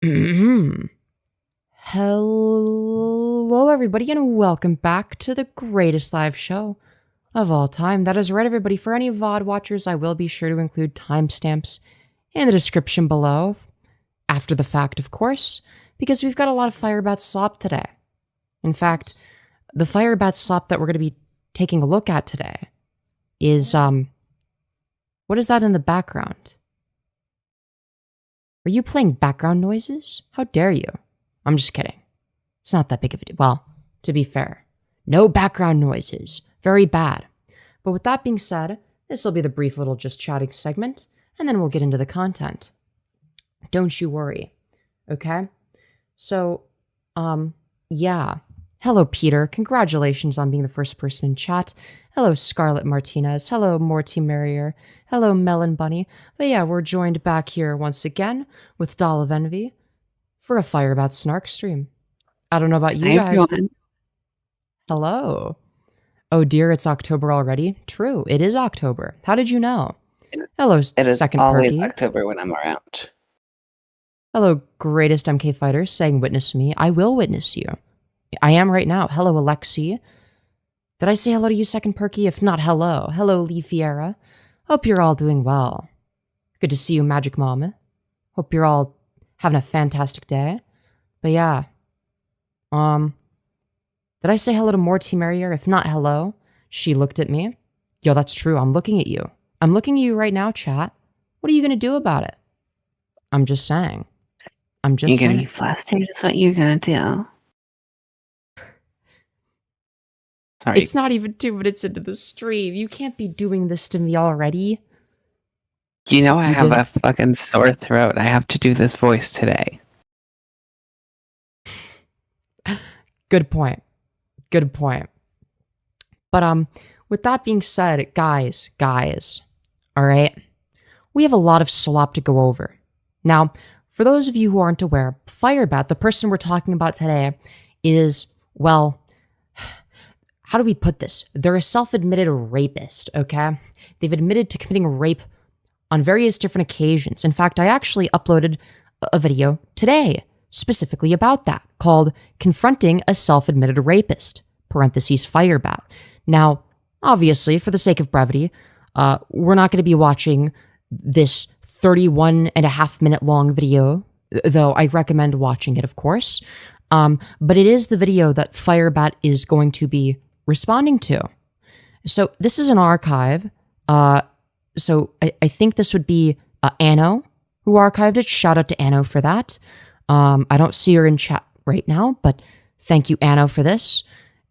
Hello, everybody, and welcome back to the greatest live show of all time. That is right, everybody. For any VOD watchers, I will be sure to include timestamps in the description below, after the fact, of course, because we've got a lot of FireBat Slop today. In fact, the FireBat Slop that we're going to be taking a look at today is, what is that in the background? Are you playing background noises? How dare you? I'm just kidding. It's not that big of a deal. Well, to be fair, no background noises. Very bad. But with that being said, this will be the brief little just chatting segment, and then we'll get into the content. Don't you worry. Okay? So, yeah. Hello, Peter. Congratulations on being the first person in chat. Hello, Scarlett Martinez. Hello, Morty Merrier. Hello, Melon Bunny. But yeah, we're joined back here once again with Doll of Envy for a FireBat Snark stream. I don't know about you guys. Hello. Oh dear, it's October already? True, it is October. How did you know? Hello, It is second always Perky. October when I'm around. Hello, greatest MK fighter, saying witness me. I will witness you. I am right now. Hello, Alexi. Did I say hello to you, second Perky? If not, hello. Hello, Lee Fiera. Hope you're all doing well. Good to see you, Magic Mom. Hope you're all having a fantastic day. But yeah. Did I say hello to Morty Merrier? If not, hello. She looked at me. Yo, that's true. I'm looking at you. I'm looking at you right now, chat. What are you going to do about it? I'm just saying. I'm just You're saying. gonna be flustered is what you're gonna do. Sorry. It's not even 2 minutes into the stream. You can't be doing this to me already. You know I You have did- a fucking sore throat. I have to do this voice today. Good point. Good point. But with that being said, guys, all right, we have a lot of slop to go over. Now, for those of you who aren't aware, FireBat, the person we're talking about today, is, well, how do we put this? They're a self-admitted rapist, okay? They've admitted to committing rape on various different occasions. In fact, I actually uploaded a video today specifically about that, called Confronting a Self-Admitted Rapist, parentheses FireBat. Now, obviously, for the sake of brevity, we're not going to be watching this 31.5-minute long video, though I recommend watching it, of course. But it is the video that FireBat is going to be responding to. So this is an archive. So I think this would be Anno who archived it. Shout out to Anno for that. I don't see her in chat right now, but thank you, Anno, for this.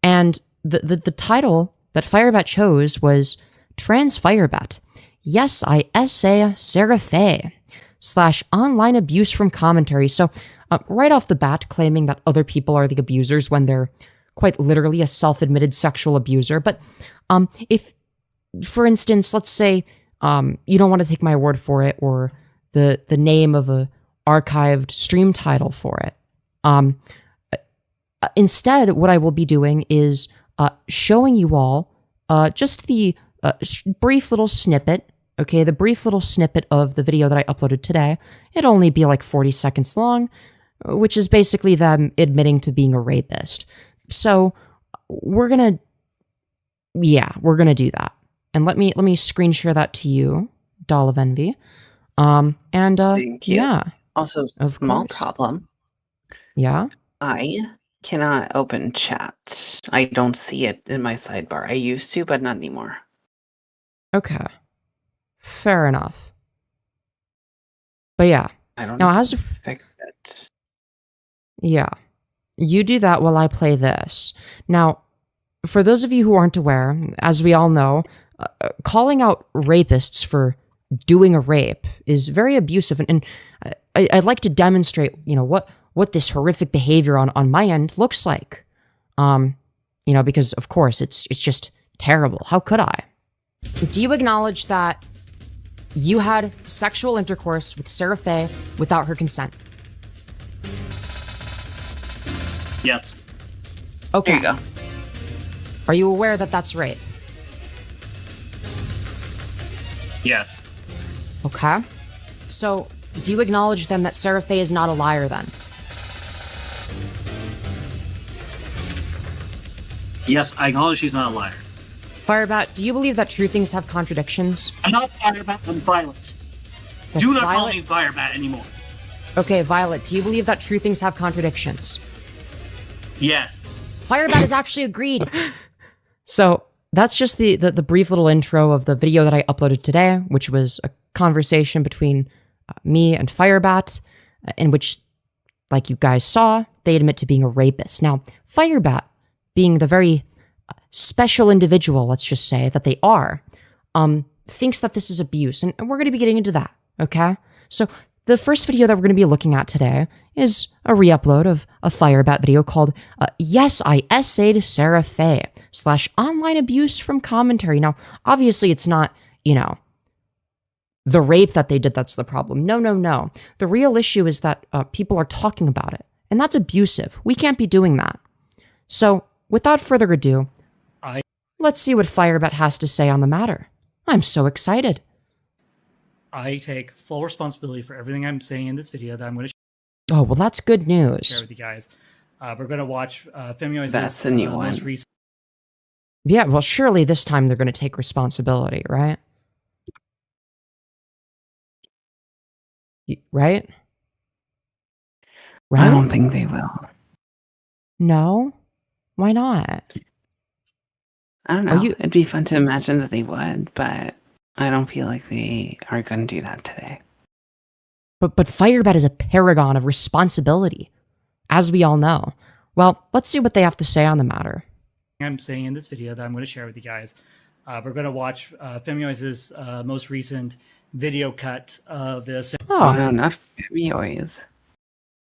And the title that FireBat chose was TransFireBat. Yes, I essay Sarafae / online abuse from commentary. So right off the bat, claiming that other people are the abusers when they're quite literally a self-admitted sexual abuser. But if, for instance, let's say you don't want to take my word for it, or the name of a archived stream title for it. Instead, what I will be doing is showing you all just the brief little snippet, okay, the brief little snippet of the video that I uploaded today. It'll only be like 40 seconds long, which is basically them admitting to being a rapist. So we're gonna do that. And let me screen share that to you, Doll of Envy. Thank you. Yeah. Also, Of small course. problem. Yeah. I cannot open chat. I don't see it in my sidebar. I used to, but not anymore. Okay. Fair enough. But yeah. I don't Now, know how as to fix it. Yeah. You do that while I play this. Now, for those of you who aren't aware, as we all know, calling out rapists for doing a rape is very abusive, and I'd like to demonstrate, what this horrific behavior on my end looks like. Because of course it's just terrible. How could I? Do you acknowledge that you had sexual intercourse with Sarafae without her consent? Yes. Okay. There you go. Are you aware that that's rape? Yes. Okay. So Do you acknowledge then that Sarafae is not a liar then? Yes, I acknowledge she's not a liar. FireBat, do you believe that true things have contradictions? I'm not FireBat, I'm Violet. Do not call me FireBat anymore. Okay, Violet, do you believe that true things have contradictions? Yes. FireBat has actually agreed. So that's just the brief little intro of the video that I uploaded today, which was a conversation between me and FireBat, in which, like you guys saw, they admit to being a rapist. Now, FireBat, being the very special individual, let's just say, that they are, thinks that this is abuse, and we're going to be getting into that, okay? So the first video that we're going to be looking at today is a re-upload of a FireBat video called Yes, I Essayed Sarafae / online abuse from commentary. Now, obviously it's not, you know, the rape that they did that's the problem. No, no, no. The real issue is that people are talking about it, and that's abusive. We can't be doing that. So, without further ado, let's see what FireBat has to say on the matter. I'm so excited. I take full responsibility for everything I'm saying in this video that I'm going to Oh, well, that's good share news. with you guys. We're going to watch Femyoz. That's the new one. Most recent Yeah, well, surely this time they're going to take responsibility, right? Right? I don't think they will. No? Why not? I don't Are know. you- It'd be fun to imagine that they would, but I don't feel like they are going to do that today. But FireBat is a paragon of responsibility, as we all know. Well, let's see what they have to say on the matter. I'm saying in this video that I'm going to share with you guys. We're going to watch Femyoz's most recent video cut of this. Oh, Oh, no, not Femyoz.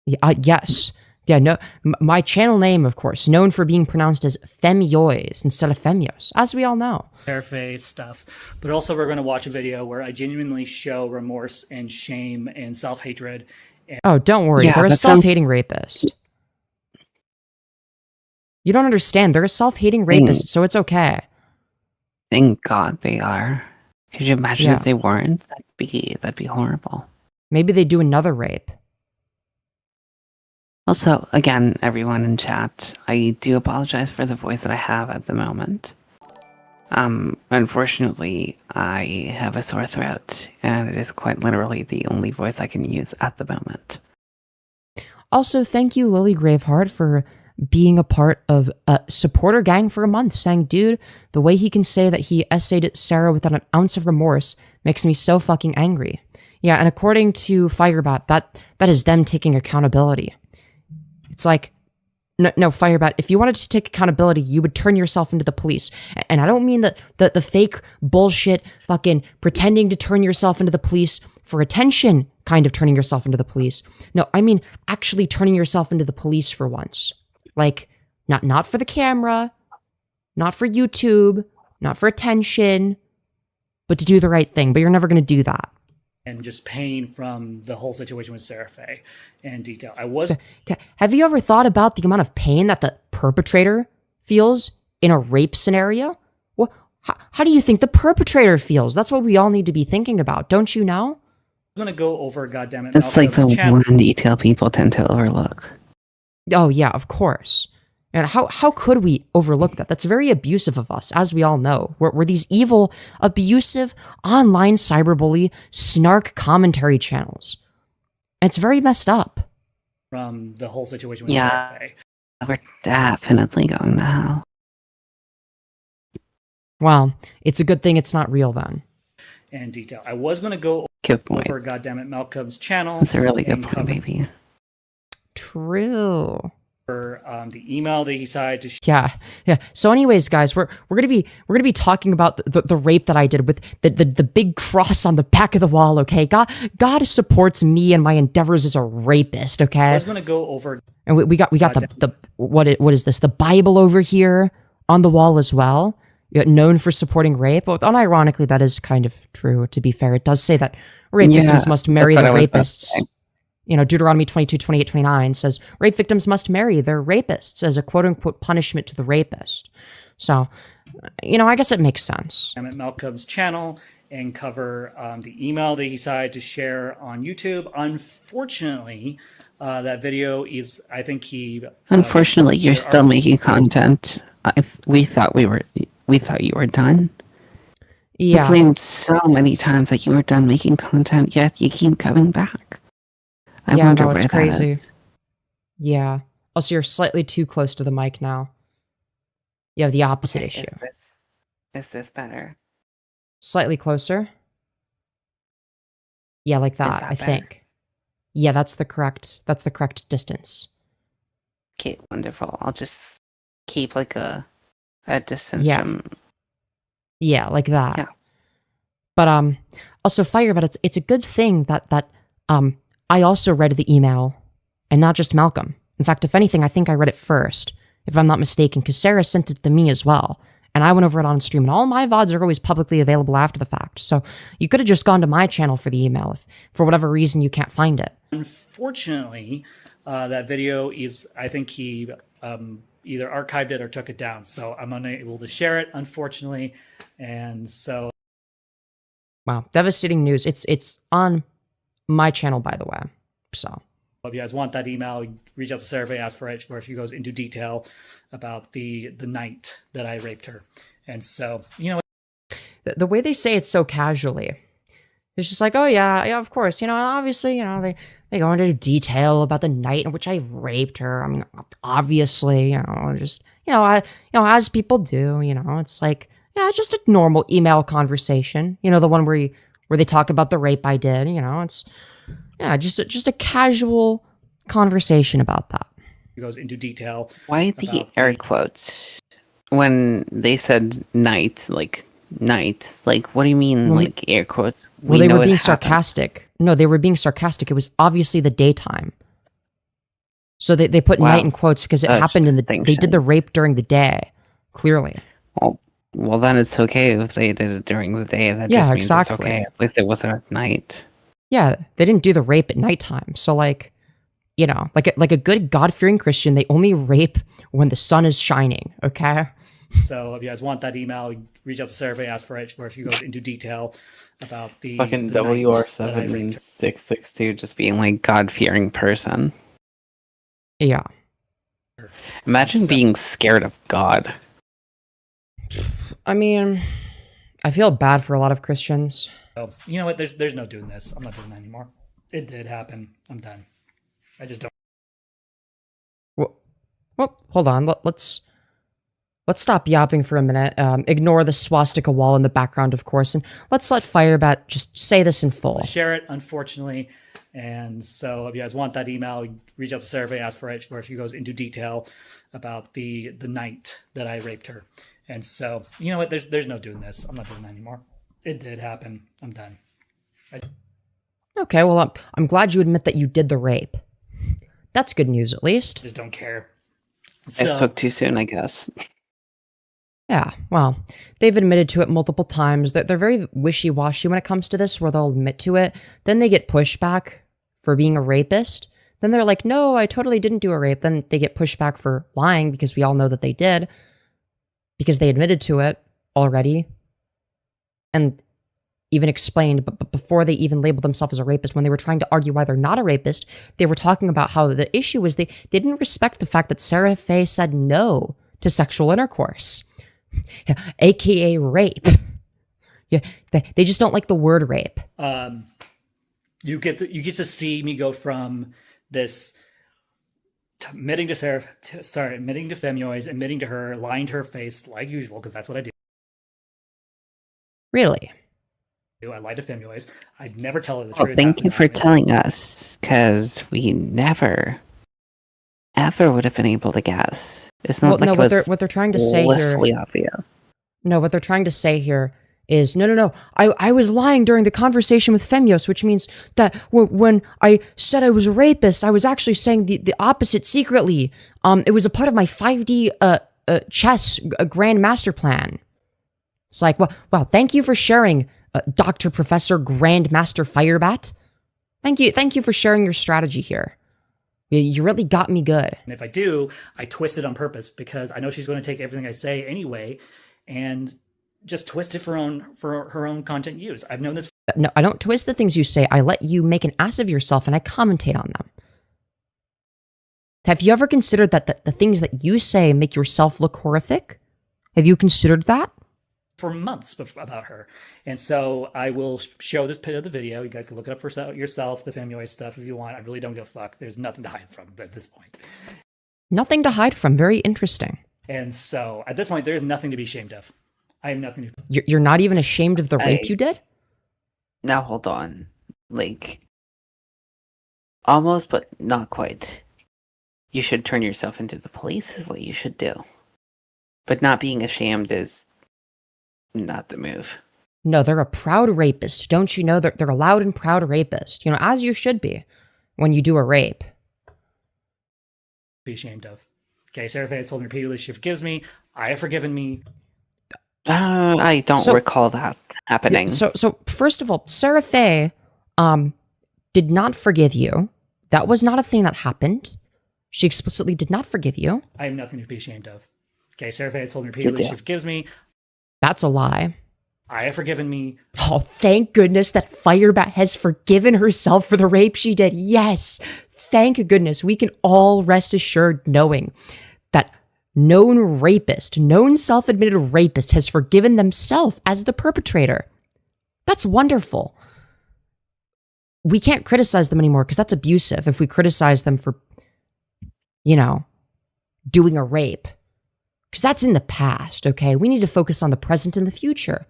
yeah, yes. Yeah, no, my channel name, of course, known for being pronounced as Femyoz instead of Femyoz, as we all know. Sarafae stuff, but also we're going to watch a video where I genuinely show remorse and shame and self-hatred. Oh, don't worry, Yeah, they're a that sounds- self-hating rapist. You don't understand, they're a self-hating rapist, so it's okay. Thank God they are. Could you imagine Yeah. if they weren't? That'd be horrible. Maybe they do another rape. Also, again, everyone in chat, I do apologize for the voice that I have at the moment. Unfortunately, I have a sore throat, and it is quite literally the only voice I can use at the moment. Also, thank you, Lily Graveheart, for being a part of a supporter gang for a month, saying, dude, the way he can say that he essayed Sarah without an ounce of remorse makes me so fucking angry. Yeah, and according to FireBat, that is them taking accountability. It's like, no, FireBat, if you wanted to take accountability, you would turn yourself into the police. And I don't mean the fake bullshit fucking pretending to turn yourself into the police for attention kind of turning yourself into the police. No, I mean actually turning yourself into the police for once. Like, not for the camera, not for YouTube, not for attention, but to do the right thing. But you're never going to do that. And just pain from the whole situation with Sarafae in detail. I was Have you ever thought about the amount of pain that the perpetrator feels in a rape scenario? Well, how do you think the perpetrator feels? That's what we all need to be thinking about, don't you know? going to go over, goddammit, It's like the Malcolm's channel. one detail people tend to overlook. Oh, yeah, of course. And how could we overlook that? That's very abusive of us, as we all know. We're these evil, abusive, online cyberbully, snark commentary channels. And it's very messed up. From the whole situation with Yeah. Sarafae. We're definitely going to hell. Well, it's a good thing it's not real then. In detail. I was going to go Good point. over, goddammit, Malcolm's channel. That's a really good and point, cover baby. True. the email that he decided to Yeah. So, anyways, guys, we're gonna be talking about the rape that I did with the big cross on the back of the wall. Okay, God supports me and my endeavors as a rapist. I Okay, was going to go over. and we got the what is this? The Bible over here on the wall as well. Known for supporting rape. Well, unironically, that is kind of true. To be fair, it does say that rape victims must marry that's their what I was about to rapists. say. You know, Deuteronomy 22, 28, 29 says rape victims must marry their rapists as a quote-unquote punishment to the rapist. So, you know, I guess it makes sense. Goddammit, Malcolm's channel and cover the email that he decided to share on YouTube. Unfortunately, that video is, I think he. Unfortunately, you're still making content. We thought you were done. You Yeah. claimed so many times that you were done making content, yet you keep coming back. I Yeah, wonder no, where it's that crazy. is. Yeah. Also, you're slightly too close to the mic now. You have the opposite Okay, issue. is this better? Slightly closer. Yeah, like that, that I better? think. Yeah, that's the correct distance. Okay, wonderful. I'll just keep like a distance Yeah. from. Yeah, like that. Yeah. But also FireBat, it's a good thing that I also read the email and not just Malcolm. In fact, if anything, I think I read it first, if I'm not mistaken, because Sarah sent it to me as well. And I went over it on stream, and all my VODs are always publicly available after the fact. So you could have just gone to my channel for the email if, for whatever reason, you can't find it. Unfortunately, that video is, I think he either archived it or took it down. So I'm unable to share it, unfortunately. And so. Wow, devastating news. It's on my channel, by the way. So. If you guys want that email, reach out to Sarafae, ask for it, where she goes into detail about the night that I raped her. And so, you know, The way they say it so casually, it's just like, oh yeah, of course, you know, obviously, you know, they go into detail about the night in which I raped her. I mean, obviously, you know, just, as people do, you know, it's like, yeah, just a normal email conversation, you know, the one where they talk about the rape I did, you know, it's, yeah, just a casual conversation about that. he goes into detail. Why the air quotes when they said night? Like, what do you mean, Well, like air quotes? Well, they know were it being happened. sarcastic. No, they were being sarcastic. It was obviously the daytime. So they put Wow, night in quotes because it such happened they did the distinctions. rape during the day, clearly. Well, then it's okay if they did it during the day. That Yeah, just means exactly. it's okay. At least it wasn't at night. Yeah, they didn't do the rape at nighttime. So like, you know, like a good God-fearing Christian, they only rape when the sun is shining, okay? So if you guys want that email, reach out to Sarafae, ask for it, where she goes into detail about the Fucking the night that I raped her. WR7662 just being like God-fearing person. Yeah. Imagine So- being scared of God. I mean, I feel bad for a lot of Christians. So, you know what? There's no doing this. I'm not doing that anymore. It did happen. I'm done. I just don't. Well, hold on. Let's stop yapping for a minute. Ignore the swastika wall in the background, of course, and let's let FireBat just say this in full. Share it, unfortunately. And so if you guys want that email, reach out to Sarafae, ask for it, where she goes into detail about the night that I raped her. And so, you know what? There's no doing this. I'm not doing that anymore. It did happen. I'm done. Okay, well, I'm glad you admit that you did the rape. That's good news, at least. Just don't care. I So, spoke too soon, I guess. Yeah, well, they've admitted to it multiple times. They're very wishy-washy when it comes to this, where they'll admit to it, then they get pushback for being a rapist. Then they're like, no, I totally didn't do a rape. Then they get pushback for lying, because we all know that they did, because they admitted to it already, and even explained, but before they even labeled themselves as a rapist, when they were trying to argue why they're not a rapist, they were talking about how the issue was they didn't respect the fact that Sarafae said no to sexual intercourse, aka rape. Yeah, they just don't like the word rape. you get to see me go from this admitting to admitting to Femyoz, admitting to her, lying to her face like usual, because that's what I do. Really? I lie to Femyoz. I'd never tell her the Well, truth. thank half you the for time. telling us, because we never, ever would have been able to guess. It's not like it was what they're trying to say here. blissfully obvious. No, what they're trying to say here is no. I was lying during the conversation with Femyoz, which means that when I said I was a rapist, I was actually saying the opposite secretly. It was a part of my 5D chess grand master plan. It's like, well, thank you for sharing, Dr. Professor Grandmaster FireBat. Thank you for sharing your strategy here. You really got me good. And if I do, I twist it on purpose because I know she's going to take everything I say anyway and just twist it for her own content use. I've known this. No, I don't twist the things you say. I let you make an ass of yourself and I commentate on them. Have you ever considered that the things that you say make yourself look horrific? Have you considered that? For months about her. And so I will show this bit of the video. You guys can look it up for yourself, the Femyoz stuff, if you want. I really don't give a fuck. There's nothing to hide from at this point. Nothing to hide from. Very interesting. And so at this point, there is nothing to be ashamed of. I have nothing to... You're not even ashamed of the rape you did? Now hold on. Like, almost, but not quite. You should turn yourself into the police is what you should do. But not being ashamed is not the move. No, they're a proud rapist. Don't you know? They're a loud and proud rapist. You know, as you should be when you do a rape. Be ashamed of. Okay, Sarafae has told me repeatedly she forgives me. I have forgiven me. I don't recall that happening. So first of all, Sarafae did not forgive you. That was not a thing that happened. She explicitly did not forgive you. I have nothing to be ashamed of. Okay, Sarafae has told me repeatedly she forgives me. That's a lie. I have forgiven me. Oh, thank goodness that FireBat has forgiven herself for the rape she did. Yes, thank goodness. We can all rest assured knowing that known rapist, known self-admitted rapist has forgiven themselves as the perpetrator. That's wonderful. We can't criticize them anymore because that's abusive if we criticize them for, you know, doing a rape. Because that's in the past, okay? We need to focus on the present and the future.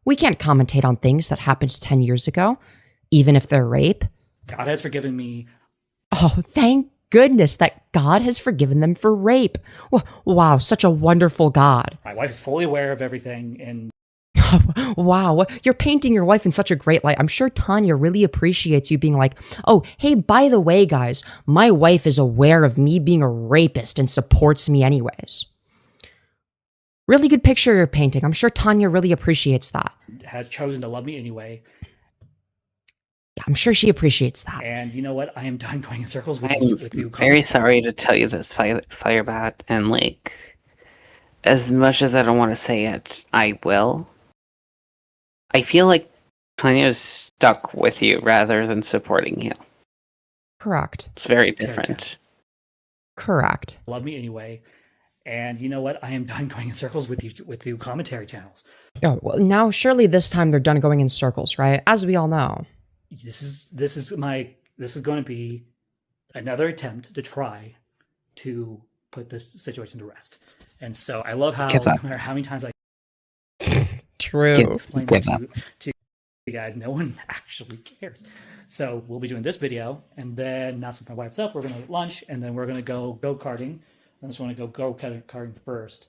We can't commentate on things that happened 10 years ago, even if they're rape. God has forgiven me. Oh, thank goodness that God has forgiven them for rape. Wow, such a wonderful God. My wife is fully aware of everything, and wow, you're painting your wife in such a great light. I'm sure Tanya really appreciates you being like, oh, hey, by the way, guys, my wife is aware of me being a rapist and supports me anyways. Really good picture you're painting. I'm sure Tanya really appreciates that. Has chosen to love me anyway. Yeah, I'm sure she appreciates that. And you know what? I am done going in circles with I'm you. Very sorry to tell you this, FireBat, and like, as much as I don't want to say it, I will. I feel like Tanya's stuck with you rather than supporting you. Correct. It's very different. Correct. Love me anyway. And you know what? I am done going in circles with you commentary channels. Oh, well, now surely this time they're done going in circles, right? As we all know. This is going to be another attempt to try to put this situation to rest. And so I love how no matter how many times I explain this to you guys, no one actually cares. So we'll be doing this video, and then now since my wife's up, we're going to eat lunch, and then we're going to go karting. I just want to go karting first.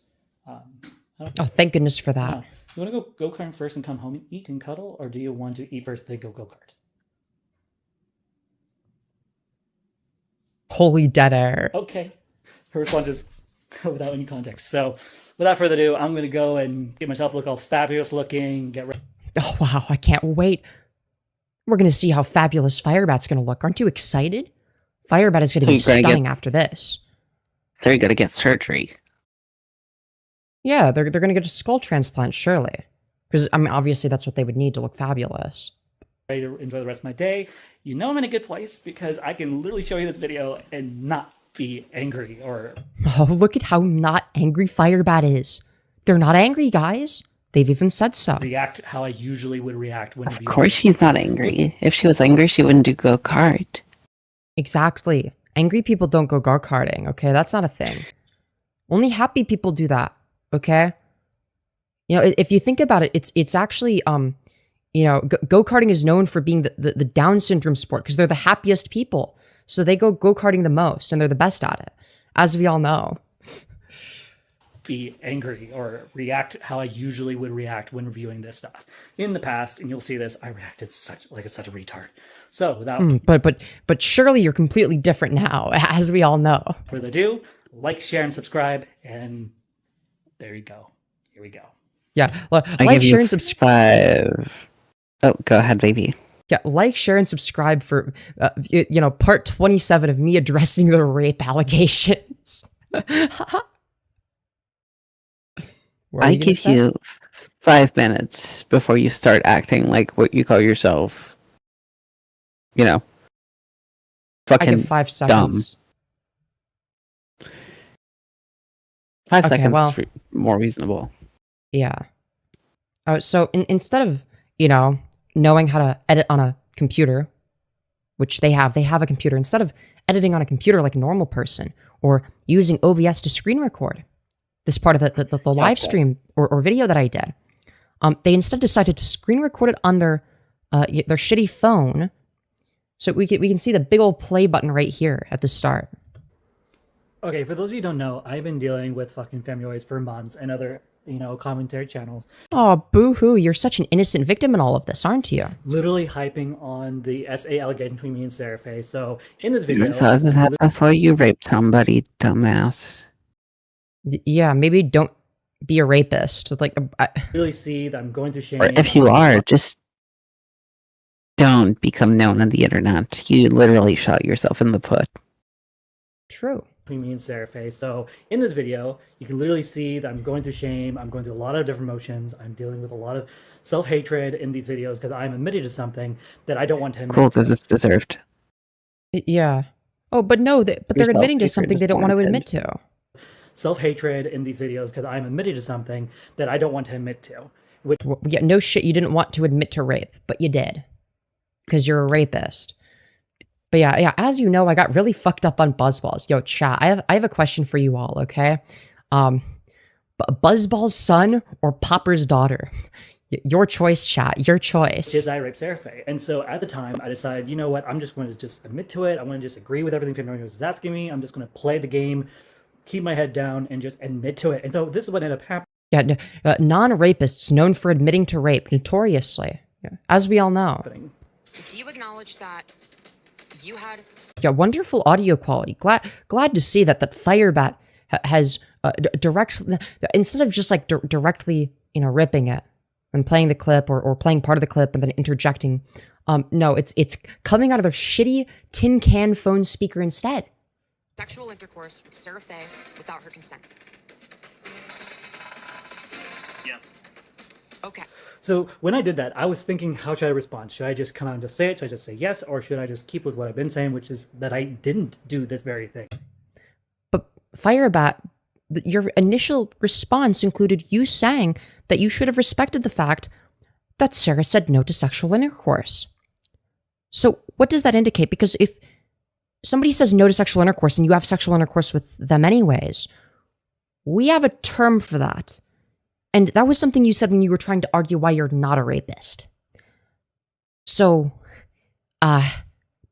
Oh, thank goodness for that. You want to go karting first and come home and eat and cuddle, or do you want to eat first then go kart? Holy dead air. Okay. Her response is without any context. So without further ado, I'm going to go and get myself look all fabulous looking, get ready. Oh, wow. I can't wait. We're going to see how fabulous FireBat's going to look. Aren't you excited? FireBat is going to be stunning after this. So you're going to get surgery. Yeah, they're going to get a skull transplant, surely. Because, I mean, obviously that's what they would need to look fabulous. Ready to enjoy the rest of my day. You know I'm in a good place because I can literally show you this video and not be angry or... Oh, look at how not angry FireBat is. They're not angry, guys. They've even said so. React how I usually would react when... Of course she's not angry. If she was angry, she wouldn't do go-kart. Exactly. Angry people don't go go-karting, okay? That's not a thing. Only happy people do that, okay? You know, if you think about it, it's actually, you know, go-karting is known for being the Down syndrome sport because they're the happiest people. So they go go-karting the most, and they're the best at it, as we all know. Be angry or react how I usually would react when reviewing this stuff. In the past, and you'll see this, I reacted such a retard. So without but surely you're completely different now, as we all know. Further ado, like, share, and subscribe, and there you go. Here we go. Yeah, like, share, and subscribe. Oh, go ahead, baby. Yeah, like, share, and subscribe for you know, part 27 of me addressing the rape allegations. What were I you gonna give say? you 5 minutes before you start acting like what you call yourself, you know, I give fucking 5 dumb. seconds. 5 Okay, seconds well- is more reasonable. Yeah. So instead of, you know, knowing how to edit on a computer, which they have a computer, instead of editing on a computer like a normal person, or using OBS to screen record this part of the live stream or video that I did, they instead decided to screen record it on their shitty phone. So we can see the big old play button right here at the start. Okay, for those of you who don't know, I've been dealing with fucking Femyoz for months and other, commentary channels. Oh, boo-hoo, you're such an innocent victim in all of this, aren't you? Literally hyping on the SA allegation between me and Sarafae. So in this video, So this happened before you raped somebody, dumbass. Yeah, maybe don't be a rapist. Like, really see that I'm going through shame. Or if you are, just don't become known on the internet. You literally shot yourself in the foot. True. Between me and Sarafae. So in this video, you can literally see that I'm going through shame. I'm going through a lot of different emotions. I'm dealing with a lot of self-hatred in these videos because I'm admitting to something that I don't want to admit Cool, to. because it's deserved. Yeah. Oh, but no, but they're admitting to something they don't want to admit to. Self-hatred in these videos because I'm admitting to something that I don't want to admit to. Which, Well, yeah, no shit, you didn't want to admit to rape, but you did. Because you're a rapist. But yeah, as you know, I got really fucked up on Buzzballs. Yo, chat, I have a question for you all, okay? Buzzball's son or Popper's daughter? Your choice, chat, your choice. is I raped Sarafae. And so at the time, I decided, you know what, I'm just going to just admit to it. I'm going to just agree with everything Femyoz is asking me. I'm just going to play the game, keep my head down, and just admit to it. And so this is what ended up happening. Yeah, non-rapists known for admitting to rape, notoriously, as we all know. Do you acknowledge that you had... Yeah, wonderful audio quality. Glad to see that FireBat has directly, instead of just like directly, ripping it and playing the clip or playing part of the clip and then interjecting. No, it's coming out of their shitty tin can phone speaker instead. Sexual intercourse with Sarafae without her consent. Yes. Okay. So when I did that, I was thinking, how should I respond? Should I just come out and just say it? Should I just say yes? Or should I just keep with what I've been saying, which is that I didn't do this very thing? But FireBat, your initial response included you saying that you should have respected the fact that Sarah said no to sexual intercourse. So what does that indicate? Because if somebody says no to sexual intercourse and you have sexual intercourse with them anyways, we have a term for that. And that was something you said when you were trying to argue why you're not a rapist. So,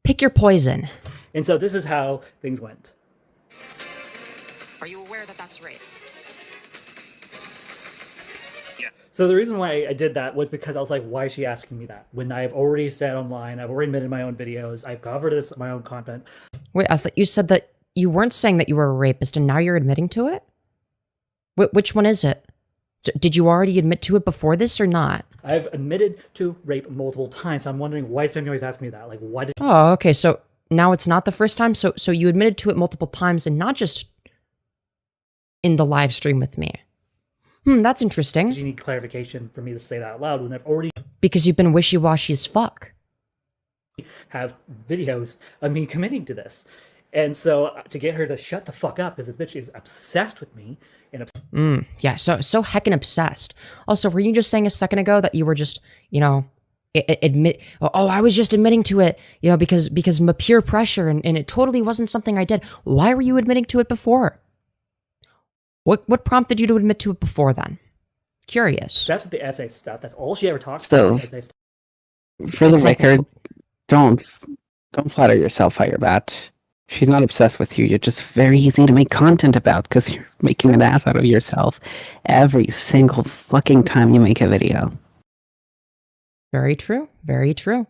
pick your poison. And so this is how things went. Are you aware that that's rape? Yeah. So the reason why I did that was because I was like, why is she asking me that? When I've already said online, I've already admitted in my own videos, I've covered this in my own content. Wait, I thought you said that you weren't saying that you were a rapist and now you're admitting to it? Which one is it? Did you already admit to it before this or not? I've admitted to rape multiple times. So I'm wondering why is Femyoz asking me that? Like, why did Oh, okay. So now it's not the first time. So you admitted to it multiple times and not just in the live stream with me. That's interesting. you need clarification for me to say that out loud when I've already Because you've been wishy-washy as fuck. have videos of me committing to this? And so to get her to shut the fuck up, because this bitch is obsessed with me and Yeah, so heckin' obsessed. Also, were you just saying a second ago that you were just, admit, oh, I was just admitting to it, because of peer pressure and it totally wasn't something I did. Why were you admitting to it before? What prompted you to admit to it before then? Curious. obsessed with the essay stuff. That's all she ever talks So- about. Essay stuff. For the It's like- record, don't flatter yourself, FireBat. She's not obsessed with you. You're just very easy to make content about because you're making an ass out of yourself every single fucking time you make a video. Very true. Very true.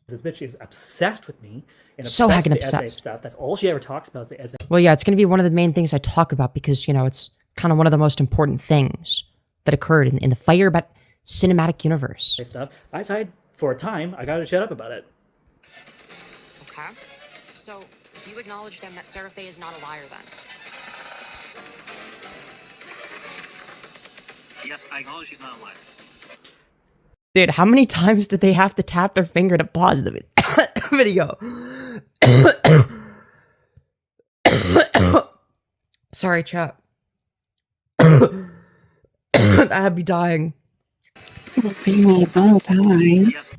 This bitch is obsessed with me and So obsessed heckin' with the essay obsessed. stuff. That's all she ever talks about is the essay Well, yeah, it's going to be one of the main things I talk about because, it's kind of one of the most important things that occurred in the FireBat cinematic universe. stuff. I decided for a time I gotta shut up about it. Okay. So, do you acknowledge then that Sarafae is not a liar then? Yes, I acknowledge she's not alive. Dude, how many times did they have to tap their finger to pause the video? Sorry, chat. I'd be dying. Yes.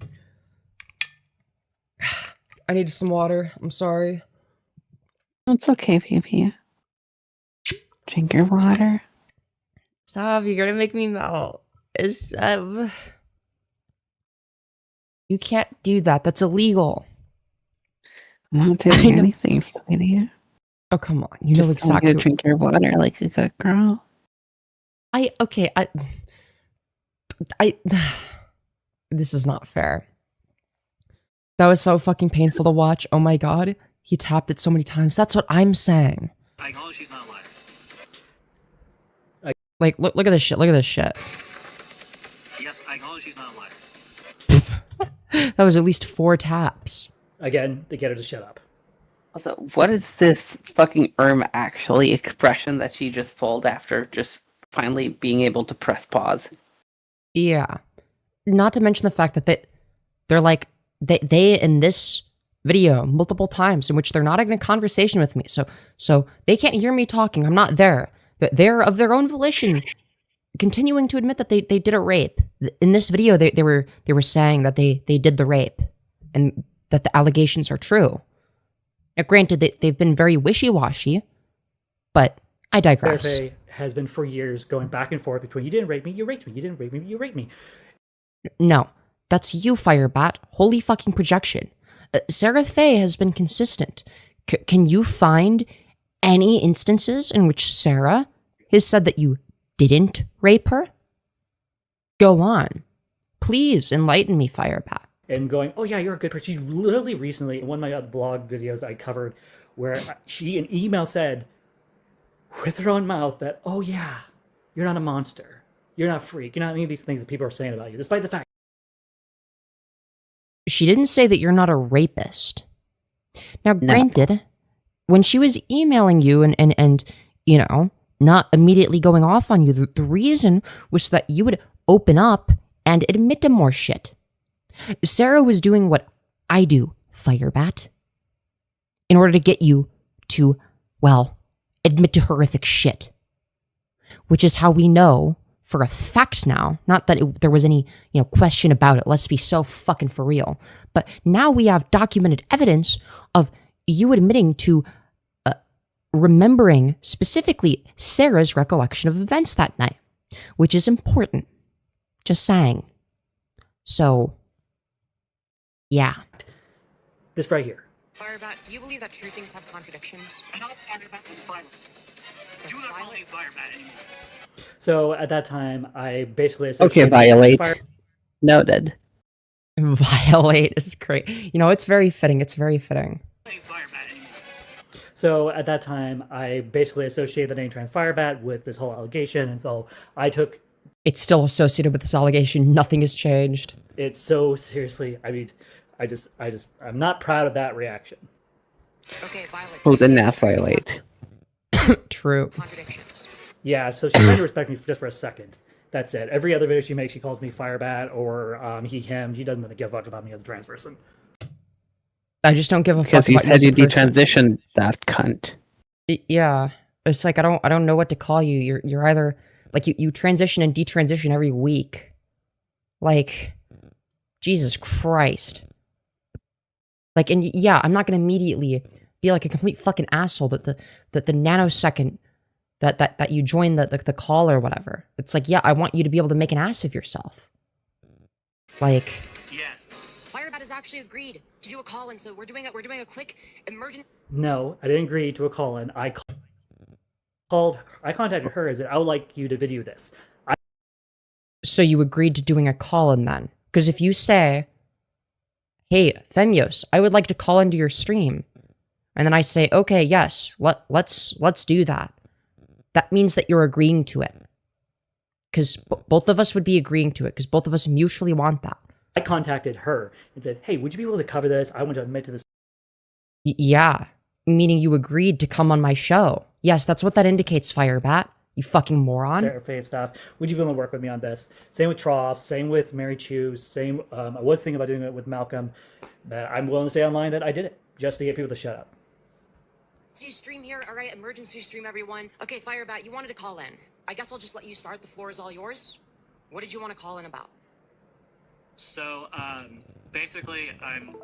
I need some water. I'm sorry. It's okay, baby. Drink your water. Stop, you're gonna make me melt. You can't do that. That's illegal. I'm not doing anything, sweetie. Oh, come on. You know exactly. Just drink your water like a good girl. This is not fair. That was so fucking painful to watch. Oh my god. He tapped it so many times. That's what I'm saying. I acknowledge she's not alive. Like, look at this shit. Look at this shit. Yes, I acknowledge she's not alive. That was at least 4 taps. Again, to get her to shut up. Also, what is this fucking actually expression that she just pulled after just finally being able to press pause? Yeah. Not to mention the fact that they're like, they in this video multiple times in which they're not in a conversation with me. So they can't hear me talking. I'm not there. They're of their own volition continuing to admit that they did a rape. In this video, they were saying that they did the rape and that the allegations are true. Now, granted, they've been very wishy-washy, but I digress. Sarafae has been for years going back and forth between you didn't rape me, you raped me, you didn't rape me, you raped me. No, that's you, FireBat. Holy fucking projection. Sarafae has been consistent. Can you find any instances in which Sarah has said that you didn't rape her? Go on. Please enlighten me, FireBat. And going, oh yeah, you're a good person. She literally recently, in one of my other blog videos I covered, where she in email said, with her own mouth, that, oh yeah, you're not a monster. You're not a freak. You're not any of these things that people are saying about you, despite the fact. She didn't say that you're not a rapist. Now, granted, when she was emailing you and you know, not immediately going off on you, the reason was that you would open up and admit to more shit. Sarah was doing what I do, FireBat, in order to get you to, well, admit to horrific shit. Which is how we know for a fact now, not that there was any, question about it, let's be so fucking for real, but now we have documented evidence of you admitting to remembering specifically Sarah's recollection of events that night, which is important. Just saying. So, yeah. This right here. FireBat, do you believe that true things have contradictions? I know FireBat is violent. Do not call me FireBat anymore. So at that time, I basically Okay, violate. Noted. Violate is great. It's very fitting. It's very fitting. FireBat anymore. So at that time, I basically associated the name TransFireBat with this whole allegation, and so I took. It's still associated with this allegation. Nothing has changed. It's so seriously. I mean, I'm not proud of that reaction. Okay, Violet. Who didn't ask violate? True. Contradictions. Yeah, so she tried to respect me just for a second. That's it. Every other video she makes, she calls me FireBat or he, him. She doesn't really give a fuck about me as a trans person. I just don't give a fuck Because you about said you as a person. detransitioned that cunt. Yeah, it's like I don't know what to call you. You're either like you transition and detransition every week. Like, Jesus Christ. Like, and yeah, I'm not gonna immediately be like a complete fucking asshole that the nanosecond that you join the call or whatever. It's like, yeah, I want you to be able to make an ass of yourself. Like, Yes. FireBat has actually agreed to do a call-in, so we're doing a quick emergency. No, I didn't agree to a call-in. I contacted her and said, I would like you to video this. so you agreed to doing a call-in then? Because if you say, hey, Femyoz, I would like to call into your stream, and then I say, okay, yes, let's do that. That means that you're agreeing to it. Because both of us would be agreeing to it, because both of us mutually want that. I contacted her and said, hey, would you be able to cover this? I want to admit to this. Yeah, meaning you agreed to come on my show. Yes, that's what that indicates, FireBat. you fucking moron. Sarafae stuff. Would you be willing to work with me on this? Same with Trough, same with Mary Chew, same. I was thinking about doing it with Malcolm. That I'm willing to say online that I did it just to get people to shut up. So you stream here, all right? Emergency stream, everyone. Okay, FireBat, you wanted to call in. I guess I'll just let you start. The floor is all yours. What did you want to call in about? So, basically, I'm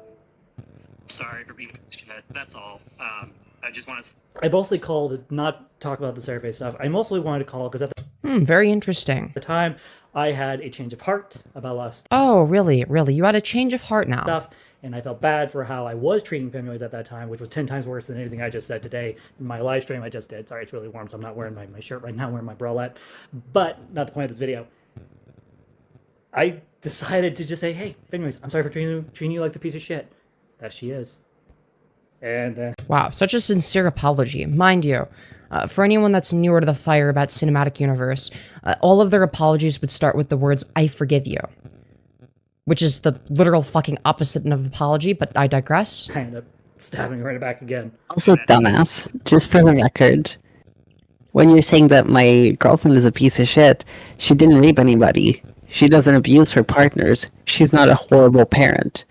sorry for being shit. That's all. I just want to. I mostly called to not talk about the Sarafae stuff. I mostly wanted to call because at Very interesting. the time I had a change of heart about a lot of Oh, really? Really? You had a change of heart now. stuff, and I felt bad for how I was treating Femyoz at that time, which was 10 times worse than anything I just said today in my live stream I just did. Sorry, it's really warm, so I'm not wearing my shirt right now, I'm wearing my bralette. But not the point of this video. I decided to just say, hey, Femyoz, I'm sorry for treating you like the piece of shit that she is. And Wow, such a sincere apology. Mind you, for anyone that's newer to the FireBat cinematic universe, all of their apologies would start with the words, I forgive you. Which is the literal fucking opposite of apology, but I digress. I ended up stabbing her in the back again. Also, dumbass, just for the record, when you're saying that my girlfriend is a piece of shit, she didn't rape anybody. She doesn't abuse her partners. She's not a horrible parent.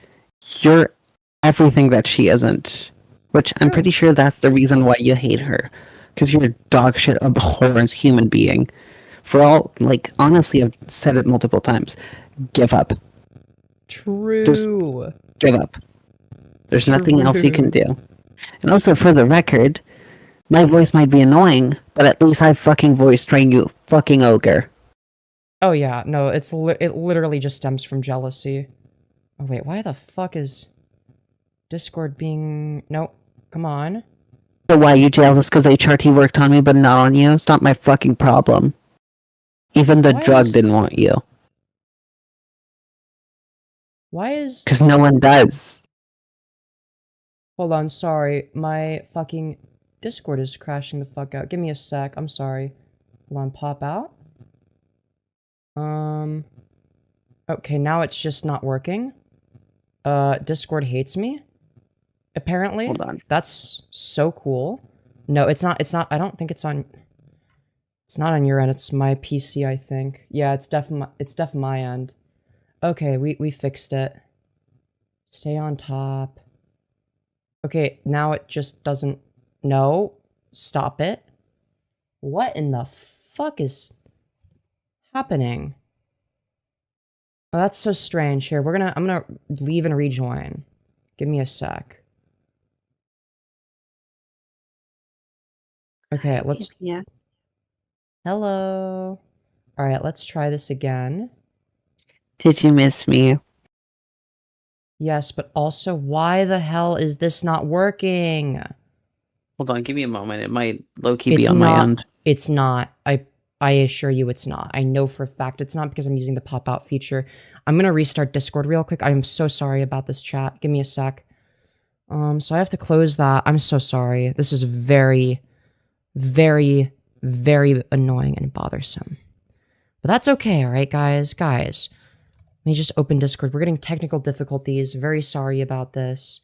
You're everything that she isn't. Which I'm pretty sure that's the reason why you hate her. Because you're a dog shit, abhorrent human being. For all, like, honestly, I've said it multiple times. Give up. True. Just give up. There's nothing else you can do. And also, for the record, my voice might be annoying, but at least I fucking voice train you, fucking ogre. Oh yeah, no, it literally just stems from jealousy. Oh wait, why the fuck is Discord being... Nope, come on. So why you jealous because HRT worked on me but not on you? It's not my fucking problem. Even the Why drug is- didn't want you. Why is... Because no one does. Hold on, sorry, my fucking Discord is crashing the fuck out. Give me a sec, I'm sorry. Hold on, pop out. Okay, now it's just not working. Discord hates me. Apparently. Hold on. That's so cool. No, it's not, I don't think it's on... It's not on your end, it's my PC, I think. Yeah, it's definitely my end. Okay, we fixed it. Stay on top. Okay, now it just doesn't... No. Stop it. What in the fuck is happening? Oh, that's so strange. Here, I'm gonna leave and rejoin. Give me a sec. Okay, let's... Yeah. Hello. Alright, let's try this again. Did you miss me? Yes, but also, why the hell is this not working? Hold on, give me a moment. It might low-key be It's on my not- end. It's not. I assure you it's not. I know for a fact it's not because I'm using the pop-out feature. I'm gonna restart Discord real quick. I am so sorry about this chat. Give me a sec. So I have to close that. I'm so sorry. This is very, very, very annoying and bothersome. But that's okay, alright, guys? Guys, let me just open Discord. We're getting technical difficulties. Very sorry about this.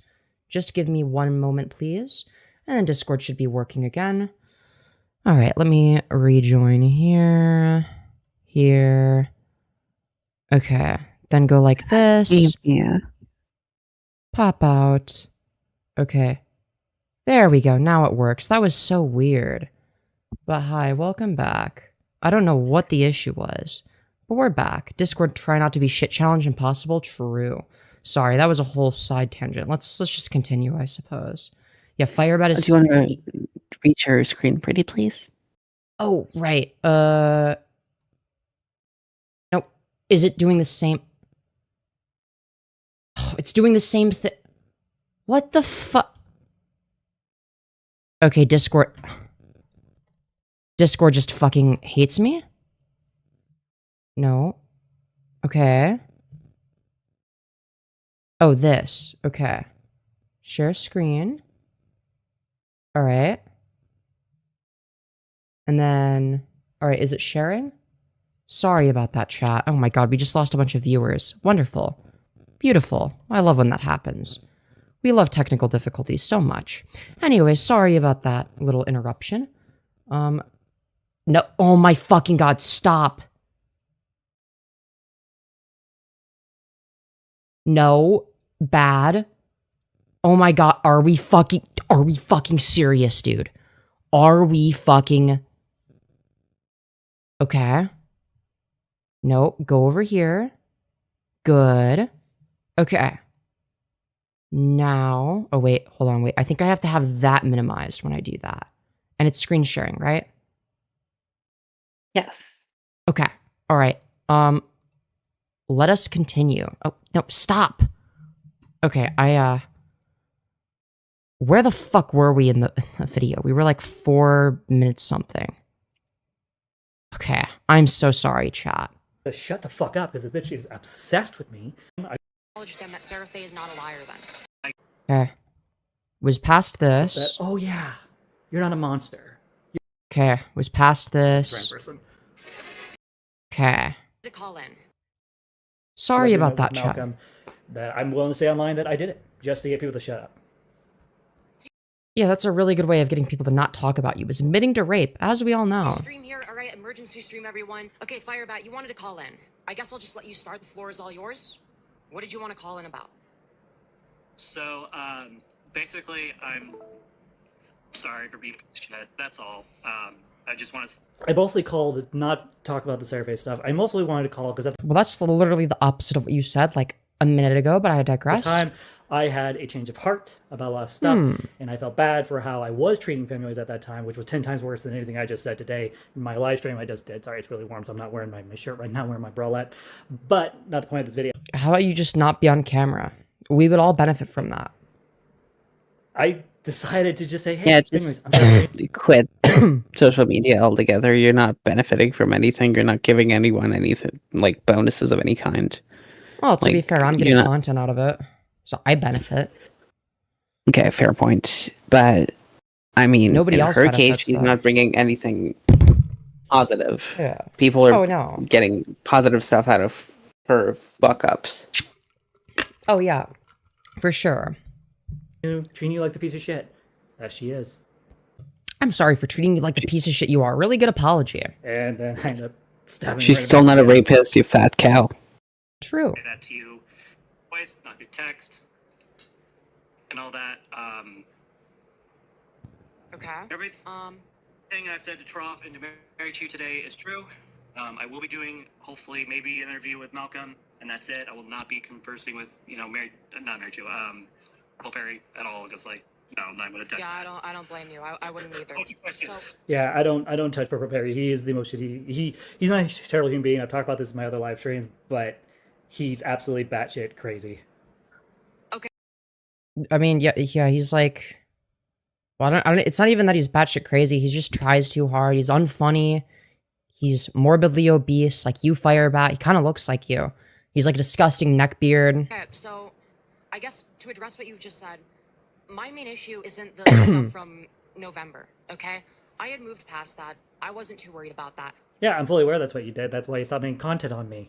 Just give me one moment, please. And then Discord should be working again. Alright, let me rejoin here. Here. Okay. Then go like this. Yeah. Pop out. Okay. There we go. Now it works. That was so weird. But hi, welcome back. I don't know what the issue was, but we're back. Discord try not to be shit challenge impossible. True. Sorry, that was a whole side tangent. Let's just continue, I suppose. Yeah, FireBat is... Do you want to reach your screen pretty, please? Oh, right. Nope. Is it doing the same... Oh, it's doing the same thing. What the fuck? Okay, Discord... Discord just fucking hates me? No. Okay. Oh, this. Okay. Share screen. Alright. And then... Alright, is it sharing? Sorry about that, chat. Oh my god, we just lost a bunch of viewers. Wonderful. Beautiful. I love when that happens. We love technical difficulties so much. Anyway, sorry about that little interruption. No, oh my fucking god, stop. No, bad. Oh my god, are we fucking serious, dude? Are we fucking... Okay. No, go over here. Good. Okay. Now, oh wait, hold on, wait. I think I have to have that minimized when I do that. And it's screen sharing, right? Yes. Okay. All right. Let us continue. Oh, no, stop. Okay, where the fuck were we in the video? We were like 4 minutes something. Okay, I'm so sorry, chat. Just shut the fuck up, because this bitch is obsessed with me. Acknowledge them that Sarafae is not a liar then. Okay. Was past this. Oh yeah, you're not a monster. Okay, was past You're a this. person. Okay. To call in. Sorry Let me know about that, with chat. Malcolm that I'm willing to say online that I did it, just to get people to shut up. Yeah, that's a really good way of getting people to not talk about you, is admitting to rape, as we all know. Stream here, alright, emergency stream everyone. Okay, FireBat, you wanted to call in. I guess I'll just let you start, the floor is all yours. What did you want to call in about? So, basically, I'm sorry for being shit. That's all. I just want to. I mostly called to not talk about the Sarafae stuff. I mostly wanted to call because at Well, that's literally the opposite of what you said, like, a minute ago, but I the digress. time I had a change of heart about a lot of stuff, and I felt bad for how I was treating Femyoz at that time, which was 10 times worse than anything I just said today in my live stream I just did. Sorry, it's really warm, so I'm not wearing my shirt right now, I'm wearing my bralette. But not the point of this video. How about you just not be on camera? We would all benefit from that. I decided to just say, hey, Yeah, just Femyoz, I'm sorry. quit social media altogether. You're not benefiting from anything. You're not giving anyone anything, like bonuses of any kind. Well, to be Like, fair, I'm you're getting not- content out of it, so I benefit. Okay, fair point. But I mean, Nobody in else her benefits, case, she's though. not bringing anything positive. Yeah. People are Oh, no. getting positive stuff out of her fuck ups. Oh, yeah. For sure. Treating you like the piece of shit that she is. I'm sorry for treating you like the piece of shit you are. Really good apology. And then I ended up stabbing She's her still right not a in the back. rapist, you fat cow. True. Say that to you voice, not through text, and all that. Okay. Everything I've said to Trough and to Mary Chu today is true. I will be doing, hopefully, maybe an interview with Malcolm, and that's it. I will not be conversing with, not Mary Chu, Will Perry at all, because, like, no, I'm not going to touch Yeah, that. I don't blame you. I wouldn't either. What's your questions? So, Yeah, I don't touch Purr Perry. He is the most shitty. He's not a terrible human being. I've talked about this in my other live streams, but he's absolutely batshit crazy. I mean, yeah, he's like... Well, I don't, it's not even that he's batshit crazy. He just tries too hard. He's unfunny. He's morbidly obese, like you, FireBat. He kind of looks like you. He's like a disgusting neckbeard. okay, so I guess to address what you just said, my main issue isn't the stuff from November, okay? I had moved past that. I wasn't too worried about that. Yeah, I'm fully aware that's what you did. That's why you stopped making content on me.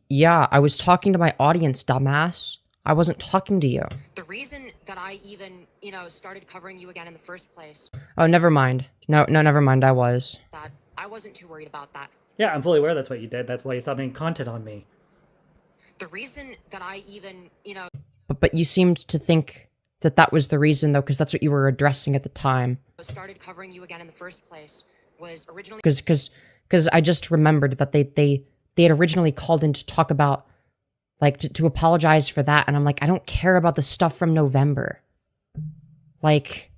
Yeah, I was talking to my audience, dumbass. I wasn't talking to you. The reason that I even, started covering you again in the first place, Oh, never mind. No, never mind. I was. that I wasn't too worried about that. Yeah, I'm fully aware that's what you did. That's why you stopped making content on me. The reason that I even, But you seemed to think that that was the reason, though, because that's what you were addressing at the time. started covering you again in the first place was originally Because I just remembered that they had originally called in to talk about, like, to apologize for that, and I'm like, I don't care about the stuff from November. Like,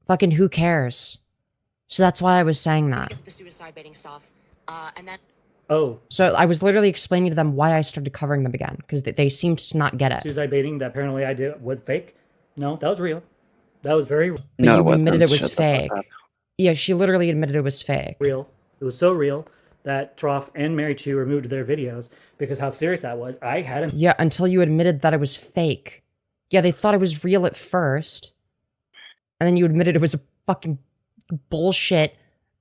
fucking who cares? So that's why I was saying that. the suicide baiting stuff. And then Oh, So I was literally explaining to them why I started covering them again, because they seemed to not get it. suicide baiting that apparently I did was fake. No, that was real. That was very But No, you it wasn't. admitted it was Shut the fuck fake. up. Yeah, she literally admitted it was fake. real. It was so real that Trough and Mary Chu removed their videos because how serious that was. I had him. Yeah, until you admitted that it was fake. Yeah, they thought it was real at first. And then you admitted it was a fucking bullshit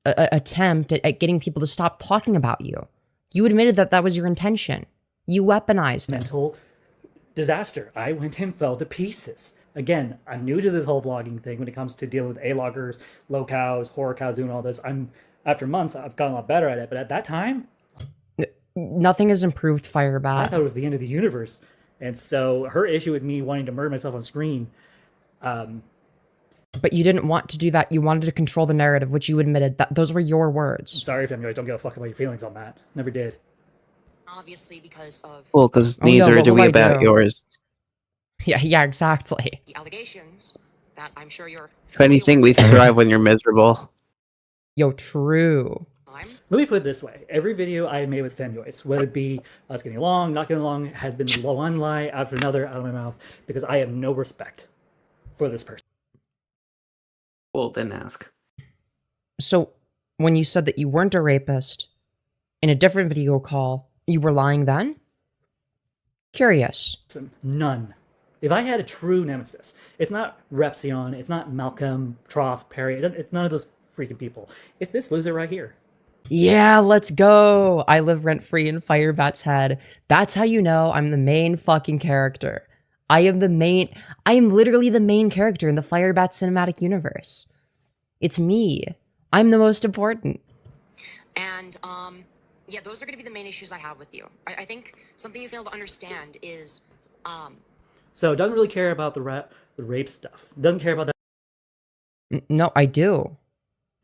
attempt at getting people to stop talking about you. You admitted that that was your intention. You weaponized it. Mental disaster. I went and fell to pieces. Again, I'm new to this whole vlogging thing when it comes to dealing with A-loggers, Lolcows, horror cows, doing all this. After months, I've gotten a lot better at it. But at that time, Nothing has improved, I FireBat. thought it was the end of the universe. And so her issue with me wanting to murder myself on screen, But you didn't want to do that. You wanted to control the narrative, which you admitted. That those were your words. sorry, Femyoz, don't give a fuck about your feelings on that. Never did. Obviously, because of Well, because Oh, no, neither what do will we I about do? yours. Yeah, exactly. the allegations that I'm sure you're. If anything, we thrive when you're miserable. Yo, true. Let me put it this way. Every video I made with Femyoz, whether it be us getting along, not getting along, has been one lie after another out of my mouth because I have no respect for this person. Well, then ask. So, when you said that you weren't a rapist in a different video call, you were lying then? Curious. None. If I had a true nemesis, it's not Repsion, it's not Malcolm, Troff, Perry, it's none of those freaking people. It's this loser right here. Yeah, let's go. I live rent-free in FireBat's head. That's how you know I'm the main fucking character. I am literally the main character in the FireBat cinematic universe. It's me. I'm the most important. And yeah, those are going to be the main issues I have with you. I think something you fail to understand is So it doesn't really care about the rape stuff. Doesn't care about that. No, I do.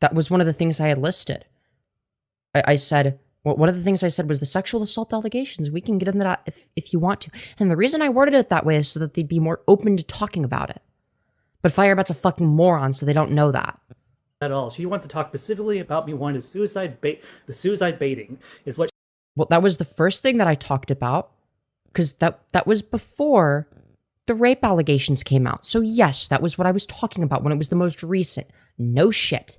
That was one of the things I had listed. I said, well, one of the things I said was the sexual assault allegations. We can get into that if you want to. And the reason I worded it that way is so that they'd be more open to talking about it. But FireBat's a fucking moron, so they don't know that. At all. She wants to talk specifically about me wanting to suicide baiting is what. Well, that was the first thing that I talked about, because that was before the rape allegations came out. So yes, that was what I was talking about when it was the most recent. No shit.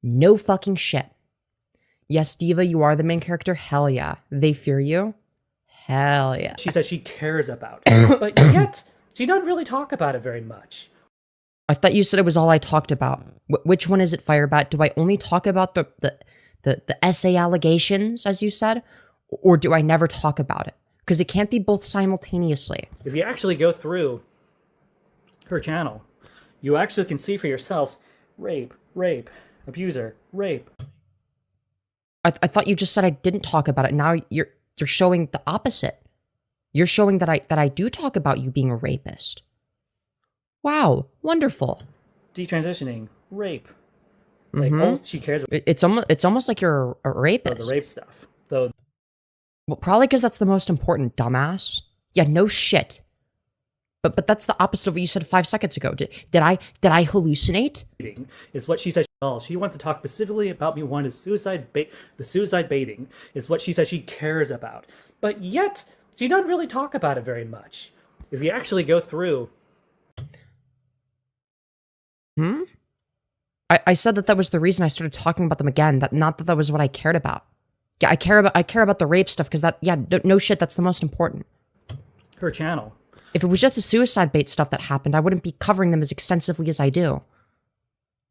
No fucking shit. Yes, Diva, you are the main character. Hell yeah. They fear you? Hell yeah. She says she cares about. But yet, she doesn't really talk about it very much. I thought you said it was all I talked about. Which one is it, FireBat? Do I only talk about the essay allegations, as you said? Or do I never talk about it? Because it can't be both simultaneously. If you actually go through her channel, you actually can see for yourselves rape, abuser, rape. I thought you just said I didn't talk about it. Now you're showing the opposite. You're showing that I do talk about you being a rapist. Wow, wonderful. Detransitioning, rape. Like all she cares about It's almost like you're a rapist. the rape stuff. So Well, probably because that's the most important, dumbass. Yeah, no shit. But that's the opposite of what you said 5 seconds ago. Did I hallucinate? it's what she says. She wants to talk specifically about me wanting to suicide baiting. It's what she says she cares about. But yet, she doesn't really talk about it very much. If you actually go through. I said that was the reason I started talking about them again. Not that that was what I cared about. Yeah, I care about the rape stuff because no shit, that's the most important. Her channel. If it was just the suicide bait stuff that happened, I wouldn't be covering them as extensively as I do.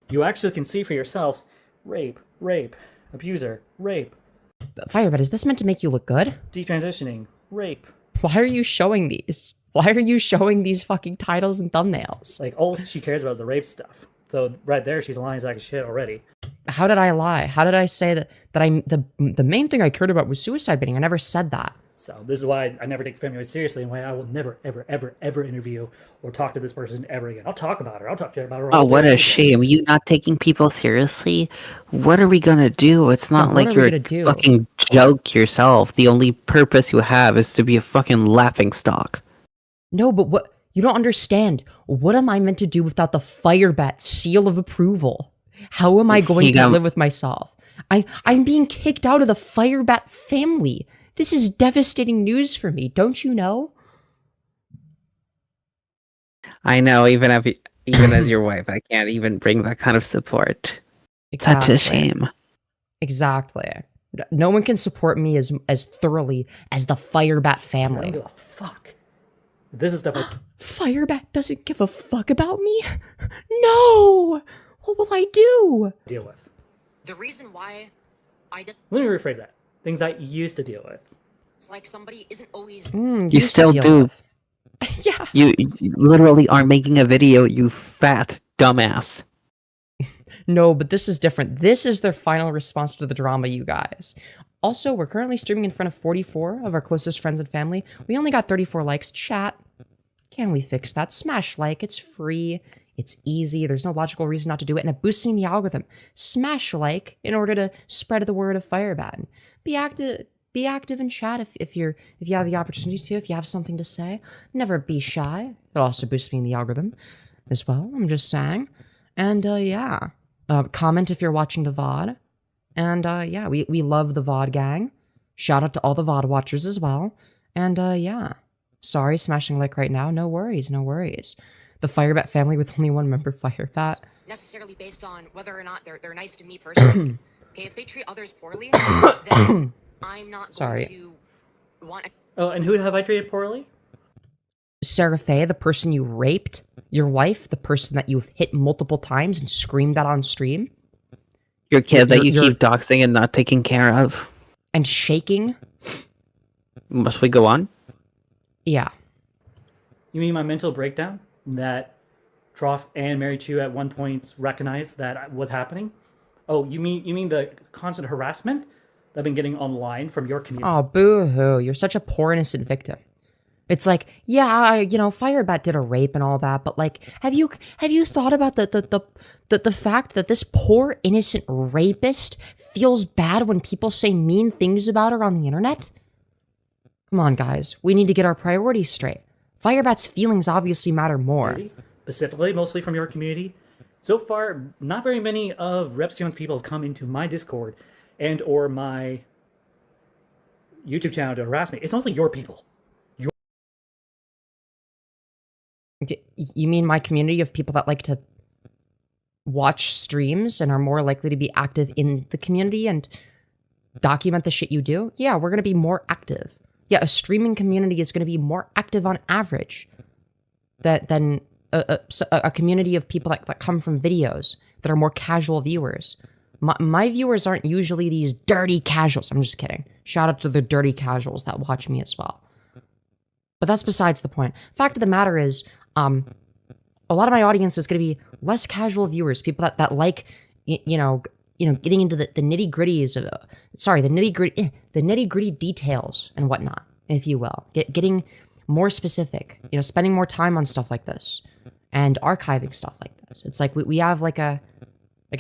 You actually can see for yourselves rape, abuser, rape. FireBat, is this meant to make you look good? Detransitioning, rape. Why are you showing these? Why are you showing these fucking titles and thumbnails? Like, all she cares about is the rape stuff. So right there, she's lying like shit already. How did I lie? How did I say that I'm the main thing I cared about was suicide baiting? I never said that. So this is why I never take Femyoz seriously, and why I will never, ever interview or talk to this person ever again. I'll talk about her. I'll talk to her about her. Oh, all what day a again. shame. You not taking people seriously? What are we gonna do? It's not What like are we you're gonna a do? fucking joke yourself. The only purpose you have is to be a fucking laughingstock. No, but what you don't understand. What am I meant to do without the FireBat seal of approval? How am I going to live with myself? I'm being kicked out of the FireBat family. This is devastating news for me, don't you know? I know, even as your wife, I can't even bring that kind of support. Such a shame. Exactly. No one can support me as thoroughly as the FireBat I don't family. give a fuck. This is stuff like FireBat doesn't give a fuck about me? No! What will I do? deal with. the reason why I did. Let me rephrase that. Things I used to deal with. It's like somebody isn't always. You Used to still deal do. with. Yeah. You literally are making a video, you fat dumbass. No, but this is different. This is their final response to the drama, you guys. Also, we're currently streaming in front of 44 of our closest friends and family. We only got 34 likes. Chat, can we fix that? Smash like. It's free. It's easy. There's no logical reason not to do it, and it boosts the algorithm. Smash like in order to spread the word of FireBat. Be active in chat if you have the opportunity to. If you have something to say, never be shy. It also boosts me in the algorithm as well. I'm just saying. And yeah, comment if you're watching the VOD. And yeah, we love the VOD gang. Shout out to all the VOD watchers as well. And yeah, sorry, smashing like right now. No worries, no worries. The FireBat family with only one member, FireBat. Necessarily based on whether or not they're nice to me personally. Okay, if they treat others poorly, then I'm not going to want. Oh, and who have I treated poorly? Sarafae, the person you raped, your wife, the person that you've hit multiple times and screamed at on stream. Your kid that you keep doxing and not taking care of. And shaking. Must we go on? Yeah. You mean my mental breakdown? That Troff and Mary Chu at one point recognized that was happening? Oh, you mean the constant harassment that I've been getting online from your community? Oh, boo-hoo. You're such a poor innocent victim. It's like, yeah, you know, FireBat did a rape and all that, but like, have you thought about the fact that this poor innocent rapist feels bad when people say mean things about her on the internet? Come on, guys. We need to get our priorities straight. FireBat's feelings obviously matter more. Specifically, mostly from your community. So far, not very many of Repstion's people have come into my Discord and or my YouTube channel to harass me. It's mostly your people. You mean my community of people that like to watch streams and are more likely to be active in the community and document the shit you do? Yeah, we're going to be more active. Yeah, a streaming community is going to be more active on average than a community of people that come from videos that are more casual viewers. My viewers aren't usually these dirty casuals. I'm just kidding. Shout out to the dirty casuals that watch me as well. But that's besides the point. Fact of the matter is, a lot of my audience is going to be less casual viewers, people that like, you know, getting into the nitty gritties of, the nitty gritty details and whatnot, if you will. Getting more specific, you know, spending more time on stuff like this and archiving stuff like this. It's like we have like a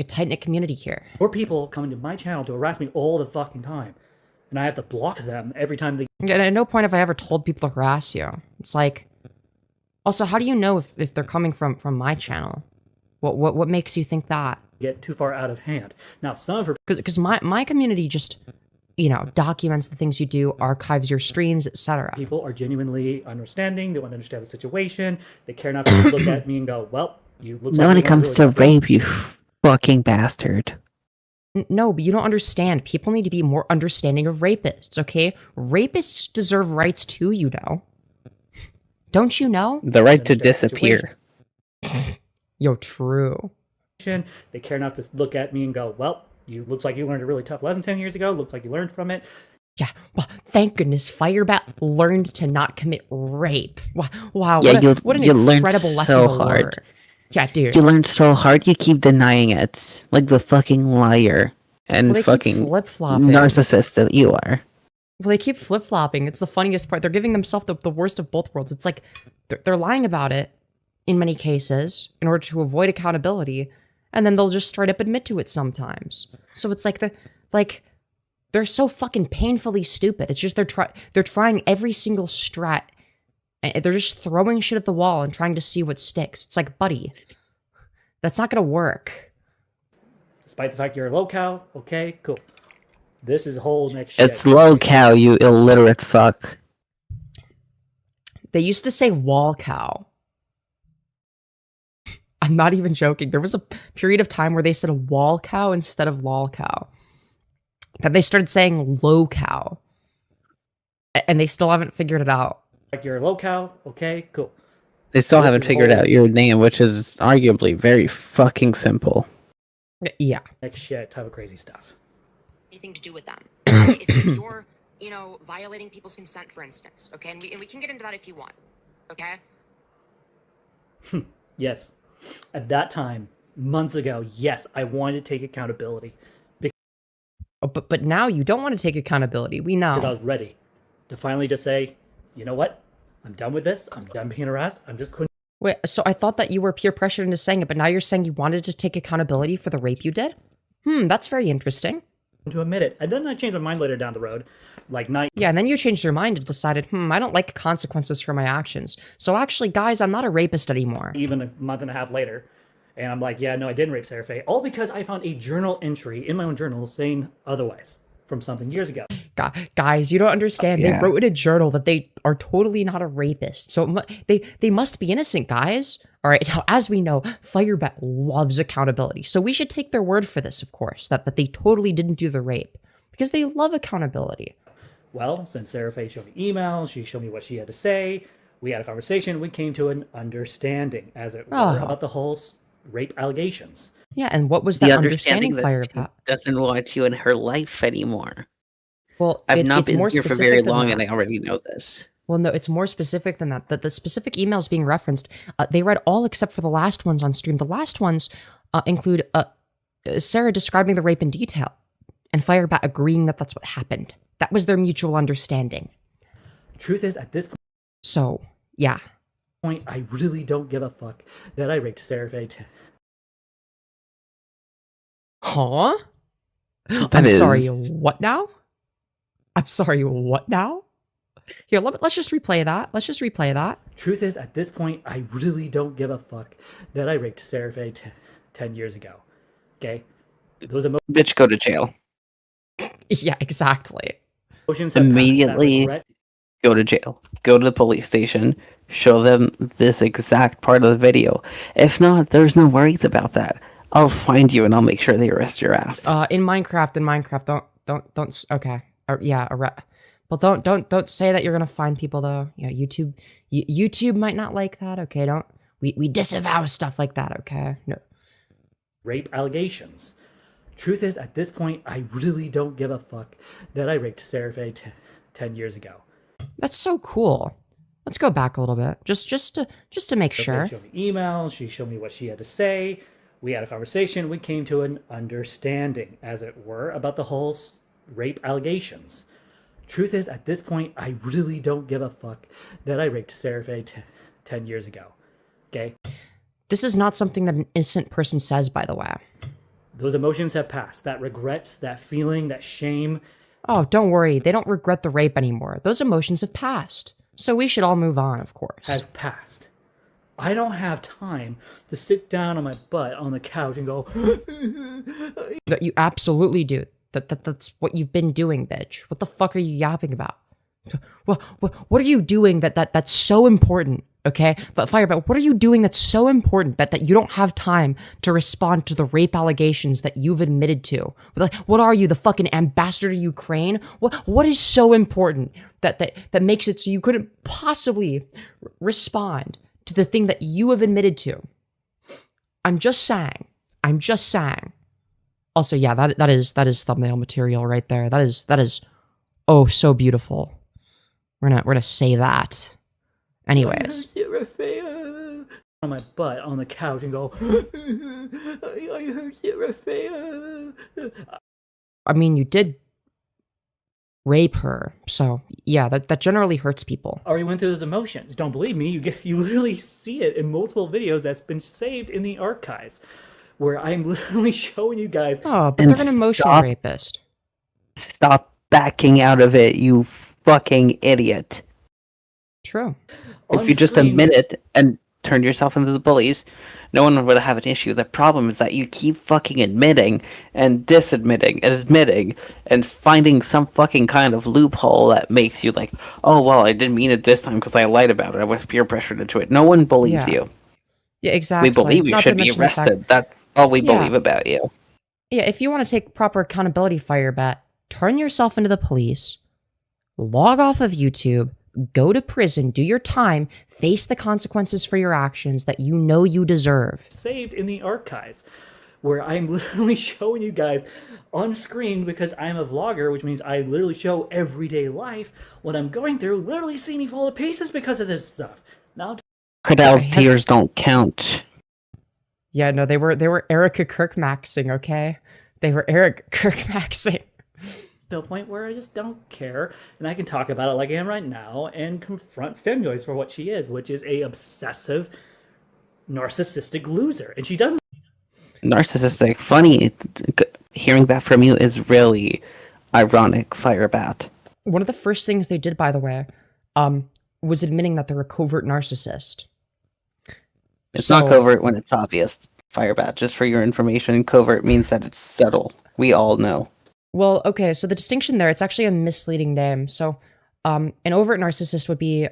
tight knit community here. More people coming to my channel to harass me all the fucking time, and I have to block them every time they. And at no point have I ever told people to harass you. It's like, also, how do you know if they're coming from my channel? What makes you think that? Get too far out of hand. Now, some of her because my community just, you know, documents the things you do, archives your streams, etc. people are genuinely understanding. They want to understand the situation. They care enough to look at me and go, "Well, you look." When it comes to rape, you fucking bastard. No, but you don't understand. People need to be more understanding of rapists, okay? Rapists deserve rights too, you know. Don't you know? The right to disappear. Yo, true. They care enough to look at me and go, well, you looks like you learned a really tough lesson 10 years ago. Looks like you learned from it. Yeah, well, thank goodness FireBat learned to not commit rape. Wow, Yeah, what an you incredible learned lesson so to hard. learn. Yeah, dude. You learned so hard, you keep denying it. Like the fucking liar and They keep fucking flip-flopping. narcissist that you are. Well, they keep flip-flopping. It's the funniest part. They're giving themselves the worst of both worlds. It's like they're lying about it in many cases in order to avoid accountability, and then they'll just straight up admit to it sometimes. So it's like they're so fucking painfully stupid. It's just they're trying every single strat. And they're just throwing shit at the wall and trying to see what sticks. It's like, buddy, that's not gonna work. Despite the fact you're a Lolcow, okay, cool. This is a whole next shit. It's Lolcow, you illiterate fuck. They used to say Lolcow. I'm not even joking. There was a period of time where they said Lolcow instead of Lolcow. Then they started saying Lolcow. And they still haven't figured it out. Like you're a Lolcow, okay, cool. They still This haven't is a figured whole out your name, which is arguably very fucking simple. Yeah. next shit type of crazy stuff. Anything to do with them. If you're, you know, violating people's consent, for instance, okay, and we can get into that if you want. okay? Yes. At that time, months ago, yes, I wanted to take accountability Oh, but now you don't want to take accountability. We because I know. was ready to finally just say, you know what? I'm done with this. I'm done being harassed. I'm just quitting Wait, so I thought that you were peer pressured into saying it, but now you're saying you wanted to take accountability for the rape you did? That's very interesting. to admit it. And then I changed my mind later down the road. Like, not Yeah, and then you changed your mind and decided, I don't like consequences for my actions. So actually, guys, I'm not a rapist anymore. even a month and a half later. And I'm like, yeah, no, I didn't rape Sarafae. All because I found a journal entry in my own journal saying otherwise from something years ago. Guys, you don't understand. Yeah. They wrote in a journal that they are totally not a rapist. So they must be innocent, guys. All right, now, as we know, FireBat loves accountability. So we should take their word for this, of course, that they totally didn't do the rape. Because they love accountability. Well, since Sarafae showed me emails, she showed me what she had to say. We had a conversation. We came to an understanding, as it were, Oh. about the whole rape allegations. Yeah, and what was The that understanding understanding, that she FireBat? doesn't want you in her life anymore. Well, I've not it's been more here for specific very than long, that. and I already know this. Well, no, it's more specific than that. The specific emails being referenced, they read all except for the last ones on stream. The last ones include Sarah describing the rape in detail and FireBat agreeing that that's what happened. That was their mutual understanding. Truth is, at this So, yeah. point, I really don't give a fuck that I raped Sarafae. Huh? That I'm is- sorry, what now? I'm sorry, what now? Here, let's just replay that. Let's just replay that. Truth is, at this point, I really don't give a fuck that I raped Sarafae 10 years ago. Okay? Those Bitch, go to jail. Yeah, exactly. emotions have passed. That Immediately regret go to jail. Go to the police station. Show them this exact part of the video. If not, there's no worries about that. I'll find you and I'll make sure they arrest your ass. In Minecraft, don't. Okay, well, don't say that you're gonna find people though. Yeah, YouTube might not like that. Okay, don't. We disavow stuff like that. Okay, no. rape allegations. Truth is, at this point, I really don't give a fuck that I raped Sarafae 10 years ago. That's so cool. Let's go back a little bit, just to make sure. She showed me emails. She showed me what she had to say. We had a conversation. We came to an understanding, as it were, about the whole rape allegations. Truth is, at this point, I really don't give a fuck that I raped Sarafae 10 years ago. Okay? This is not something that an innocent person says, by the way. Those emotions have passed. That regret, that feeling, that shame. Oh, don't worry. They don't regret the rape anymore. Those emotions have passed. So we should all move on, of course. Has passed. I don't have time to sit down on my butt on the couch and go, That you absolutely do. That's what you've been doing, bitch. What the fuck are you yapping about? What are you doing that's so important? Okay, but FireBat, what are you doing that's so important that you don't have time to respond to the rape allegations that you've admitted to? Like, what are you, the fucking ambassador to Ukraine? What is so important that makes it so you couldn't possibly respond to the thing that you have admitted to? I'm just saying. Also, yeah, that is thumbnail material right there. That is oh so beautiful. We're gonna say that. Anyways. on my butt on the couch and go, I heard Sarafae. I mean, you did rape her, so yeah, that generally hurts people. Already went through those emotions. Don't believe me? You literally see it in multiple videos that's been saved in the archives, where I'm literally showing you guys. Oh, but And they're an emotional stop- rapist. Stop backing out of it, you fucking idiot. True. If on you just screen. admit it and turn yourself into the police, no one would have an issue. The problem is that you keep fucking admitting and disadmitting and admitting and finding some fucking kind of loophole that makes you like, oh, well, I didn't mean it this time because I lied about it. I was peer pressured into it. No one believes Yeah. you. Yeah, exactly. We believe you Not to should be mention the fact- arrested. That's all we Yeah. believe about you. Yeah, if you want to take proper accountability, FireBat, turn yourself into the police, log off of YouTube, go to prison, do your time, face the consequences for your actions that you know you deserve. Saved in the archives, where I'm literally showing you guys on screen because I'm a vlogger, which means I literally show everyday life, what I'm going through. Literally see me fall to pieces because of this stuff. Now, Cordell's I had- tears don't count. Yeah, no, they were Erica Kirkmaxing, okay? They were Eric Kirkmaxing. to a point where I just don't care, and I can talk about it like I am right now and confront Femyoz for what she is, which is a obsessive, narcissistic loser. And she doesn't. Narcissistic. Funny. Hearing that from you is really ironic, FireBat. One of the first things they did, by the way, was admitting that they're a covert narcissist. It's So- not covert when it's obvious, FireBat. Just for your information, covert means that it's subtle. We all know. Well, okay, so the distinction there, it's actually a misleading name. So, an overt narcissist would be,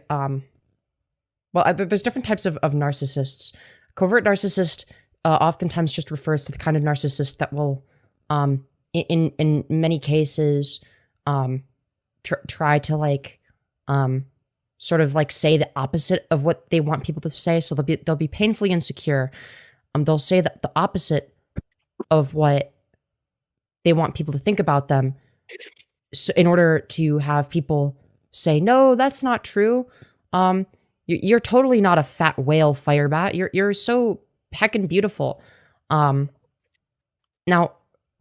there's different types of narcissists. Covert narcissist oftentimes just refers to the kind of narcissist that will, in many cases, try to like, sort of like say the opposite of what they want people to say. So they'll be painfully insecure. They'll say that the opposite of what they want people to think about them, so in order to have people say, no, that's not true. You're totally not a fat whale, FireBat. You're so heckin' beautiful. Now,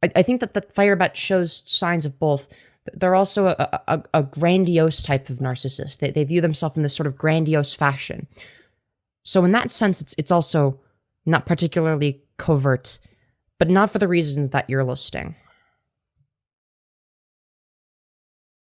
I think that the FireBat shows signs of both. They're also a grandiose type of narcissist. They view themselves in this sort of grandiose fashion. So in that sense, it's also not particularly covert, but not for the reasons that you're listing.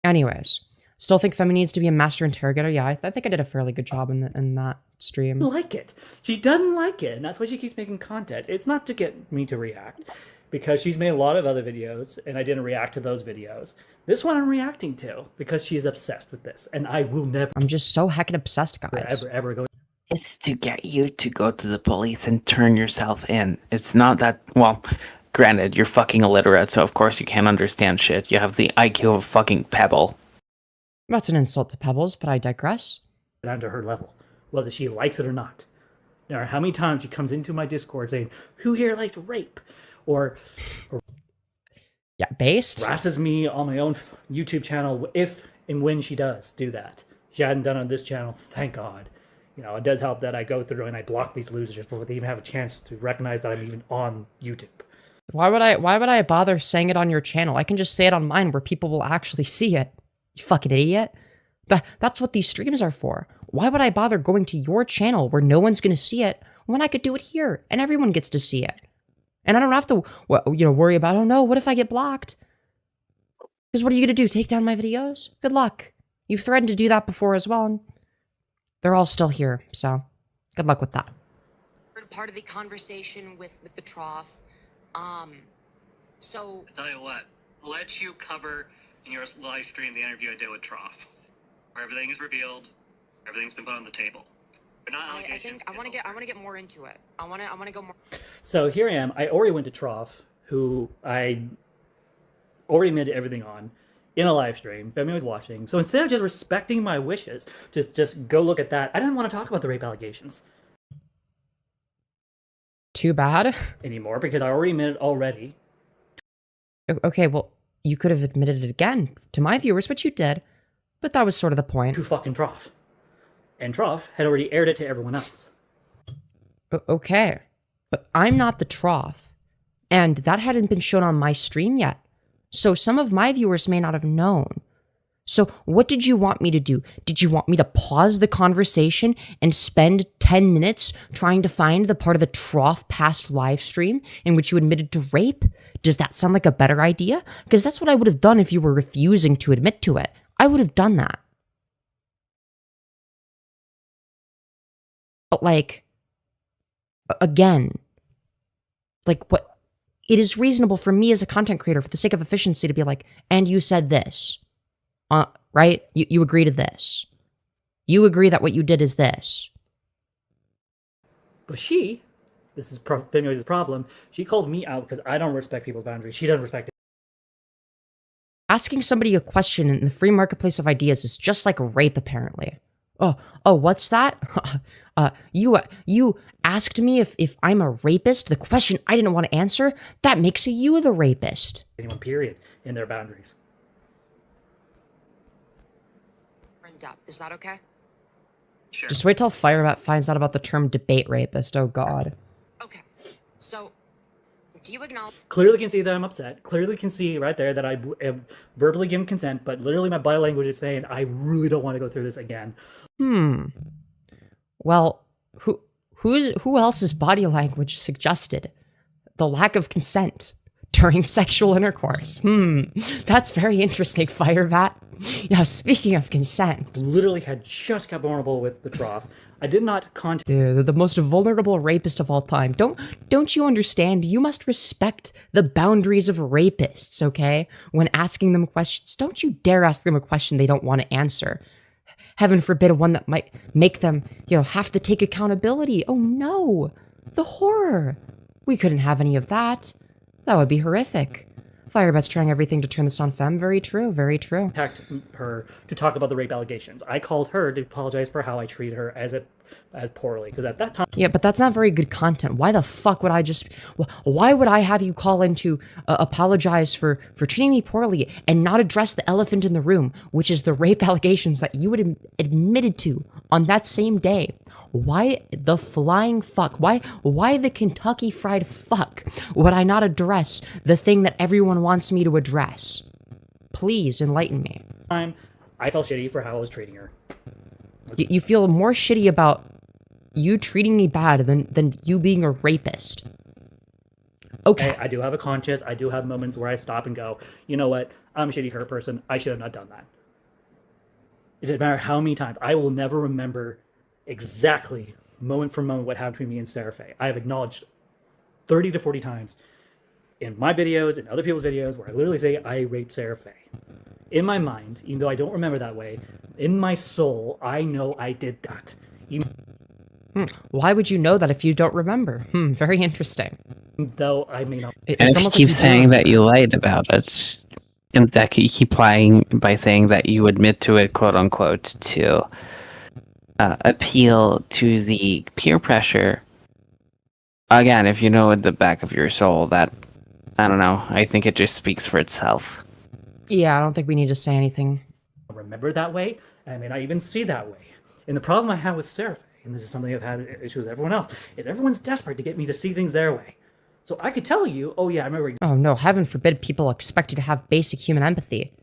Anyways, still think Femi needs to be a master interrogator. Yeah, I think I did a fairly good job in that stream. like it. She doesn't like it, and that's why she keeps making content. It's not to get me to react, because she's made a lot of other videos, and I didn't react to those videos. This one I'm reacting to, because she is obsessed with this, and I will never, I'm just so heckin' obsessed, guys. ever go. It's to get you to go to the police and turn yourself in. It's not that, well, granted, you're fucking illiterate, so of course you can't understand shit. You have the IQ of a fucking pebble. That's an insult to Pebbles, but I digress. down to her level, whether she likes it or not. Now, how many times she comes into my Discord saying, "Who here likes rape?" or Yeah, based. harasses me on my own YouTube channel if and when she does do that. She hadn't done it on this channel, thank God. You know, it does help that I go through and I block these losers before they even have a chance to recognize that I'm even on YouTube. Why would I bother saying it on your channel? I can just say it on mine where people will actually see it. You fucking idiot. That's what these streams are for. Why would I bother going to your channel where no one's going to see it when I could do it here and everyone gets to see it? And I don't have to, worry about, oh no, what if I get blocked? Because what are you going to do? Take down my videos? Good luck. You've threatened to do that before as well. And they're all still here, so good luck with that. Part of the conversation with the trough. So I tell you what, I'll let you cover in your live stream the interview I did with Trough, where everything is revealed, everything's been put on the table. They're not I allegations. think I want to get more into it. I want to go more. So here I am. I already went to Trough, who I already made everything on in a live stream. Femyoz was watching. So instead of just respecting my wishes, just go look at that. I didn't want to talk about the rape allegations Too bad. anymore because I already admitted already. Okay, well, you could have admitted it again to my viewers, which you did, but that was sort of the point. To fucking Trough. And Trough had already aired it to everyone else. Okay, but I'm not the trough, and that hadn't been shown on my stream yet, so some of my viewers may not have known. So what did you want me to do? Did you want me to pause the conversation and spend 10 minutes trying to find the part of the trough past live stream in which you admitted to rape? Does that sound like a better idea? Because that's what I would have done if you were refusing to admit to it. I would have done that. But like, again, like what? It is reasonable for me as a content creator, for the sake of efficiency, to be like, and you said this. Right? You agree to this. You agree that what you did is this. But this is Femyoz's problem, she calls me out because I don't respect people's boundaries. She doesn't respect it. Asking somebody a question in the free marketplace of ideas is just like rape, apparently. Oh, what's that? You asked me if I'm a rapist, the question I didn't want to answer? That makes you the rapist. Anyone, period, in their boundaries. in depth. Is that okay? Sure. Just wait till FireBat finds out about the term debate rapist. Oh god. Okay. So, do you acknowledge? Clearly can see that I'm upset. Clearly can see right there that I am verbally given consent, but literally my body language is saying I really don't want to go through this again. Well, who else's body language suggested the lack of consent during sexual intercourse? That's very interesting, FireBat. Yeah, speaking of consent. Literally had just got vulnerable with the trough. I did not contact. The most vulnerable rapist of all time. Don't you understand? You must respect the boundaries of rapists, okay? When asking them questions, don't you dare ask them a question they don't want to answer. Heaven forbid one that might make them, have to take accountability. Oh no! The horror! We couldn't have any of that. That would be horrific. FireBat's trying everything to turn this on Fem. Very true, very true. Contact her to talk about the rape allegations. I called her to apologize for how I treated her as poorly, because at that time. Yeah, but that's not very good content. Why the fuck would I why would I have you call in to apologize for treating me poorly and not address the elephant in the room, which is the rape allegations that you would admitted to on that same day? Why the flying fuck? Why the Kentucky Fried fuck would I not address the thing that everyone wants me to address? Please enlighten me. I felt shitty for how I was treating her. You feel more shitty about you treating me bad than you being a rapist. Okay. I do have a conscience. I do have moments where I stop and go, you know what? I'm a shitty hurt person. I should have not done that. It doesn't matter how many times. I will never remember exactly, moment for moment, what happened between me and Sarafae. I have acknowledged 30 to 40 times in my videos and other people's videos where I literally say I raped Sarafae. In my mind, even though I don't remember that way, in my soul, I know I did that. Why would you know that if you don't remember? Very interesting. Though I may not. And if you keep saying that you lied about it, and that you keep lying by saying that you admit to it, quote unquote, to appeal to the peer pressure, again, if you know at the back of your soul that, I don't know, I think it just speaks for itself. Yeah, I don't think we need to say anything. Remember that way, and I may not even see that way. And the problem I have with Sarafae, and this is something I've had issues with everyone else, is everyone's desperate to get me to see things their way. So I could tell you, oh yeah, I remember. Oh no, heaven forbid people expect you to have basic human empathy.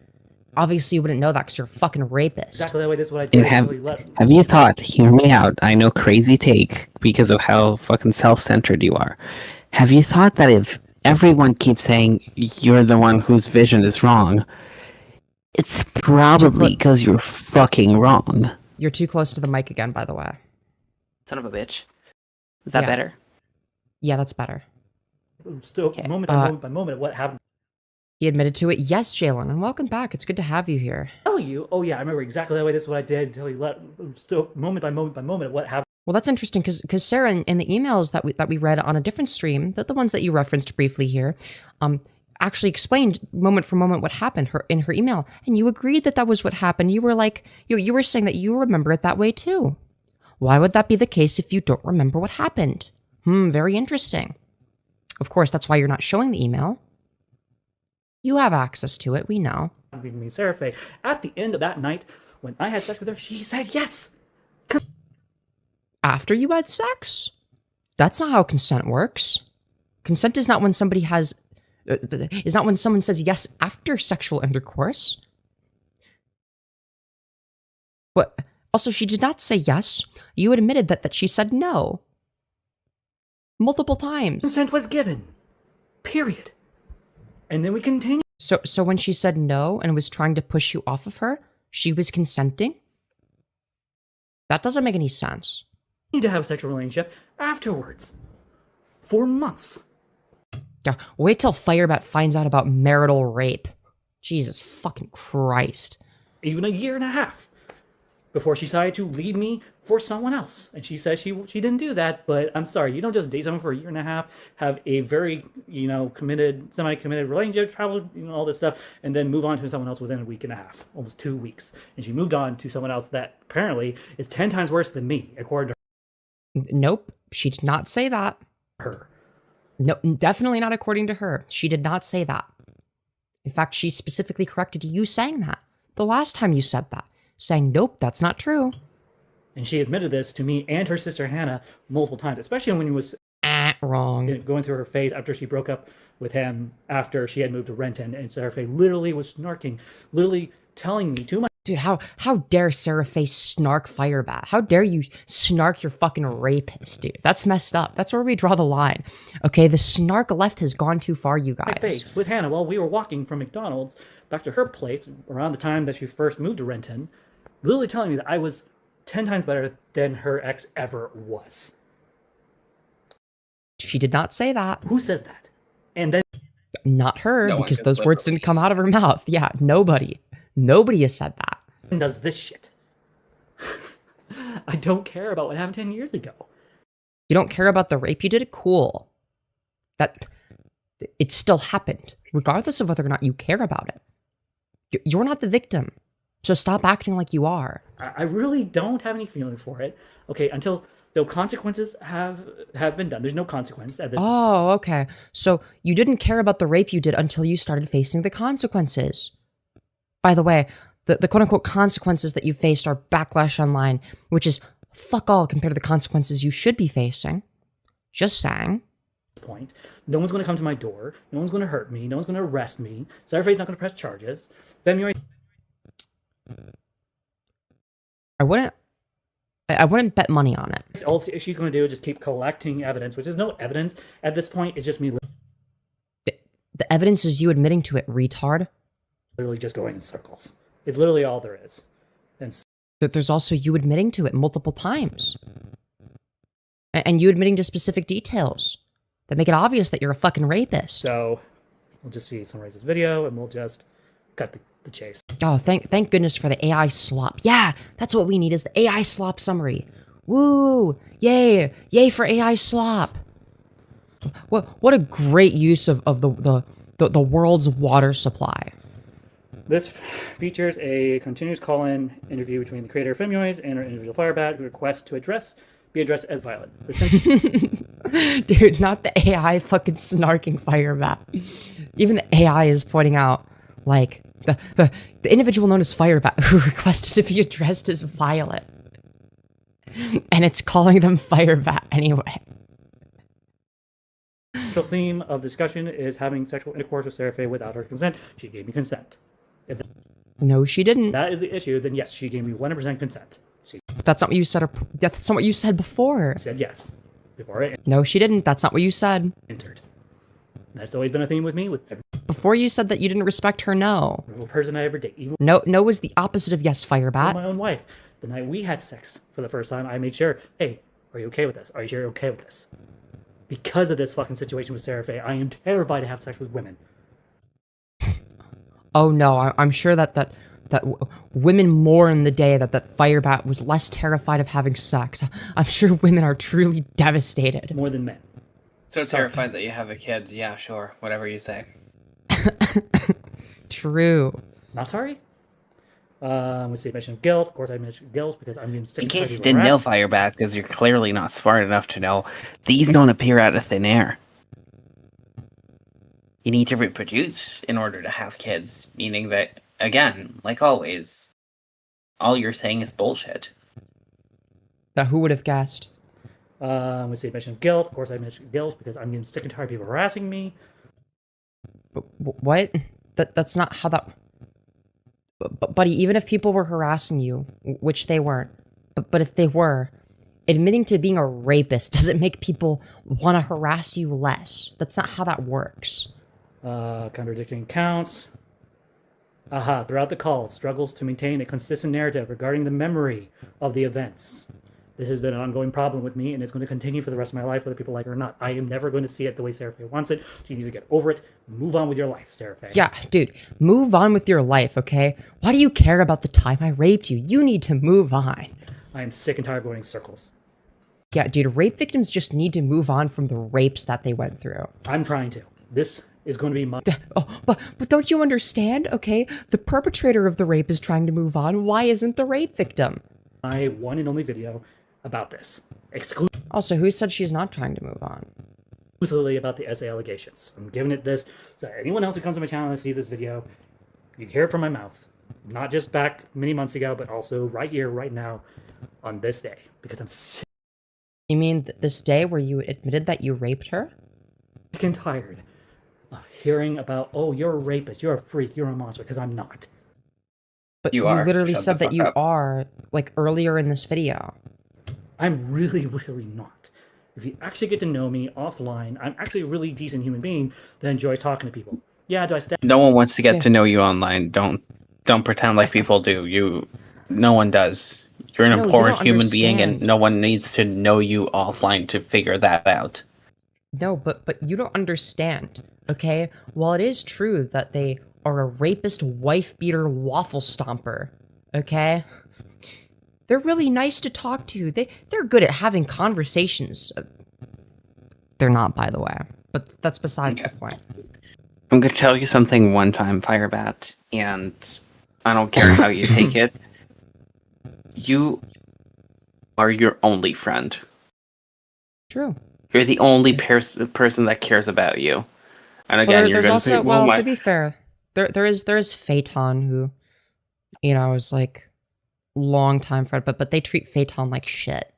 Obviously you wouldn't know that because you're a fucking rapist. Exactly that way, this is what I did. Have you thought, hear me out, I know crazy take because of how fucking self-centered you are. Have you thought that if everyone keeps saying you're the one whose vision is wrong, it's probably because you're fucking wrong? You're too close to the mic again, by the way. Son of a bitch. Is that better? Yeah, that's better. Still, okay. Moment by moment, what happened? He admitted to it. Yes, Jalen, and welcome back. It's good to have you here. Tell you, oh yeah, I remember exactly that way. This is what I did. Until you still, moment by moment, what happened? Well, that's interesting because Sarah, in the emails that we read on a different stream, the ones that you referenced briefly here, actually explained moment for moment what happened in her email, and you agreed that was what happened. You were like, you were saying that you remember it that way too. Why would that be the case if you don't remember what happened? Very interesting. Of course, that's why you're not showing the email. You have access to it, we know. Me, Sarafae. At the end of that night, when I had sex with her, she said yes. After you had sex? That's not how consent works. Consent is not when somebody is not when someone says yes after sexual intercourse. But also, she did not say yes. You admitted that she said no. Multiple times. Consent was given. Period. And then we continue. So when she said no and was trying to push you off of her, she was consenting? That doesn't make any sense. Need to have a sexual relationship afterwards. For months. Yeah, wait till FireBat finds out about marital rape. Jesus fucking Christ. Even a year and a half. Before she decided to leave me for someone else. And she says she didn't do that, but I'm sorry, you don't just date someone for a year and a half, have a very, committed, semi-committed relationship, travel, all this stuff, and then move on to someone else within a week and a half, almost 2 weeks. And she moved on to someone else that apparently is 10 times worse than me, according to her. Nope, she did not say that. Her. No, definitely not according to her. She did not say that. In fact, she specifically corrected you saying that. The last time you said that. Saying, nope, that's not true. And she admitted this to me and her sister Hannah multiple times, especially when he was Wrong. going through her phase after she broke up with him after she had moved to Renton. And Sarafae literally was snarking, literally telling me to my Dude, how dare Sarafae snark FireBat? How dare you snark your fucking rapist, dude? That's messed up. That's where we draw the line. Okay, the snark left has gone too far, you guys. face with Hannah while we were walking from McDonald's back to her place around the time that she first moved to Renton, literally telling me that I was 10 times better than her ex ever was. She did not say that. Who says that? And then Not her, No one because could those words literally- didn't come out of her mouth. Yeah, nobody. Nobody has said that. does this shit. I don't care about what happened 10 years ago. You don't care about the rape you did? Cool. That it still happened, regardless of whether or not you care about it. You're not the victim, so stop acting like you are. I really don't have any feeling for it. Okay, until the consequences have been done. There's no consequence at this point. Oh, okay. So you didn't care about the rape you did until you started facing the consequences. By the way, the quote-unquote consequences that you faced are backlash online, which is fuck all compared to the consequences you should be facing. Just saying. Point. No one's going to come to my door. No one's going to hurt me. No one's going to arrest me. Sarafae's not going to press charges. Femyoz I wouldn't bet money on it. all she's going to do is just keep collecting evidence, which is no evidence at this point. It's just me The evidence is you admitting to it, retard. literally just going in circles. It's literally all there is. And That there's also you admitting to it multiple times. And you admitting to specific details that make it obvious that you're a fucking rapist. so we'll just see summarize this video and we'll just cut the chase. Oh, thank goodness for the AI slop. Yeah, that's what we need is the AI slop summary. Woo! Yay! Yay for AI slop. What a great use of the world's water supply. This features a continuous call-in interview between the creator of Femyoz and our individual FireBat who requests to be addressed as violent. Dude, not the AI fucking snarking FireBat. Even the AI is pointing out, like, the individual known as FireBat who requested to be addressed as violent. And it's calling them FireBat anyway. The theme of the discussion is having sexual intercourse with Sarafae without her consent. She gave me consent. If No, she didn't. that is the issue, then yes, she gave me 100% consent. She That's not what you said. That's not what you said before. said yes before I No, she didn't. That's not what you said. entered. That's always been a theme with me, with every Before you said that you didn't respect her, no. person I ever date, even No was the opposite of yes, with FireBat. my own wife. The night we had sex for the first time, I made sure, hey, are you okay with this? Are you sure you're okay with this? Because of this fucking situation with Sarafae, I am terrified to have sex with women. Oh no, I'm sure that women mourn the day that FireBat was less terrified of having sex. I'm sure women are truly devastated. More than men. So terrified that you have a kid. Yeah, sure. Whatever you say. True. Not sorry? Let's see, mention of guilt. Of course I mentioned guilt because I'm being sick In and case tired you of didn't know harassment. FireBat, because you're clearly not smart enough to know, these don't appear out of thin air. You need to reproduce in order to have kids, meaning that, again, like always, all you're saying is bullshit. Now, who would have guessed? Let's see, mention of guilt. Of course I mentioned guilt because I'm getting sick and tired of people harassing me. What? That's not how that... Buddy, even if people were harassing you, which they weren't, but if they were, admitting to being a rapist doesn't make people want to harass you less. That's not how that works. Contradicting accounts. Throughout the call, struggles to maintain a consistent narrative regarding the memory of the events. This has been an ongoing problem with me, and it's going to continue for the rest of my life, whether people like it or not. I am never going to see it the way Sarafae wants it. She needs to get over it. Move on with your life, Sarafae. Yeah, dude, move on with your life, okay? Why do you care about the time I raped you? You need to move on. I am sick and tired of going in circles. Yeah, dude, rape victims just need to move on from the rapes that they went through. I'm trying to. This is going to be my... Oh, but don't you understand, okay? The perpetrator of the rape is trying to move on. Why isn't the rape victim? my one and only video about this. Also, who said she's not trying to move on? Exclusively about the essay allegations. I'm giving it this so that anyone else who comes to my channel and sees this video, you hear it from my mouth. Not just back many months ago, but also right here, right now. on this day because I'm sick You mean this day where you admitted that you raped her? and tired of hearing about, oh, you're a rapist, you're a freak, you're a monster, because I'm not. But You you are. literally Shut said the that fuck you up. are, like, earlier in this video. I'm really, really not. If you actually get to know me offline, I'm actually a really decent human being that enjoys talking to people. Yeah, do I stab? No one wants to get Yeah. to know you online. Don't pretend like people do. No one does. You're an No, you important don't human being, and understand. no one needs to know you offline to figure that out. No, but you don't understand, okay? While it is true that they are a rapist, wife-beater, waffle stomper, okay? They're really nice to talk to. They're good at having conversations. They're not, by the way. But that's besides the point. I'm gonna tell you something one time, FireBat, and I don't care how you take it. You are your only friend. True. You're the only person that cares about you. And again, Well, you're there's gonna also, say, well, my... to be fair, there is Phaeton who, you know, is like long time friend, but they treat Phaeton like shit.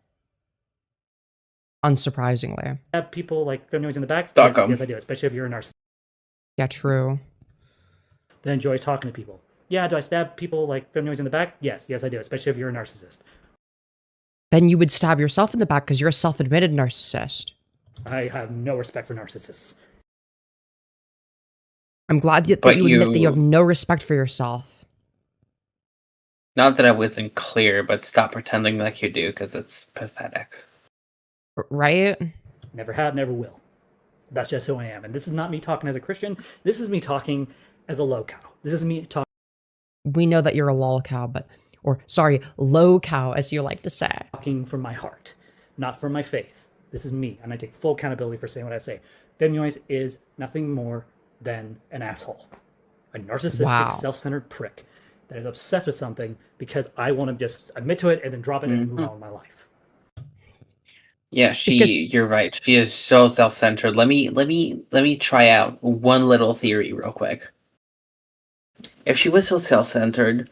Unsurprisingly. Stab people like Femyoz in the back? Stalk Yes, 'em. yes, I do, especially if you're a narcissist Yeah, true. that enjoys talking to people. Yeah, do I stab people like Femyoz in the back? Yes, yes, I do, especially if you're a narcissist. Then you would stab yourself in the back because you're a self-admitted narcissist. I have no respect for narcissists. I'm glad that But you admit that you you- have no respect for yourself. Not that I wasn't clear, but stop pretending like you do, because it's pathetic. Right? Never have, never will. That's just who I am. And this is not me talking as a Christian. This is me talking as a Lolcow. This is me We know that you're a lolcow, but... Or, sorry, Lolcow, as you like to say. talking from my heart, not from my faith. This is me, and I take full accountability for saying what I say. Femyoz is nothing more than an asshole. A narcissistic, Wow. self-centered prick that is obsessed with something because I want to just admit to it and then drop it and move on with my life. Yeah, Because- you're right. She is so self-centered. Let me try out one little theory real quick. If she was so self-centered,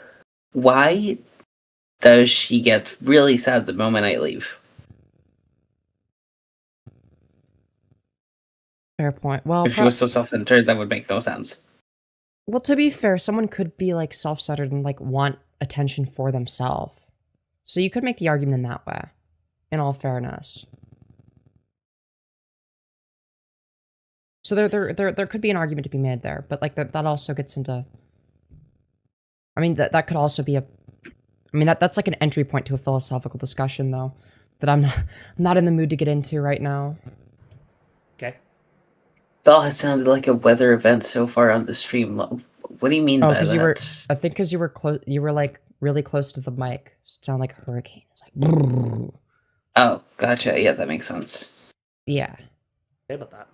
why does she get really sad the moment I leave? Fair point. Well, If she was so self-centered, that would make no sense. well, to be fair, someone could be, like, self-centered and, like, want attention for themselves. So you could make the argument in that way, in all fairness. So there could be an argument to be made there, but, like, that also gets into... I mean, that could also be a... I mean, that's like an entry point to a philosophical discussion, though, that I'm not in the mood to get into right now. Okay? It all has sounded like a weather event so far on the stream. What do you mean Oh, by because that? you were... I think because you were close... You were, like, really close to the mic. So it sounded like a hurricane. It's like... brrrr. Oh, gotcha. Yeah, that makes sense. Yeah. Say about that.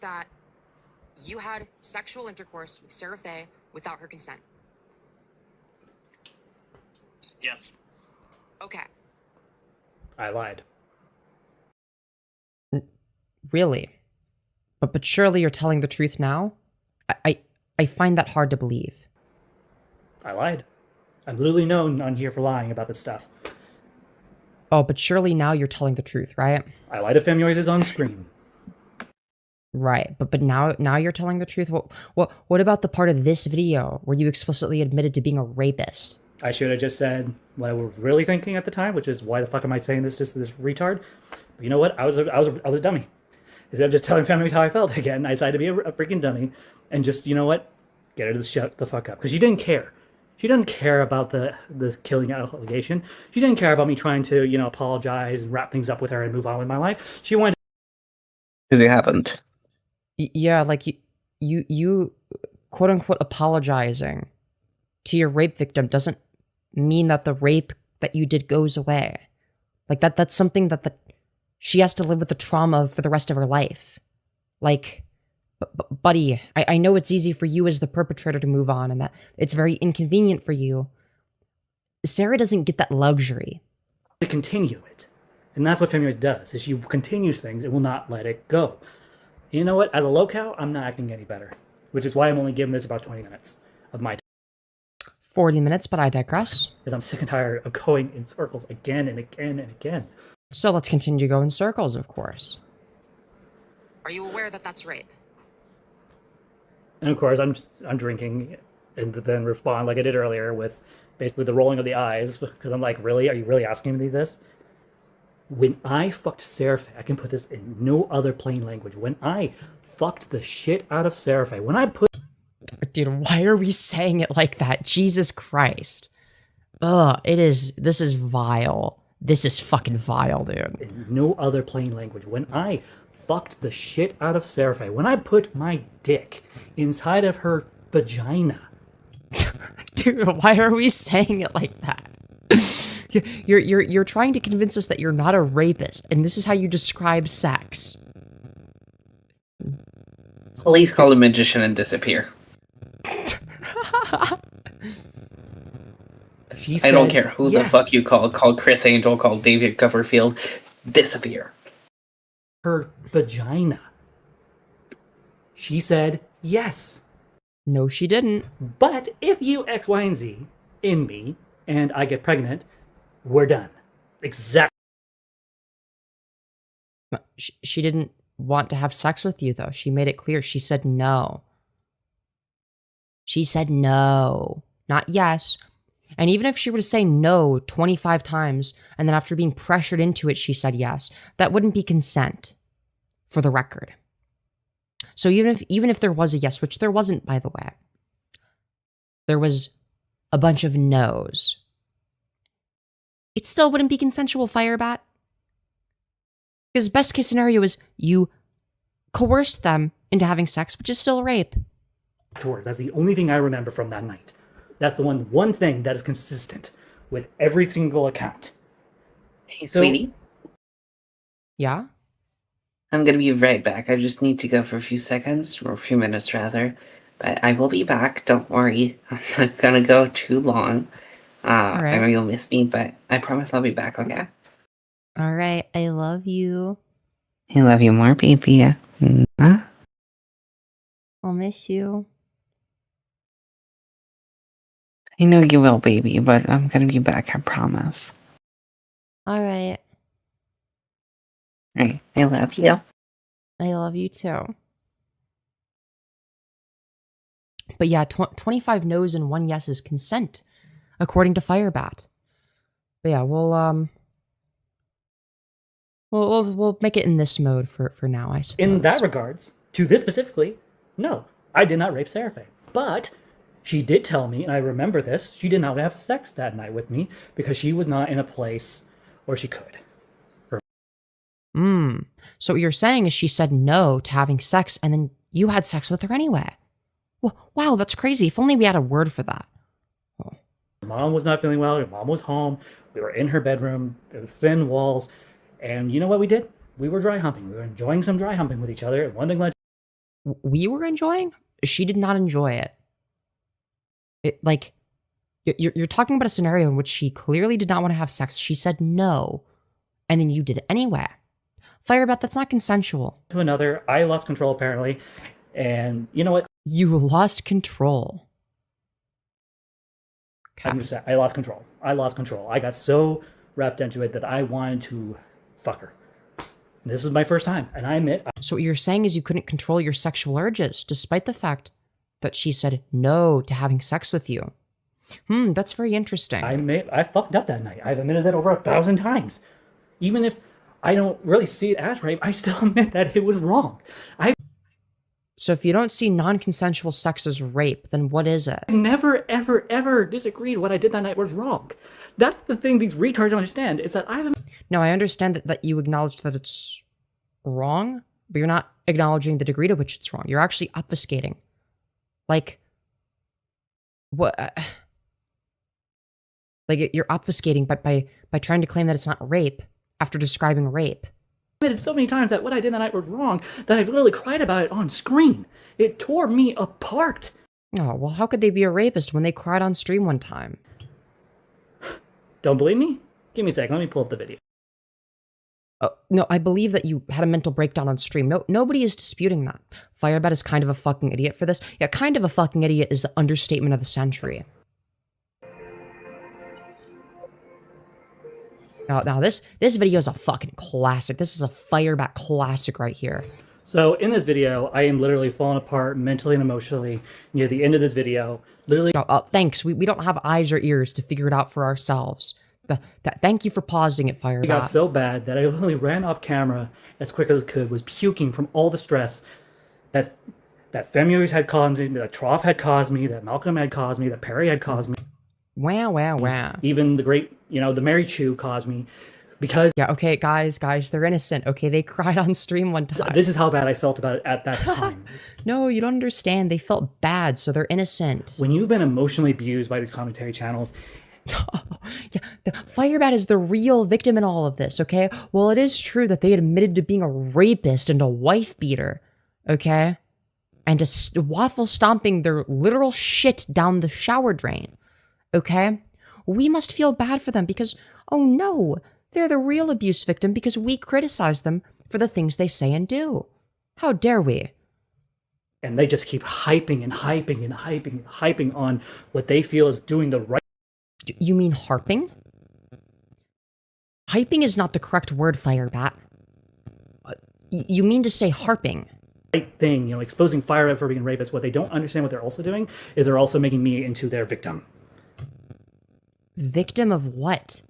That you had sexual intercourse with Sarafae without her consent. Yes. Okay. I lied. Really? But surely you're telling the truth now? I find that hard to believe. I lied. I'm literally known on here for lying about this stuff. Oh, but surely now you're telling the truth, right? I lied if Femyoz is on screen. Right, but now you're telling the truth. What about the part of this video where you explicitly admitted to being a rapist? I should have just said what I was really thinking at the time, which is why the fuck am I saying this to this retard? But you know what? I was a dummy. Instead of just telling Femyoz how I felt again, I decided to be a freaking dummy and just, you know what? Get her to shut the fuck up. Because she didn't care. She didn't care about this killing allegation. She didn't care about me trying to, you know, apologize and wrap things up with her and move on with my life. She wanted Because you haven't. Yeah, like you quote unquote apologizing to your rape victim doesn't mean that the rape that you did goes away. Like that's something that she has to live with the trauma of for the rest of her life. Like, buddy, I know it's easy for you as the perpetrator to move on and that it's very inconvenient for you. Sarah doesn't get that luxury. to continue it. And that's what Femyoz does, is she continues things and will not let it go. You know what? As a Lolcow, I'm not acting any better. Which is why I'm only giving this about 20 minutes of my time. 40 minutes, but I digress. Because I'm sick and tired of going in circles again and again and again. So let's continue to go in circles, of course. Are you aware that that's rape? And of course, I'm drinking, and then respond like I did earlier with basically the rolling of the eyes, because I'm like, really? Are you really asking me this? When I fucked Sarafae, I can put this in no other plain language. When I fucked the shit out of Sarafae, when I put... Dude, why are we saying it like that? Jesus Christ. Ugh, this is vile. This is fucking vile, dude. In no other plain language. When I fucked the shit out of Sarafae, when I put my dick inside of her vagina. Dude, why are we saying it like that? You're trying to convince us that you're not a rapist, and this is how you describe sex. Police call a magician and disappear. I don't care who the fuck you call Chris Angel, call David Copperfield, disappear. Her vagina. She said yes. No, she didn't. But if you X, Y, and Z in me, and I get pregnant, we're done. Exactly. She didn't want to have sex with you, though. She made it clear. She said no. She said no, not yes. And even if she were to say no 25 times, and then after being pressured into it, she said yes, that wouldn't be consent, for the record. So even if there was a yes, which there wasn't, by the way, there was a bunch of no's, it still wouldn't be consensual, FireBat. Because best case scenario is you coerced them into having sex, which is still rape. That's the only thing I remember from that night. That's the one thing that is consistent with every single account. Hey, sweetie. Yeah? I'm gonna be right back. I just need to go for a few seconds, or a few minutes rather. But I will be back, don't worry. I'm not gonna go too long. Right. I know you'll miss me, but I promise I'll be back, okay? Alright, I love you. I love you more, baby. Mwah. I'll miss you. I know you will, baby, but I'm gonna be back, I promise. Alright. Alright, I love you. I love you too. But yeah, 25 no's and 1 yes is consent, according to FireBat. But yeah, we'll make it in this mode for now, I suppose. In that regards, to this specifically, no, I did not rape Sarafae. But she did tell me, and I remember this, she did not have sex that night with me because she was not in a place where she could. So what you're saying is she said no to having sex, and then you had sex with her anyway. Well, wow, that's crazy. If only we had a word for that. Oh. Her mom was not feeling well. Her mom was home. We were in her bedroom. There was thin walls. And you know what we did? We were dry humping. We were enjoying some dry humping with each other. And one thing led to... We were enjoying? She did not enjoy it. Like, you're talking about a scenario in which she clearly did not want to have sex. She said no, and then you did it anyway. FireBat, that's not consensual. To another, I lost control apparently, and you know what? You lost control. Okay. I'm just saying, I lost control. I got so wrapped into it that I wanted to fuck her. This is my first time, and I admit... So what you're saying is you couldn't control your sexual urges, despite the fact that she said no to having sex with you. That's very interesting. I fucked up that night. I've admitted that over 1,000 times. Even if I don't really see it as rape, I still admit that it was wrong. So if you don't see non-consensual sex as rape, then what is it? I never, ever, ever disagreed what I did that night was wrong. That's the thing these retards don't understand. It's that I haven't... No, I understand that you acknowledge that it's wrong, but you're not acknowledging the degree to which it's wrong. You're actually obfuscating. Like, what? Like, you're obfuscating by trying to claim that it's not rape after describing rape. I admitted so many times that what I did that night was wrong that I've literally cried about it on screen. It tore me apart. Oh, well, how could they be a rapist when they cried on stream one time? Don't believe me? Give me a second. Let me pull up the video. Oh, no, I believe that you had a mental breakdown on stream. Nobody is disputing that. FireBat is kind of a fucking idiot for this. Yeah, kind of a fucking idiot is the understatement of the century. Now this video is a fucking classic. This is a FireBat classic right here. So in this video, I am literally falling apart mentally and emotionally near the end of this video. Literally. Thanks. We don't have eyes or ears to figure it out for ourselves. Thank you for pausing it, FireBat. It got so bad that I literally ran off camera as quick as I could, was puking from all the stress that Femyoz had caused me, that Troff had caused me, that Malcolm had caused me, that Perry had caused me. Wow. Even the great, the Mary Chew caused me. Because yeah, okay, guys, they're innocent. Okay, they cried on stream one time. this is how bad I felt about it at that time. No, you don't understand. They felt bad, so they're innocent. When you've been emotionally abused by these commentary channels. Yeah, the FireBat is the real victim in all of this, okay? Well, it is true that they admitted to being a rapist and a wife beater, okay? And to waffle stomping their literal shit down the shower drain, okay? We must feel bad for them because, oh no, they're the real abuse victim because we criticize them for the things they say and do. How dare we? And they just keep hyping and hyping and hyping and hyping on what they feel is doing the right. You mean harping? Hyping is not the correct word, FireBat. You mean to say harping? Right thing, exposing FireBat for being rapists. What they don't understand, what they're also doing, is they're also making me into their victim. Victim of what?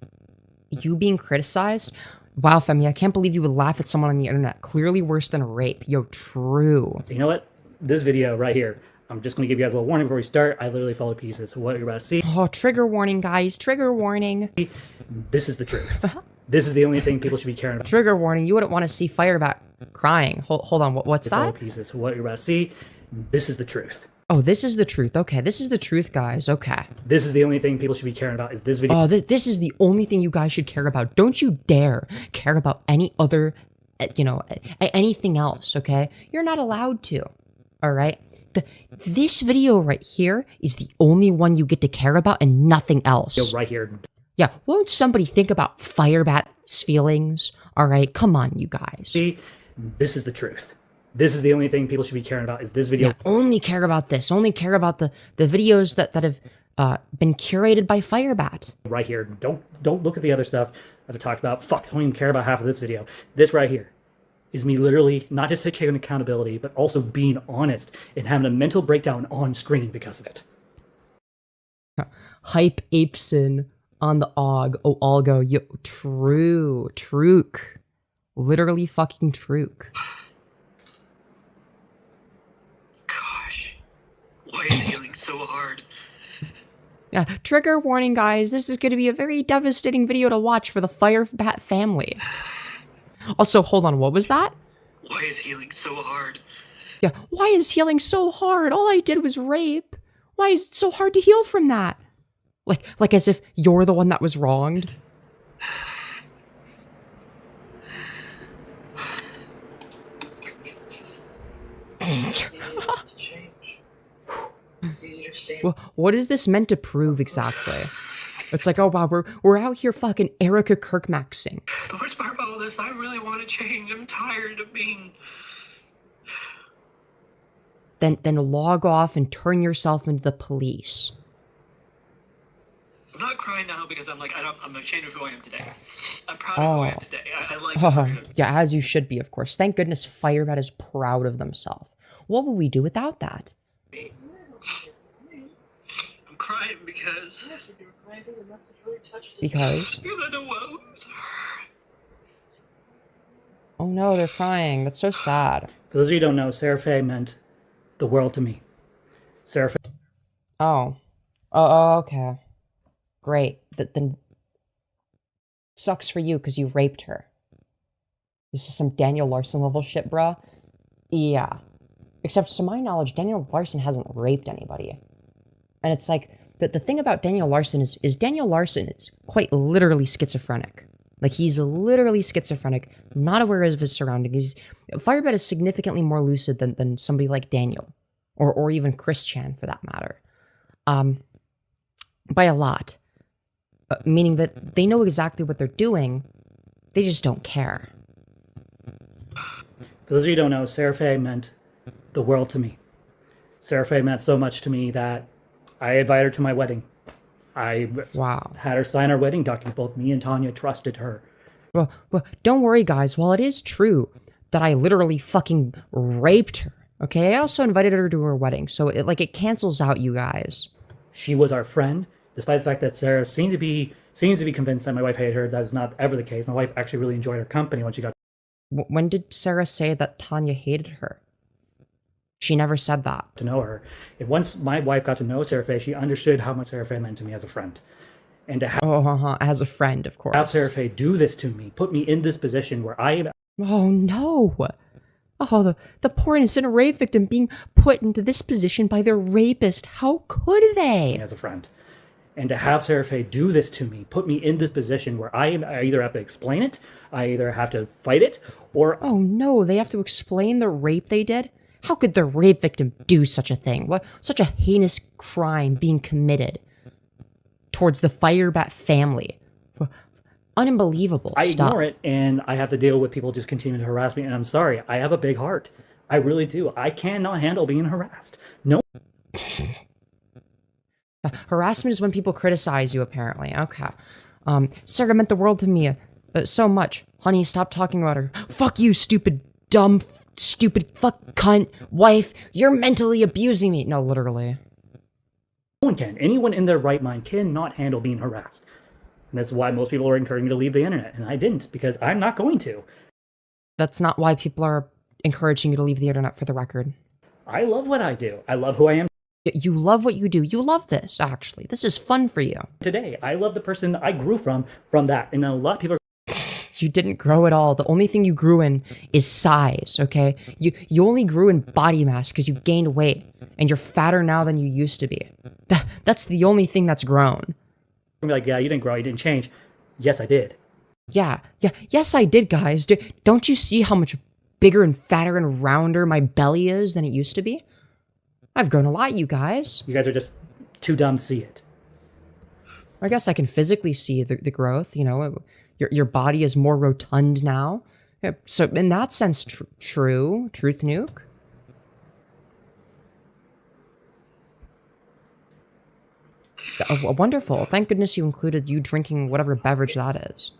You being criticized? Wow, Femi, I can't believe you would laugh at someone on the internet. Clearly worse than rape. Yo, true. You know what? This video right here, I'm just going to give you guys a little warning before we start. I literally fall to pieces. So what you're about to see. Oh, trigger warning, guys. Trigger warning. This is the truth. This is the only thing people should be caring about. Trigger warning. You wouldn't want to see FireBat crying. Hold on. What's that? Pieces. So what you're about to see. This is the truth. Oh, this is the truth. Okay, this is the truth, guys. Okay. This is the only thing people should be caring about is this video. Oh, this is the only thing you guys should care about. Don't you dare care about any other, anything else, okay? You're not allowed to, all right? This video right here is the only one you get to care about and nothing else. Right here. Yeah, won't somebody think about FireBat's feelings? All right, come on, you guys. See, this is the truth. This is the only thing people should be caring about is this video. Yeah, only care about this. Only care about the videos that have been curated by FireBat. Right here. Don't look at the other stuff that I've talked about. Fuck, don't even care about half of this video. This right here is me literally not just taking accountability, but also being honest and having a mental breakdown on screen because of it. Hype Apeson on the Olgo. Yo, true. Truke. Literally fucking truke. Why is healing so hard? Yeah, trigger warning, guys. This is going to be a very devastating video to watch for the FireBat family. Also, hold on, what was that? Why is healing so hard? Yeah, why is healing so hard? All I did was rape. Why is it so hard to heal from that? Like as if you're the one that was wronged. Well, what is this meant to prove exactly? It's like, oh wow, we're out here fucking Erica Kirkmaxing. The worst part about all this, I really want to change. I'm tired of being... Then log off and turn yourself into the police. I'm not crying now because I'm ashamed of who I am today. I'm proud of who I am today. I like yeah, as you should be, of course. Thank goodness FireBat is proud of themselves. What would we do without that? I'm crying because... Because? I know what was her. Oh no, they're crying. That's so sad. For those of you who don't know, Sarafae meant the world to me. Sarafae. Oh, okay. Great. Then sucks for you because you raped her. This is some Daniel Larson level shit, bruh. Yeah. Except to my knowledge, Daniel Larson hasn't raped anybody. And it's like, the thing about Daniel Larson is Daniel Larson is quite literally schizophrenic. Like, he's literally schizophrenic, not aware of his surroundings. FireBat is significantly more lucid than somebody like Daniel. Or even Chris Chan, for that matter. By a lot. Meaning that they know exactly what they're doing, they just don't care. For those of you who don't know, Sarafae meant the world to me. Sarafae meant so much to me that I invited her to my wedding. I Wow. had her sign our wedding document. Both me and Tanya trusted her. Well, don't worry, guys. While it is true that I literally fucking raped her, okay, I also invited her to her wedding, so it cancels out you guys. She was our friend, despite the fact that Sarah seems to be convinced that my wife hated her. That was not ever the case. My wife actually really enjoyed her company when she got. When did Sarah say that Tanya hated her? She never said that. To know her. And once my wife got to know Sarafae, she understood how much Sarafae meant to me as a friend. And to have, as a friend, of course. have Sarafae do this to me, put me in this position where I am. Oh no! Oh, the poor innocent rape victim being put into this position by their rapist. How could they? As a friend. And to have Sarafae do this to me, put me in this position where I either have to explain it, I either have to fight it, or... Oh no, they have to explain the rape they did? How could the rape victim do such a thing? What such a heinous crime being committed towards the FireBat family? Unbelievable I stuff. ignore it, and I have to deal with people just continuing to harass me, and I'm sorry. I have a big heart. I really do. I cannot handle being harassed. No. Harassment is when people criticize you, apparently. Okay. Sarah meant the world to me so much. Honey, stop talking about her. Fuck you, stupid, dumb, stupid, fuck, cunt, wife. You're mentally abusing me. No, literally. No one can. Anyone in their right mind cannot handle being harassed. And that's why most people are encouraging me to leave the internet. And I didn't, because I'm not going to. That's not why people are encouraging you to leave the internet, for the record. I love what I do. I love who I am You love what you do. You love this, actually. This is fun for you. today. I love the person I grew from that. And a lot of people are... You didn't grow at all. The only thing you grew in is size, okay? You only grew in body mass because you gained weight, and you're fatter now than you used to be. That's the only thing that's grown. Be like, yeah, you didn't grow, you didn't change. Yes, I did. Yes, I did, guys. Don't you see how much bigger and fatter and rounder my belly is than it used to be? I've grown a lot, you guys. You guys are just too dumb to see it. I guess I can physically see the growth, you know. Your body is more rotund now. Yeah, so in that sense, true. Truth nuke. Wonderful. Thank goodness you included you drinking whatever beverage that is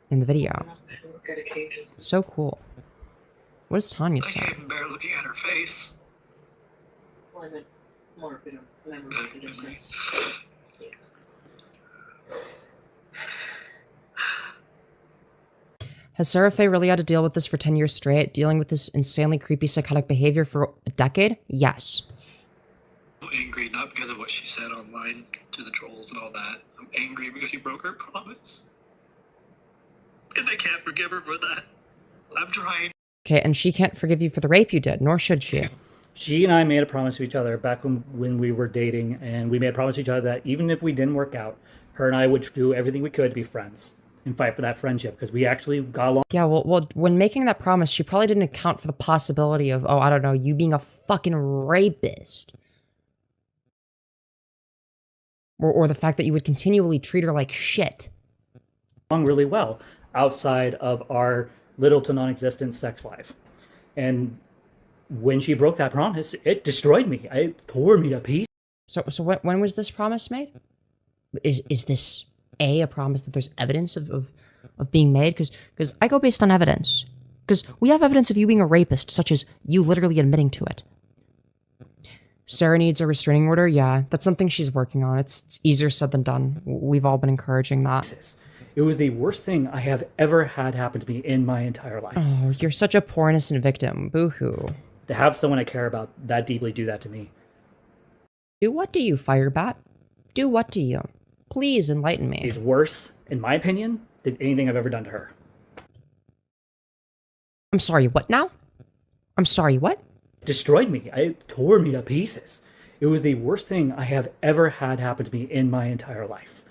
in the video. So cool. What does Tanya say? I can't even bear looking at her face. Has Sarafae really had to deal with this for 10 years straight, dealing with this insanely creepy psychotic behavior for a decade? Yes. I'm angry not because of what she said online to the trolls and all that. I'm angry because she broke her promise. And I can't forgive her for that. I'm trying. Okay, and she can't forgive you for the rape you did, nor should she. She and I made a promise to each other back when we were dating, and we made a promise to each other that even if we didn't work out, her and I would do everything we could to be friends and fight for that friendship, because we actually got along. Yeah, well, when making that promise, she probably didn't account for the possibility of, oh, I don't know, you being a fucking rapist. Or the fact that you would continually treat her like shit. Really well outside of our little to non-existent sex life. And when she broke that promise, it destroyed me. It tore me to pieces. So when was this promise made? Is this a promise that there's evidence of being made? Because I go based on evidence. Because we have evidence of you being a rapist, such as you literally admitting to it. Sarah needs a restraining order. Yeah, that's something she's working on. It's easier said than done. We've all been encouraging that. It was the worst thing I have ever had happen to me in my entire life. Oh, you're such a poor innocent victim. Boo-hoo. To have someone I care about that deeply do that to me. Do what to you, FireBat? Do what to you? Please enlighten me. Is worse, in my opinion, than anything I've ever done to her. I'm sorry, what now? I'm sorry, what? Destroyed me. It tore me to pieces. It was the worst thing I have ever had happen to me in my entire life.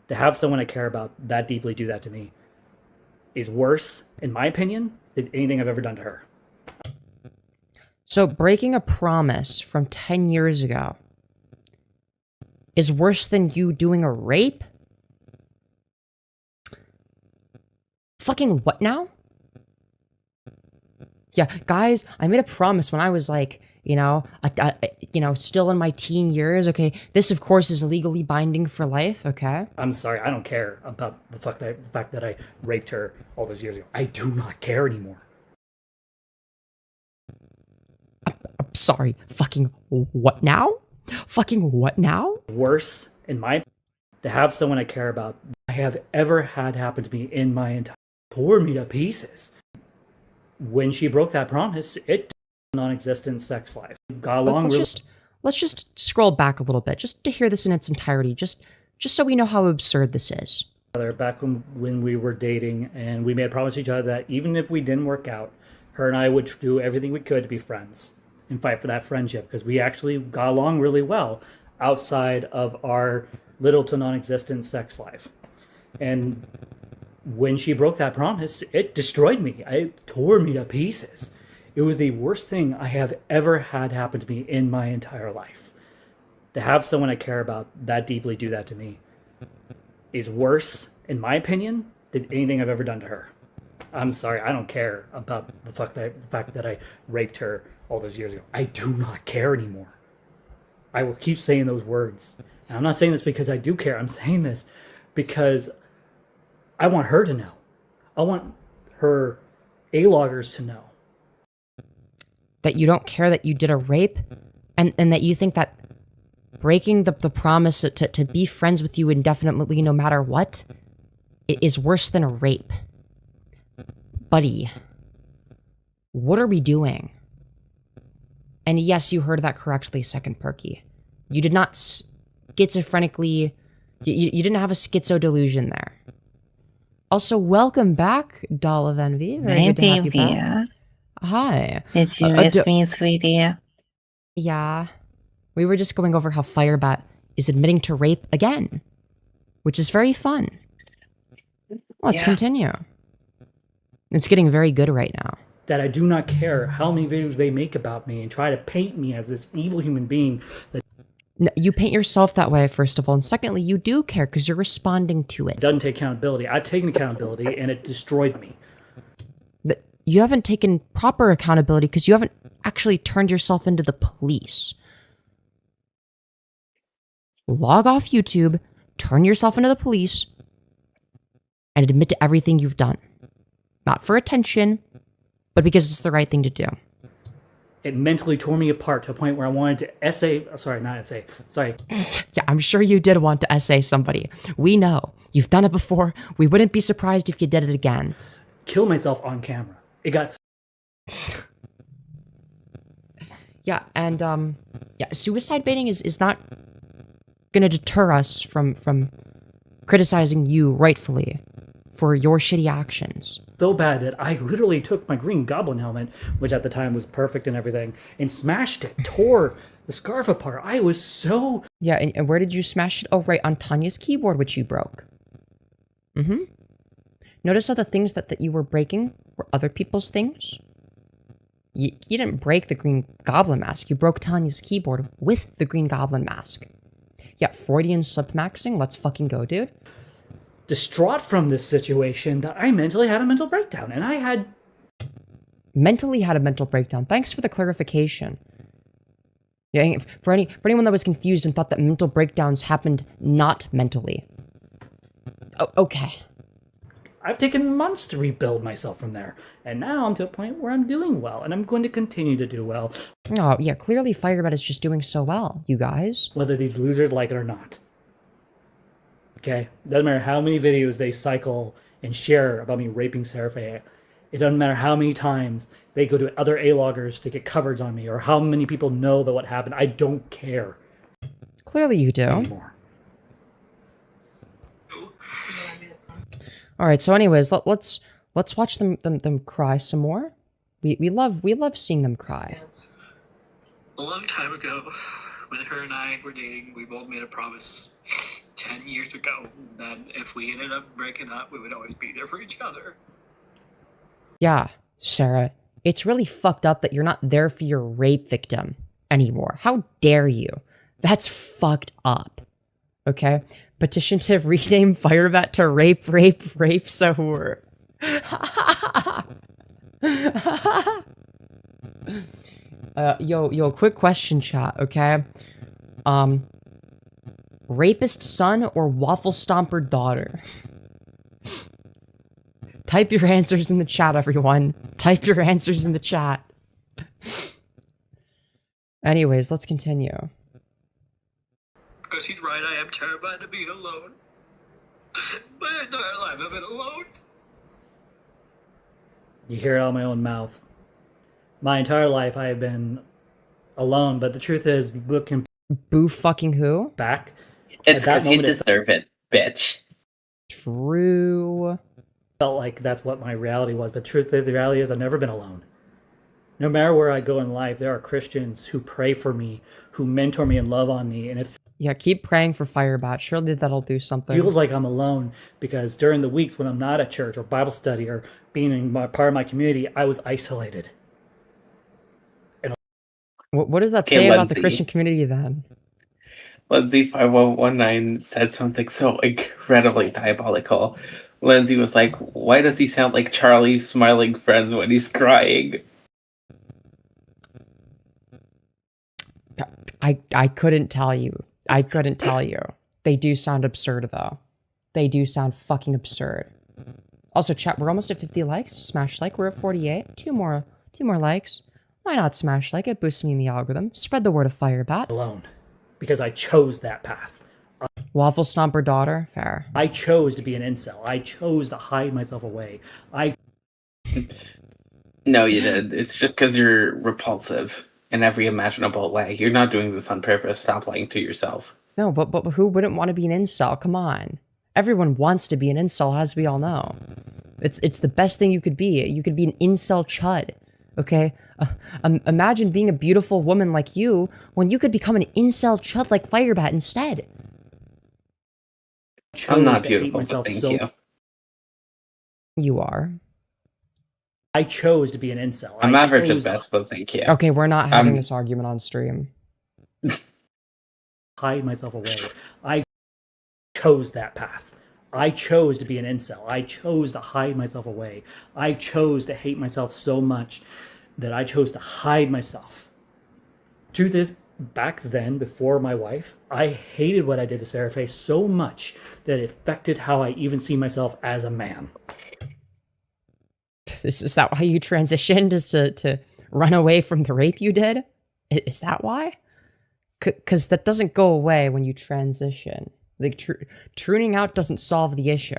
To have someone I care about that deeply do that to me is worse, in my opinion, than anything I've ever done to her. So breaking a promise from 10 years ago is worse than you doing a rape? Fucking what now? Yeah, guys, I made a promise when I was like Still in my teen years, okay? This, of course, is legally binding for life, okay? I'm sorry, I don't care about the fact that I raped her all those years ago. I do not care anymore. I'm sorry. Fucking what now? Fucking what now? Worse, in my to have someone I care about I have ever had happen to me in my entire tore me to pieces. When she broke that promise, it non-existent sex life. Got along Let's just scroll back a little bit, just to hear this in its entirety, just so we know how absurd this is. Back when we were dating, and we made a promise to each other that even if we didn't work out, her and I would do everything we could to be friends and fight for that friendship, because we actually got along really well outside of our little to non-existent sex life. And when she broke that promise, it destroyed me. It tore me to pieces. It was the worst thing I have ever had happen to me in my entire life. To have someone I care about that deeply do that to me is worse, in my opinion, than anything I've ever done to her. I'm sorry, I don't care about the fact that I raped her all those years ago. I do not care anymore. I will keep saying those words. And I'm not saying this because I do care. I'm saying this because I want her to know. I want her A-loggers to know. That you don't care that you did a rape, and that you think that breaking the promise to be friends with you indefinitely no matter what is worse than a rape. Buddy, what are we doing? And yes, you heard that correctly, Second Perky. You did not schizophrenically... You didn't have a schizo delusion there. Also, welcome back, Doll of Envy. Very good to have you back. Hi. Did you miss me, sweetie? Yeah. We were just going over how FireBat is admitting to rape again, which is very fun. Let's continue. It's getting very good right now. That I do not care how many videos they make about me and try to paint me as this evil human being. No, you paint yourself that way, first of all. And secondly, you do care because you're responding to it. Doesn't take accountability. I've taken accountability and it destroyed me. But you haven't taken proper accountability because you haven't actually turned yourself into the police. Log off YouTube, turn yourself into the police, and admit to everything you've done. Not for attention, but because it's the right thing to do. It mentally tore me apart to a point where I wanted to Yeah, I'm sure you did want to essay somebody. We know. You've done it before. We wouldn't be surprised if you did it again. Kill myself on camera. It got... Yeah, and, suicide baiting is not gonna deter us from criticizing you rightfully for your shitty actions. So bad that I literally took my Green Goblin helmet, which at the time was perfect and everything, and smashed it, tore the scarf apart. I was so... Yeah, and where did you smash it? Oh, right, on Tanya's keyboard, which you broke. Mm-hmm. Notice how the things that you were breaking were other people's things? You didn't break the Green Goblin mask, you broke Tanya's keyboard with the Green Goblin mask. Yeah, Freudian submaxing, let's fucking go, dude. Distraught from this situation that I mentally had a mental breakdown, and I had... Mentally had a mental breakdown. Thanks for the clarification. Yeah, for anyone that was confused and thought that mental breakdowns happened not mentally. Oh, okay. I've taken months to rebuild myself from there, and now I'm to a point where I'm doing well, and I'm going to continue to do well. Oh, yeah, clearly FireBat is just doing so well, you guys. Whether these losers like it or not. Okay? Doesn't matter how many videos they cycle and share about me raping Sarafae. It doesn't matter how many times they go to other A-loggers to get coverage on me, or how many people know about what happened. I don't care. Clearly you do. Anymore. All right. So, anyways, let's watch them cry some more. We love seeing them cry. A long time ago, when her and I were dating, we both made a promise 10 years ago that if we ended up breaking up, we would always be there for each other. Yeah, Sarah, it's really fucked up that you're not there for your rape victim anymore. How dare you? That's fucked up. Okay? Petition to rename FireBat to rape, so we're... Yo, quick question, chat, okay? Rapist son or waffle stomper daughter? Type your answers in the chat, everyone. Type your answers in the chat. Anyways, let's continue. Because he's right, I am terrified of being alone. My entire life I've been alone. You hear it out of my own mouth. My entire life I have been alone, but the truth is, looking Boo fucking who? back, It's that because you moment, it deserve it, bitch. True. felt like that's what my reality was. But the reality is I've never been alone. No matter where I go in life, there are Christians who pray for me, who mentor me and love on me. And it Yeah, keep praying for FireBat. Surely that'll do something. feels like I'm alone because during the weeks when I'm not at church or Bible study or being in part of my community, I was isolated. What does that Okay, say about the Lindsay. Christian community then? Lindsay 5119 said something so incredibly diabolical. Lindsay was like, why does he sound like Charlie's smiling friends when he's crying? I couldn't tell you. I couldn't tell you. They do sound absurd though. They do sound fucking absurd. Also, chat, we're almost at 50 likes. Smash like, we're at 48. Two more likes. Why not smash like? It boosts me in the algorithm. Spread the word of FireBat. Alone because I chose that path. Waffle stomper daughter, fair. I chose to be an incel. I chose to hide myself away. No, you did. It's just because you're repulsive in every imaginable way. You're not doing this on purpose. Stop lying to yourself. No, but who wouldn't want to be an incel? Come on. Everyone wants to be an incel, as we all know. It's the best thing you could be. You could be an incel chud, okay? Imagine being a beautiful woman like you when you could become an incel chud like FireBat instead. I'm not to hate beautiful, but myself thank so- you. You are. I chose to be an incel. I'm I average at chose to best, but thank you. Okay, we're not having this argument on stream. hide myself away. I chose that path. I chose to be an incel. I chose to hide myself away. I chose to hate myself so much that I chose to hide myself. Truth is, back then, before my wife, I hated what I did to Sarafae so much that it affected how I even see myself as a man. Is that why you transitioned? Is to run away from the rape you did? Is that why? Because that doesn't go away when you transition. Like, tuning out doesn't solve the issue.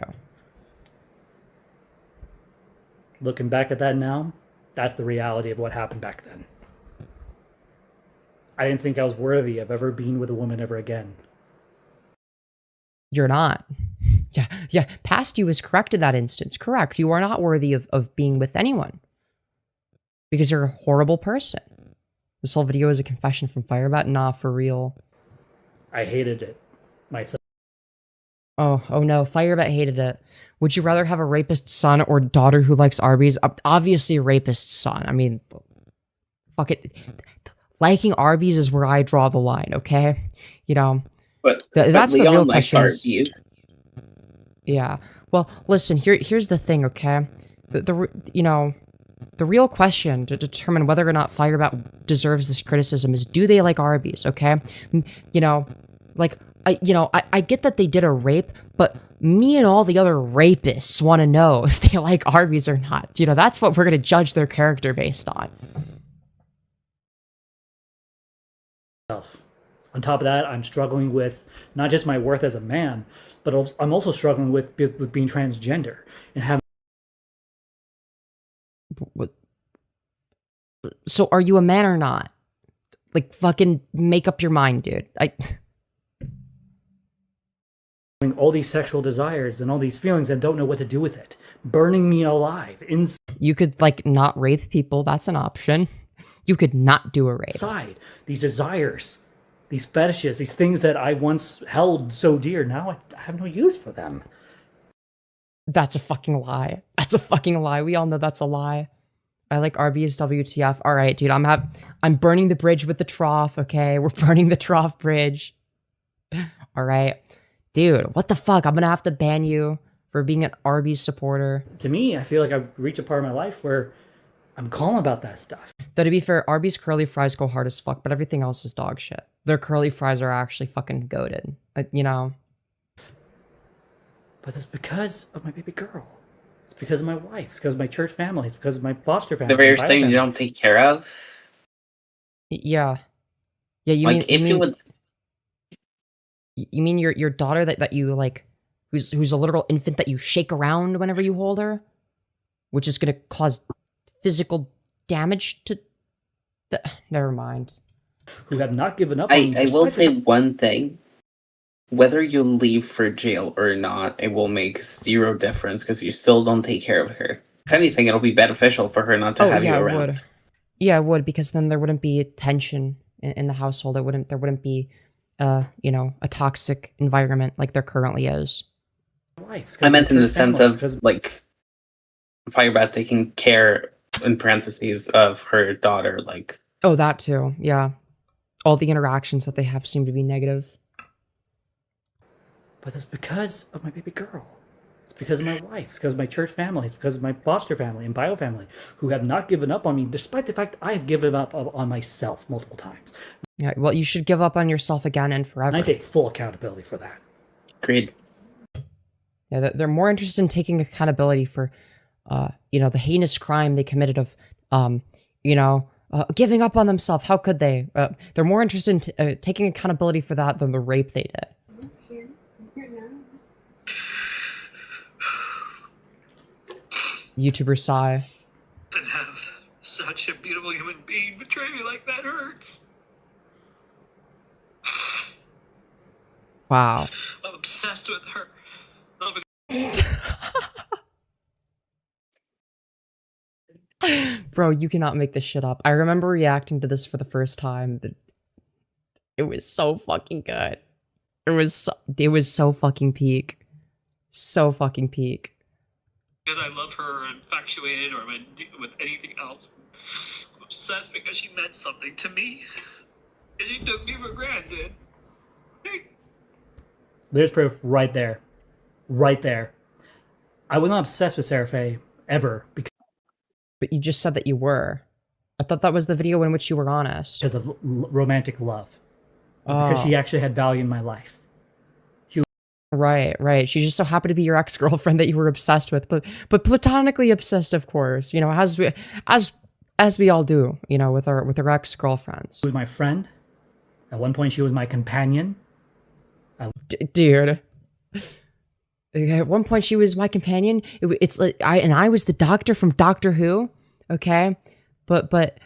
Looking back at that now, that's the reality of what happened back then. I didn't think I was worthy of ever being with a woman ever again. You're not. Yeah. Past you is correct in that instance. Correct. You are not worthy of being with anyone. Because you're a horrible person. This whole video is a confession from FireBat. Nah, for real. I hated it myself. Oh no, FireBat hated it. Would you rather have a rapist son or daughter who likes Arby's? Obviously a rapist son. I mean, fuck it. Liking Arby's is where I draw the line, okay? You know, But that's the Leon real likes question. Arby's. Yeah. Well, listen, here's the thing, okay? The real question to determine whether or not FireBat deserves this criticism is, do they like Arby's, okay? You know, like, I get that they did a rape, but me and all the other rapists want to know if they like Arby's or not. You know, that's what we're going to judge their character based on. On top of that, I'm struggling with not just my worth as a man, but I'm also struggling with being transgender and having. What? So are you a man or not? Like, fucking make up your mind, dude. All these sexual desires and all these feelings and don't know what to do with it, burning me alive You could, like, not rape people. That's an option. You could not do a rape. inside. These desires, these fetishes, these things that I once held so dear, now I have no use for them. That's a fucking lie. That's a fucking lie. We all know that's a lie. I like Arby's WTF. All right, dude. I'm burning the bridge with the trough, okay? We're burning the trough bridge. All right. Dude, what the fuck? I'm gonna have to ban you for being an Arby's supporter. To me, I feel like I've reached a part of my life where I'm calm about that stuff. Though to be fair, Arby's curly fries go hard as fuck, but everything else is dog shit. Their curly fries are actually fucking goated. You know? But it's because of my baby girl. It's because of my wife. It's because of my church family. It's because of my foster family. The very my thing family. you don't take care of. Yeah. Yeah, you Like, if you would. You mean your daughter that you like, who's a literal infant that you shake around whenever you hold her, which is gonna cause physical damage to. Never mind. Who have not given up. On I will say one thing. Whether you leave for jail or not, it will make zero difference because you still don't take care of her. If anything, it'll be beneficial for her not to have you around. It would. Yeah, it would, because then there wouldn't be tension in the household. There wouldn't be, you know, a toxic environment like there currently is. I meant in the sense of, like, FireBat taking care, in parentheses, of her daughter, like... Oh, that too, yeah. All the interactions that they have seem to be negative. But it's because of my baby girl. It's because of my wife. It's because of my church family. It's because of my foster family and bio family, who have not given up on me, despite the fact I have given up on myself multiple times. Yeah, well, you should give up on yourself again and forever. And I take full accountability for that. Agreed. Yeah, they're more interested in taking accountability for, you know, the heinous crime they committed of, you know, giving up on themselves. How could they? They're more interested in taking accountability for that than the rape they did. YouTuber sigh. To have such a beautiful human being betray me like that hurts. Wow. I'm obsessed with her. Bro, you cannot make this shit up. I remember reacting to this for the first time. It was so fucking good. It was so fucking peak. So fucking peak. Because I love her or infatuated or with anything else. I'm obsessed because she meant something to me. And she took me for granted. There's proof right there. Right there. I was not obsessed with Sarafae ever because But you just said that you were. I thought that was the video in which you were honest. of romantic love. Because she actually had value in my life. Right. She just so happened to be your ex-girlfriend that you were obsessed with, but platonically obsessed, of course. You know, as we all do, you know, with our ex-girlfriends. She was my friend. At one point, she was my companion. Dude. At one point, she was my companion. It's like I was the doctor from Doctor Who. Okay, but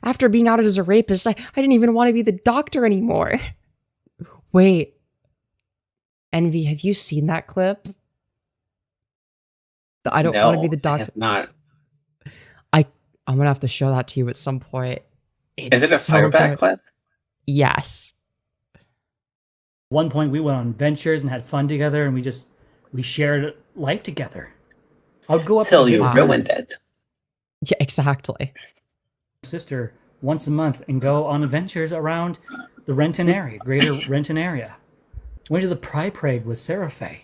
after being outed as a rapist, I didn't even want to be the doctor anymore. Wait. Envy, have you seen that clip? I don't want to be the doctor. I have not. I'm gonna have to show that to you at some point. Is it a so FireBat good. clip? Yes. One point, we went on adventures and had fun together, and we shared life together. I would go up Till to you visit ruined it. Yeah, exactly. my sister once a month and go on adventures around the Renton area, greater Renton area. Went to the Pride Parade with Sarafae.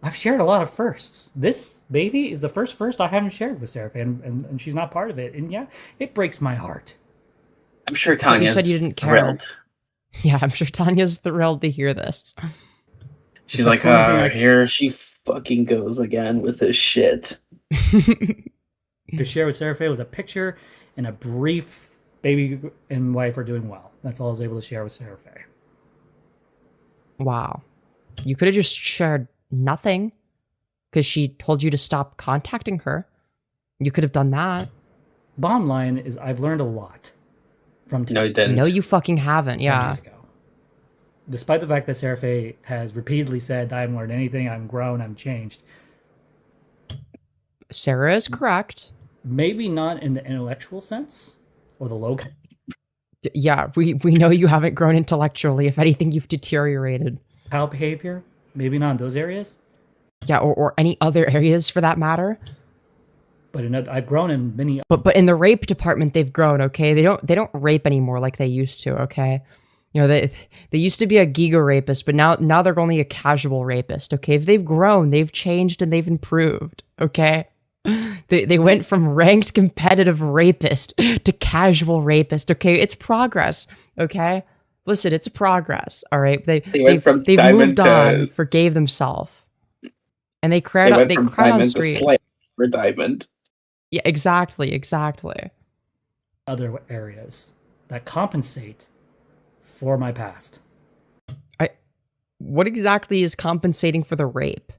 I've shared a lot of firsts. This baby is the first I haven't shared with Sarafae, and she's not part of it. And yeah, it breaks my heart. I'm sure But Tanya's you said you didn't care. thrilled. Yeah, I'm sure Tanya's thrilled to hear this. She's like, here she fucking goes again with this shit. To share with Sarafae was a picture and a brief baby and wife are doing well. That's all I was able to share with Sarafae. Wow. You could have just shared nothing because she told you to stop contacting her. You could have done that. Bottom line is I've learned a lot from No, you didn't. No, you fucking haven't. 10 Yeah. years ago. Despite the fact that Sarafae has repeatedly said, I haven't learned anything, I'm grown, I'm changed. Sarah is correct. Maybe not in the intellectual sense or the Lolcow. Yeah, we know you haven't grown intellectually. If anything, you've deteriorated. Behavior, maybe not in those areas. Yeah, or any other areas for that matter. But I've grown in many. But in the rape department, they've grown. Okay, they don't rape anymore like they used to. Okay, you know they used to be a giga rapist, but now they're only a casual rapist. Okay, if they've grown, they've changed, and they've improved. Okay. They went from ranked competitive rapist to casual rapist. Okay, it's progress. Okay, listen, it's progress. All right, went from they've diamond moved on, to forgave themselves, and they they cried went from on the diamond to street. slave for diamond. Yeah, exactly. Other areas that compensate for my past. What exactly is compensating for the rape?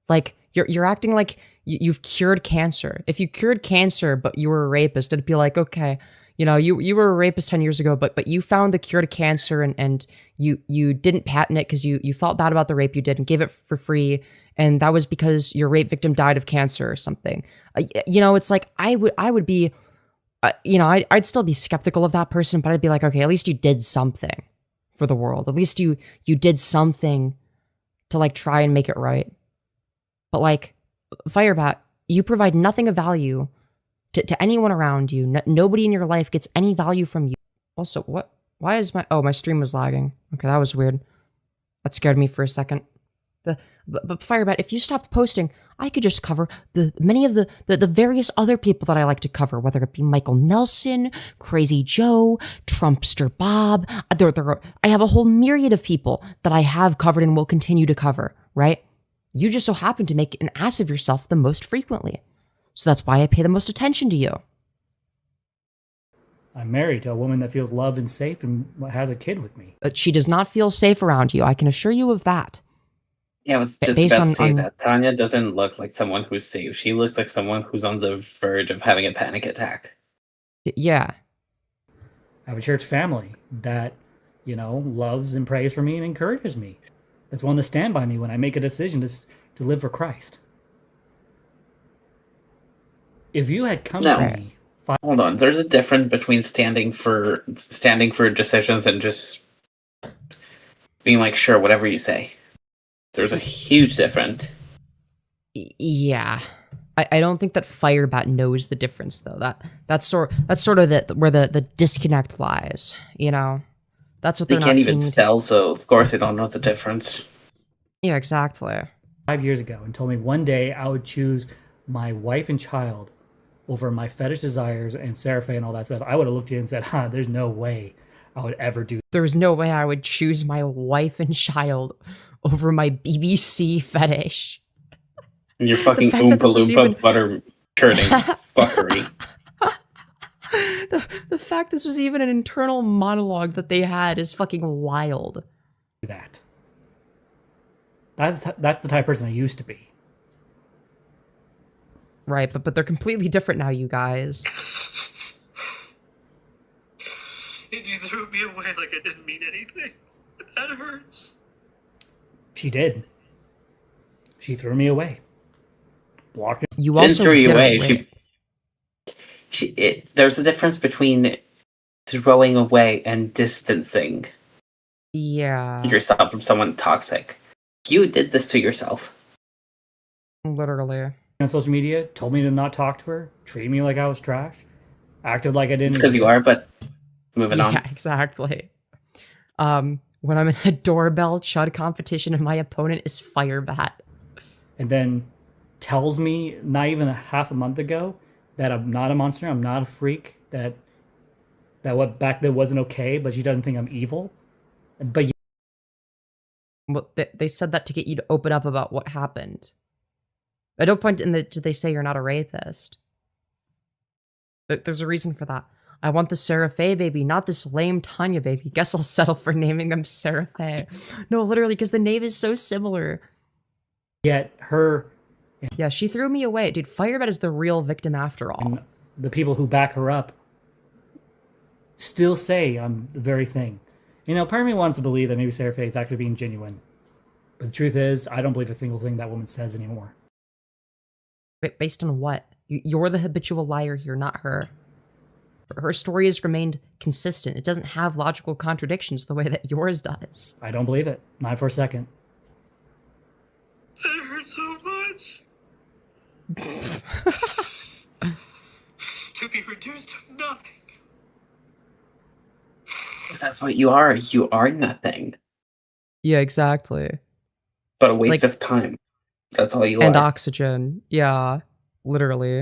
Like you're acting like you've cured cancer. If you cured cancer but you were a rapist, it'd be like, okay, you know, you were a rapist 10 years ago, but you found the cure to cancer and you didn't patent it because you felt bad about the rape you did and gave it for free, and that was because your rape victim died of cancer or something. You know, it's like I would be, you know, I'd still be skeptical of that person, but I'd be like, okay, at least you did something for the world. At least you did something to like try and make it right. But like FireBat, you provide nothing of value to anyone around you. Nobody in your life gets any value from you. Also, what? Why is my stream was lagging? Okay, that was weird. That scared me for a second. But FireBat, if you stopped posting, I could just cover many of the various other people that I like to cover, whether it be Michael Nelson, Crazy Joe, Trumpster Bob. I have a whole myriad of people that I have covered and will continue to cover, right? You just so happen to make an ass of yourself the most frequently. So that's why I pay the most attention to you. I'm married to a woman that feels loved and safe and has a kid with me. But she does not feel safe around you. I can assure you of that. Yeah, I was just Based about to on- say on- that. Tanya doesn't look like someone who's safe. She looks like someone who's on the verge of having a panic attack. Yeah. I have a church family that, you know, loves and prays for me and encourages me. That's willing to stand by me when I make a decision to live for Christ. If you had come No. to me, Hold on. There's a difference between standing for decisions and just being like, sure, whatever you say. There's a huge difference. Yeah. I don't think that FireBat knows the difference though. That's sort of where the disconnect lies, you know. That's what They they're can't not even seeing. spell, so of course they don't know the difference. Yeah, exactly. 5 years ago, and told me one day I would choose my wife and child over my fetish desires and Sarafae and all that stuff, I would have looked at you and said, there's no way I would ever do that. There was no way I would choose my wife and child over my BBC fetish. And your fucking fact that Oompa this was Loompa even- butter churning fuckery. The fact this was even an internal monologue that they had is fucking wild. That's the type of person I used to be. Right, but they're completely different now, you guys. And you threw me away like I didn't mean anything. That hurts. She did. She threw me away. Blocking. You Didn't also throw you did away. away. There's a difference between throwing away and distancing Yeah. yourself from someone toxic. You did this to yourself. Literally. On social media, told me to not talk to her, treated me like I was trash, acted like I didn't. It's because you are, but moving on. Yeah, exactly. When I'm in a doorbell chud competition and my opponent is FireBat. And then tells me not even a half a month ago that I'm not a monster, I'm not a freak, that what back then wasn't okay, but she doesn't think I'm evil. But Well, they said that to get you to open up about what happened. At no point did they say you're not a rapist. There's a reason for that. I want the Sarafae baby, not this lame Tanya baby. Guess I'll settle for naming them Sarafae. No, literally, because the name is so similar. yet her Yeah, she threw me away. Dude, FireBat is the real victim after all. and the people who back her up still say I'm the very thing. You know, part of me wants to believe that maybe Sarafae is actually being genuine. But the truth is, I don't believe a single thing that woman says anymore. Based on what? You're the habitual liar here, not her. Her story has remained consistent. It doesn't have logical contradictions the way that yours does. I don't believe it. Not for a second. That hurts so much. To be reduced to nothing. That's what you are. You are nothing. Yeah, exactly. But a waste Like- of time. That's all you And are. oxygen. Yeah. Literally.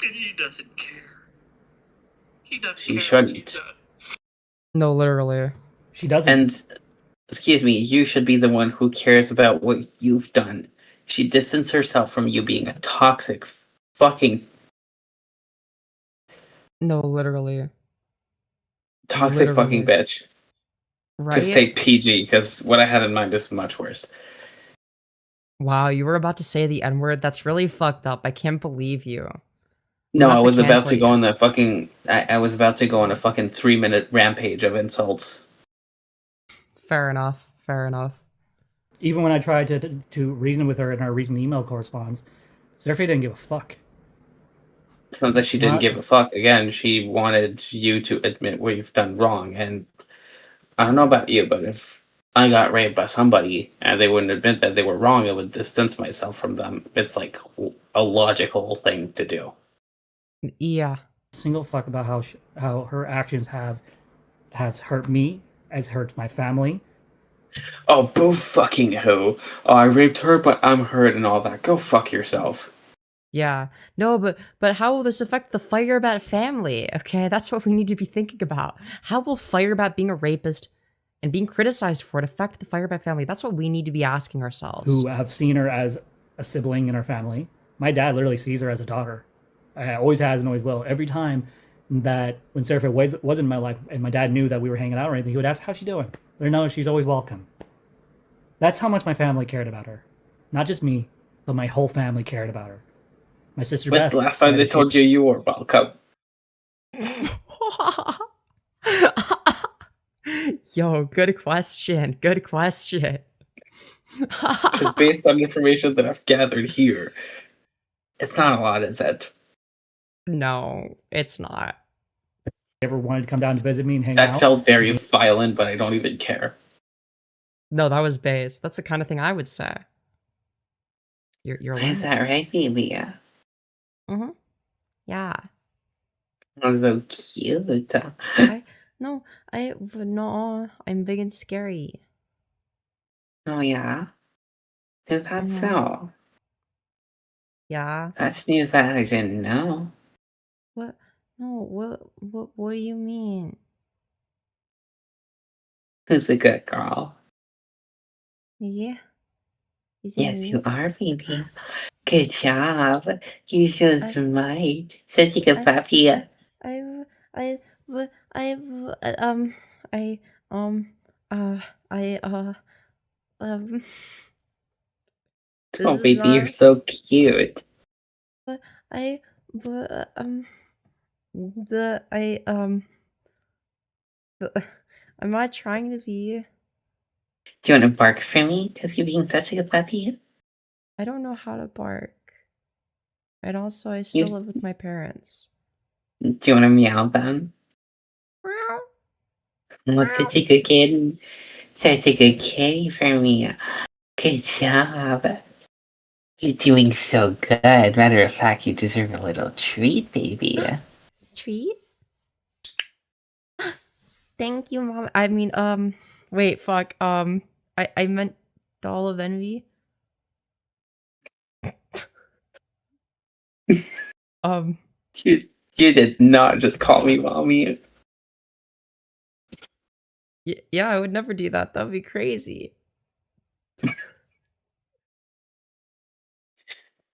And he doesn't care. He doesn't She care shouldn't. what you've done. No, literally. She doesn't. And, excuse me, you should be the one who cares about what you've done. She distanced herself from you being a toxic fucking No, literally. toxic fucking Literally. bitch. Right? To stay PG, because what I had in mind is much worse. Wow, you were about to say the N-word? That's really fucked up. I can't believe you. No, have I to was about cancel to go you. on the fucking. I was about to go on a fucking 3-minute rampage of insults. Fair enough. Fair enough. Even when I tried to reason with her in our recent email correspondence, Sarafae didn't give a fuck. It's not that she didn't Not- give a fuck. Again, she wanted you to admit what you've done wrong. And I don't know about you, but if I got raped by somebody and they wouldn't admit that they were wrong, I would distance myself from them. It's like a logical thing to do. Yeah. Single fuck about how her actions has hurt me, has hurt my family. Oh, boo fucking who? Oh, I raped her, but I'm hurt and all that. Go fuck yourself. Yeah. No, but how will this affect the FireBat family? Okay, that's what we need to be thinking about. How will FireBat being a rapist and being criticized for it affect the FireBat family? That's what we need to be asking ourselves. Who have seen her as a sibling in our family. My dad literally sees her as a daughter. Always has and always will. Every time that when Sarafae wasn't in my life and my dad knew that we were hanging out or anything, he would ask, how's she doing? Let her know she's always welcome. That's how much my family cared about her. Not just me, but my whole family cared about her. My sister When's Beth the last time they said told you you were welcome? Yo, good question. Good question. Because based on information that I've gathered here, it's not a lot, is it? No, it's not. ever wanted to come down to visit me and hang That out. felt very violent, but I don't even care. No, that was base. That's the kind of thing I would say. You're Is that right, baby? Mm-hmm. Yeah. I'm so cute. No, I'm big and scary. Oh, yeah? Is that Mhm. so? Yeah. That's news that I didn't know. What? No, what do you mean? Who's the good girl? Yeah. Is it Yes, me? you are, baby. Good job. You're so smart. Such a good puppy. I, I, this Oh, is baby, you're not, so cute. but the, I'm not trying to be, Do you want to bark for me? Because you're being such a good puppy. I don't know how to bark. And also, I still live with my parents. Do you want to meow then? Meow. Oh, such a good kid. Such a good kitty for me. Good job. You're doing so good. Matter of fact, you deserve a little treat, baby. Treat? Thank you, Mom. I mean, wait, fuck. I meant Doll of Envy. You did not just call me mommy. Yeah, I would never do that. That would be crazy.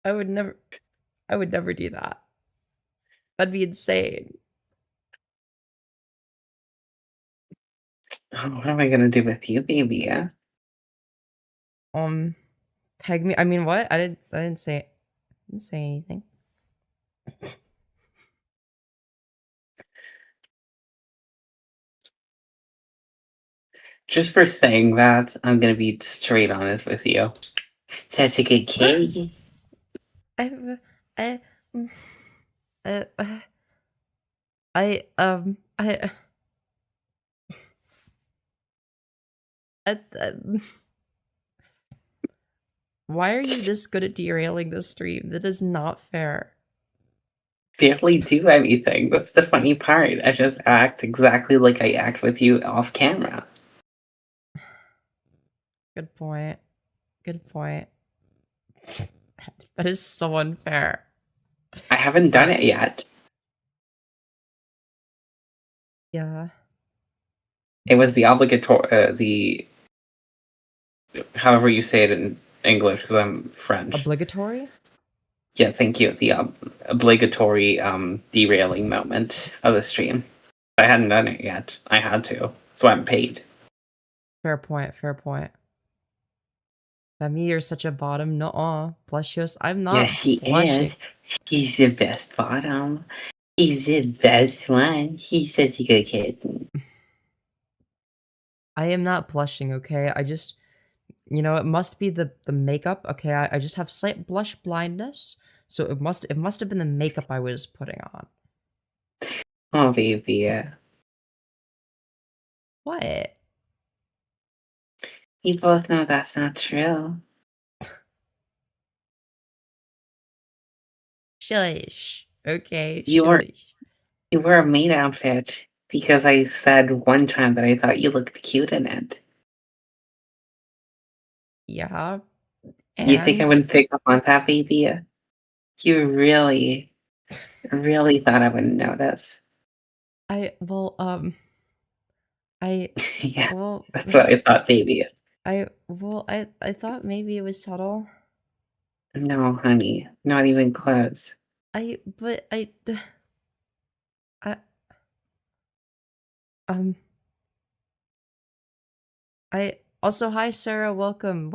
I would never do that. That'd be insane. Oh, what am I gonna do with you, baby? Peg me. I mean, what? I didn't say anything. Just for saying that, I'm gonna be straight honest with you. Such a good kid. I I why are you this good at derailing the stream? That is not fair. Barely do anything. That's the funny part. I just act exactly like I act with you off camera. Good point. Good point. That is so unfair. I haven't done it yet. Yeah. It was the obligatory, however you say it in English, because I'm French. Obligatory? Yeah, thank you. The obligatory derailing moment of the stream. I hadn't done it yet. I had to, so I'm paid. Fair point, fair point. Femi, you're such a bottom. Nuh-uh. Blushious. I'm not Yes, she blushing. is. She's the best bottom. He's the best one. He's such a good kid. I am not blushing, okay? I just, you know, it must be the makeup, okay? I just have slight blush blindness, so it must have been the makeup I was putting on. Oh, baby. What? You both know that's not true. Shush. Okay, You were- shush. You wear a maid outfit because I said one time that I thought you looked cute in it. Yeah. You think I and- wouldn't pick up on that, baby? You really, really thought I wouldn't notice. I Yeah, well that's what I thought, baby. I thought maybe it was subtle. No, honey, not even close. I also, hi Sarah, welcome.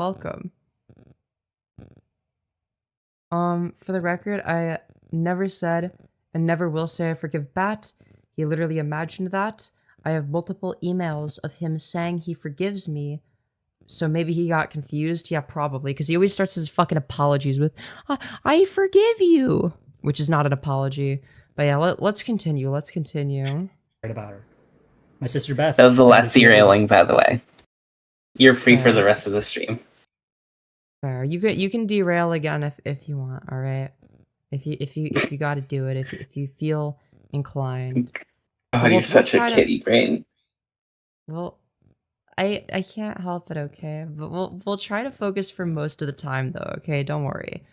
For the record, I never said and never will say I forgive Bat. He literally imagined that. I have multiple emails of him saying he forgives me. So maybe he got confused. Yeah, probably. Because he always starts his fucking apologies with, I forgive you. Which is not an apology. But yeah, let's continue. Let's continue. About her. My sister Beth. That was the said last she- derailing, by the way. You're free for Fair. the rest of the stream. Fair. You can derail again if you want, alright? If you gotta do it, if you feel inclined. God, Well, you're we'll such a try to- kitty brain. Well, I can't help it, okay? But we'll try to focus for most of the time though, okay? Don't worry.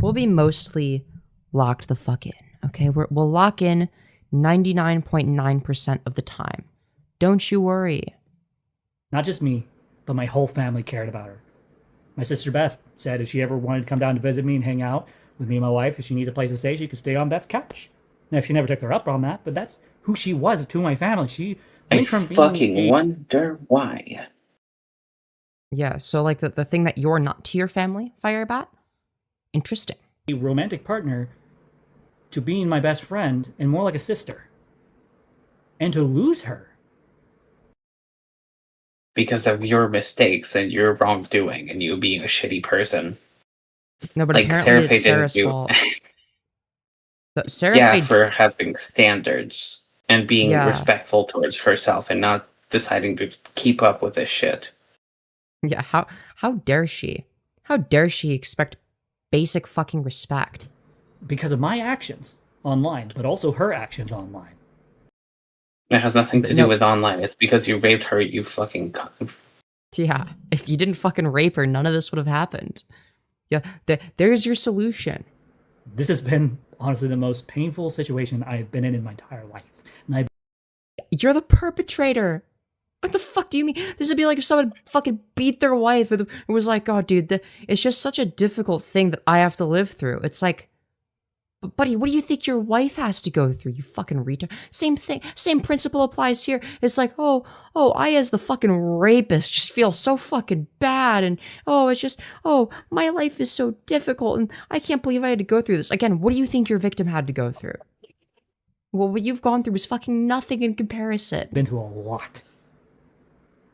We'll be mostly locked the fuck in, okay? We'll lock in 99.9% of the time. Don't you worry. Not just me, but my whole family cared about her. My sister Beth said if she ever wanted to come down to visit me and hang out with me and my wife, if she needs a place to stay, she could stay on Beth's couch. Now, she never took her up on that, but that's who she was to my family. She I went from being fucking a- wonder why. Yeah, so like the thing that you're not to your family, FireBat? Interesting. a romantic partner to being my best friend and more like a sister. And to lose her. Because of your mistakes and your wrongdoing and you being a shitty person. No, but Like apparently Sarafae it's Sarah's didn't do. fault. Sarafae Yeah, for having standards and being Yeah. respectful towards herself and not deciding to keep up with this shit. Yeah, how dare she? How dare she expect basic fucking respect? Because of my actions online, but also her actions online. It has nothing to No. do with online. It's because you raped her, you fucking cunt. Yeah, if you didn't fucking rape her, none of this would have happened. Yeah, there's your solution. This has been honestly the most painful situation I've been in my entire life. And You're the perpetrator. What the fuck do you mean? This would be like if someone fucking beat their wife and it was like, oh, dude, it's just such a difficult thing that I have to live through. It's like, but buddy, what do you think your wife has to go through? You fucking retard. Same thing. Same principle applies here. It's like, oh, I as the fucking rapist just feel so fucking bad. And, it's just, my life is so difficult. And I can't believe I had to go through this. Again, what do you think your victim had to go through? Well, what you've gone through is fucking nothing in comparison. I've been through a lot.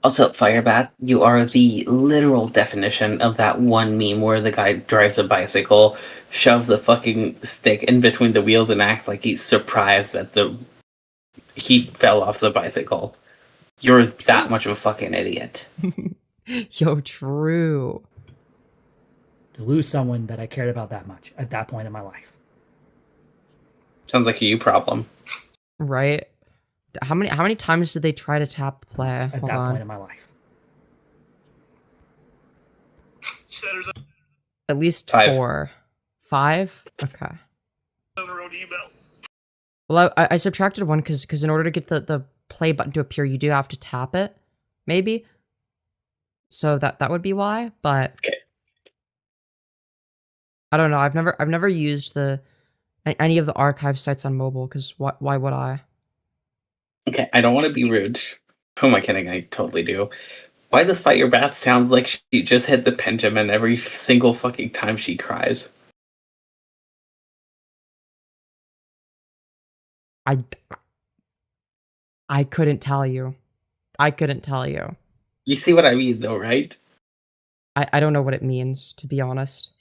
Also, FireBat, you are the literal definition of that one meme where the guy drives a bicycle, shoves the fucking stick in between the wheels and acts like he's surprised that he fell off the bicycle. You're that much of a fucking idiot. Yo, true. To lose someone that I cared about that much at that point in my life. Sounds like a you problem. Right? How many times did they try to tap play? At Hold that on. point in my life. At least 5. 4. 5? Okay. Her own email. Well, I subtracted 1 because in order to get the play button to appear, you do have to tap it, maybe. So that would be why, but Okay. I don't know. I've never used any of the archive sites on mobile because why would I? Okay, I don't want to be rude. Who am I kidding? I totally do. Why does FireBat sound like she just hit the pendulum every single fucking time she cries? I couldn't tell you. I couldn't tell you. You see what I mean, though, right? I don't know what it means, to be honest.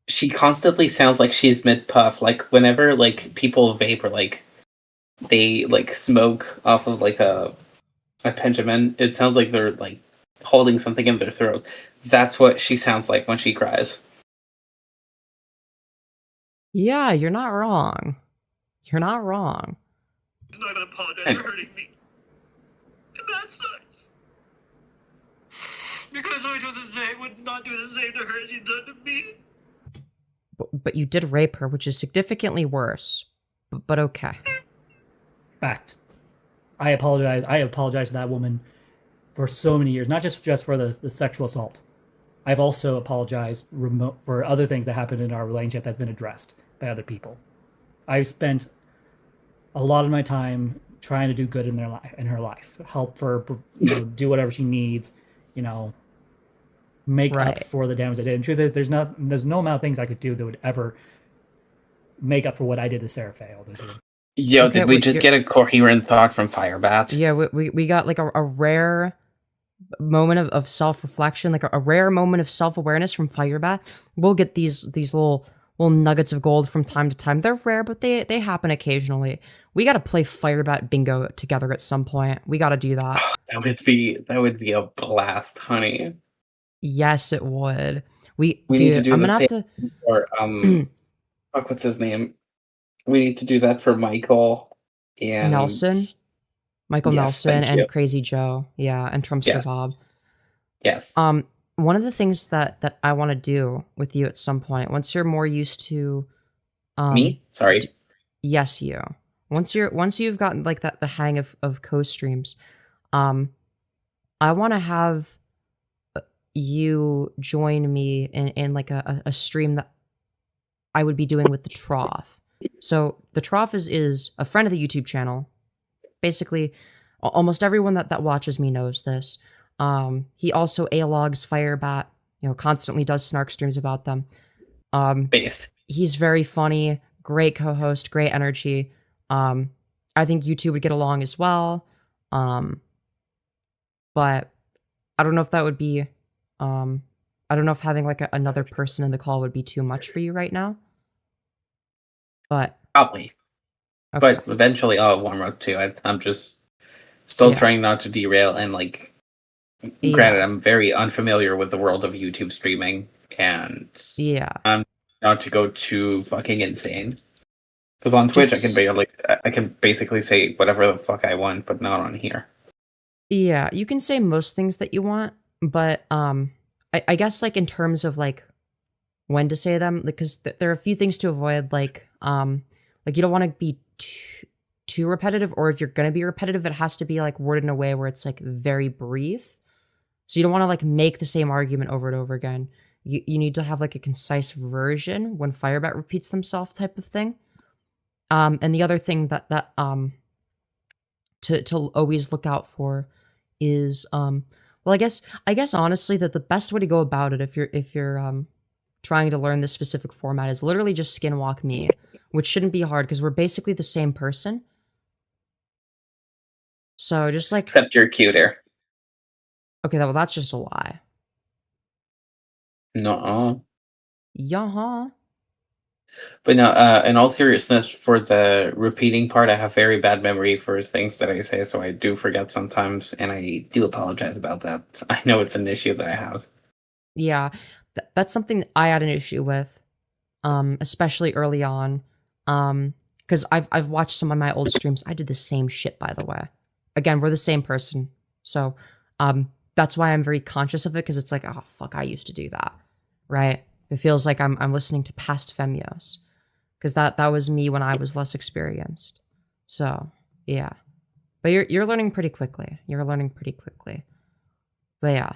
She constantly sounds like she's mid-puff. Like, whenever, like, people vape or, like, they, like, smoke off of, like, a pendulum, it sounds like they're, like, holding something in their throat. That's what she sounds like when she cries. Yeah, you're not wrong. You're not wrong. She's not gonna apologize for hurting me. And that sucks. Because would not do the same to her as she's done to me. But you did rape her, which is significantly worse. But okay. Fact. I apologize. I apologize to that woman for so many years, not just for the sexual assault. I've also apologized for other things that happened in our relationship that's been addressed by other people. I've spent a lot of my time trying to do good in her life, help her, do whatever she needs, make up for the damage I did. And truth is, there's no amount of things I could do that would ever make up for what I did to Sarafae all those years. Yo, okay, did we just get a coherent thought from FireBat? Yeah, we got like a rare moment of self-reflection, like a rare moment of self-awareness from FireBat. We'll get these little nuggets of gold from time to time. They're rare, but they happen occasionally. We got to play FireBat bingo together at some point. We got to do that. That would be a blast, honey. Yes, it would. We need to do I'm the gonna same have to. For what's his name? We need to do that for Michael and Nelson. Michael Nelson and Crazy Joe, yeah, and Trumpster Bob. Yes. One of the things that I want to do with you at some point, once you're more used to, me. Sorry. Yes, you. Once you've gotten like the hang of co-streams, I want to have you join me in like a stream that I would be doing with the Trough. So the Trough is a friend of the YouTube channel. Basically, almost everyone that watches me knows this. He also A-logs FireBat, constantly does snark streams about them. Based. He's very funny, great co-host, great energy. I think you two would get along as well. But I don't know if that would be, I don't know if having like another person in the call would be too much for you right now. But probably. Okay. But eventually I'll warm up too. I'm just still trying not to derail, and like, granted, I'm very unfamiliar with the world of YouTube streaming, and I'm not to go too fucking insane. Because on Twitch, I can basically say whatever the fuck I want, but not on here. Yeah, you can say most things that you want, but I guess like in terms of like when to say them, because there are a few things to avoid, like you don't want to be too repetitive, or if you're gonna be repetitive, it has to be like worded in a way where it's like very brief. So you don't want to like make the same argument over and over again. You need to have like a concise version when FireBat repeats themselves type of thing. And the other thing that to always look out for is well, I guess honestly that the best way to go about it if you're trying to learn this specific format is literally just skinwalk me, which shouldn't be hard because we're basically the same person. So just like, except you're cuter. Okay, well that's just a lie. No. Yeah. But no, in all seriousness, for the repeating part, I have very bad memory for things that I say, so I do forget sometimes, and I do apologize about that. I know it's an issue that I have. Yeah, that's something that I had an issue with, especially early on, because I've watched some of my old streams. I did the same shit, by the way. Again, we're the same person, so that's why I'm very conscious of it, because it's like, oh fuck, I used to do that, right? It feels like I'm listening to past Femyoz, because that was me when I was less experienced. So yeah, but you're learning pretty quickly. You're learning pretty quickly. But yeah,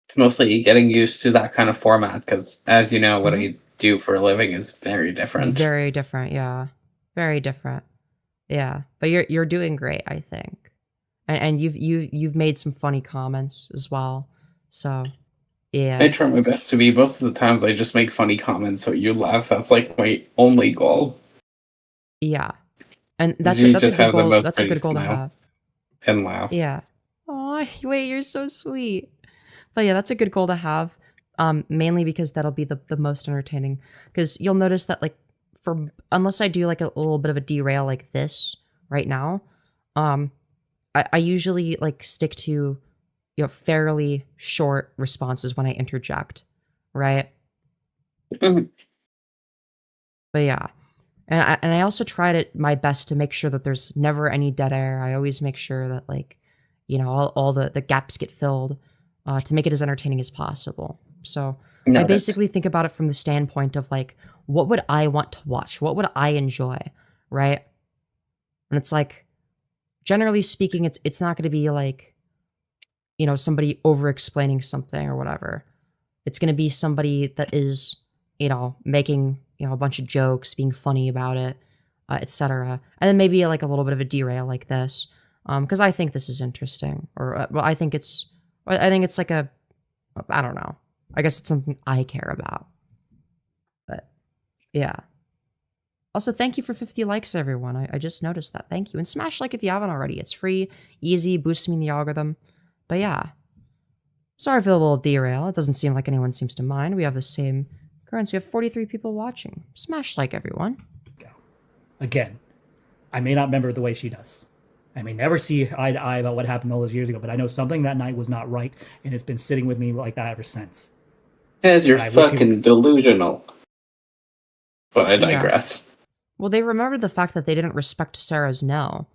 It's mostly getting used to that kind of format because, as you know, what I do for a living is very different. very different. Yeah, very different. Yeah, but you're doing great, I think, and you've made some funny comments as well. So yeah, I try my best to be. Most of the times I just make funny comments so you laugh. That's like my only goal. yeah, and Because that's you a just good have the goal. most That's a good pretty goal to smile have. and laugh. Yeah. Oh, wait, you're so sweet. But yeah, that's a good goal to have. Mainly because that'll be the most entertaining. Because you'll notice that unless I do like a little bit of a derail like this right now, I usually like stick to fairly short responses when I interject, right? Mhm. But yeah. And I also tried my best to make sure that there's never any dead air. I always make sure that all the gaps get filled to make it as entertaining as possible. So I Noted. basically think about it from the standpoint of like, what would I want to watch? What would I enjoy, right? And it's like, generally speaking, it's not going to be like, somebody over explaining something or whatever. It's going to be somebody that is, making a bunch of jokes, being funny about it, etc. And then maybe like a little bit of a derail like this, because I think this is interesting, or well, I think it's like I don't know. I guess it's something I care about. But yeah. Also, thank you for 50 likes, everyone. I just noticed that. Thank you. And smash like if you haven't already. It's free, easy, boosts me in the algorithm. But yeah. Sorry for the little derail. It doesn't seem like anyone seems to mind. We have the same currency. We have 43 people watching. Smash like, everyone. Again, I may not remember the way she does. I may never see eye to eye about what happened all those years ago, but I know something that night was not right, and it's been sitting with me like that ever since. Because you're I would fucking delusional. But I digress. Well, they remembered the fact that they didn't respect Sarah's no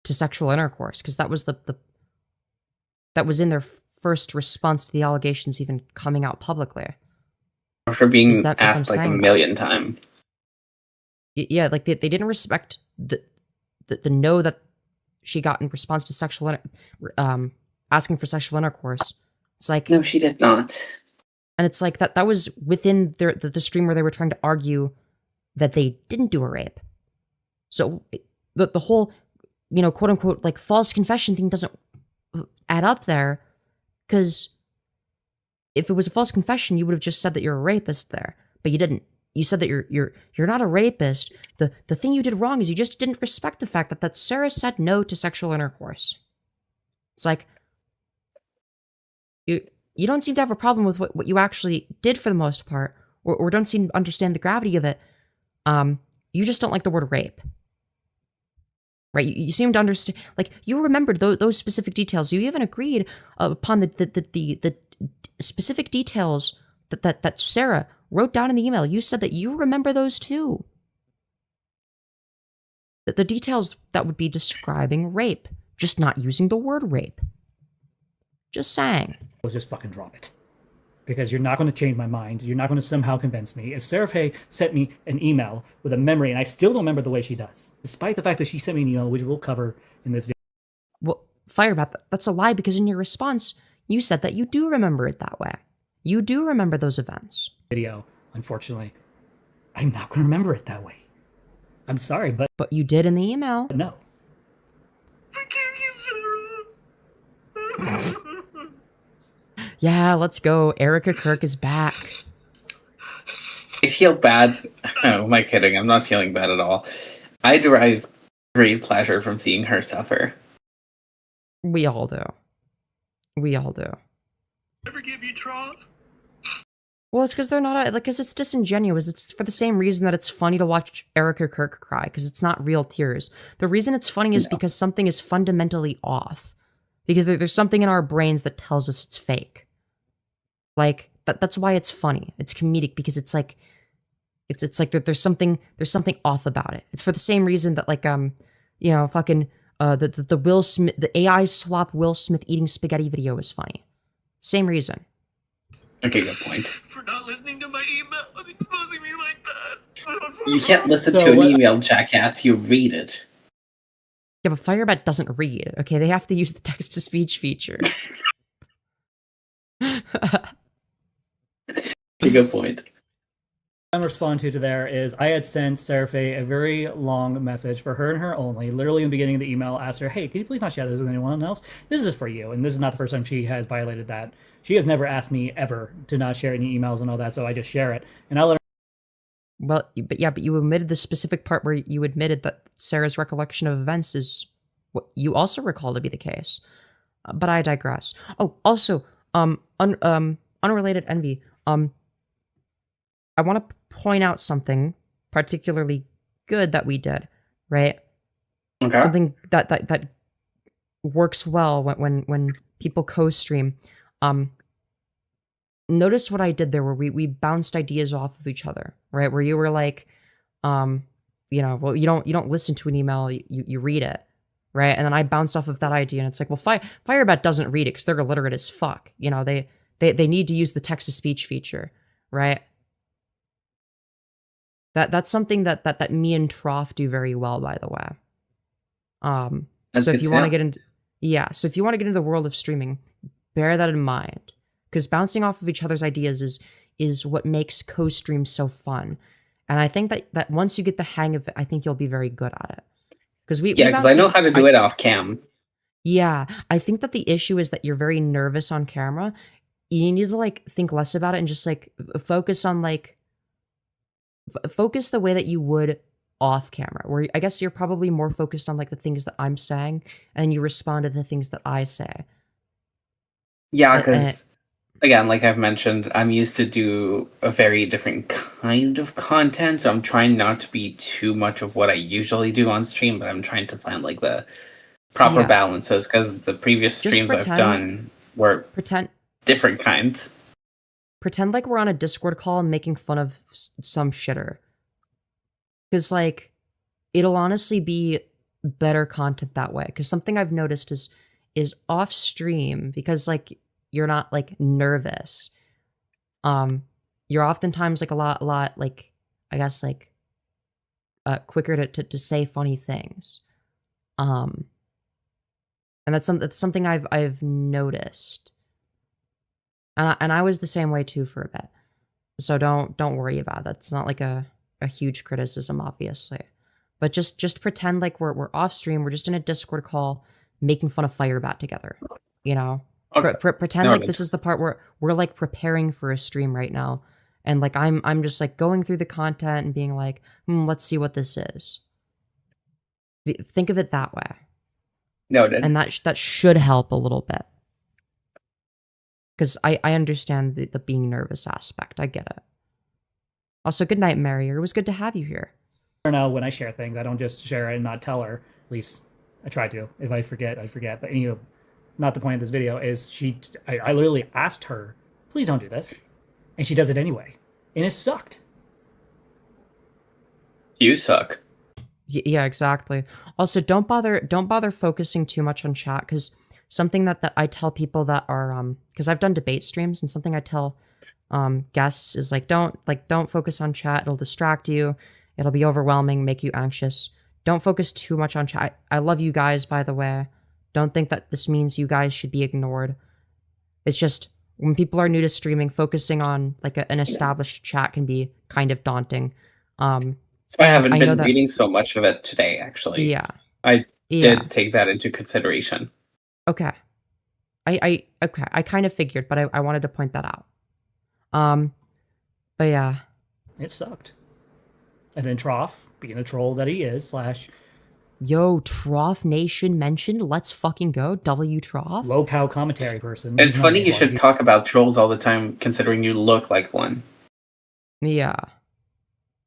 to sexual intercourse, because that was that was in their first response to the allegations even coming out publicly. After being Is them asked like a saying million times. Yeah, like they didn't respect the no that she got in response to sexual asking for sexual intercourse. It's like, No, she did not. and it's like that was within the stream where they were trying to argue that they didn't do a rape. So the whole quote unquote like false confession thing doesn't add up there, because if it was a false confession, you would have just said that you're a rapist there, but you didn't. You said that you're not a rapist. The thing you did wrong is you just didn't respect the fact that Sarah said no to sexual intercourse. It's like you don't seem to have a problem with what you actually did for the most part, or don't seem to understand the gravity of it. You just don't like the word rape. Right? You seem to understand, like, you remembered those specific details. You even agreed upon the specific details that Sarah wrote down in the email. You said that you remember those too. The details that would be describing rape, just not using the word rape. Just saying. Just fucking drop it. Because you're not going to change my mind. You're not going to somehow convince me. And Sarafae sent me an email with a memory, and I still don't remember the way she does. Despite the fact that she sent me an email, which we'll cover in this video. Well, FireBat, that's a lie, because in your response, you said that you do remember it that way. You do remember those events. Unfortunately, I'm not going to remember it that way. I'm sorry, but you did in the email. No. Yeah, let's go. Erica Kirk is back. I feel bad. Oh, am I kidding? I'm not feeling bad at all. I derive great pleasure from seeing her suffer. We all do. We all do. Ever give you trough? Well, it's because they're not, because it's disingenuous. It's for the same reason that it's funny to watch Erica Kirk cry, because it's not real tears. The reason it's funny is because something is fundamentally off. Because there's something in our brains that tells us it's fake. Like, that's why it's funny. It's comedic, because it's like, it's like there's something off about it. It's for the same reason that, like, fucking, the Will Smith, the AI Slop Will Smith eating spaghetti video is funny. Same reason. Okay, good point. For not listening to my email and exposing me like that. You can't listen So to an what- email, jackass. You read it. Yeah, but FireBat doesn't read. Okay, they have to use the text-to-speech feature. Good point. I'm responding to there is I had sent Sarafae a very long message for her and her only. Literally in the beginning of the email, asked her, "Hey, can you please not share this with anyone else? This is for you." And this is not the first time she has violated that. She has never asked me ever to not share any emails and all that, so I just share it. And I let her Well, but you omitted the specific part where you admitted that Sarah's recollection of events is what you also recall to be the case. But I digress. Oh, also, unrelated envy. I want to point out something particularly good that we did, right? Okay. Something that works well when people co-stream. Notice what I did there, where we bounced ideas off of each other, right? Where you were like, well, you don't listen to an email, you read it, right? And then I bounced off of that idea, and it's like, well, FireBat doesn't read it because they're illiterate as fuck. They need to use the text-to-speech feature, right? That's something that me and Troff do very well, by the way. That's so good if you to want to know. get into so if you want to get into the world of streaming, bear that in mind, because bouncing off of each other's ideas is what makes co-stream so fun. And I think that once you get the hang of it, I think you'll be very good at it. Because Because I know how to do it off cam. Yeah, I think that the issue is that you're very nervous on camera. You need to like think less about it and just like focus on like focus the way that you would off camera, where I guess you're probably more focused on like the things that I'm saying and you respond to the things that I say. Yeah, because again, like I've mentioned, I'm used to do a very different kind of content. So I'm trying not to be too much of what I usually do on stream, but I'm trying to find like the proper Yeah. balances, because the previous Just streams I've done were different kinds. Pretend like we're on a Discord call and making fun of some shitter. Because, like, it'll honestly be better content that way. Because something I've noticed is off stream, because, like, you're not, like, nervous. You're oftentimes, like, a lot, like, I guess, like, quicker to say funny things. And that's something I've noticed. And I was the same way too for a bit. So don't worry about it. That's not like a huge criticism, obviously. But just pretend like we're off stream, we're just in a Discord call making fun of FireBat together. You know? Okay. Pretend like this is the part where we're like preparing for a stream right now. And like I'm just like going through the content and being like, let's see what this is. Think of it that way. Noted. And that should help a little bit. Because I understand the being nervous aspect. I get it. Also, good night, Marier. It was good to have you here. know when I share things. I don't just share it and not tell her. At least I try to. If I forget, I forget. But not the point of this video is I literally asked her, please don't do this. And she does it anyway. And it sucked. You suck. Yeah, exactly. Also, don't bother focusing too much on chat, because something that I tell people that are because I've done debate streams, and something I tell guests is like don't focus on chat. It'll distract you. It'll be overwhelming, make you anxious. Don't focus too much on chat. I love you guys, by the way. Don't think that this means you guys should be ignored. It's just when people are new to streaming, focusing on like an established chat can be kind of daunting. So I haven't been reading so much of it today, actually. Yeah. I did take that into consideration. Okay. I kind of figured, but I wanted to point that out. But yeah. It sucked. And then Troff, being the troll that he is, Yo, Troff Nation mentioned, let's fucking go, W Troff. Lolcow commentary person. It's funny you should talk about trolls all the time, considering you look like one. Yeah.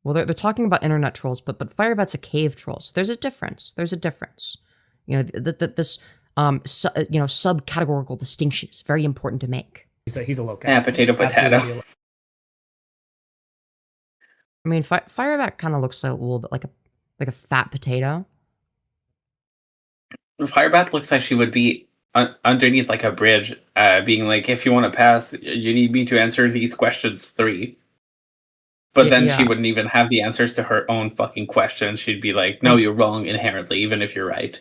Well, they're talking about internet trolls, but FireBat's a cave troll, so there's a difference. You know, this subcategorical distinction is very important to make. He's a Lolcow. Yeah, potato. Absolutely. I mean, FireBat kind of looks a little bit like a fat potato. FireBat looks like she would be underneath like a bridge, being like, if you want to pass, you need me to answer these questions 3. But then she wouldn't even have the answers to her own fucking questions. She'd be like, no, you're wrong inherently, even if you're right.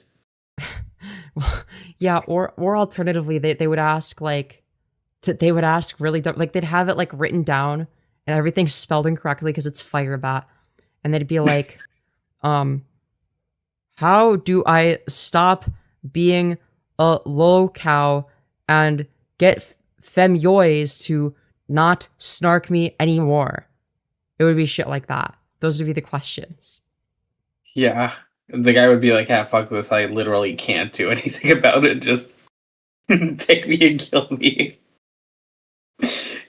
Yeah, or alternatively, they would ask like, they would ask really dumb, like they'd have it like written down and everything's spelled incorrectly because it's FireBat, and they'd be like, how do I stop being a Lolcow and get Femyoz to not snark me anymore? It would be shit like that. Those would be the questions. Yeah. The guy would be like, ah, fuck this, I literally can't do anything about it, just take me and kill me.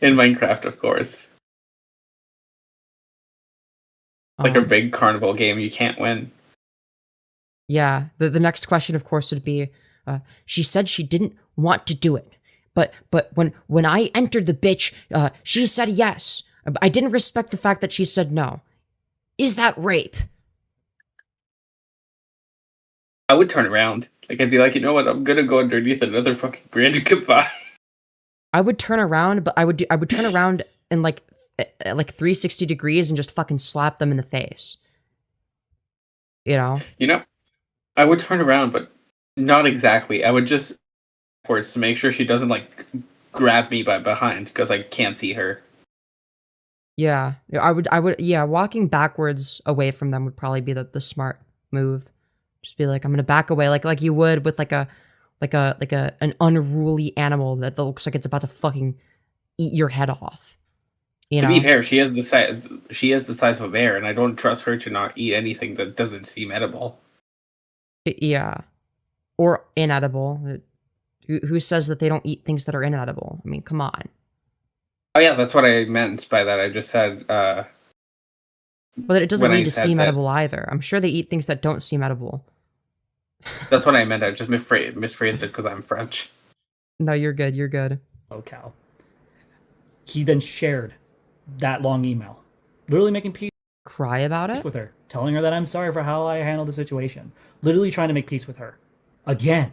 In Minecraft, of course. It's like a big carnival game, you can't win. Yeah, the next question, of course, would be, she said she didn't want to do it, but when I entered the bitch, she said yes. I didn't respect the fact that she said no. Is that rape? I would turn around. Like, I'd be like, you know what, I'm gonna go underneath another fucking bridge, goodbye. I would turn around, but I would turn around in like 360 degrees and just fucking slap them in the face. You know? You know, I would turn around, but not exactly. I would just backwards to make sure she doesn't like grab me by behind because I can't see her. Yeah, I would yeah, walking backwards away from them would probably be the smart move. Just be like, I'm gonna back away like you would with like an unruly animal that looks like it's about to fucking eat your head off. You know? To be fair, she is the size of a bear, and I don't trust her to not eat anything that doesn't seem edible. Yeah, or inedible. Who says that they don't eat things that are inedible? I mean, come on. Oh yeah, that's what I meant by that. I just said. But it doesn't need to seem edible either. I'm sure they eat things that don't seem edible. That's what I meant. I just misphrased it because I'm French. No, you're good. You're good. Lolcow. He then shared that long email, literally making peace. Cry about it with her, telling her that I'm sorry for how I handled the situation. Literally trying to make peace with her again,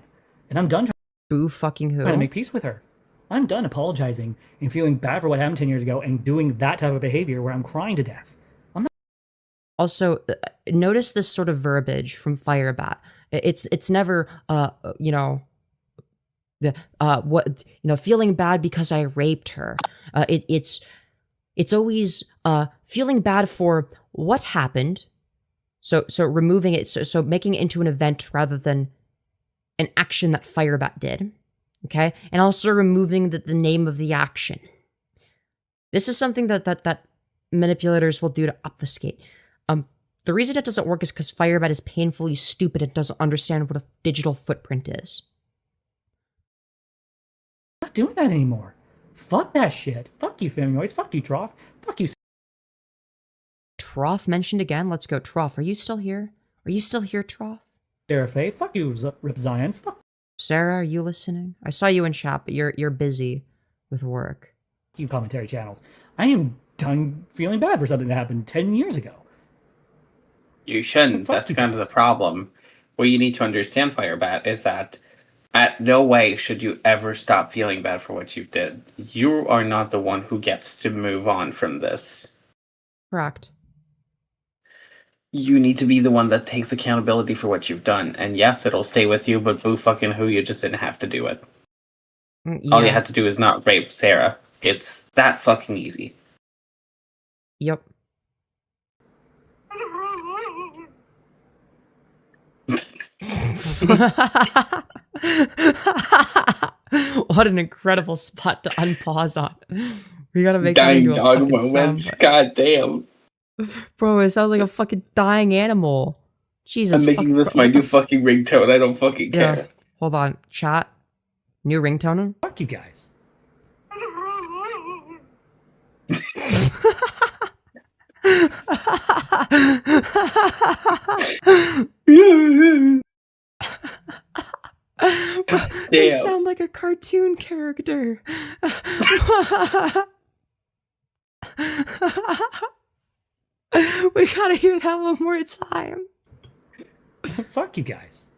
and I'm done. Boo fucking who? Trying to make peace with her. I'm done apologizing and feeling bad for what happened 10 years ago and doing that type of behavior where I'm crying to death. Also, notice this sort of verbiage from FireBat. It's never you know, feeling bad because I raped her. It's always feeling bad for what happened. So removing it, so making it into an event rather than an action that FireBat did. Okay, and also removing the name of the action. This is something that manipulators will do to obfuscate. The reason it doesn't work is because FireBat is painfully stupid and doesn't understand what a digital footprint is. I'm not doing that anymore. Fuck that shit. Fuck you, Femyoz. Fuck you, Troff. Fuck you. Troff mentioned again. Let's go, Troff. Are you still here? Are you still here, Troff? Sarafae. Fuck you, Rip Zion. Fuck. Sarah, are you listening? I saw you in chat, but you're busy with work. You commentary channels. I am done feeling bad for something that happened 10 years ago. You shouldn't. That's kind of the problem. What you need to understand, FireBat, is that at no way should you ever stop feeling bad for what you've did. You are not the one who gets to move on from this. Correct. You need to be the one that takes accountability for what you've done. And yes, it'll stay with you, but boo fucking who, you just didn't have to do it. Yeah. All you had to do is not rape Sarah. It's that fucking easy. Yep. What an incredible spot to unpause on. We gotta make dying dog moment. God damn. Bro, it sounds like a fucking dying animal. Jesus. I'm making this my new fucking ringtone. I don't fucking care. Yeah. Hold on. Chat. New ringtone? Fuck you guys. They sound like a cartoon character. We gotta hear that one more time. Fuck you guys.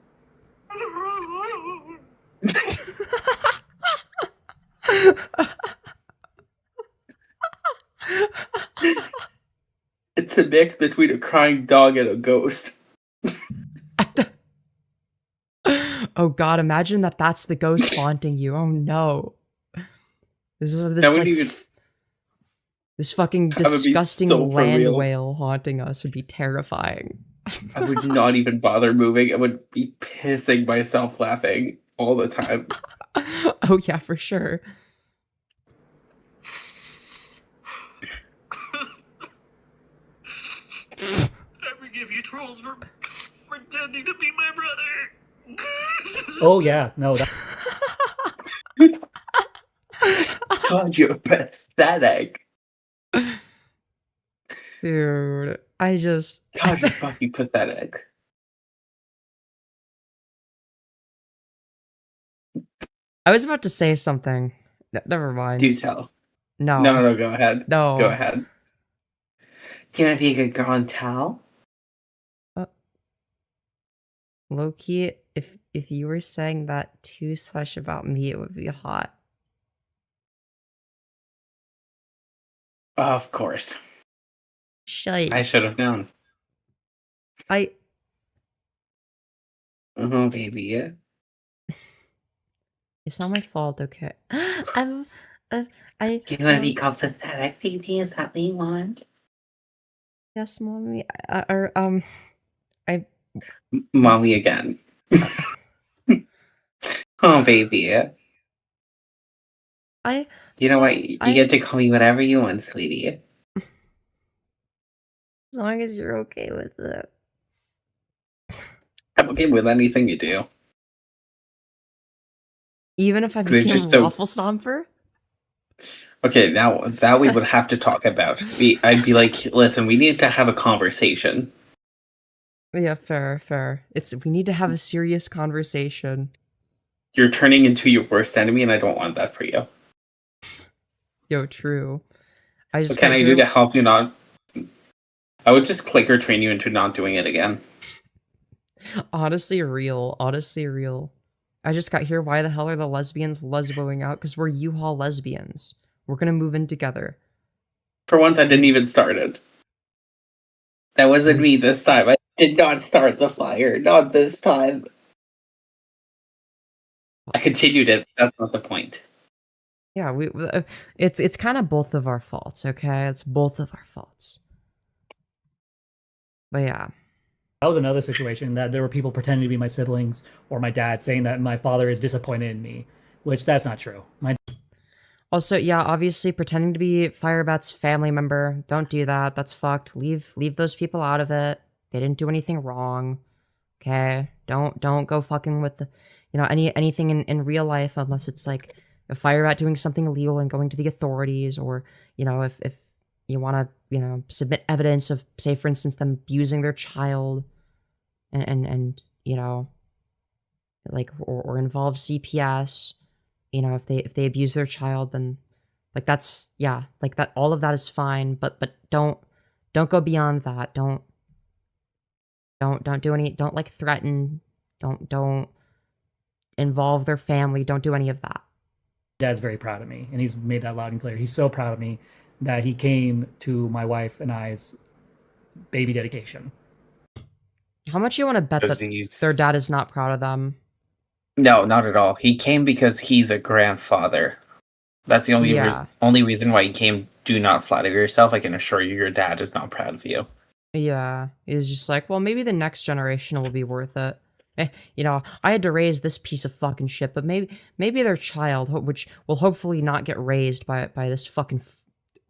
It's a mix between a crying dog and a ghost. Oh god, imagine that's the ghost haunting you. Oh no. This That like would even this fucking that would be disgusting so for land real. whale haunting us would be terrifying. I would not even bother moving. I would be pissing myself laughing all the time. Oh yeah, for sure. I forgive you trolls for pretending to be my brother. Oh yeah, no, that, God, you're pathetic. Dude, I just God, you're fucking pathetic. I was about to say something. Never mind. Do tell. No. No, go ahead. No. Go ahead. Do you want to be a good girl and tell? Low-key, if you were saying that to Slush about me, it would be hot. Of course. Shite. I should have known. Oh, baby. It's not my fault, okay? I You want to be called pathetic, baby? Is that what you want? Yes, mommy. Mommy again. Oh, baby. You know what? You get to call me whatever you want, sweetie. As long as you're okay with it. I'm okay with anything you do. Even if I 'Cause it's became just a a- waffle stomper? Okay, now that we would have to talk about. I'd be like, listen, we need to have a conversation. Yeah, fair. We need to have a serious conversation. You're turning into your worst enemy, and I don't want that for you. Yo, true. I just What can got I here- do to help you not? I would just clicker train you into not doing it again. Honestly real. I just got here. Why the hell are the lesbians lesboing out? Because we're U-Haul lesbians. We're gonna move in together. For once, I didn't even start it. That wasn't me this time. I did not start the fire. Not this time. I continued it. That's not the point. Yeah, it's kind of both of our faults, okay? It's both of our faults. But yeah. that was another situation that there were people pretending to be my siblings or my dad saying that my father is disappointed in me, which that's not true. Also, yeah, obviously pretending to be FireBat's family member. Don't do that. That's fucked. Leave those people out of it. They didn't do anything wrong. Okay? Don't go fucking with the, anything in real life unless it's like a FireBat doing something illegal and going to the authorities, or, if you want to, submit evidence of, say, for instance, them abusing their child and like, or involve CPS. If they abuse their child, then like that's, yeah, like that, all of that is fine, but don't go beyond that. Don't do any, don't like threaten, don't involve their family, don't do any of that. Dad's very proud of me, and he's made that loud and clear. He's so proud of me that he came to my wife and I's baby dedication. How much you want to bet that their dad is not proud of them? No, not at all. He came because he's a grandfather. That's the only reason why he came. Do not flatter yourself. I can assure you, your dad is not proud of you. Yeah, he's just like, well, maybe the next generation will be worth it. I had to raise this piece of fucking shit, but maybe their child, which will hopefully not get raised by this fucking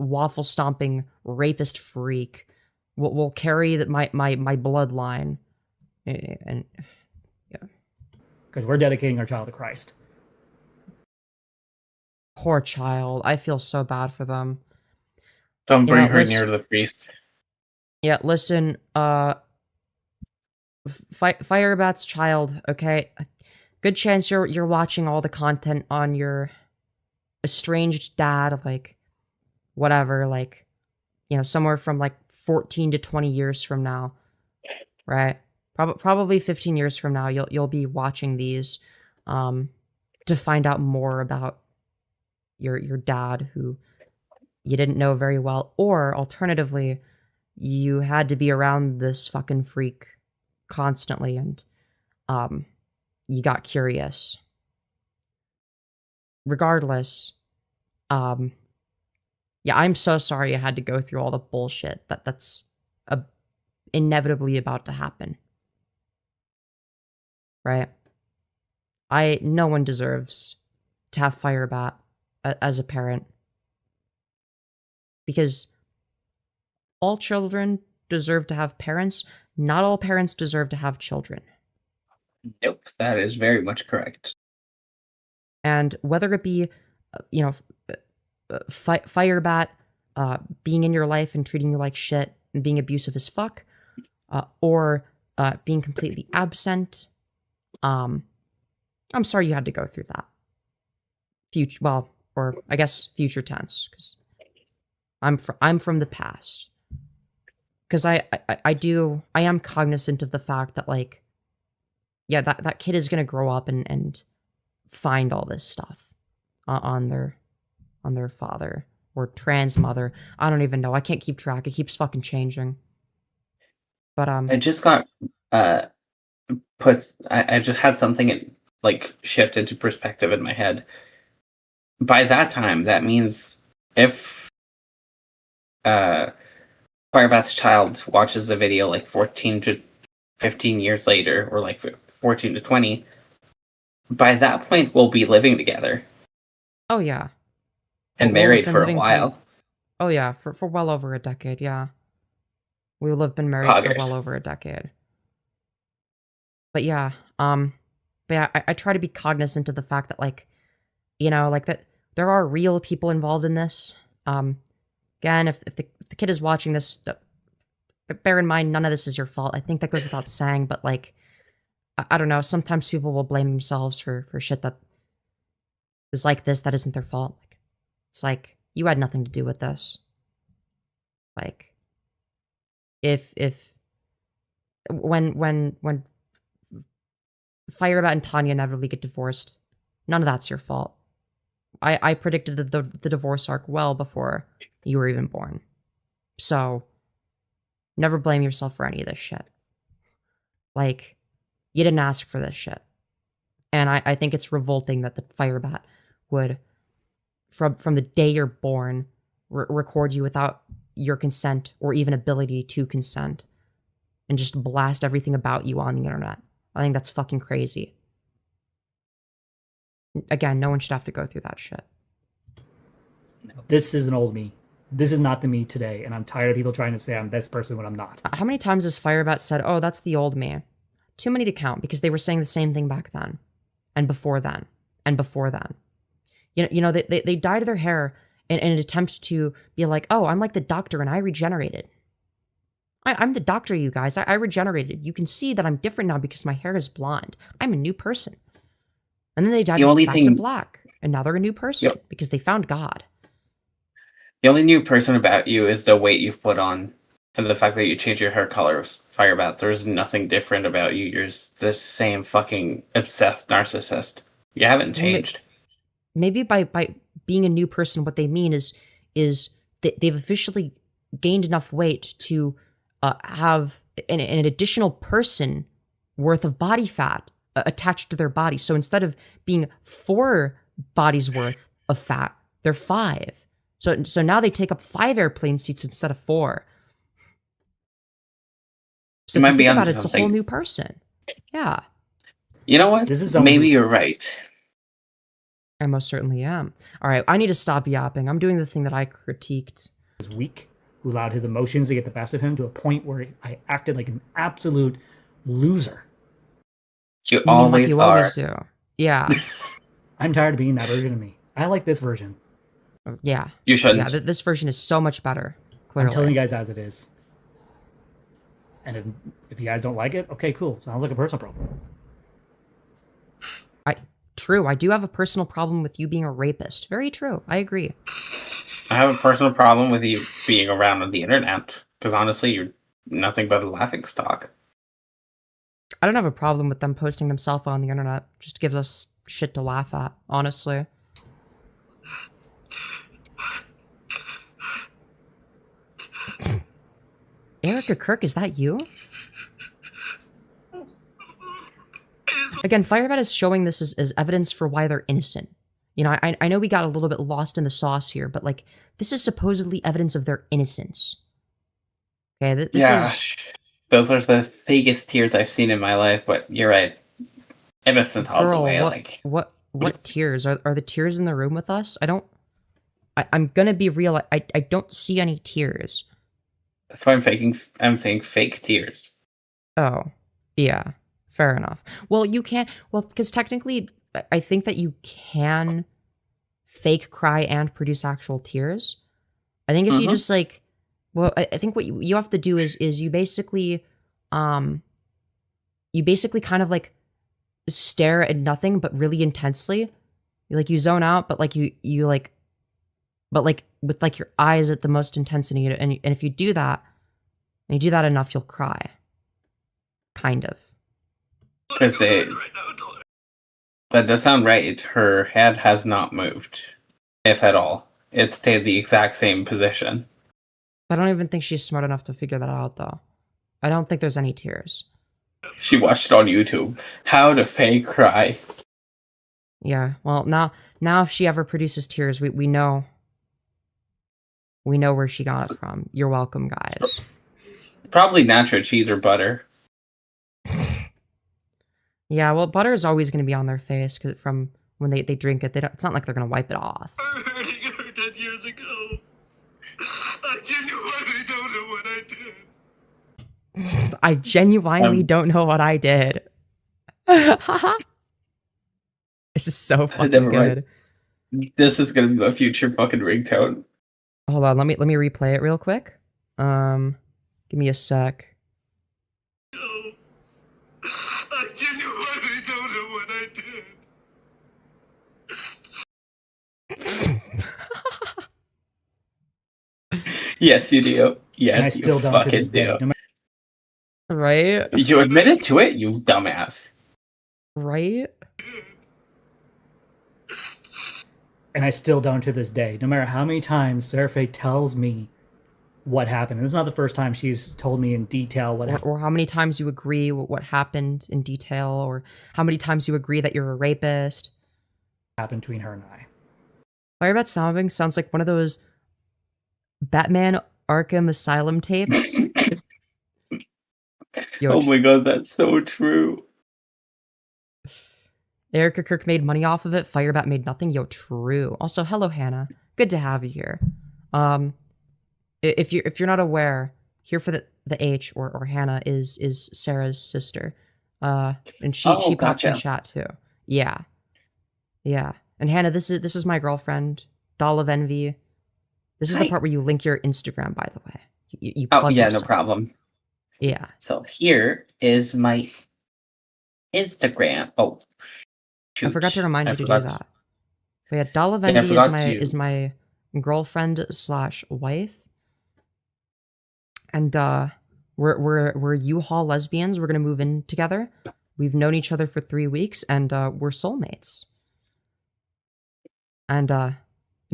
waffle stomping rapist freak, will carry my bloodline, and yeah. Because we're dedicating our child to Christ. Poor child. I feel so bad for them. Don't bring her near the priest. Yeah, listen, FireBat's child, okay? Good chance you're watching all the content on your estranged dad, like, whatever, like, somewhere from, like, 14 to 20 years from now, right? Probably 15 years from now, you'll be watching these, to find out more about your dad who you didn't know very well, or alternatively, you had to be around this fucking freak constantly and you got curious. Regardless, yeah, I'm so sorry you had to go through all the bullshit that's inevitably about to happen. Right? No one deserves to have FireBat as a parent. Because all children deserve to have parents. Not all parents deserve to have children. Nope, that is very much correct. And whether it be, FireBat being in your life and treating you like shit and being abusive as fuck, or being completely absent, I'm sorry you had to go through that. Or I guess future tense, because I'm from the past. Because I am cognizant of the fact that, like, yeah, that kid is gonna grow up and find all this stuff on their father or trans mother. I don't even know. I can't keep track. It keeps fucking changing. But I just got I just had something like shift into perspective in my head. By that time, that means if FireBat's child watches the video like 14 to 15 years later, or like 14 to 20, by that point we'll be living together. Oh yeah. And married for a while. Oh yeah, for well over a decade, yeah. We will have been married for well over a decade. But yeah, I try to be cognizant of the fact that, like, like that there are real people involved in this. Again, if the kid is watching this, bear in mind, none of this is your fault. I think that goes without saying, but, like, I don't know, sometimes people will blame themselves for shit that is like this that isn't their fault. It's like, you had nothing to do with this. Like, when FireBat and Tanya inevitably get divorced, none of that's your fault. I predicted the divorce arc well before you were even born. So, never blame yourself for any of this shit. Like, you didn't ask for this shit. And I think it's revolting that the FireBat would, from the day you're born, record you without your consent or even ability to consent and just blast everything about you on the internet. I think that's fucking crazy. Again, no one should have to go through that shit. This is an old me. This is not the me today, and I'm tired of people trying to say I'm this person when I'm not. How many times has FireBat said, oh, that's the old me? Too many to count, because they were saying the same thing back then. And before then. And before then. They dyed their hair in an attempt to be like, oh, I'm like the doctor and I regenerated. I'm the doctor, you guys. I regenerated. You can see that I'm different now because my hair is blonde. I'm a new person. And then they dyed it back to black. And now they're a new person because they found God. The only new person about you is the weight you've put on and the fact that you changed your hair color, FireBat. There's nothing different about you. You're the same fucking obsessed narcissist. You haven't changed. Maybe by being a new person, what they mean is they've officially gained enough weight to have an additional person worth of body fat attached to their body. So instead of being 4 bodies worth of fat, they're 5. So now they take up 5 airplane seats instead of 4. So if you think about it, it's a whole new person. Yeah. You know what? Maybe you're right. I most certainly am. All right, I need to stop yapping. I'm doing the thing that I critiqued. He was weak, who allowed his emotions to get the best of him to a point where I acted like an absolute loser. You always are. Always do. Yeah. I'm tired of being that version of me. I like this version. Yeah. You shouldn't. Yeah, this version is so much better. Clearly. I'm telling you guys as it is. And if you guys don't like it, okay, cool. Sounds like a personal problem. True, I do have a personal problem with you being a rapist. Very true. I agree. I have a personal problem with you being around on the internet, because honestly, you're nothing but a laughingstock. I don't have a problem with them posting themselves on the internet. Just gives us shit to laugh at, honestly. Erica Kirk, is that you? Again, FireBat is showing this as evidence for why they're innocent. You know, I know we got a little bit lost in the sauce here, but, like, this is supposedly evidence of their innocence. Okay, this is... Those are the fakest tears I've seen in my life, but you're right. Innocent all the way, what tears? Are the tears in the room with us? I'm gonna be real, I don't see any tears. That's why I'm saying fake tears. Oh, yeah. Fair enough. Well, you can't... Well, because technically, I think that you can fake cry and produce actual tears. I think if you just, like... Well, I think what you have to do is you basically... You basically kind of, like, stare at nothing, but really intensely. Like, you zone out, but, like, you like... But, like, with, like, your eyes at the most intensity, and if you do that, and you do that enough, you'll cry. Kind of. Because that does sound right. Her head has not moved, if at all. It stayed the exact same position. I don't even think she's smart enough to figure that out, though. I don't think there's any tears. She watched it on YouTube. How to fake cry. Yeah, well, now if she ever produces tears, we know... We know where she got it from. You're welcome, guys. Probably natural cheese or butter. Yeah, well, butter is always going to be on their face because from when they drink it, it's not like they're going to wipe it off. I'm hurting her 10 years ago. I genuinely don't know what I did. I genuinely don't know what I did. This is so fucking good. This is going to be my future fucking ringtone. Hold on, let me replay it real quick. Give me a sec. I genuinely don't know what I did. Yes, you do. Yes, I still don't fucking do. Right? You admitted to it, you dumbass. Right? And I still don't to this day. No matter how many times Sarafae tells me what happened. And this is not the first time she's told me in detail what happened. Or how many times you agree with what happened in detail, or how many times you agree that you're a rapist. Happened between her and I. FireBat sounding sounds like one of those Batman Arkham Asylum tapes. Oh my god, that's so true. Erica Kirk made money off of it. FireBat made nothing. Yo, true. Also, hello, Hannah. Good to have you here. If you're not aware, here for the H or Hannah is Sarah's sister. And she pops in chat too. Yeah. Yeah. And Hannah, this is my girlfriend, Doll of Envy. This is the part where you link your Instagram, by the way. You plug yourself. No problem. Yeah. So here is my Instagram. Oh, shoot. I forgot to remind you to do that. But yeah, Doll of Envy is my girlfriend / wife. And we're U-Haul lesbians. We're gonna move in together. We've known each other for 3 weeks, and we're soulmates. And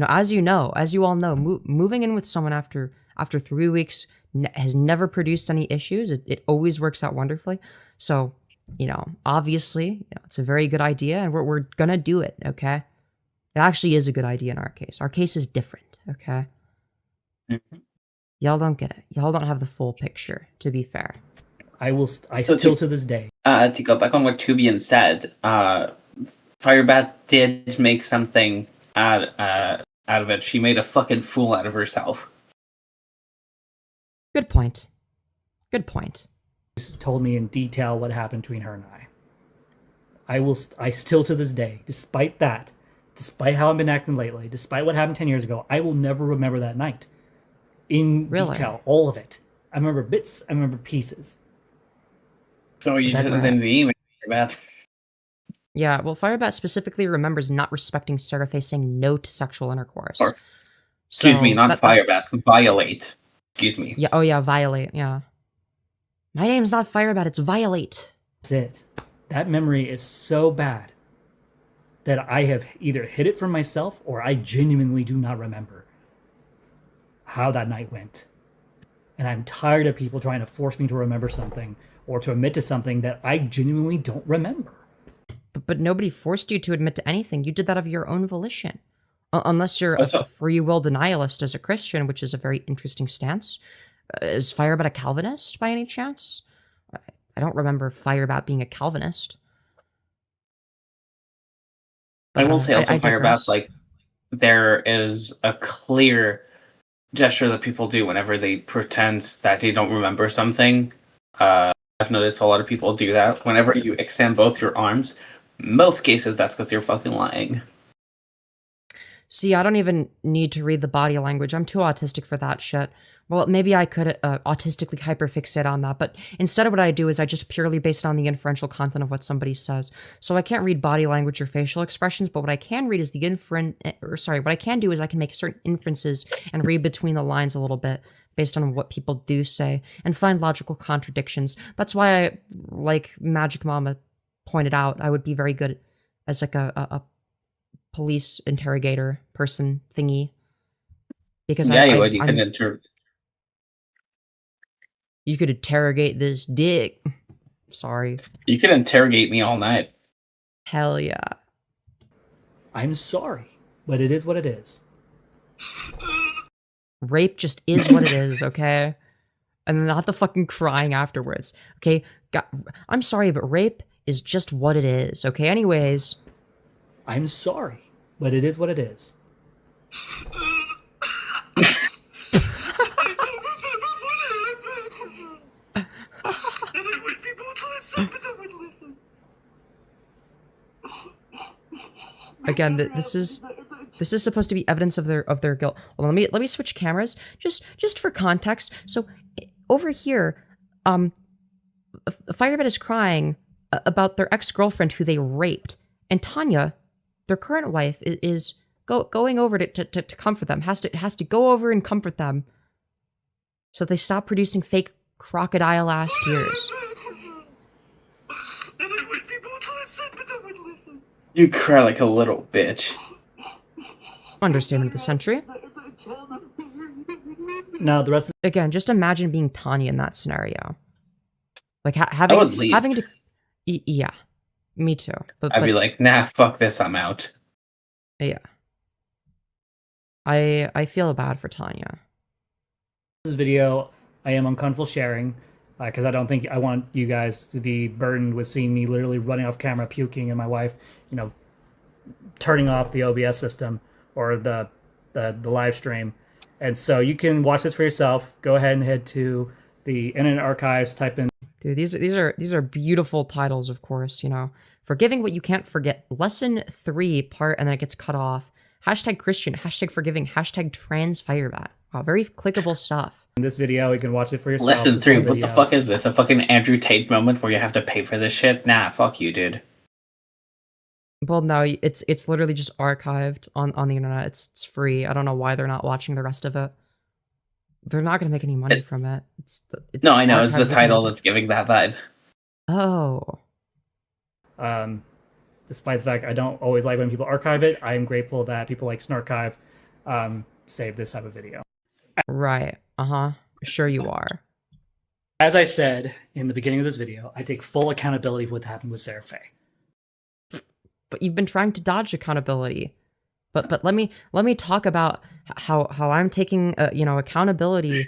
as you all know, moving in with someone after 3 weeks has never produced any issues. It always works out wonderfully. So, obviously, it's a very good idea, and we're gonna do it. Okay, it actually is a good idea in our case. Our case is different. Okay. Mm-hmm. Y'all don't get it. Y'all don't have the full picture, to be fair. Still to this day. To go back on what Tubian said, FireBat did make something out of it. She made a fucking fool out of herself. Good point. Good point. Told me in detail what happened between her and I. I still to this day, despite that, despite how I've been acting lately, despite what happened 10 years ago, I will never remember that night. In detail, all of it. I remember bits, I remember pieces. So you didn't send the email, FireBat. Yeah, well, FireBat specifically remembers not respecting Sarafae saying no to sexual intercourse. Excuse me, not FireBat, violate. Excuse me. Yeah, oh yeah, violate, yeah. My name's not FireBat, it's Violate. That's it. That memory is so bad that I have either hid it from myself or I genuinely do not remember how that night went. And I'm tired of people trying to force me to remember something or to admit to something that I genuinely don't remember. But nobody forced you to admit to anything. You did that of your own volition. Unless you're What's a up? free will denialist as a Christian, which is a very interesting stance. Is FireBat a Calvinist by any chance? I don't remember FireBat being a Calvinist. I will say also, I FireBat, digress. like, there is a clear gesture that people do whenever they pretend that they don't remember something. I've noticed a lot of people do that. Whenever you extend both your arms, most cases that's because you're fucking lying. See, I don't even need to read the body language. I'm too autistic for that shit. Well, maybe I could autistically hyperfixate on that, but instead of what I do is I just purely base it on the inferential content of what somebody says. So I can't read body language or facial expressions, but what I can read is what I can do is I can make certain inferences and read between the lines a little bit based on what people do say and find logical contradictions. That's why I, like Magic Mama pointed out, I would be very good as like a police interrogator person thingy. Because Yeah, you I, would. You I'm could You could interrogate this dick. Sorry. you could interrogate me all night. Hell yeah. I'm sorry, but it is what it is. Rape just is what it is, okay? And not the fucking crying afterwards, okay? I'm sorry, but rape is just what it is, okay? Anyways. I'm sorry, but it is what it is. Again, this is supposed to be evidence of their guilt. Well, let me switch cameras just for context. So over here, FireBat is crying about their ex-girlfriend who they raped, and Tanya, their current wife, is going over to comfort them. Has to go over and comfort them, so they stop producing fake crocodile ass tears. You cry like a little bitch. Understatement of the century. Now the rest of Again, just imagine being Tanya in that scenario. Like having to. Yeah, me too. I'd be like, nah, fuck this, I'm out. Yeah. I feel bad for Tanya. this video, I am uncomfortable sharing because I don't think I want you guys to be burdened with seeing me literally running off camera, puking, and my wife, turning off the OBS system or the live stream. And so you can watch this for yourself. Go ahead and head to the Internet Archives. Type in. Dude, these are beautiful titles, of course. Forgiving what you can't forget. Lesson 3 part, and then it gets cut off. Hashtag Christian. Hashtag forgiving. Hashtag TransFireBat. Wow, very clickable stuff. In this video, you can watch it for yourself. Lesson 3. What the fuck is this? A fucking Andrew Tate moment where you have to pay for this shit? Nah, fuck you, dude. Well, no, it's literally just archived on the internet. It's free. I don't know why they're not watching the rest of it. They're not gonna make any money from it. It's no, I know. It's the title that's giving that vibe. Oh. Despite the fact I don't always like when people archive it, I am grateful that people like Snarchive save this type of video. Right. Sure you are. As I said in the beginning of this video, I take full accountability for what happened with Sarafae. But you've been trying to dodge accountability. But let me talk about how I'm taking accountability,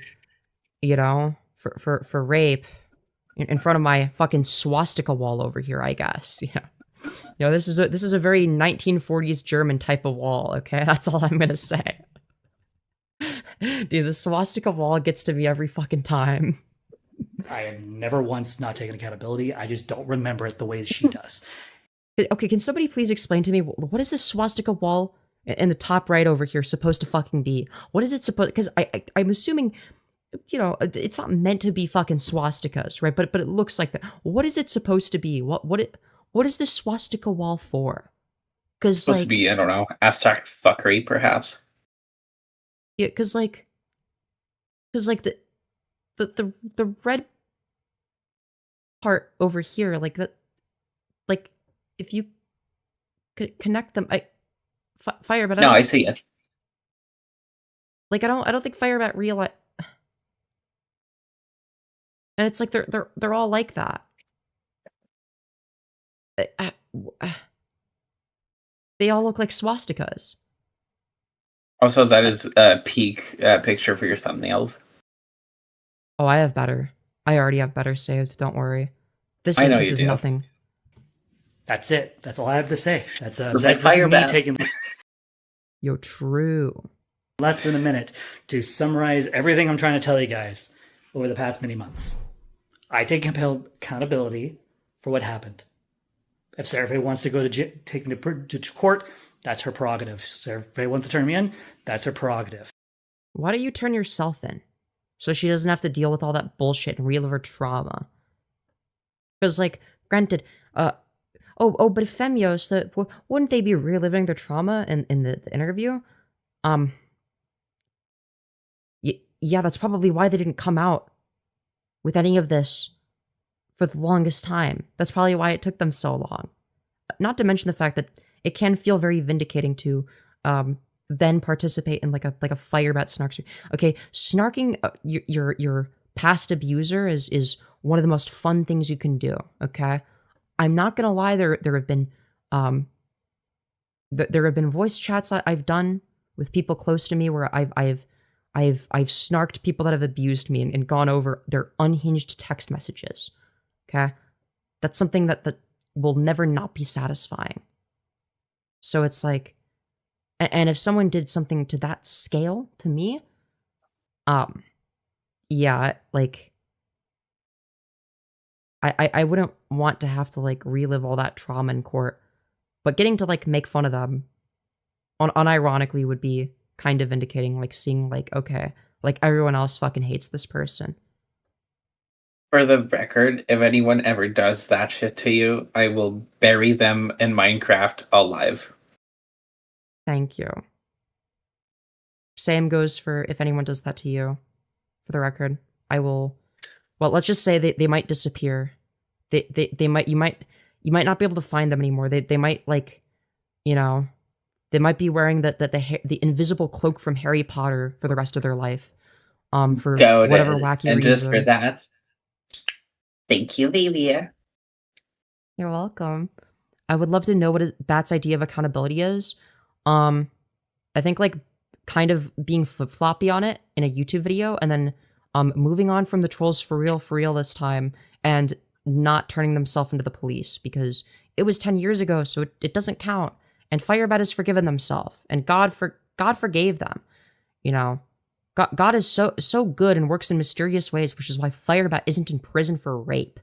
for rape in front of my fucking swastika wall over here, I guess. This is a very 1940s German type of wall, okay? That's all I'm gonna say. Dude, the swastika wall gets to me every fucking time. I have never once not taken accountability. I just don't remember it the way she does. Okay, can somebody please explain to me, what is this swastika wall in the top right over here supposed to fucking be? What is it supposed... Because I'm assuming, it's not meant to be fucking swastikas, right? But it looks like that. What is it supposed to be? What is this swastika wall for? Because supposed to be, I don't know, abstract fuckery, perhaps. Yeah, because the red part over here, if you could connect them, FireBat. No, I see it. I don't think FireBat And it's like they're all like that. They all look like swastikas. Also, that is a peak picture for your thumbnails. Oh, I have better. I already have better saved. Don't worry. This I know this you is do. nothing. That's it. That's all I have to say. That's It's this like is me FireBat. taking Yo, true. less than a minute to summarize everything I'm trying to tell you guys over the past many months. I take accountability for what happened. If Sarafae wants to go to take me to court, that's her prerogative. If Sarafae wants to turn me in, that's her prerogative. Why don't you turn yourself in? So she doesn't have to deal with all that bullshit and relive her trauma. Because, like, granted, but if Femyoz, wouldn't they be reliving their trauma in the interview? Yeah, that's probably why they didn't come out with any of this for the longest time. That's probably why it took them so long. Not to mention the fact that it can feel very vindicating to then participate in like a FireBat snark. Okay, snarking your past abuser is one of the most fun things you can do. Okay, I'm not gonna lie. There have been there have been voice chats I've done with people close to me where I've snarked people that have abused me and gone over their unhinged text messages. Okay, that's something that will never not be satisfying. So it's like, and if someone did something to that scale to me, yeah, like, I wouldn't want to have to like relive all that trauma in court, but getting to like make fun of them, unironically would be kind of indicating, like seeing like, okay, like everyone else fucking hates this person. For the record, if anyone ever does that shit to you, I will bury them in Minecraft alive. Thank you. Same goes for if anyone does that to you. For the record, I will. Well, let's just say they might disappear. They might you might not be able to find them anymore. They might, like, you know, they might be wearing the invisible cloak from Harry Potter for the rest of their life. For Go whatever to, wacky and reason. just for that, thank you, Livia. You're welcome. I would love to know what Bat's idea of accountability is. I think like kind of being flip-floppy on it in a YouTube video, and then moving on from the trolls for real this time, and not turning themselves into the police, because it was 10 years ago, so it doesn't count. And FireBat has forgiven themselves, and God forgave them. You know, God is so good and works in mysterious ways, which is why FireBat isn't in prison for rape.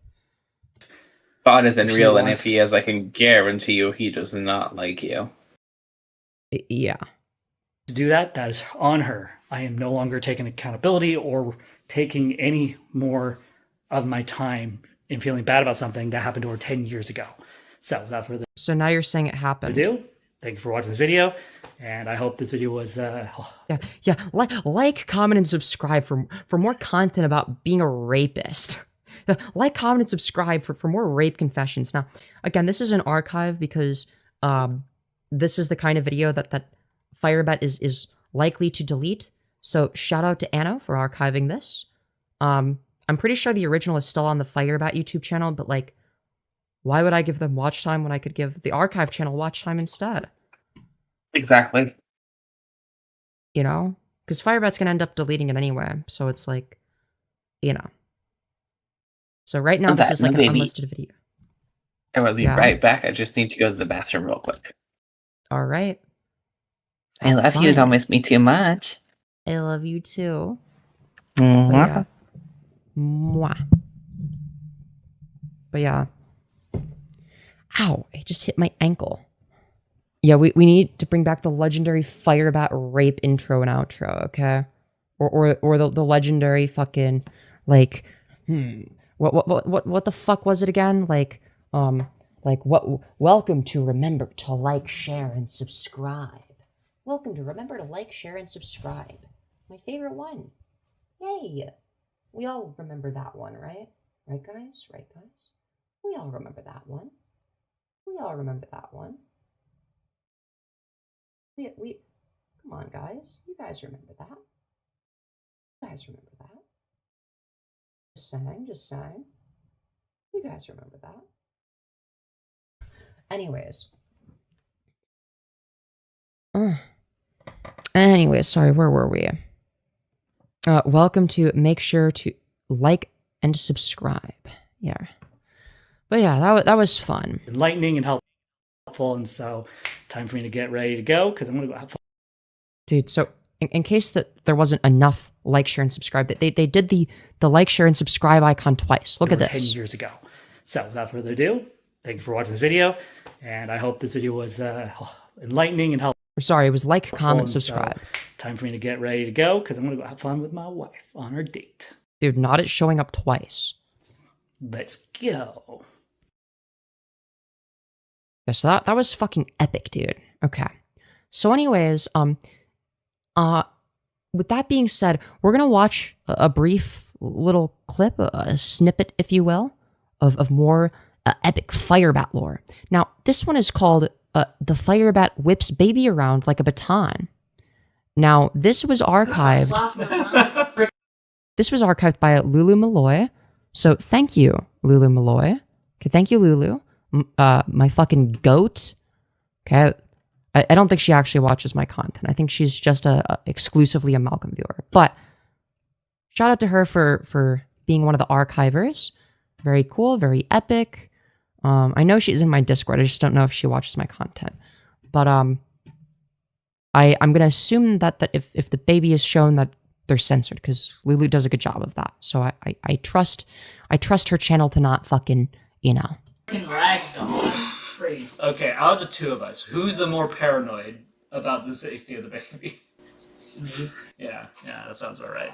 God isn't real, and if he is, I can guarantee you he does not like you. Yeah. To do that is on her. I am no longer taking accountability or taking any more of my time in feeling bad about something that happened to her 10 years ago. So without further So now you're saying it happened. ado, thank you for watching this video, and I hope this video was yeah. Like, comment, and subscribe for more content about being a rapist. Like, comment, and subscribe for more rape confessions. Now, again, this is an archive because this is the kind of video that FireBat is likely to delete. So shout out to Anno for archiving this. I'm pretty sure the original is still on the FireBat YouTube channel, but like, why would I give them watch time when I could give the archive channel watch time instead? Exactly. You know? Because FireBat's gonna end up deleting it anyway, so it's like, you know. So right now, this is like an unlisted video. I will be right back. I just need to go to the bathroom real quick. All right. I love you. Don't miss me too much. I love you too. Mwah. But yeah. Mwah. But yeah. Ow, I just hit my ankle. Yeah, we need to bring back the legendary FireBat rape intro and outro, okay? Or the legendary fucking, like, what the fuck was it again? Like what? Welcome to remember to like, share, and subscribe. Welcome to remember to like, share, and subscribe. My favorite one. Yay! We all remember that one, right? Right, guys? Right, guys? We all remember that one. We all remember that one. We come on, guys. You guys remember that. You guys remember that. saying, just saying. You guys remember that. Anyways. Anyways, sorry, where were we? Welcome to make sure to like and subscribe. Yeah. But yeah, that was fun. Enlightening and helpful, and so time for me to get ready to go, because I'm going to go have fun. Dude, so in case that there wasn't enough like, share, and subscribe, they did the like, share, and subscribe icon twice. Look at this. 10 years ago. So without further ado, thank you for watching this video, and I hope this video was enlightening and helpful. Sorry, it was like, comment, So subscribe. time for me to get ready to go, because I'm going to go have fun with my wife on our date. Dude, not it showing up twice. Let's go. Yeah, so that was fucking epic, dude. Okay. So anyways, with that being said, we're gonna watch a brief little clip, a snippet, if you will, of more epic FireBat lore. Now, this one is called The FireBat Whips Baby Around Like a Baton. Now, this was archived. This was archived by Lulu Malloy. So thank you, Lulu Malloy. Okay, thank you, Lulu. My fucking goat. Okay, I don't think she actually watches my content. I think she's just exclusively a Malcolm viewer. But shout out to her for being one of the archivers. Very cool, very epic. I know she's in my Discord. I just don't know if she watches my content. But I'm gonna assume that if the baby is shown, that they're censored, because Lulu does a good job of that. So I trust her channel to not fucking, you know. Okay, out of the two of us, who's the more paranoid about the safety of the baby? Me? Yeah, that sounds about right.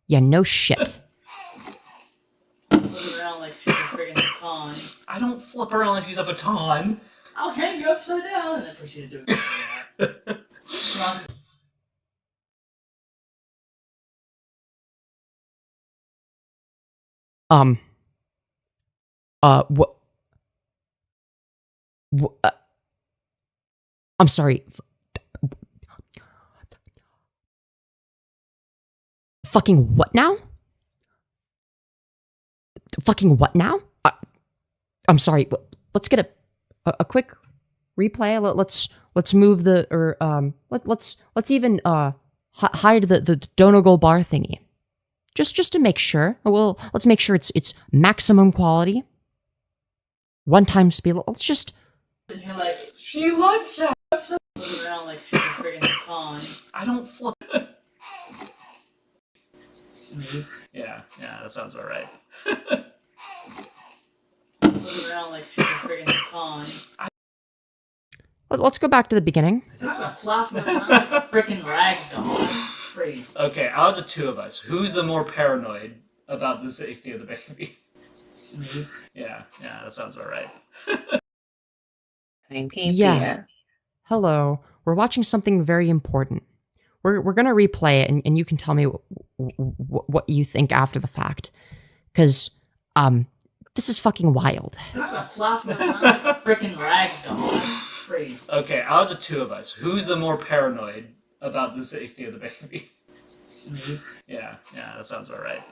Yeah, no shit. Flip around like she's a friggin' baton. I don't flip around like she's a baton. I'll hang you upside down, and then proceed to do it. What? I'm sorry. Fucking what now? Fucking what now? I'm sorry. Let's get a quick replay. Let's move the let's even hide the Donegal bar thingy. Just to make sure. Well, let's make sure it's maximum quality. One time speed. Let's just. And you're like, She likes that. flip around like she's a friggin' baton. I don't flip. Me? Yeah, that sounds about right. Flip around like she's a friggin' baton. Let's go back to the beginning. Just a flopping around like a frickin' ragdoll. It's crazy. Okay, out of the two of us, who's the more paranoid about the safety of the baby? Me? Yeah, that sounds about right. Yeah. Hello. We're watching something very important. We're gonna replay it, and you can tell me what you think after the fact, because this is fucking wild. Just a flopping around like a frickin' ragdoll. It's crazy. Okay, out of the two of us, who's the more paranoid about the safety of the baby? Me? Yeah, that sounds about right.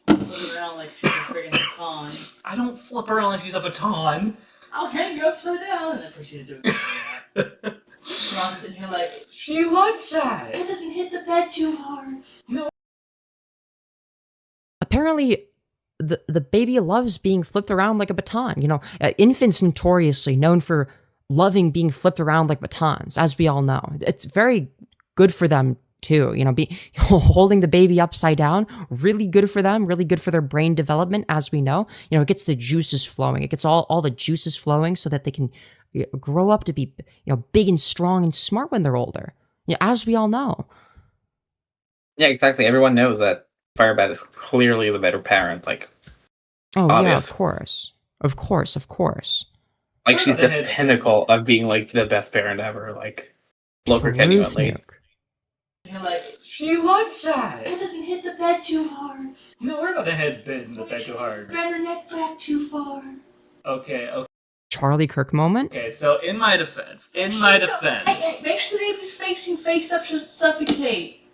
Flip around like she's a friggin' baton. I don't flip around like she's a baton. I'll hang you upside down, and then proceed to do it. Ron's in here like, She likes that. it doesn't hit the bed too hard. Apparently, the baby loves being flipped around like a baton. You know, infants notoriously known for loving being flipped around like batons, as we all know. It's very good for them too. You know, holding the baby upside down, really good for them, really good for their brain development, as we know. You know, it gets the juices flowing. It gets all the juices flowing so that they can grow up to be, you know, big and strong and smart when they're older. You know, as we all know. Yeah, exactly. Everyone knows that FireBat is clearly the better parent. Like, Oh obvious. yeah, of course. Like she's the pinnacle of being like the best parent ever. Like, look her genuinely. Truth, And you're like, She likes that. it doesn't hit the bed too hard. No, we're about to head bend the bed too hard. Bend her neck back too far. Okay. Charlie Kirk moment. Okay, so in my defense, Hey, make sure the baby's facing face up, she'll suffocate.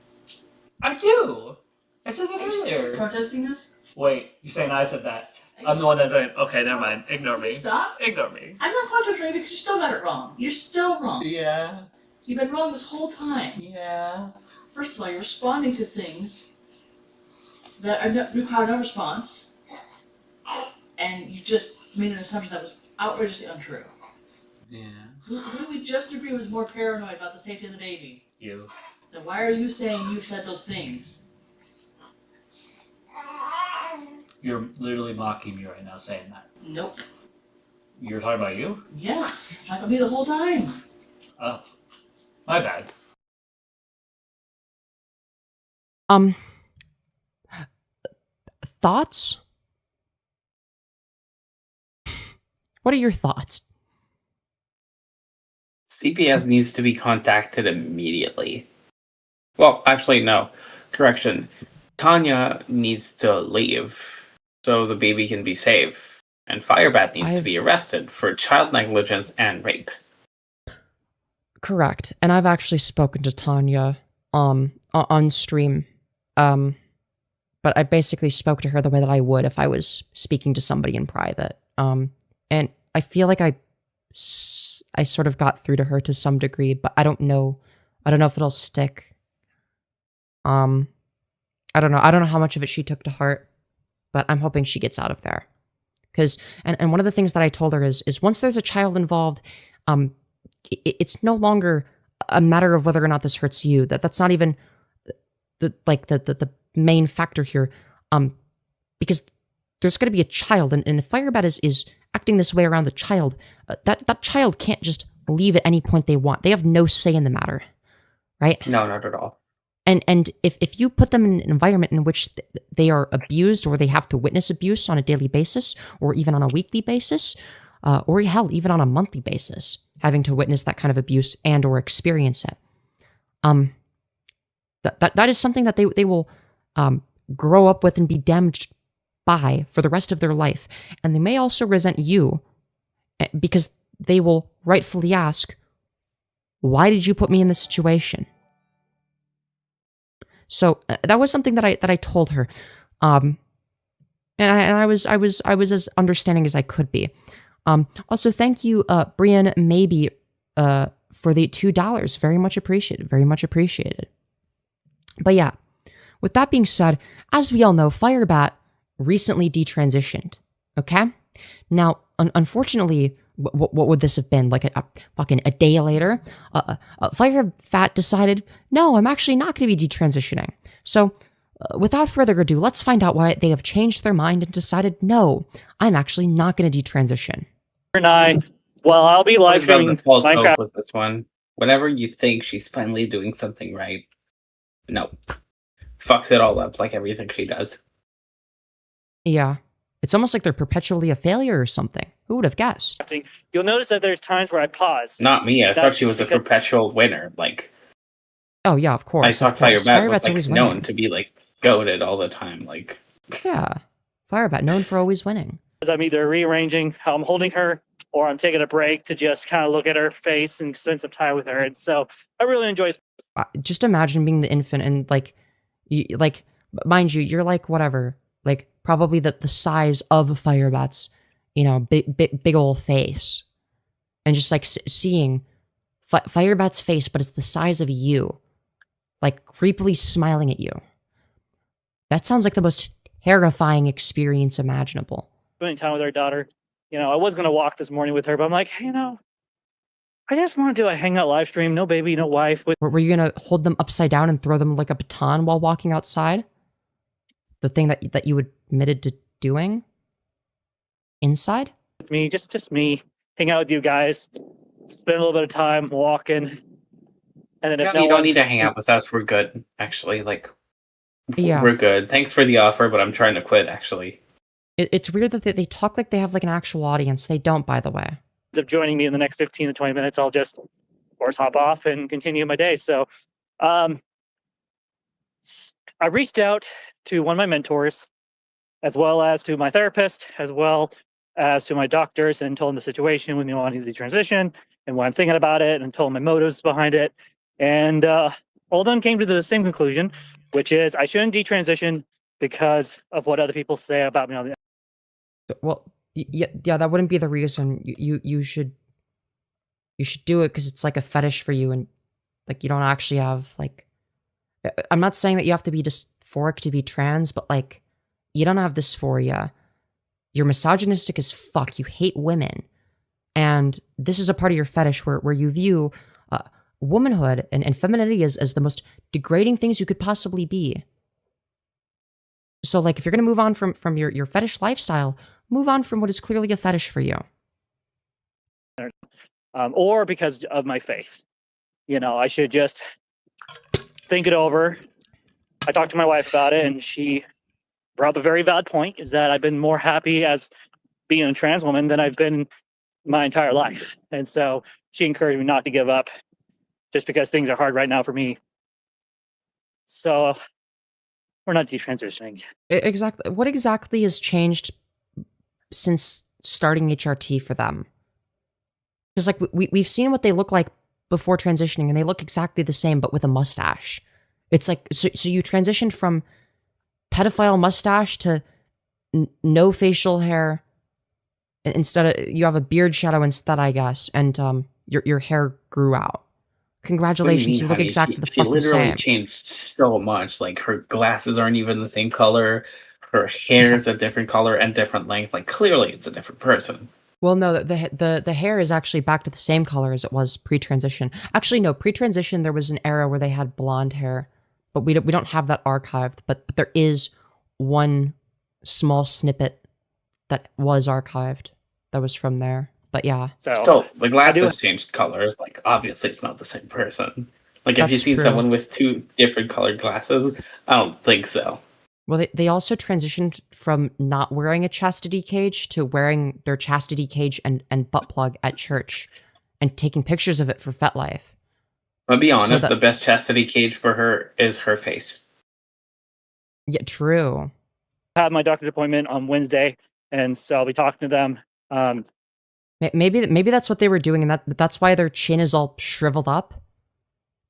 I do. I said that Are you earlier. protesting this? Wait, you're saying I said that? I'm the one that said, okay, never mind. Ignore me. Stop. Ignore me. I'm not protesting because you still got it wrong. You're still wrong. Yeah. You've been wrong this whole time. Yeah. First of all, you're responding to things that require no response, and you just made an assumption that was outrageously untrue. Yeah. Who did we just agree was more paranoid about the safety of the baby? You. Then why are you saying you said those things? You're literally mocking me right now saying that. Nope. You're talking about you? Yes, talking about me the whole time. Oh. My bad. Thoughts? What are your thoughts? CPS needs to be contacted immediately. Well, actually, no. Correction. Tanya needs to leave so the baby can be safe. And FireBat needs to be arrested for child negligence and rape. Correct. And I've actually spoken to Tanya on stream. But I basically spoke to her the way that I would if I was speaking to somebody in private. And I feel like I sort of got through to her to some degree, but I don't know if it'll stick. I don't know how much of it she took to heart, but I'm hoping she gets out of there. Because and one of the things that I told her is once there's a child involved, it's no longer a matter of whether or not this hurts you. That's not even the main factor here. Because there's going to be a child, and if FireBat is acting this way around the child, that child can't just leave at any point they want. They have no say in the matter, right? No, not at all. And if you put them in an environment in which they are abused, or they have to witness abuse on a daily basis, or even on a weekly basis, or hell, even on a monthly basis, having to witness that kind of abuse and or experience it, that is something that they will grow up with and be damaged by for the rest of their life. And they may also resent you because they will rightfully ask, why did you put me in this situation? So that was something that I told her, and I was as understanding as I could be. Also, thank you, Brian, maybe for the $2. Very much appreciated. Very much appreciated. But yeah, with that being said, as we all know, FireBat recently detransitioned. Okay, now unfortunately, what would this have been, like a day later? FireBat decided, no, I'm actually not going to be detransitioning. So without further ado, let's find out why they have changed their mind and decided, no, I'm actually not going to detransition. I'll be live streaming false hope Minecraft with this one. Whenever you think she's finally doing something right, no, fucks it all up like everything she does. Yeah, it's almost like they're perpetually a failure or something. Who would have guessed? You'll notice that there's times where I pause. Not me. I thought she was a perpetual winner. Like, oh yeah, of course. I thought FireBat was like known winning. to be like goated all the time. Like, yeah, FireBat known for always winning. I'm either rearranging how I'm holding her, or I'm taking a break to just kind of look at her face and spend some time with her. And so I really enjoy. Just imagine being the infant and mind you, you're like whatever, like probably the size of FireBat's, big old face, and just like seeing FireBat's face, but it's the size of you, like creepily smiling at you. That sounds like the most terrifying experience imaginable. Spending time with our daughter. I was going to walk this morning with her, but I'm like, I just want to do a hangout live stream. No baby, no wife. Were you going to hold them upside down and throw them like a baton while walking outside? The thing that you admitted to doing? Inside? Me, just me. Hang out with you guys. Spend a little bit of time walking. And then if you don't need to hang out with us. We're good, actually. Like, yeah, we're good. Thanks for the offer, but I'm trying to quit, actually. It's weird that they talk like they have like an actual audience. They don't, by the way. Of joining me in the next 15 to 20 minutes, I'll just, of course, hop off and continue my day. So I reached out to one of my mentors, as well as to my therapist, as well as to my doctors, and told them the situation with me wanting to transition and what I'm thinking about it, and told them my motives behind it. And all of them came to the same conclusion, which is I shouldn't detransition because of what other people say about me on the Well, yeah, that wouldn't be the reason. You should do it because it's like a fetish for you, and like you don't actually have like. I'm not saying that you have to be dysphoric to be trans, but like you don't have dysphoria. You're misogynistic as fuck. You hate women, and this is a part of your fetish where you view womanhood and femininity as the most degrading things you could possibly be. So like if you're gonna move on from your fetish lifestyle, move on from what is clearly a fetish for you. Or because of my faith. You know, I should just think it over. I talked to my wife about it, and she brought up a very valid point, is that I've been more happy as being a trans woman than I've been my entire life. And so she encouraged me not to give up just because things are hard right now for me. So we're not detransitioning. Exactly. What exactly has changed since starting HRT for them? Because like we've seen what they look like before transitioning, and they look exactly the same, but with a mustache. It's like so you transitioned from pedophile mustache to no facial hair. Instead of you have a beard shadow instead, I guess, and your hair grew out. Congratulations, you look honey? exactly the She fucking literally same. changed so much. Like her glasses aren't even the same color. Her hair is a different color and different length. Like clearly, it's a different person. Well, no, the hair is actually back to the same color as it was pre-transition. Actually, no, pre-transition there was an era where they had blonde hair, but we don't have that archived. But there is one small snippet that was archived that was from there. But yeah, So Still, the glasses changed colors. Like obviously, it's not the same person. Like if you That's see true. someone with two different colored glasses, I don't think so. well, they also transitioned from not wearing a chastity cage to wearing their chastity cage and butt plug at church, and taking pictures of it for FetLife. I'll be honest, that- the best chastity cage for her is her face. Yeah, true. I have my doctor's appointment on Wednesday, and so I'll be talking to them. Maybe that's what they were doing, and that's why their chin is all shriveled up.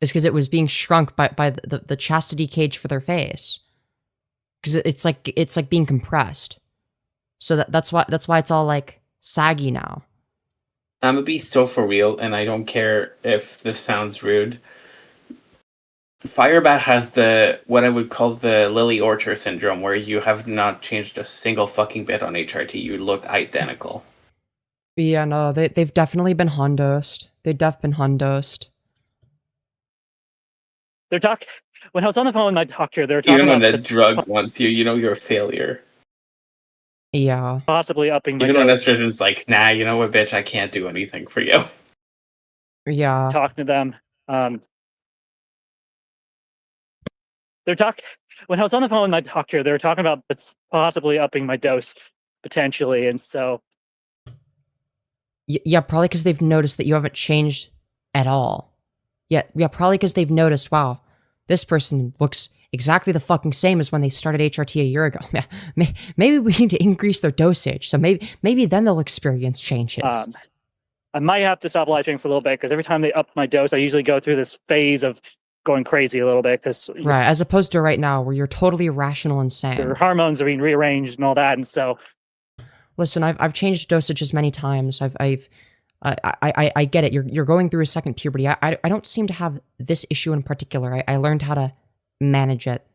Is because it was being shrunk by the chastity cage for their face. Because it's like being compressed. So that's why it's all like saggy now. I'm gonna be so for real, and I don't care if this sounds rude. FireBat has what I would call the Lily Orchard syndrome, where you have not changed a single fucking bit on HRT. You look identical. Yeah, no, they've definitely been Hondosed. They've been Hondosed. They're talking when I was on the phone with my doctor. They were talking Even when about the drug wants you, you know you're a failure. Yeah. possibly upping my Even when dose. estrogen's like, nah, you know what, bitch, I can't do anything for you. Yeah. Talking to them. They're talking when I was on the phone with my doctor. They were talking about possibly upping my dose potentially, and so Yeah, probably because they've noticed that you haven't changed at all. Yeah, probably because they've noticed, wow, this person looks exactly the fucking same as when they started HRT a year ago. Maybe we need to increase their dosage, so maybe then they'll experience changes. I might have to stop lighting for a little bit because every time they up my dose, I usually go through this phase of going crazy a little bit because Right, as opposed to right now where you're totally irrational and sane. your hormones are being rearranged and all that, and so Listen, I've changed dosages many times. I get it. You're going through a second puberty. I don't seem to have this issue in particular. I learned how to manage it.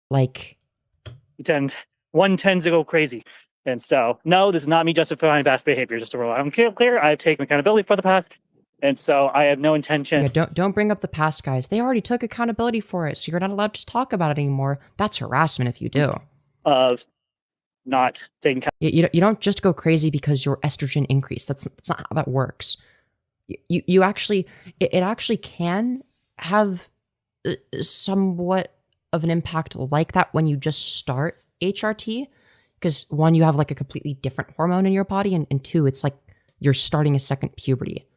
Like, one tends to go crazy. And so, no, this is not me justifying past behavior. Just so I'm clear, I've taken accountability for the past, and so I have no intention. yeah, don't bring up the past, guys. They already took accountability for it, so you're not allowed to talk about it anymore. That's harassment if you do. Of not taking. You don't just go crazy because your estrogen increased. That's not how that works. You actually it actually can have somewhat of an impact like that when you just start HRT, because one, you have like a completely different hormone in your body, and two, it's like you're starting a second puberty.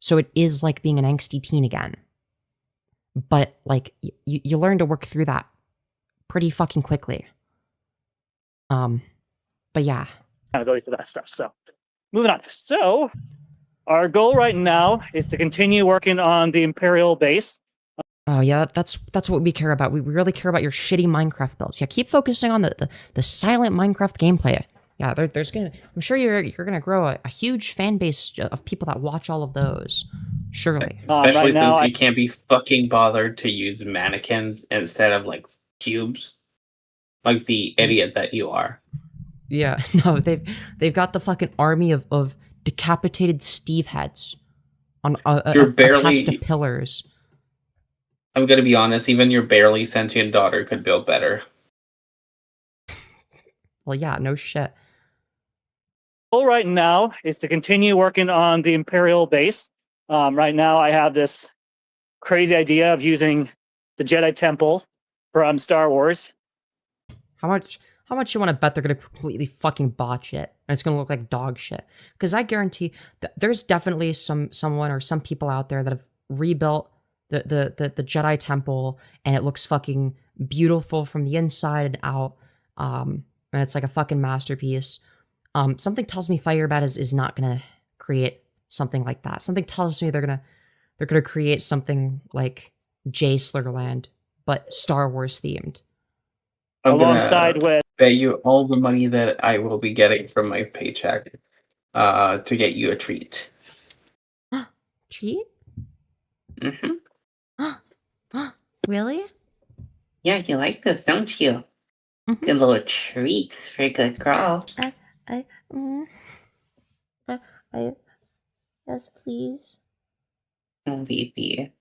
So it is like being an angsty teen again. But like you learn to work through that pretty fucking quickly. But yeah. Accountability for that stuff. So moving on. So our goal right now is to continue working on the Imperial base. Oh yeah, that's what we care about. We really care about your shitty Minecraft builds. Yeah, keep focusing on the silent Minecraft gameplay. Yeah, there's gonna. I'm sure you're gonna grow a huge fan base of people that watch all of those. Surely. Especially Right now, since you can't be fucking bothered to use mannequins instead of like cubes, like the idiot that you are. Yeah, no, they've got the fucking army of decapitated Steve heads on You're attached to barely. pillars. I'm gonna be honest. Even your barely sentient daughter could build better. Well, yeah, no shit. goal right now is to continue working on the Imperial base. Right now, I have this crazy idea of using the Jedi Temple from Star Wars. How much you want to bet they're gonna completely fucking botch it and it's gonna look like dog shit? Because I guarantee that there's definitely someone or some people out there that have rebuilt the Jedi Temple and it looks fucking beautiful from the inside and out. And it's like a fucking masterpiece. Something tells me FireBat is not gonna create something like that. Something tells me they're gonna create something like J Slurland, but Star Wars themed. I'm alongside gonna with bet you all the money that I will be getting from my paycheck to get you a treat. Treat? Mm-hmm. Really? Yeah, you like those, don't you? Mhm. Good little treats for a good girl. Yes, please. Oh, baby.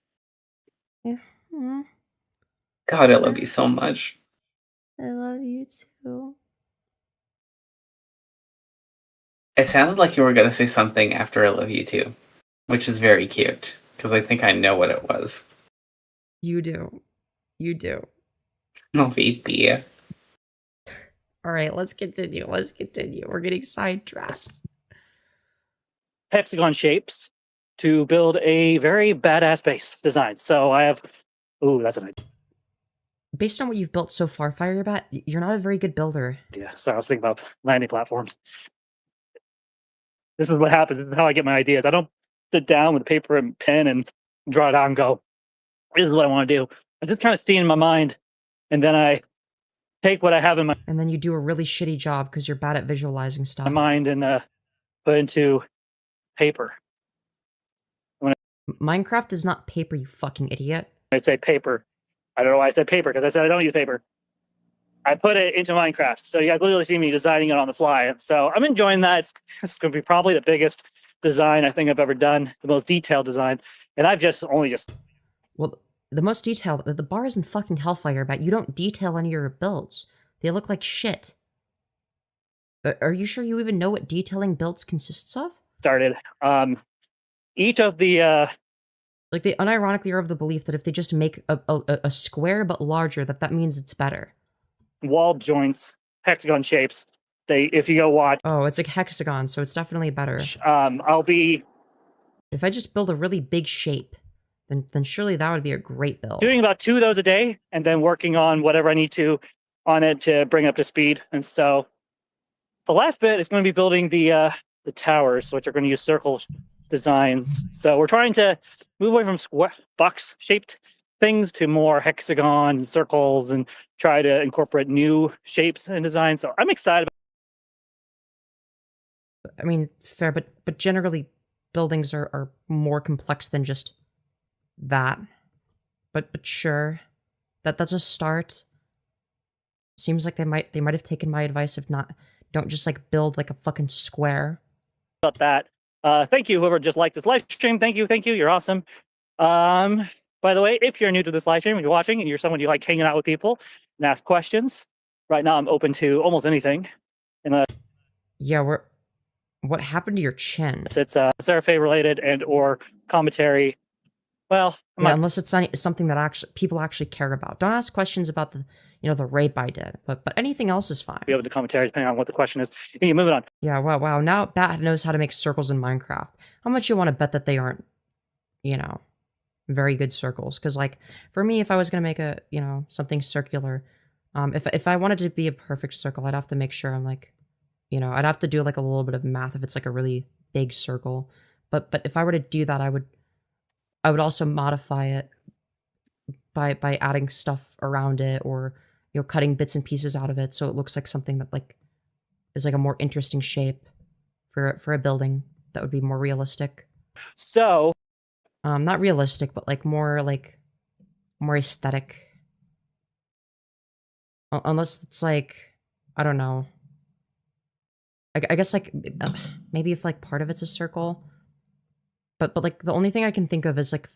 Mm, God, I love you so much. I love you too. It sounded like you were gonna say something after I love you too, which is very cute because I think I know what it was. You do. You do. Oh, baby. All right, let's continue. Let's continue. We're getting sidetracked. hexagon shapes to build a very badass base design. So I have, ooh, that's an Based on what you've built so far, FireBat, you're not a very good builder. idea. So I was thinking about landing platforms. This is what happens. This is how I get my ideas. I don't sit down with paper and pen and draw it out and go, this is what I want to do. I just kind of see in my mind, and then I take what I have in my And then you do a really shitty job because you're bad at visualizing stuff. mind and put into paper. Minecraft is not paper, you fucking idiot. I'd say paper. I don't know why I said paper, because I said I don't use paper. I put it into Minecraft. So you guys literally see me designing it on the fly. And so I'm enjoying that. It's going to be probably the biggest design I think I've ever done, the most detailed design. And I've just only just... Well, the most detailed, the bar isn't fucking Hellfire, but you don't detail any of your builds. They look like shit. Are you sure you even know what detailing builds consists of? started. Each of the... Like, they unironically are of the belief that if they just make a square but larger, that means it's better. wall joints, hexagon shapes. If you go watch, Oh, it's like hexagon, so it's definitely better. I'll be If I just build a really big shape, then surely that would be a great build. doing about 2 of those a day, and then working on whatever I need to on it to bring it up to speed. And so the last bit is going to be building the towers, which are going to use circle designs. So we're trying to move away from square box shaped things to more hexagon circles and try to incorporate new shapes and designs. So I'm excited. I mean, fair, but generally buildings are more complex than just that. But sure. That's a start. Seems like they might have taken my advice of don't just like build like a fucking square. About that. Thank you, whoever just liked this live stream. Thank you, you're awesome. By the way, if you're new to this live stream and you're watching and you're someone you like hanging out with people and ask questions, right now I'm open to almost anything. And Yeah, what happened to your chin? it's Sarafae related and or commentary. Well, Yeah, unless it's something that people actually care about. Don't ask questions about the rape I did, but anything else is fine. be able to commentary depending on what the question is. And you move it on. Yeah, wow. Now Bat knows how to make circles in Minecraft. How much you want to bet that they aren't, very good circles? Because like for me, if I was gonna make a something circular, if I wanted to be a perfect circle, I'd have to make sure I'm like, I'd have to do like a little bit of math if it's like a really big circle. But if I were to do that, I would also modify it by adding stuff around it, or cutting bits and pieces out of it so it looks like something that like is like a more interesting shape for a building that would be more realistic. So, Not realistic, but like more aesthetic. Unless it's like, I don't know. I guess like maybe if like part of it's a circle, but like the only thing I can think of is like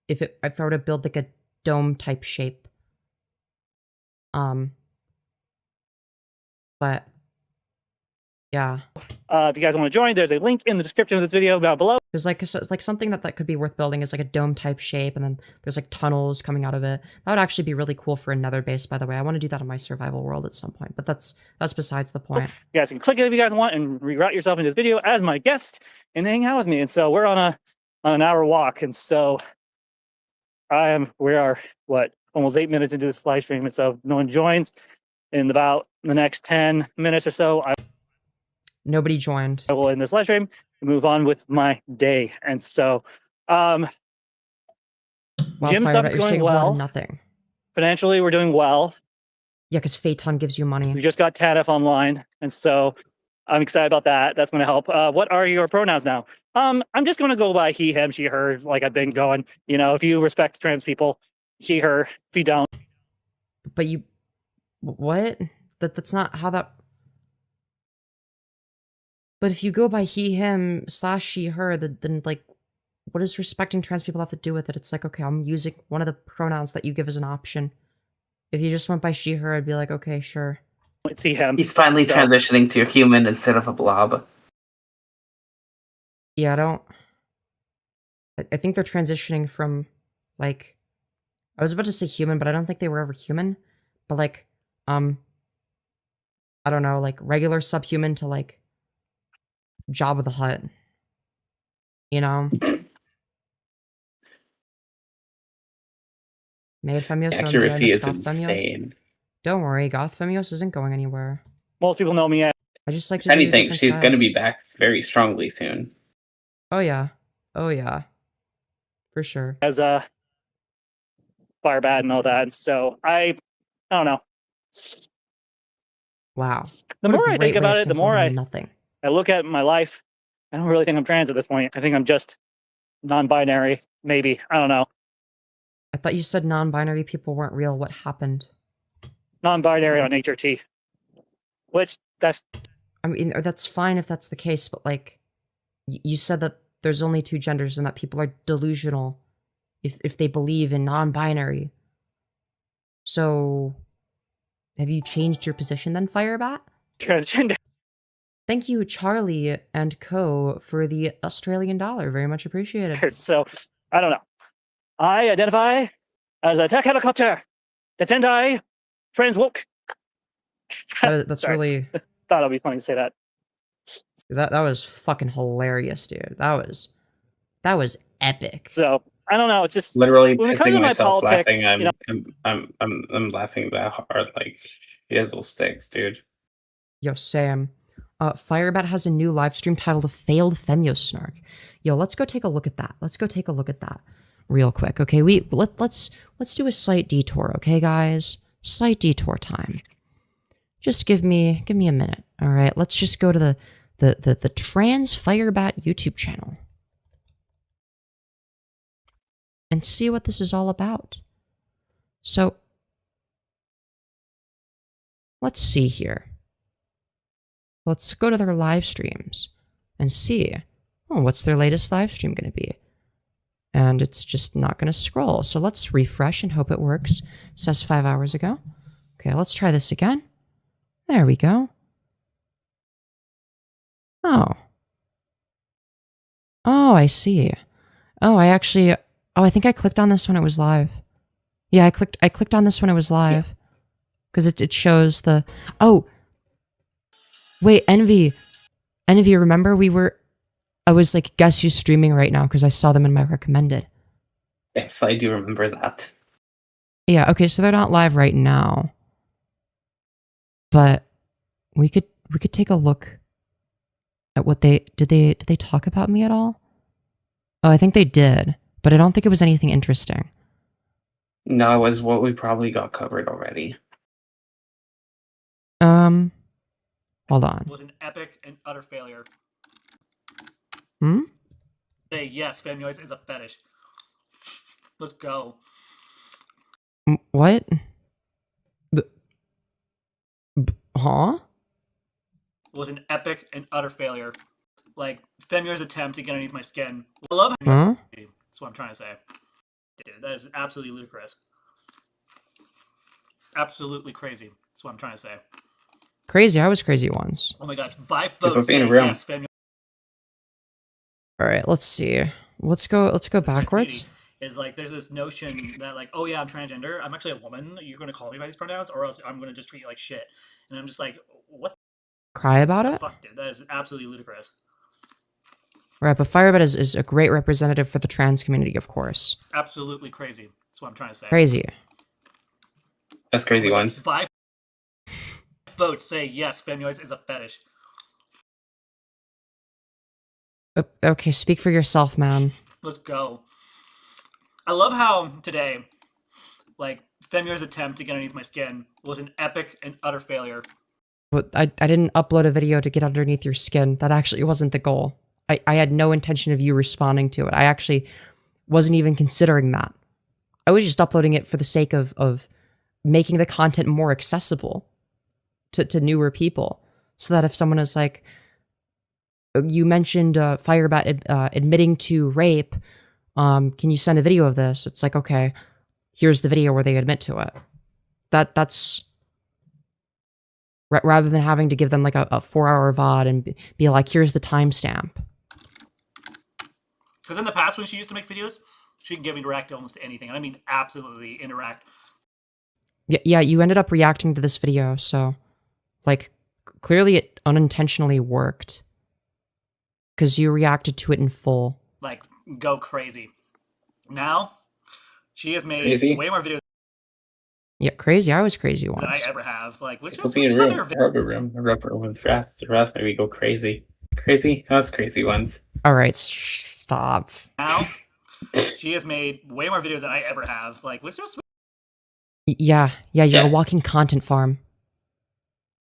if I were to build like a dome type shape. But yeah. if you guys want to join, there's a link in the description of this video down below. There's like something that could be worth building is like a dome type shape, and then there's like tunnels coming out of it. That would actually be really cool for a nether base, by the way. I want to do that in my survival world at some point, but that's besides the point. You guys can click it if you guys want and reroute yourself in this video as my guest and hang out with me. And so we're on an hour walk, and so we are what, almost 8 minutes into this live stream, and so if no one joins in about the next 10 minutes or so, Nobody joined. I will end this live stream and move on with my day. And so gym stuff is going well. Nothing. Financially, we're doing well. Yeah, because Phaeton gives you money. We just got TADF online, and so I'm excited about that. That's going to help. What are your pronouns now? I'm just going to go by he, him, she, her, like I've been going. If you respect trans people, she, her. If you don't. But you... What? That's not how that... But if you go by he, him, / she, her, then like, what does respecting trans people have to do with it? It's like, okay, I'm using one of the pronouns that you give as an option. If you just went by she, her, I'd be like, okay, sure. Let's see him. He's finally transitioning to a human instead of a blob. Yeah, I think they're transitioning from, like, I was about to say human, but I don't think they were ever human. But like, I don't know, like regular subhuman to like Jabba the Hutt. Maybe Femyoz. Accuracy is insane. Don't worry, Goth Femyoz isn't going anywhere. Most people know me as... I just like to anything. She's going to be back very strongly soon. Oh yeah. Oh yeah. For sure. As a FireBat and all that. And so I don't know. Wow. The more I think about it, the more I look at my life. I don't really think I'm trans at this point. I think I'm just non-binary, maybe. I don't know. I thought you said non-binary people weren't real. What happened? Non-binary on HRT. I mean, that's fine if that's the case, but like, you said that there's only 2 genders and that people are delusional if they believe in non-binary. So, have you changed your position then, FireBat? Transgender. Thank you, Charlie and Co, for the Australian dollar. Very much appreciated. So, I don't know. I identify as a tech helicopter. Detendai transwoke. That's really... Thought it'd be funny to say that. That was fucking hilarious, dude. That was epic. So, I don't know. It's just literally when it comes to my politics, laughing. I'm laughing that hard. Like, shizzle sticks, dude. Yo, Sam. FireBat has a new live stream titled "A Failed Femyoz Snark." Yo, let's go take a look at that. Real quick, okay? Let's do a slight detour, okay, guys? Slight detour time. Just give me a minute, all right? Let's just go to the TransFireBat YouTube channel and see what this is all about. So, let's see here. Let's go to their live streams and see, what's their latest live stream going to be? And it's just not going to scroll. So let's refresh and hope it works. It says 5 hours ago. Okay, let's try this again. There we go. Oh, I see. I think I clicked on this when it was live. Yeah, I clicked on this when it was live. Because it shows the... Oh! Wait, Envy, remember I was like, guess who's streaming right now, because I saw them in my recommended. Yes, I do remember that. Yeah, okay, so they're not live right now. But we could take a look at what did they talk about me at all? Oh, I think they did, but I don't think it was anything interesting. No, it was what we probably got covered already. Hold on. Was an epic and utter failure. Hmm? Say yes, Femyoz is a fetish. Let's go. What? Huh? Was an epic and utter failure. Like, Femyoz's attempt to get underneath my skin. I love Huh? That's what I'm trying to say. Dude, that is absolutely ludicrous. Absolutely crazy. That's what I'm trying to say. Crazy. I was crazy once. Oh my god, 5 People votes being saying real. yes, Femyoz. All right. Let's see. Let's go backwards. Is like there's this notion that like, oh yeah, I'm transgender. I'm actually a woman. You're gonna call me by these pronouns, or else I'm gonna just treat you like shit. And I'm just like, what Cry about the it? fuck, dude? That is absolutely ludicrous. Right, but FireBat is a great representative for the trans community, of course. Absolutely crazy. That's what I'm trying to say. Crazy. That's crazy ones. 5 votes say yes, Femyoz is a fetish. Okay, speak for yourself, man. Let's go. I love how today, like, Femyoz's attempt to get underneath my skin was an epic and utter failure. But I didn't upload a video to get underneath your skin. That actually wasn't the goal. I had no intention of you responding to it. I actually wasn't even considering that. I was just uploading it for the sake of making the content more accessible to newer people. So that if someone is like, you mentioned FireBat admitting to rape, can you send a video of this? It's like, okay, here's the video where they admit to it. That's... Rather than having to give them like a 4-hour VOD and be like, here's the timestamp. Because in the past, when she used to make videos, she can get me to react to almost anything. And I mean, absolutely interact. Yeah, you ended up reacting to this video, so, like, clearly it unintentionally worked. Because you reacted to it in full. Like, go crazy. Now, she has made Crazy? way more videos Yeah, crazy. I was crazy than I once. ever have. Like, which People was being other real. Rubber room. Rubber with rest. The rest maybe go crazy. Crazy? That's crazy ones. Alright, stop. Now, she has made way more videos than I ever have. Like, which was Yeah, you're Yeah. a walking content farm.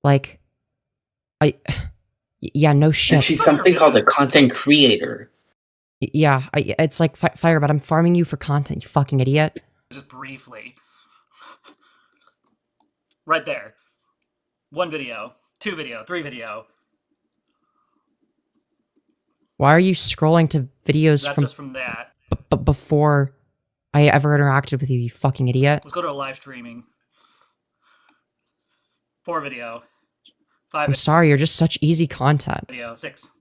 Like, yeah, no shit. And she's something called a content creator. Yeah, it's like FireBat. I'm farming you for content, you fucking idiot. just briefly. Right there. 1 video, 2 video, 3 video. Why are you scrolling to videos That's from just from that. before I ever interacted with you, you fucking idiot? Let's go to a live streaming. 4 video. 5 I'm sorry, you're just such easy content. video. 6.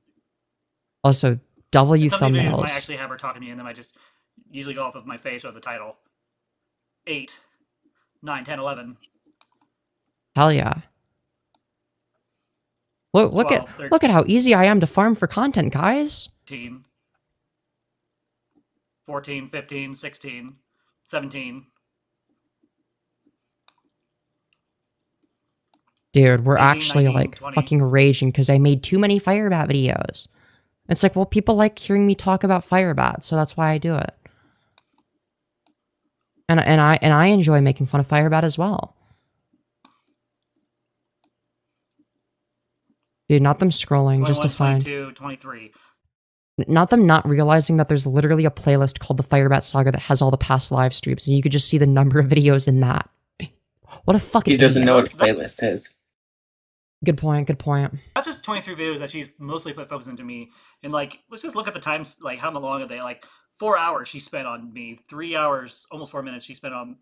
Also, W And some of these videos might thumbnails. actually have her talking to me, and then I just usually go off of my face or the title. 8, 9, 10, 11. Hell yeah. Look 12, look at how easy I am to farm for content, guys. 13, 14, 15, 16, 17. Dude, we're 18, actually 19, like 20. fucking raging because I made too many FireBat videos. It's like, well, people like hearing me talk about FireBat, so that's why I do it. And I enjoy making fun of FireBat as well. Dude, not them scrolling, 21, just to find. 22, 23. Not them not realizing that there's literally a playlist called the FireBat Saga that has all the past live streams, and you could just see the number of videos in that. What a fucking He doesn't idiot. know what the playlist is. Good point, good point. That's just 23 videos that she's mostly put focus into me. And like, let's just look at the times, like how long are they? Like 4 hours she spent on me, 3 hours, almost 4 minutes she spent on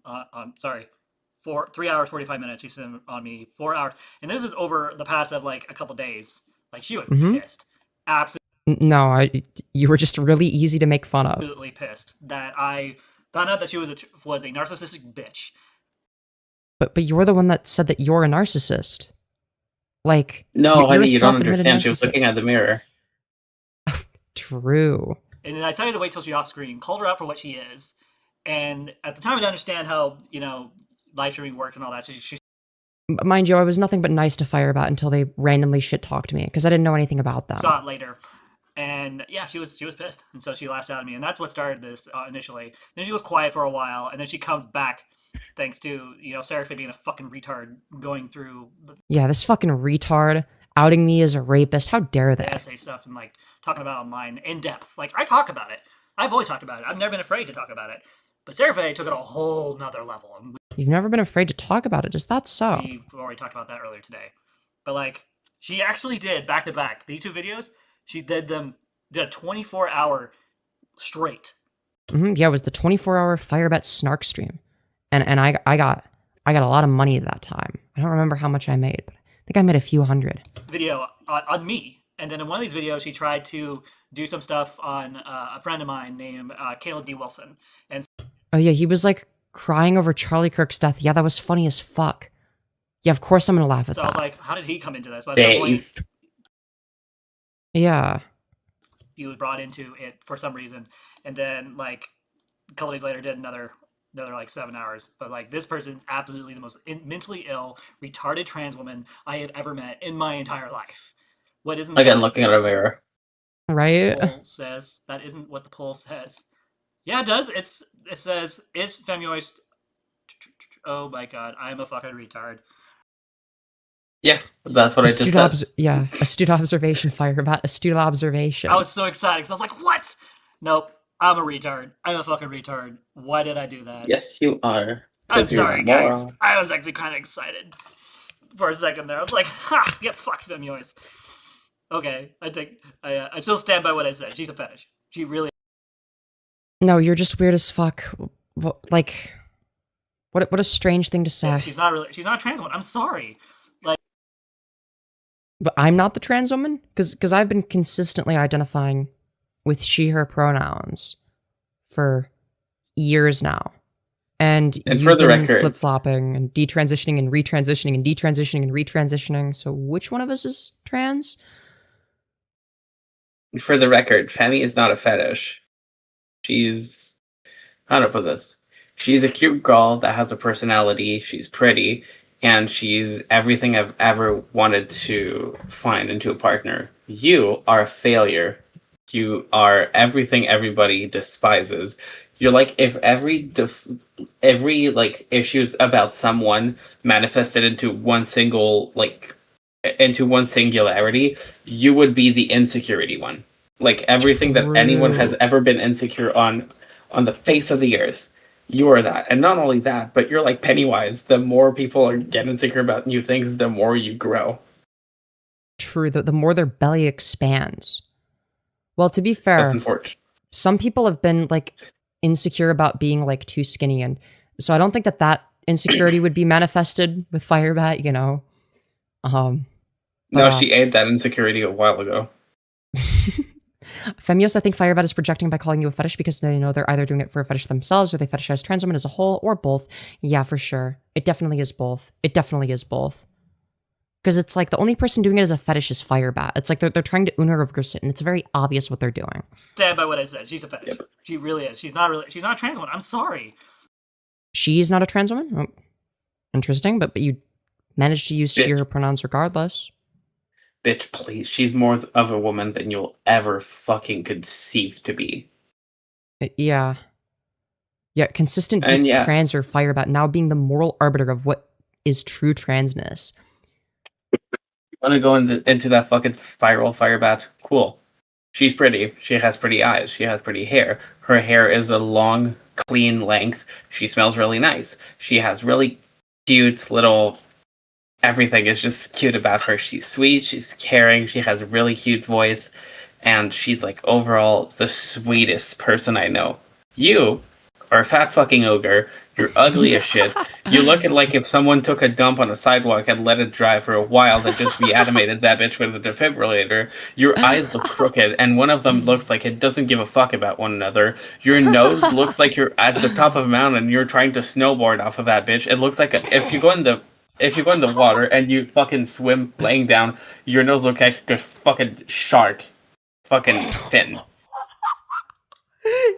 3 hours, 45 minutes she spent on me, 4 hours. And this is over the past of like a couple days. Like she was pissed. No, you were just really easy to make fun of. Absolutely pissed that I found out that she was a narcissistic bitch. But you're the one that said that you're a narcissist. Like, No, you're a honey, you don't self-admitted understand. She was narcissist. looking at the mirror. True. And then I decided to wait till she's off screen, called her out for what she is. And at the time I didn't understand how, live streaming works and all that. So she Mind you, I was nothing but nice to FireBat until they randomly shit-talked me, because I didn't know anything about them. saw it later. And yeah, she was pissed, and so she lashed out at me, and that's what started this initially. Then she was quiet for a while, and then she comes back, thanks to Sarafae being a fucking retard, going through Yeah, this fucking retard outing me as a rapist. How dare the they? essay stuff and like talking about it online in depth. Like I talk about it. I've always talked about it. I've never been afraid to talk about it. But Sarafae took it a whole nother level, and You've never been afraid to talk about it. Is that so? we've already talked about that earlier today. But like, she actually did back to back these 2 videos. She did a 24-hour straight. Yeah, it was the 24-hour FireBat snark stream, and I got a lot of money at that time. I don't remember how much I made, but I think I made a few hundred. Video on me, and then in one of these videos, she tried to do some stuff on a friend of mine named Caleb D. Wilson, and Oh yeah, he was like crying over Charlie Kirk's death. Yeah, that was funny as fuck. Yeah, of course I'm gonna laugh at so I was that. like, how did he come into this? But at some point, Dave. Yeah. he was brought into it for some reason, and then like a couple days later, did another like 7 hours. But like, this person, absolutely the most mentally ill, retarded trans woman I have ever met in my entire life. What isn't Again, looking at a mirror. Right? the poll says? That isn't what the poll says. Yeah, it does. It says, is Femyoz? Oh my god, I'm a fucking retard. Yeah, that's what I just said. Astute observation, FireBat. Astute observation. I was so excited because I was like, what? Nope, I'm a retard. I'm a fucking retard. Why did I do that? Yes, you are. I'm 'Cause you're a sorry, guys. moron. I was actually kind of excited for a second there. I was like, ha, get fucked, Femyoz. Okay, I still stand by what I said. She's a fetish. She really No, you're just weird as fuck. What a strange thing to say. is. She's not a trans woman. I'm sorry. But I'm not the trans woman? Because I've been consistently identifying with she, her pronouns for years now. And And you've for the been record- flip-flopping and detransitioning and retransitioning and detransitioning and retransitioning. So which one of us is trans? For the record, Femi is not a fetish. She's... How to put this? She's a cute girl that has a personality, she's pretty, and she's everything I've ever wanted to find into a partner. You are a failure. You are everything everybody despises. You're like, if every like issues about someone manifested into one singularity, you would be the insecurity one. Like everything that anyone has True. ever been insecure on the face of the earth, you are that. And not only that, but you're like Pennywise. The more people get insecure about new things, the more you grow. True, the more their belly expands. Well, to be fair, That's unfortunate. some people have been like insecure about being like too skinny, and so I don't think that insecurity would be manifested with FireBat, you know. No, but, she ate that insecurity a while ago. Femyoz, I think FireBat is projecting by calling you a fetish because they know they're either doing it for a fetish themselves or they fetishize trans women as a whole, or both. Yeah, for sure. It definitely is both. It definitely is both. Because it's like the only person doing it as a fetish is FireBat. It's like they're trying to Una reverse it, and it's very obvious what they're doing. stand by what I said. She's a fetish. Yep. She really is. She's not a trans woman. I'm sorry. She's not a trans woman? Oh, interesting, but you managed to use she, Bitch. her pronouns regardless. Bitch, please. She's more of a woman than you'll ever fucking conceive to be. Yeah. Yeah, consistent And deep yeah. trans or FireBat now being the moral arbiter of what is true transness. Want to go into that fucking spiral, FireBat? Cool. She's pretty. She has pretty eyes. She has pretty hair. Her hair is a long, clean length. She smells really nice. She has really cute little... Everything is just cute about her. She's sweet. She's caring. She has a really cute voice. And she's like overall the sweetest person I know. You are a fat fucking ogre. You're ugly as shit. You look at like if someone took a dump on a sidewalk and let it dry for a while that just reanimated that bitch with a defibrillator. Your eyes look crooked, and one of them looks like it doesn't give a fuck about one another. Your nose looks like you're at the top of a mountain and you're trying to snowboard off of that bitch. It looks like if you go in the water and you fucking swim laying down, your nose looks like a fucking shark. Fucking fin.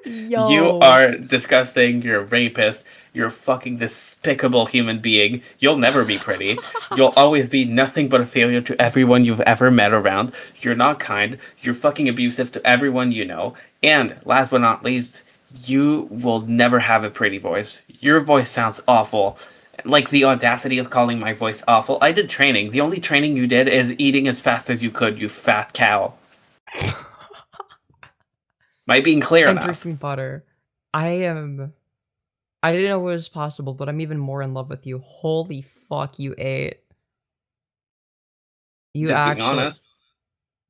Yo. You are disgusting. You're a rapist. You're a fucking despicable human being. You'll never be pretty. You'll always be nothing but a failure to everyone you've ever met around. You're not kind. You're fucking abusive to everyone you know. And last but not least, you will never have a pretty voice. Your voice sounds awful. Like the audacity of calling my voice awful. I did training. The only training you did is eating as fast as you could, you fat cow. Am I being clear And enough? drinking butter. I didn't know it was possible, but I'm even more in love with you. Holy fuck, you ate. You Just being actually, honest.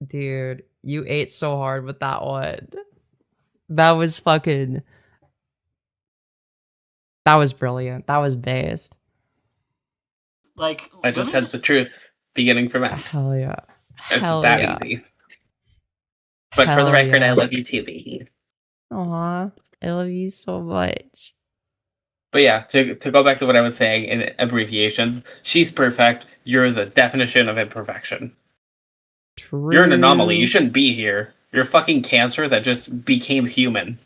dude, you ate so hard with that one. That was fucking. That was brilliant. That was based. Like, I just said the truth, beginning from end. Hell yeah. It's Hell that yeah. easy. But for the Hell record, yeah. I love you too, baby. Aw, I love you so much. But yeah, to go back to what I was saying in abbreviations, she's perfect. You're the definition of imperfection. True. You're an anomaly. You shouldn't be here. You're a fucking cancer that just became human.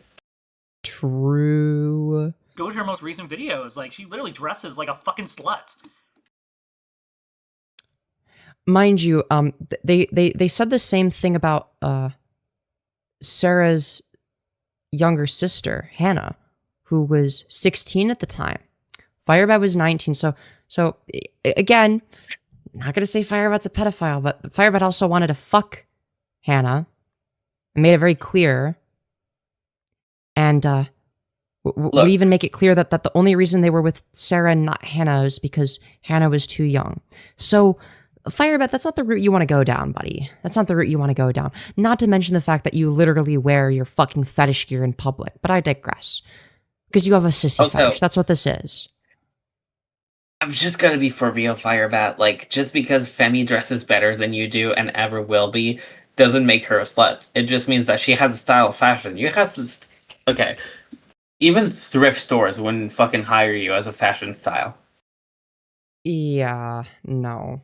True. go to her most recent videos. Like, she literally dresses like a fucking slut. Mind you, they said the same thing about Sarah's younger sister, Hannah, who was 16 at the time. FireBat was 19, so again, not gonna say FireBat's a pedophile, but FireBat also wanted to fuck Hannah and made it very clear. And would even make it clear that the only reason they were with Sarah and not Hannah is because Hannah was too young. So FireBat, that's not the route you want to go down, buddy. That's not the route you want to go down. Not to mention the fact that you literally wear your fucking fetish gear in public. But I digress. Because you have a sissy fetish. That's what this is. I'm just gonna be for real, FireBat. Like, just because Femi dresses better than you do and ever will be, doesn't make her a slut. It just means that she has a style of fashion. You have to... Okay. Even thrift stores wouldn't fucking hire you as a fashion style. Yeah, no.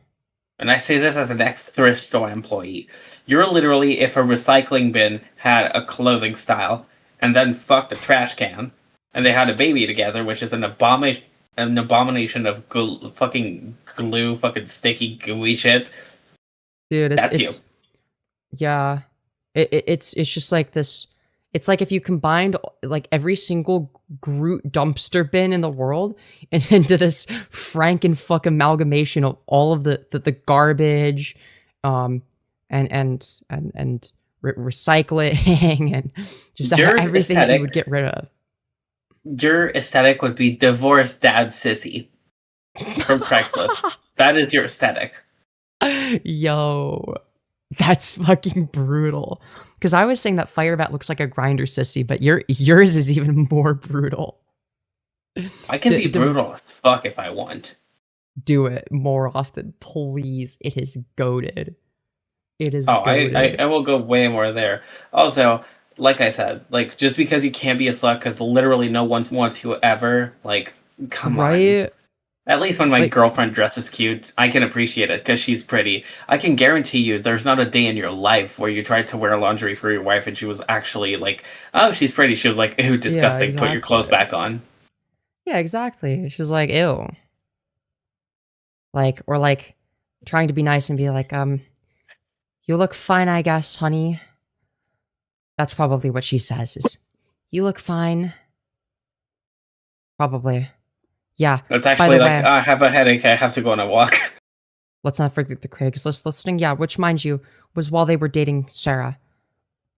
And I say this as an ex-thrift store employee. You're literally if a recycling bin had a clothing style, and then fucked a trash can, and they had a baby together, which is an abomination of fucking glue, fucking sticky, gooey shit. Dude, That's you. Yeah. It's just like this. It's like if you combined like every single Groot dumpster bin in the world and into this Frankenfuck amalgamation of all of the garbage, and recycling and just everything that you would get rid of. Your aesthetic would be divorced dad sissy from Craigslist. That is your aesthetic. Yo, that's fucking brutal. Because I was saying that FireBat looks like a grinder sissy, but yours is even more brutal. I can be brutal as fuck if I want. Do it more often, please. It is goated. It is goated. I will go way more there. Also, like I said, like, just because you can't be a slut because literally no one wants you ever, like, come on. At least when my girlfriend dresses cute, I can appreciate it because she's pretty. I can guarantee you there's not a day in your life where you tried to wear lingerie for your wife and she was actually like, oh, she's pretty. She was like, ew, disgusting. Yeah, exactly. Put your clothes back on. Yeah, exactly. She was like, ew. Like, or like trying to be nice and be like, you look fine, I guess, honey. That's probably what she says is, you look fine. Probably. Yeah. That's actually like, I have a headache. I have to go on a walk. Let's not forget the Craigslist listing. Yeah, which, mind you, was while they were dating Sarah.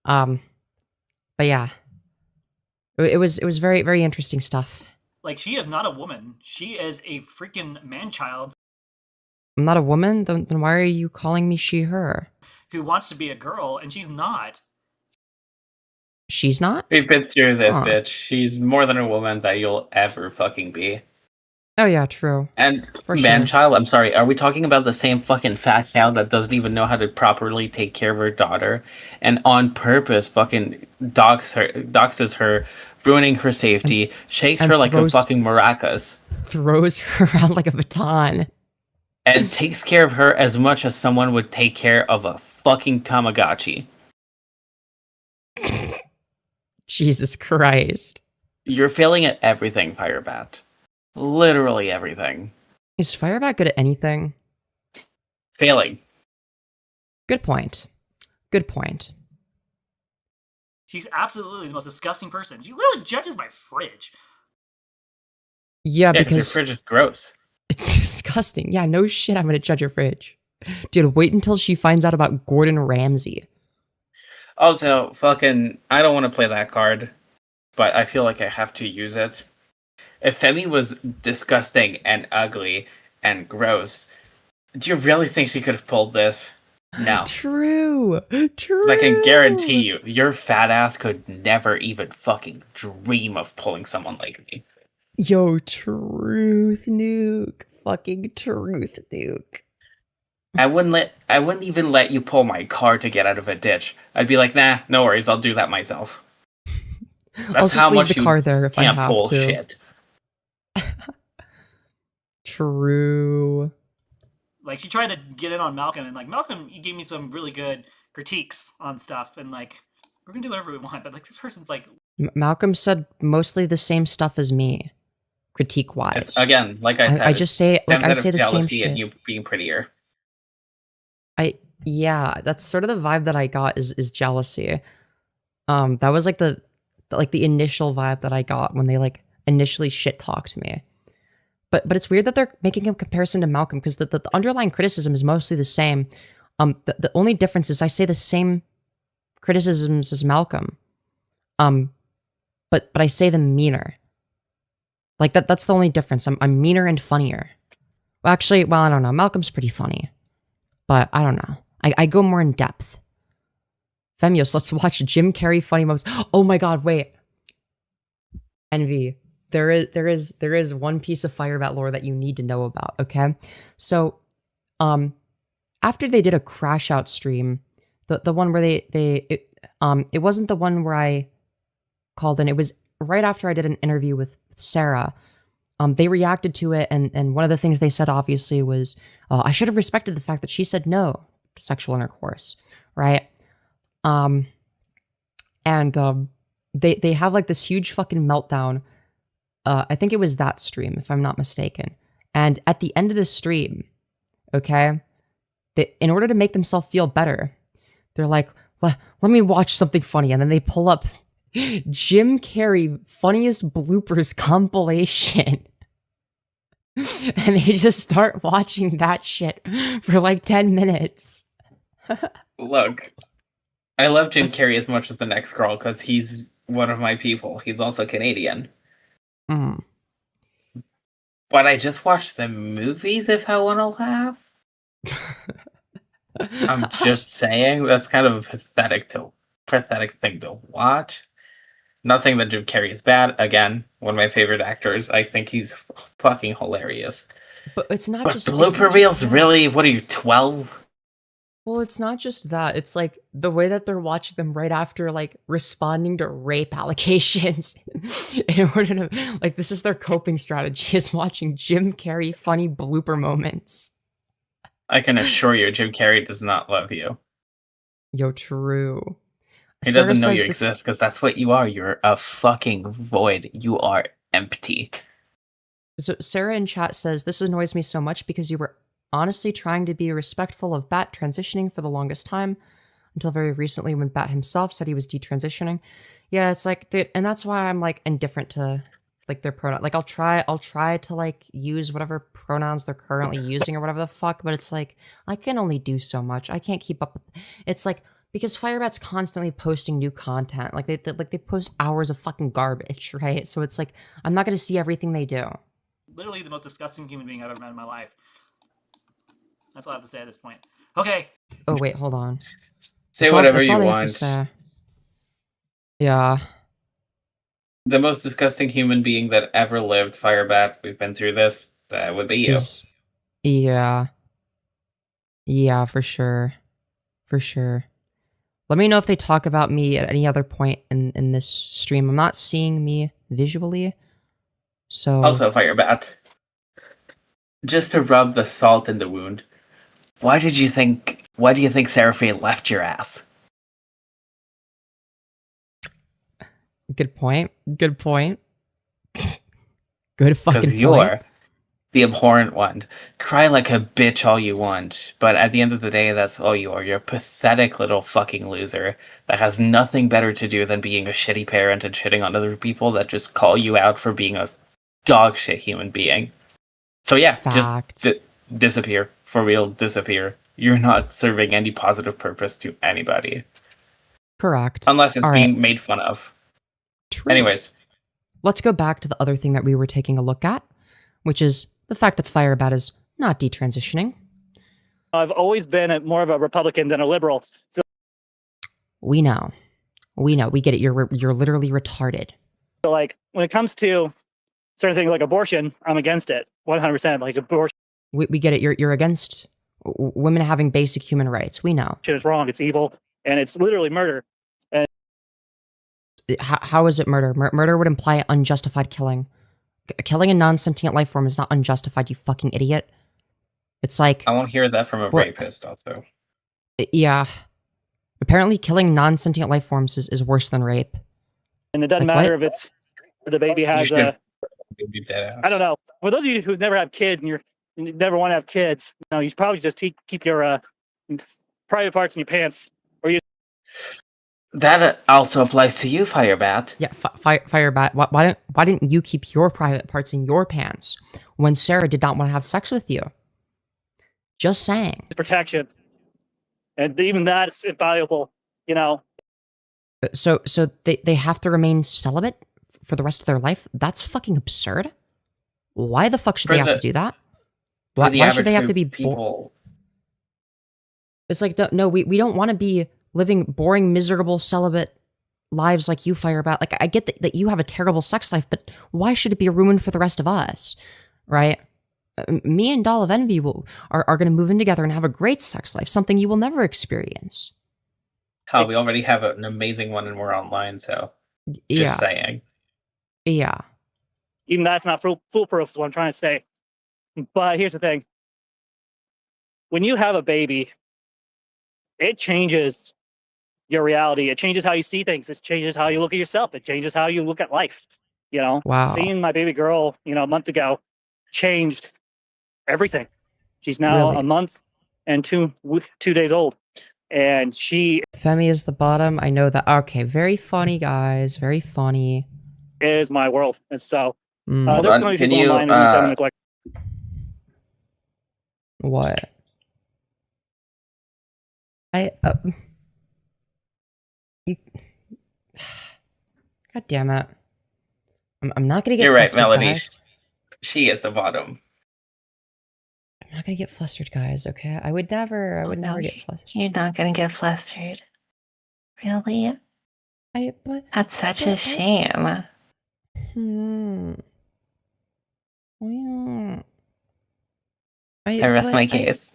But yeah, it was very, very interesting stuff. Like, she is not a woman. She is a freaking man-child. I'm not a woman? Then why are you calling me she, her? Who wants to be a girl, and she's not. She's not? We've been through this, bitch. She's more than a woman that you'll ever fucking be. Oh yeah, true. And man-child, I'm sorry, are we talking about the same fucking fat cow that doesn't even know how to properly take care of her daughter and on purpose fucking doxes her, ruining her safety, shakes her like a fucking maracas. Throws her around like a baton. And takes care of her as much as someone would take care of a fucking Tamagotchi. Jesus Christ. You're failing at everything, FireBat. Literally everything. Is FireBat good at anything? Failing. Good point. Good point. She's absolutely the most disgusting person. She literally judges my fridge. Yeah, Yeah, because your because fridge is gross. it's disgusting. Yeah, no shit, I'm gonna judge your fridge. Dude, wait until she finds out about Gordon Ramsay. Also, fucking, I don't want to play that card, but I feel like I have to use it. If Femi was disgusting and ugly and gross, do you really think she could have pulled this? No. True. 'Cause I can guarantee you, your fat ass could never even fucking dream of pulling someone like me. Yo, truth, Nuke. Fucking truth, Nuke. I wouldn't even let you pull my car to get out of a ditch. I'd be like, nah, no worries, I'll do that myself. I'll just leave the car there if I can't have pull to. shit. True. Like, she tried to get in on Malcolm, and like Malcolm, he gave me some really good critiques on stuff, and like we're gonna do whatever we want, but like this person's like, Malcolm said mostly the same stuff as me, critique wise. Again, like I said, I just say like stems I out say of the same jealousy shit. and you being prettier. Yeah, that's sort of the vibe that I got is jealousy. That was like the initial vibe that I got when they like initially shit talked me. But it's weird that they're making a comparison to Malcolm because the underlying criticism is mostly the same. The only difference is I say the same criticisms as Malcolm. But I say them meaner. Like that's the only difference. I'm meaner and funnier. Well, actually, I don't know. Malcolm's pretty funny. But I don't know. I go more in depth. Femyoz, let's watch Jim Carrey funny moments. Oh my god, wait. Envy. There is one piece of FireBat lore that you need to know about, okay? So, after they did a crash out stream, the one where it wasn't the one where I called in, it was right after I did an interview with Sarah. They reacted to it, and one of the things they said obviously was, I should have respected the fact that she said no to sexual intercourse, right? They have like this huge fucking meltdown. I think it was that stream, if I'm not mistaken. And at the end of the stream, okay, in order to make themselves feel better, they're like, let me watch something funny. And then they pull up Jim Carrey funniest bloopers compilation. And they just start watching that shit for like 10 minutes. Look, I love Jim Carrey as much as the next girl because he's one of my people. He's also Canadian. Mm. But I just watch the movies if I want to laugh. I'm just saying, that's kind of a pathetic thing to watch. Not saying that Jim Carrey is bad. Again, one of my favorite actors. I think he's fucking hilarious. But it's not But just blooper reels, really? What are you, 12? Well, it's not just that. It's like the way that they're watching them right after like responding to rape allegations. In order to like, this is their coping strategy, is watching Jim Carrey funny blooper moments. I can assure you, Jim Carrey does not love you. Yo, true. He Sarah doesn't know says you this- exist because that's what you are. You're a fucking void. You are empty. So Sarah in chat says, this annoys me so much because you were honestly trying to be respectful of Bat transitioning for the longest time until very recently when Bat himself said he was detransitioning. Yeah, it's like, and that's why I'm like indifferent to like their pronoun. Like I'll try to like use whatever pronouns they're currently using or whatever the fuck, but it's like I can only do so much. I can't keep up with it's like because FireBat's constantly posting new content. Like they post hours of fucking garbage, right? So it's like I'm not gonna see everything they do. literally the most disgusting human being I've ever met in my life. That's all I have to say at this point. Okay. Oh wait, hold on. Say That's whatever that's you all they have to want. say. Yeah. The most disgusting human being that ever lived, FireBat, we've been through this, that would be you. Yeah. Yeah, for sure. For sure. Let me know if they talk about me at any other point in this stream. I'm not seeing me visually. So Also, FireBat, just to rub the salt in the wound, why do you think Sarafae left your ass? good point. Good point. Good fucking Because point. you're the abhorrent one. Cry like a bitch all you want, but at the end of the day, that's all you are. You're a pathetic little fucking loser that has nothing better to do than being a shitty parent and shitting on other people that just call you out for being a dog shit human being. So yeah, Fact. just disappear. For real, disappear. You're not serving any positive purpose to anybody. Correct. Unless it's All being right. made fun of. True. Anyways, Let's go back to the other thing that we were taking a look at, which is the fact that FireBat is not detransitioning. I've always been more of a Republican than a liberal. So We know. We know. We get it. You're literally retarded. like when it comes to certain things like abortion, I'm against it 100%. Like abortion We get it. You're against women having basic human rights. We know. is wrong. It's evil, and it's literally murder. How is it murder? Murder would imply unjustified killing. Killing a non-sentient life form is not unjustified, you fucking idiot. It's like, I won't hear that from a What? rapist also. yeah. Apparently killing non-sentient life forms is worse than rape. And it doesn't Like matter what? if it's the baby You has should be dead ass. I don't know. For those of you who've never had kids and you never want to have kids, you should probably just keep your private parts in your pants. That also applies to you, FireBat. Yeah, FireBat, why didn't you keep your private parts in your pants when Sarah did not want to have sex with you? Just saying. Protection. And even that's invaluable, So they have to remain celibate for the rest of their life? That's fucking absurd. Why the fuck should For they have the- to do that? For Why, the why should they have average to be people? It's like, no, we don't want to be living boring, miserable, celibate lives like you, FireBat. Like, I get that you have a terrible sex life, but why should it be ruined for the rest of us, right? Me and Doll of Envy are going to move in together and have a great sex life, something you will never experience. Hell, we already have an amazing one and we're online, so just Yeah, saying. yeah. even that's not foolproof is what I'm trying to say. But here's the thing. When you have a baby, it changes your reality. It changes how you see things. It changes how you look at yourself. It changes how you look at life. Wow. Seeing my baby girl, a month ago changed everything. She's now Really? a month and 2 days old. And she Femi is the bottom. I know that. Okay, very funny, guys. Very funny. is my world. And so Mm, Hold there's on, going to be can people you, online who say I'm like, what? You. God damn it. I'm not gonna get You're right, flustered, Melody. guys. She is the bottom. I'm not gonna get flustered, guys, okay? I would never get flustered. You're not gonna get flustered. Really? But That's such but a shame. Well, I rest my case.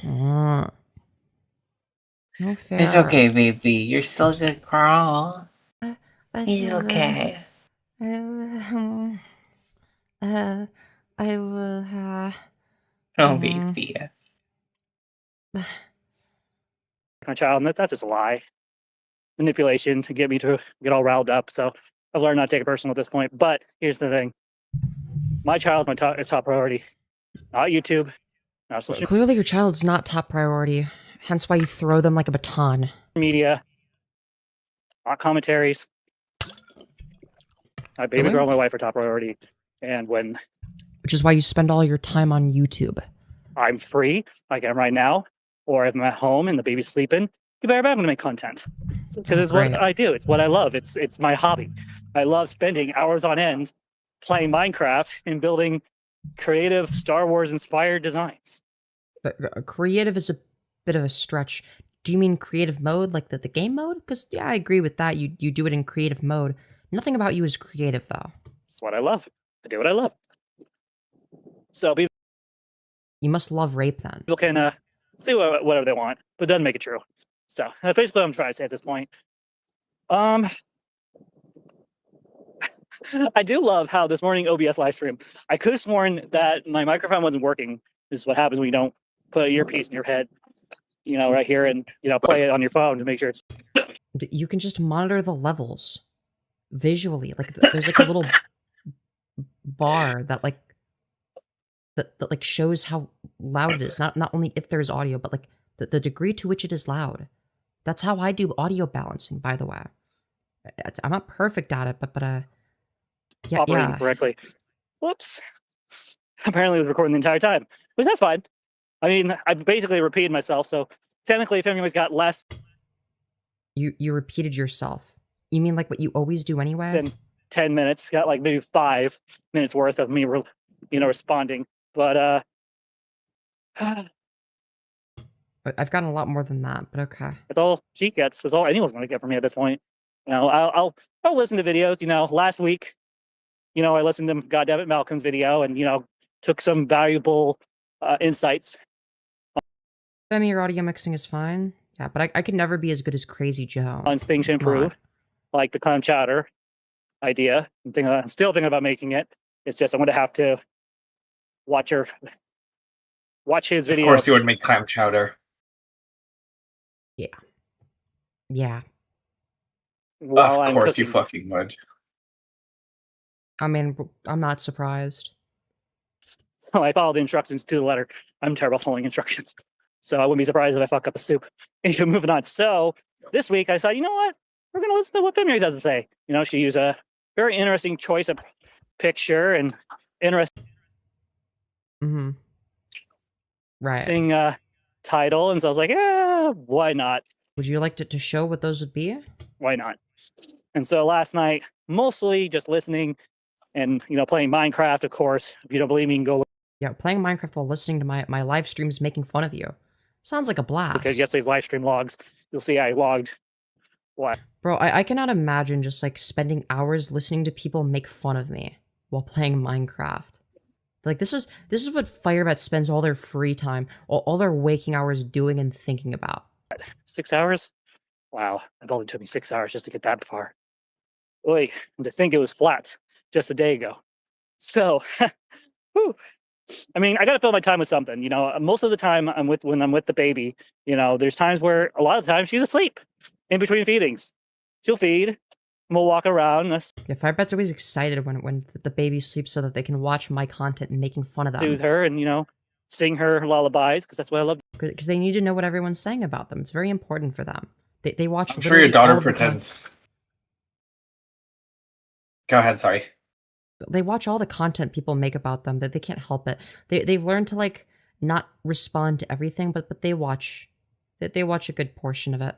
No fair. It's okay, baby. You're still a good girl. He's okay. I will Oh, baby. my child, and that's just a lie. Manipulation to get me to get all riled up. So I've learned not to take it personal at this point. But here's the thing. My child is top priority. Not YouTube, not social Clearly your child's not top priority, hence why you throw them like a baton. media, not commentaries. My baby Really? girl and my wife are top priority. And when Which is why you spend all your time on YouTube. I'm free, like I am right now, or if I'm at home and the baby's sleeping, I'm going to make content. Because it's what Great. I do. It's what I love. It's my hobby. I love spending hours on end playing Minecraft and building creative Star Wars inspired designs. But creative is a bit of a stretch. Do you mean creative mode, like the game mode? Because, yeah, I agree with that. You do it in creative mode. Nothing about you is creative, though. It's what I love. I do what I love. So people You must love rape, then. can say whatever they want, but it doesn't make it true. So that's basically what I'm trying to say at this point. I do love how this morning OBS live stream, I could have sworn that my microphone wasn't working. This is what happens when you don't put an earpiece in your head, right here, and play it on your phone to make sure it's You can just monitor the levels visually. Like, there's like a little bar that like that like shows how loud it is. Not only if there's audio, but like the degree to which it is loud. That's how I do audio balancing, by the way. I'm not perfect at it, but yeah, operating yeah. correctly. Whoops. Apparently it was recording the entire time, but that's fine. I mean, I basically repeated myself, so technically Femyoz got less You repeated yourself. You mean like what you always do anyway? than 10 minutes. Got like maybe 5 minutes worth of me, responding. But I've gotten a lot more than that, but okay. that's all she gets. That's all anyone's going to get from me at this point. You know, I'll listen to videos. You know, last week, you know, I listened to goddammit Malcolm's video, and you know, took some valuable insights. Femi, your audio mixing is fine. Yeah, but I could never be as good as Crazy Joe. On things to improve, like the clam chowder idea. I'm still thinking about making it. It's just I'm going to have to watch his video. Of course, you would make clam chowder. Yeah. While Of I'm course, you cooking. fucking would. I mean, I'm not surprised. I followed the instructions to the letter. I'm terrible following instructions. So I wouldn't be surprised if I fuck up a soup. Anyway, moving on. So this week I thought, you know what? We're going to listen to what Femyoz has to say. You know, she used a very interesting choice of picture and interesting Right. Title. And so I was like, yeah, why not? Would you like to show what those would be? Why not? And so last night, mostly just listening and, you know, playing Minecraft, of course. If you don't believe me, you can go Yeah, playing Minecraft while listening to my live streams making fun of you. Sounds like a blast. look at yesterday's live stream logs. You'll see I logged what? Bro, I cannot imagine just like spending hours listening to people make fun of me while playing Minecraft. Like this is what FireBat spends all their free time, all their waking hours doing and thinking about. 6 hours? Wow, it only took me 6 hours just to get that far. Oy, and to think it was flat just a day ago. So, whew. I mean, I got to fill my time with something. You know, most of the time when I'm with the baby, you know, there's times where a lot of times she's asleep in between feedings. She'll feed, and we'll walk around. Yeah, FireBat's always excited when the baby sleeps so that they can watch my content and making fun of them. Soothe her and, you know, sing her lullabies because that's what I love. Because they need to know what everyone's saying about them. It's very important for them. They watch. I'm sure your daughter all of the pretends. Go ahead, sorry. They watch all the content people make about them, but they can't help it. They've learned to like not respond to everything, but they watch a good portion of it.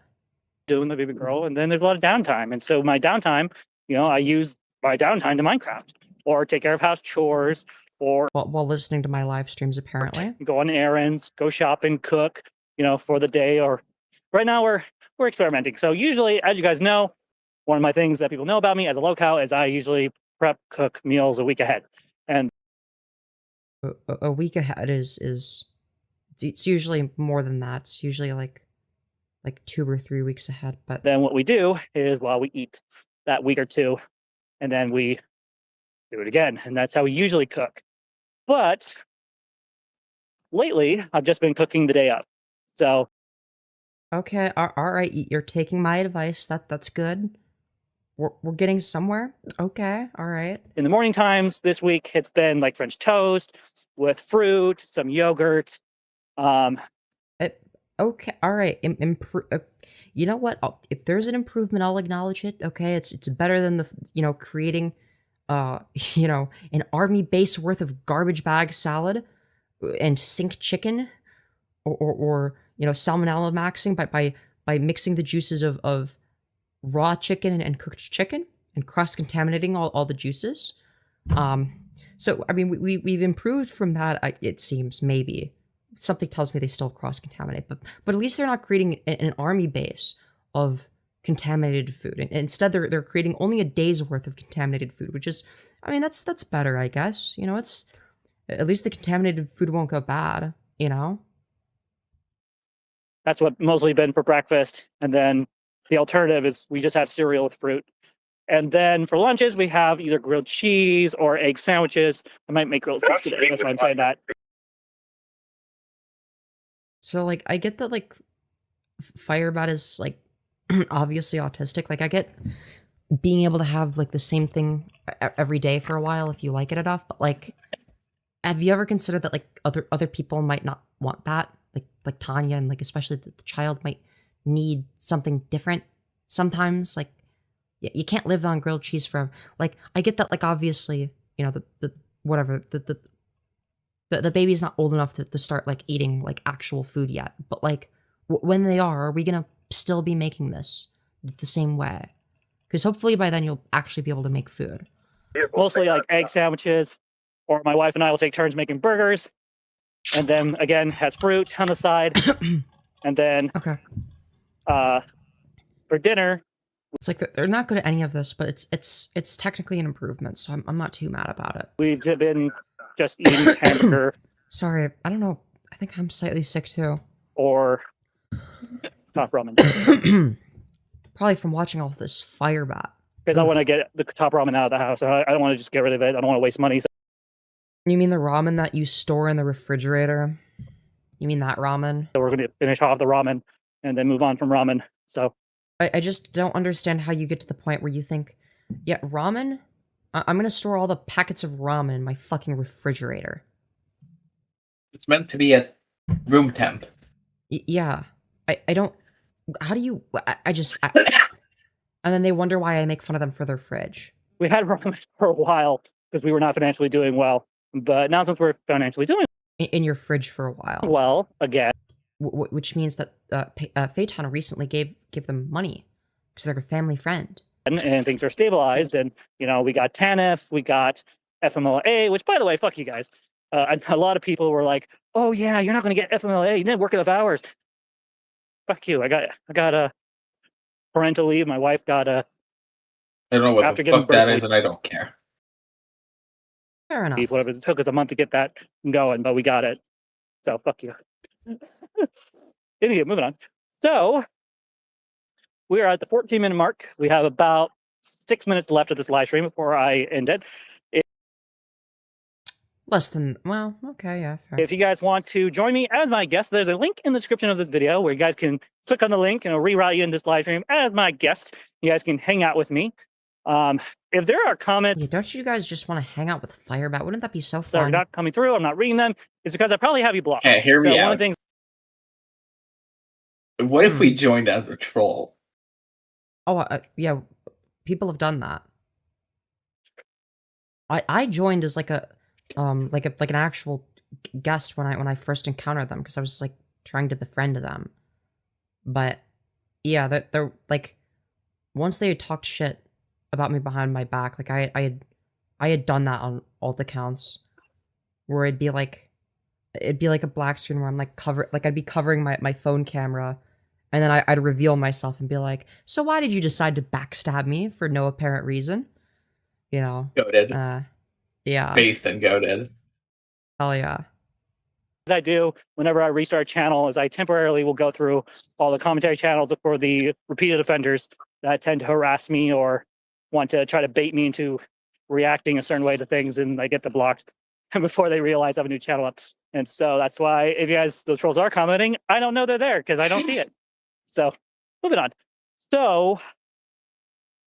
Doing the baby girl, and then there's a lot of downtime, and so my downtime, you know, I use my downtime to Minecraft or take care of house chores or while listening to my live streams, apparently. Go on errands, go shopping, cook, you know, for the day. Or right now we're experimenting. So usually, as you guys know, one of my things that people know about me as a Lolcow is I usually prep, cook meals a week ahead. And a week ahead is it's usually more than that. It's usually like 2 or 3 weeks ahead. But then what we do is, well, we eat that week or two, and then we do it again, and that's how we usually cook. But lately, I've just been cooking the day up. So okay, all right, you're taking my advice. That's good. We're getting somewhere. Okay, all right. In the morning times this week, it's been like French toast with fruit, some yogurt. Okay, all right. You know what? If there's an improvement, I'll acknowledge it. Okay, it's better than the creating, an army base worth of garbage bag salad and sink chicken, or salmonella maxing by mixing the juices of raw chicken and cooked chicken and cross-contaminating all the juices. So I mean we've improved from that. It seems maybe. Something tells me they still cross-contaminate, but at least they're not creating an army base of contaminated food. And instead, they're creating only a day's worth of contaminated food, which is, I mean, that's better, I guess. You know, it's at least the contaminated food won't go bad. You know, that's what mostly been for breakfast, and then the alternative is we just have cereal with fruit. And then for lunches, we have either grilled cheese or egg sandwiches. I might make grilled cheese today. That's why I'm saying that. So, like, I get that, like, FireBat is, like, obviously autistic. Like, I get being able to have like the same thing every day for a while if you like it enough. But like, have you ever considered that like other people might not want that? Like Tanya, and like especially the child might need something different sometimes. Like you can't live on grilled cheese forever. Like I get that. Like obviously, you know, the baby's not old enough to start like eating like actual food yet. But like when they are we gonna still be making this the same way? Because hopefully by then you'll actually be able to make food. Mostly like egg sandwiches, or my wife and I will take turns making burgers, and then again has fruit on the side, and then Okay. For dinner, It's like they're not good at any of this, but it's technically an improvement, so I'm not too mad about it. we've been just eating hamburger Sorry, I don't know. I think I'm slightly sick too. or top ramen Probably from watching all this FireBat. because I want to get the top ramen out of the house. I don't want to just get rid of it. I don't want to waste money. So You mean the ramen that you store in the refrigerator? You mean that ramen? we're going to finish off the ramen and then move on from ramen. So I just don't understand how you get to the point where you think, yeah, ramen? I'm gonna store all the packets of ramen in my fucking refrigerator. It's meant to be at room temp. Yeah. I don't... How do you... I just... and then they wonder why I make fun of them for their fridge. we had ramen for a while because we were not financially doing well. But now since we're financially doing In your fridge for a while. well, again, Which means that Phaeton recently gave them money because they're a family friend. and things are stabilized, and you know we got TANF, we got FMLA, which by the way, fuck you guys. A lot of people were like, "Oh yeah, you're not going to get FMLA. You didn't work enough hours." Fuck you. I got a parental leave. My wife got a I don't know what After the giving fuck that birth, is, and I don't care. Fair enough. leave. Whatever. It took us a month to get that going, but we got it. So fuck you. Anyway, moving on. So we are at the 14-minute mark. We have about 6 minutes left of this live stream before I end it. Less than... Well, okay, yeah, fair. If you guys want to join me as my guest, there's a link in the description of this video where you guys can click on the link and it'll reroute you in this live stream as my guest. You guys can hang out with me. If there are comments Yeah, don't you guys just want to hang out with FireBat? Wouldn't that be so that are fun? not coming through, I'm not reading them, it's because I probably have you blocked. Okay, hear me One out. of the things What if we joined as a troll? Oh, yeah, people have done that. I joined as like a like an actual guest when I first encountered them because I was like trying to befriend them. But yeah, they're like once they had talked shit about me behind my back, like I had done that on all the accounts where it'd be like a black screen where I'm like I'd be covering my phone camera. And then I'd reveal myself and be like, so why did you decide to backstab me for no apparent reason? You know? Goated. Yeah. Based and goated. Hell yeah. I do whenever I restart a channel is I temporarily will go through all the commentary channels for the repeated offenders that tend to harass me or want to try to bait me into reacting a certain way to things, and I get them blocked before they realize I have a new channel up. And so that's why if you guys, the trolls are commenting, I don't know they're there because I don't see it. So moving on. So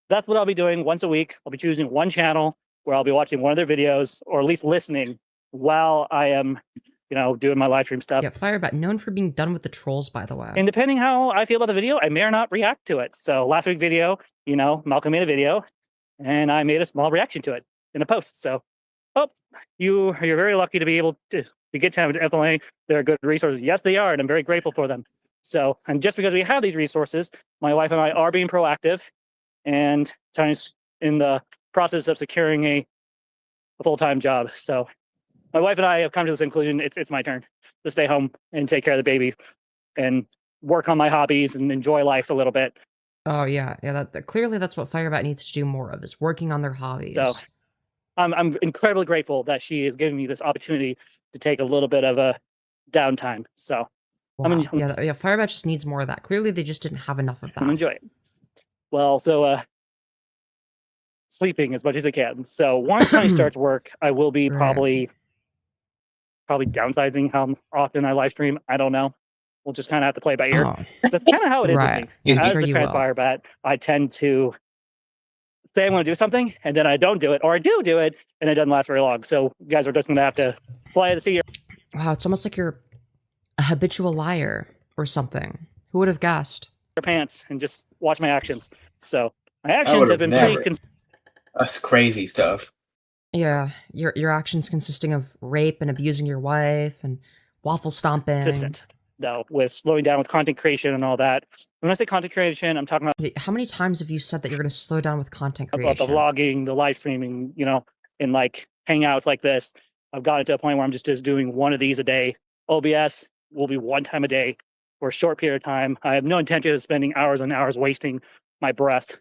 that's what I'll be doing once a week. I'll be choosing one channel where I'll be watching one of their videos, or at least listening while I am, you know, doing my live stream stuff. Yeah, FireBat, known for being done with the trolls, by the way. And depending how I feel about the video, I may or not react to it. So last week's video, you know, Malcolm made a video and I made a small reaction to it in a post. So, you're very lucky to be able to get to FLA. They're good resources. Yes, they are, and I'm very grateful for them. So, and just because we have these resources, my wife and I are being proactive and in the process of securing a full-time job. So my wife and I have come to this conclusion, it's my turn to stay home and take care of the baby and work on my hobbies and enjoy life a little bit. Oh yeah, clearly that's what FireBat needs to do more of, is working on their hobbies. So I'm incredibly grateful that she is giving me this opportunity to take a little bit of a downtime. So wow. Yeah, FireBat just needs more of that. Clearly they just didn't have enough of that. I'm enjoying it. Well, so sleeping as much as I can. So once I start to work, I will be probably downsizing how often I live stream. I don't know. We'll just kind of have to play by ear. That's kind of how it is with me. Yeah, As sure the you will. TransFireBat, I tend to say I'm going to do something, and then I don't do it, or I do it, and it doesn't last very long. So you guys are just going to have to play to see your Wow, it's almost like you're a habitual liar or something. Who would have guessed? pants and just watch my actions. So my I actions would have have been never. pretty That's crazy stuff. Yeah, your actions consisting of rape and abusing your wife and waffle stomping. consistent, though, with slowing down with content creation and all that. When I say content creation, I'm talking about How many times have you said that you're going to slow down with content the creation? vlogging, the live streaming, and like hangouts like this. I've gotten to a point where I'm just doing one of these a day. OBS will be one time a day for a short period of time. I have no intention of spending hours and hours wasting my breath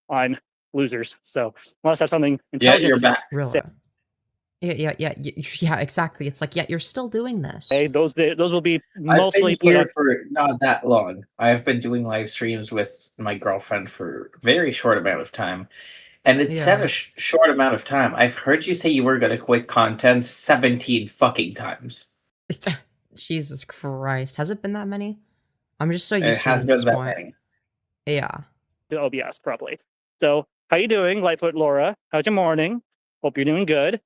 on losers. So unless I have something Yeah, intelligent you're to back. Really? Yeah, exactly. It's like, yeah, you're still doing this. say, those will be I've mostly been put here on. for not that long. I've been doing live streams with my girlfriend for a very short amount of time. And it's said Yeah. a short amount of time. I've heard you say you were going to quit content 17 fucking times. Jesus Christ. Has it been that many? I'm just so It used to it has at been this that point. many. Yeah. To OBS probably. So how you doing, Lightfoot Laura? How's your morning? Hope you're doing good.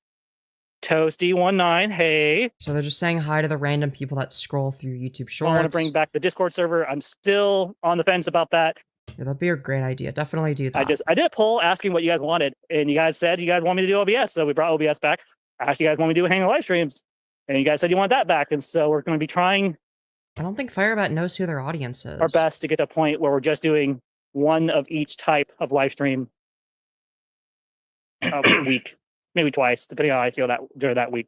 Toasty19, hey. So they're just saying hi to the random people that scroll through YouTube I Shorts. want to bring back the Discord server. I'm still on the fence about that. Yeah, that'd be a great idea. Definitely do that. I did a poll asking what you guys wanted, and you guys said you guys want me to do OBS, so we brought OBS back. I asked you guys want me to do hang live streams, and you guys said you want that back, and so we're going to be trying I don't think FireBat knows who their audience is. our best to get to a point where we're just doing one of each type of live stream a week, maybe twice, depending on how I feel that during that week.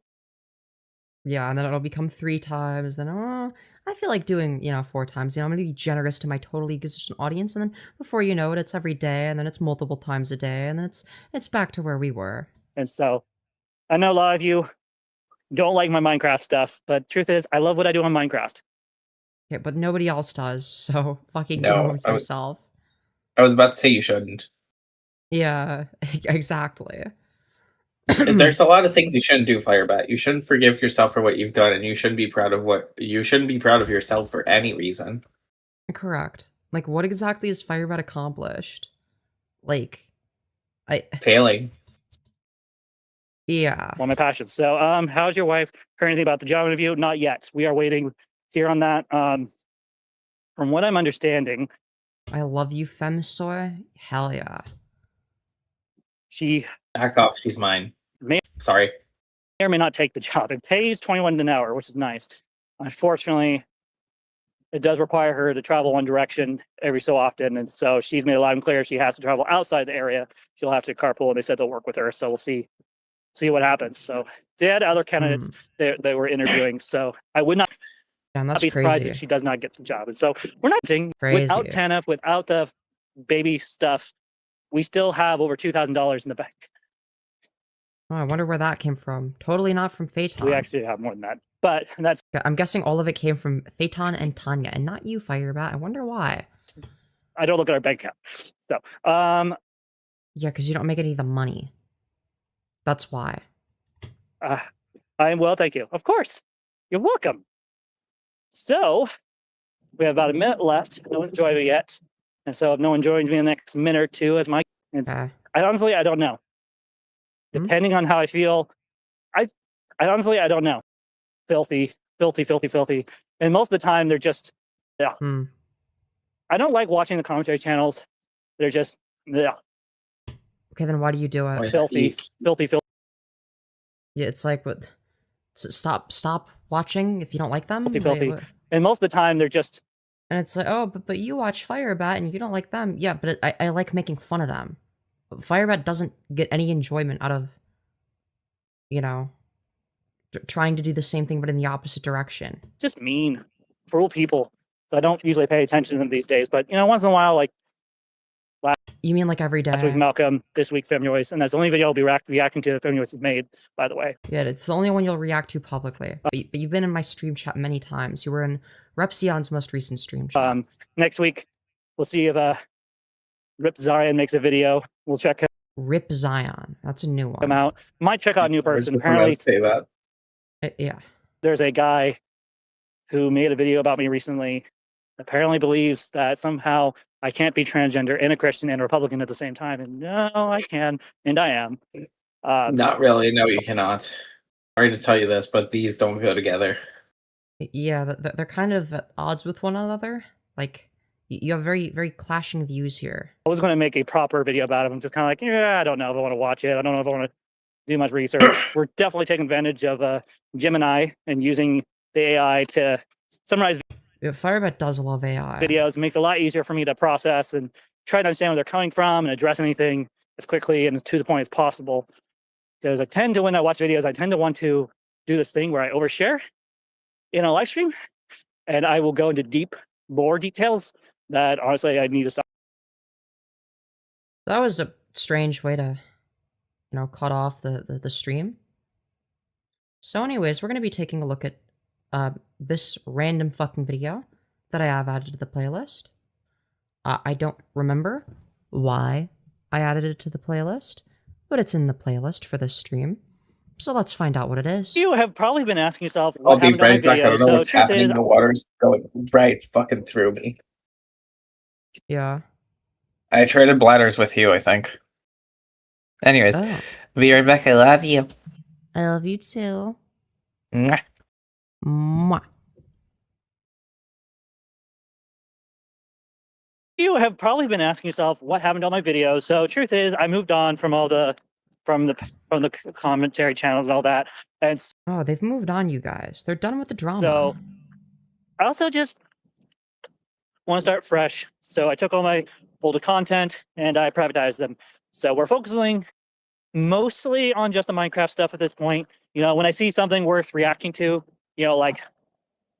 Yeah, and then it'll become 3 times. Then, I feel like doing, 4 times. I'm going to be generous to my totally existent audience. And then before you know it, it's every day. And then it's multiple times a day. And then it's back to where we were. And so I know a lot of you don't like my Minecraft stuff, but truth is, I love what I do on Minecraft. Yeah, but nobody else does. So fucking get No, over yourself. I was about to say you shouldn't. Yeah, exactly. There's a lot of things you shouldn't do, FireBat. You shouldn't forgive yourself for what you've done, and you shouldn't be proud of yourself for any reason. Correct. Like, what exactly has FireBat accomplished? Like, Failing. Yeah. One of my passions. So, how's your wife? Heard anything about the job interview? Not yet. We are waiting to hear on that. From what I'm understanding, I love you, Femsoy. Hell yeah. she Back off, she's mine. Sorry. may or may not take the job. It pays $21 an hour, which is nice. Unfortunately, it does require her to travel one direction every so often, and so she's made it loud and clear she has to travel outside the area. She'll have to carpool, and they said they'll work with her. So we'll see what happens. So they had other candidates they were interviewing. So I would not Damn, that's be surprised crazy. if she does not get the job. And so we're not doing Crazy. without TANF, without the baby stuff. We still have over $2,000 in the bank. Oh, I wonder where that came from. Totally not from Phaeton. We actually have more than that, but that's I'm guessing all of it came from Phaeton and Tanya, and not you, FireBat. I wonder why. I don't look at our bank account. So, Yeah, because you don't make any of the money. That's why. I'm well, thank you. Of course, you're welcome. So, we have about a minute left. No one's joined me yet, and so if no one joins me in the next minute or two, as my, Okay. I honestly don't know. Hmm? Depending on how I feel, I honestly I don't know. Filthy, and most of the time they're just, yeah. Hmm. I don't like watching the commentary channels. They're just, yeah, Okay, then why do you do it? filthy. Yeah, it's like, what? Stop watching if you don't like them? Filthy. What? And most of the time they're just, And it's like, oh, but you watch FireBat and you don't like them. Yeah, but I like making fun of them. But FireBat doesn't get any enjoyment out of, trying to do the same thing but in the opposite direction. just mean, cruel people. So I don't usually pay attention to them these days, but once in a while, like You mean like every day? last week Malcolm, this week Femyoz, and that's the only video I'll be reacting to that Femyoz has made, by the way. Yeah, it's the only one you'll react to publicly. But you've been in my stream chat many times. You were in Repsion's most recent stream chat. Next week, we'll see if Rip Zion makes a video. We'll check Rip Zion. That's a new one. him out. Might check out a new I was person. just about Apparently, to say that. Yeah. there's a guy who made a video about me recently apparently believes that somehow I can't be transgender and a Christian and a Republican at the same time. And no, I can, and I am. Not really. No, you cannot. Sorry to tell you this, but these don't go together. Yeah, they're kind of at odds with one another. Like, you have very, very clashing views here. I was going to make a proper video about it. I'm just kind of like, yeah, I don't know if I want to watch it. I don't know if I want to do much research. We're definitely taking advantage of Gemini and using the AI to summarize Yeah, FireBat does love AI. videos. It makes it a lot easier for me to process and try to understand where they're coming from and address anything as quickly and to the point as possible. Because I tend to, when I watch videos, I tend to want to do this thing where I overshare in a live stream, and I will go into deep lore details that honestly I need to stop. That was a strange way to, cut off the stream. So anyways, we're going to be taking a look at this random fucking video that I have added to the playlist. I don't remember why I added it to the playlist, but it's in the playlist for this stream. So let's find out what it is. You have probably been asking yourself, I'll what be happened on my right back. I video? don't know So what's truth happening. is, The water's going right fucking through me. Yeah. I traded bladders with you, I think. Anyways, Oh, be right back. I love you. I love you too. Mwah. Mwah. you have probably been asking yourself, what happened on my video? So truth is, I moved on from all the from the commentary channels and all that, and Oh, they've moved on, you guys. They're done with the drama. so I also just want to start fresh. So I took all my older content and I privatized them. So we're focusing mostly on just the Minecraft stuff at this point. You know, when I see something worth reacting to, like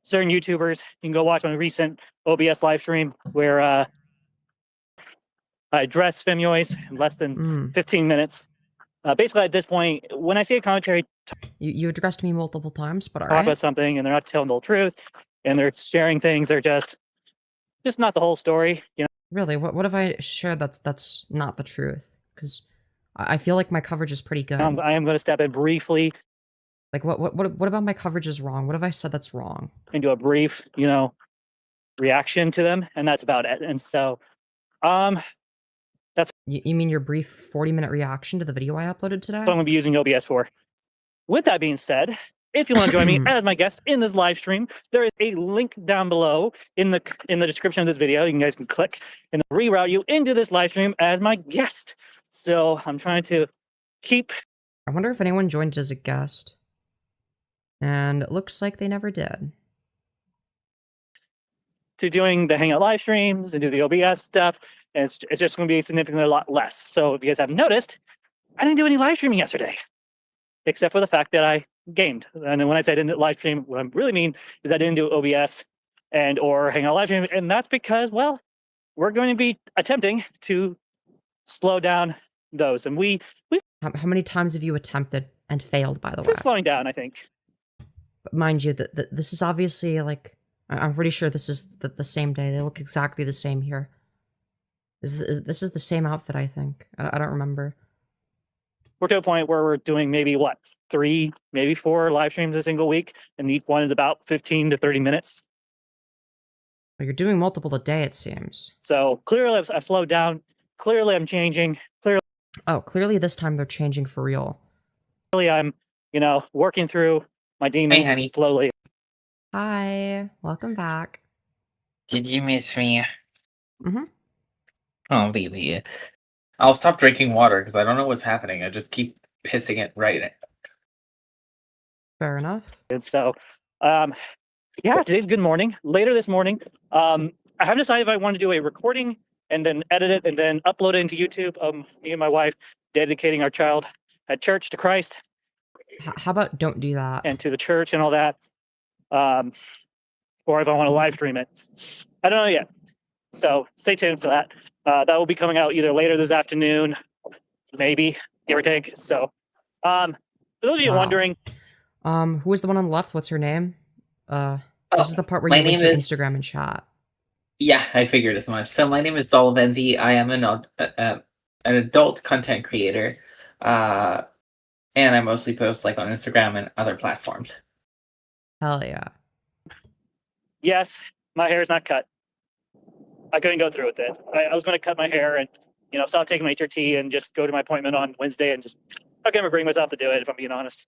certain YouTubers, you can go watch my recent OBS live stream where I addressed Femyoz in less than 15 minutes. Basically, at this point, when I see a commentary You addressed me multiple times, but talk about alright. something and they're not telling the whole truth and they're sharing things, they're just not the whole story. Really, what have I shared that's not the truth? Because I feel like my coverage is pretty good. I am going to step in briefly Like, what about my coverage is wrong? What have I said that's wrong? and do a brief, reaction to them, and that's about it. And so, You mean your brief 40-minute reaction to the video I uploaded today? what I'm going to be using OBS for. With that being said, if you want to join me as my guest in this live stream, there is a link down below in the description of this video. You guys can click and reroute you into this live stream as my guest. So I'm trying to keep. I wonder if anyone joined as a guest. And it looks like they never did. To doing the Hangout live streams and do the OBS stuff, and it's just going to be significantly a lot less. So if you guys haven't noticed, I didn't do any live streaming yesterday, except for the fact that I gamed. And then when I say I didn't live stream, what I really mean is I didn't do OBS and or Hangout live stream, and that's because, well, we're going to be attempting to slow down those, and we How many times have you attempted and failed, by the way? been slowing down, I think. But mind you, this is obviously, like, I'm pretty sure this is the same day. They look exactly the same here. This is the same outfit, I think. I don't remember. We're to a point where we're doing maybe, 3, maybe 4 live streams a single week, and each one is about 15 to 30 minutes. Well, you're doing multiple a day, it seems. So clearly I've slowed down. Clearly I'm changing. Oh, clearly this time they're changing for real. Clearly I'm, working through my demons honey. slowly. Hi, welcome back. Did you miss me? Mm-hmm. Oh, baby. I'll stop drinking water because I don't know what's happening. I just keep pissing it right out. Fair enough. And so, today's good morning. Later this morning, I haven't decided if I want to do a recording and then edit it and then upload it into YouTube. Me and my wife dedicating our child at church to Christ How about don't do that? and to the church and all that. Or if I want to live stream it. I don't know yet. So stay tuned for that. That will be coming out either later this afternoon, maybe, give or take. So, for those of you Wow. wondering, Who was the one on the left? What's her name? This is the part where my you link name your is- Instagram and chat. Yeah, I figured as much. So my name is Dolph Envy. I am an adult content creator, and I mostly post on Instagram and other platforms. Hell yeah. yes, my hair is not cut. I couldn't go through with it. I was going to cut my hair and, stop taking my HRT and just go to my appointment on Wednesday and just, I can't bring myself to do it, if I'm being honest.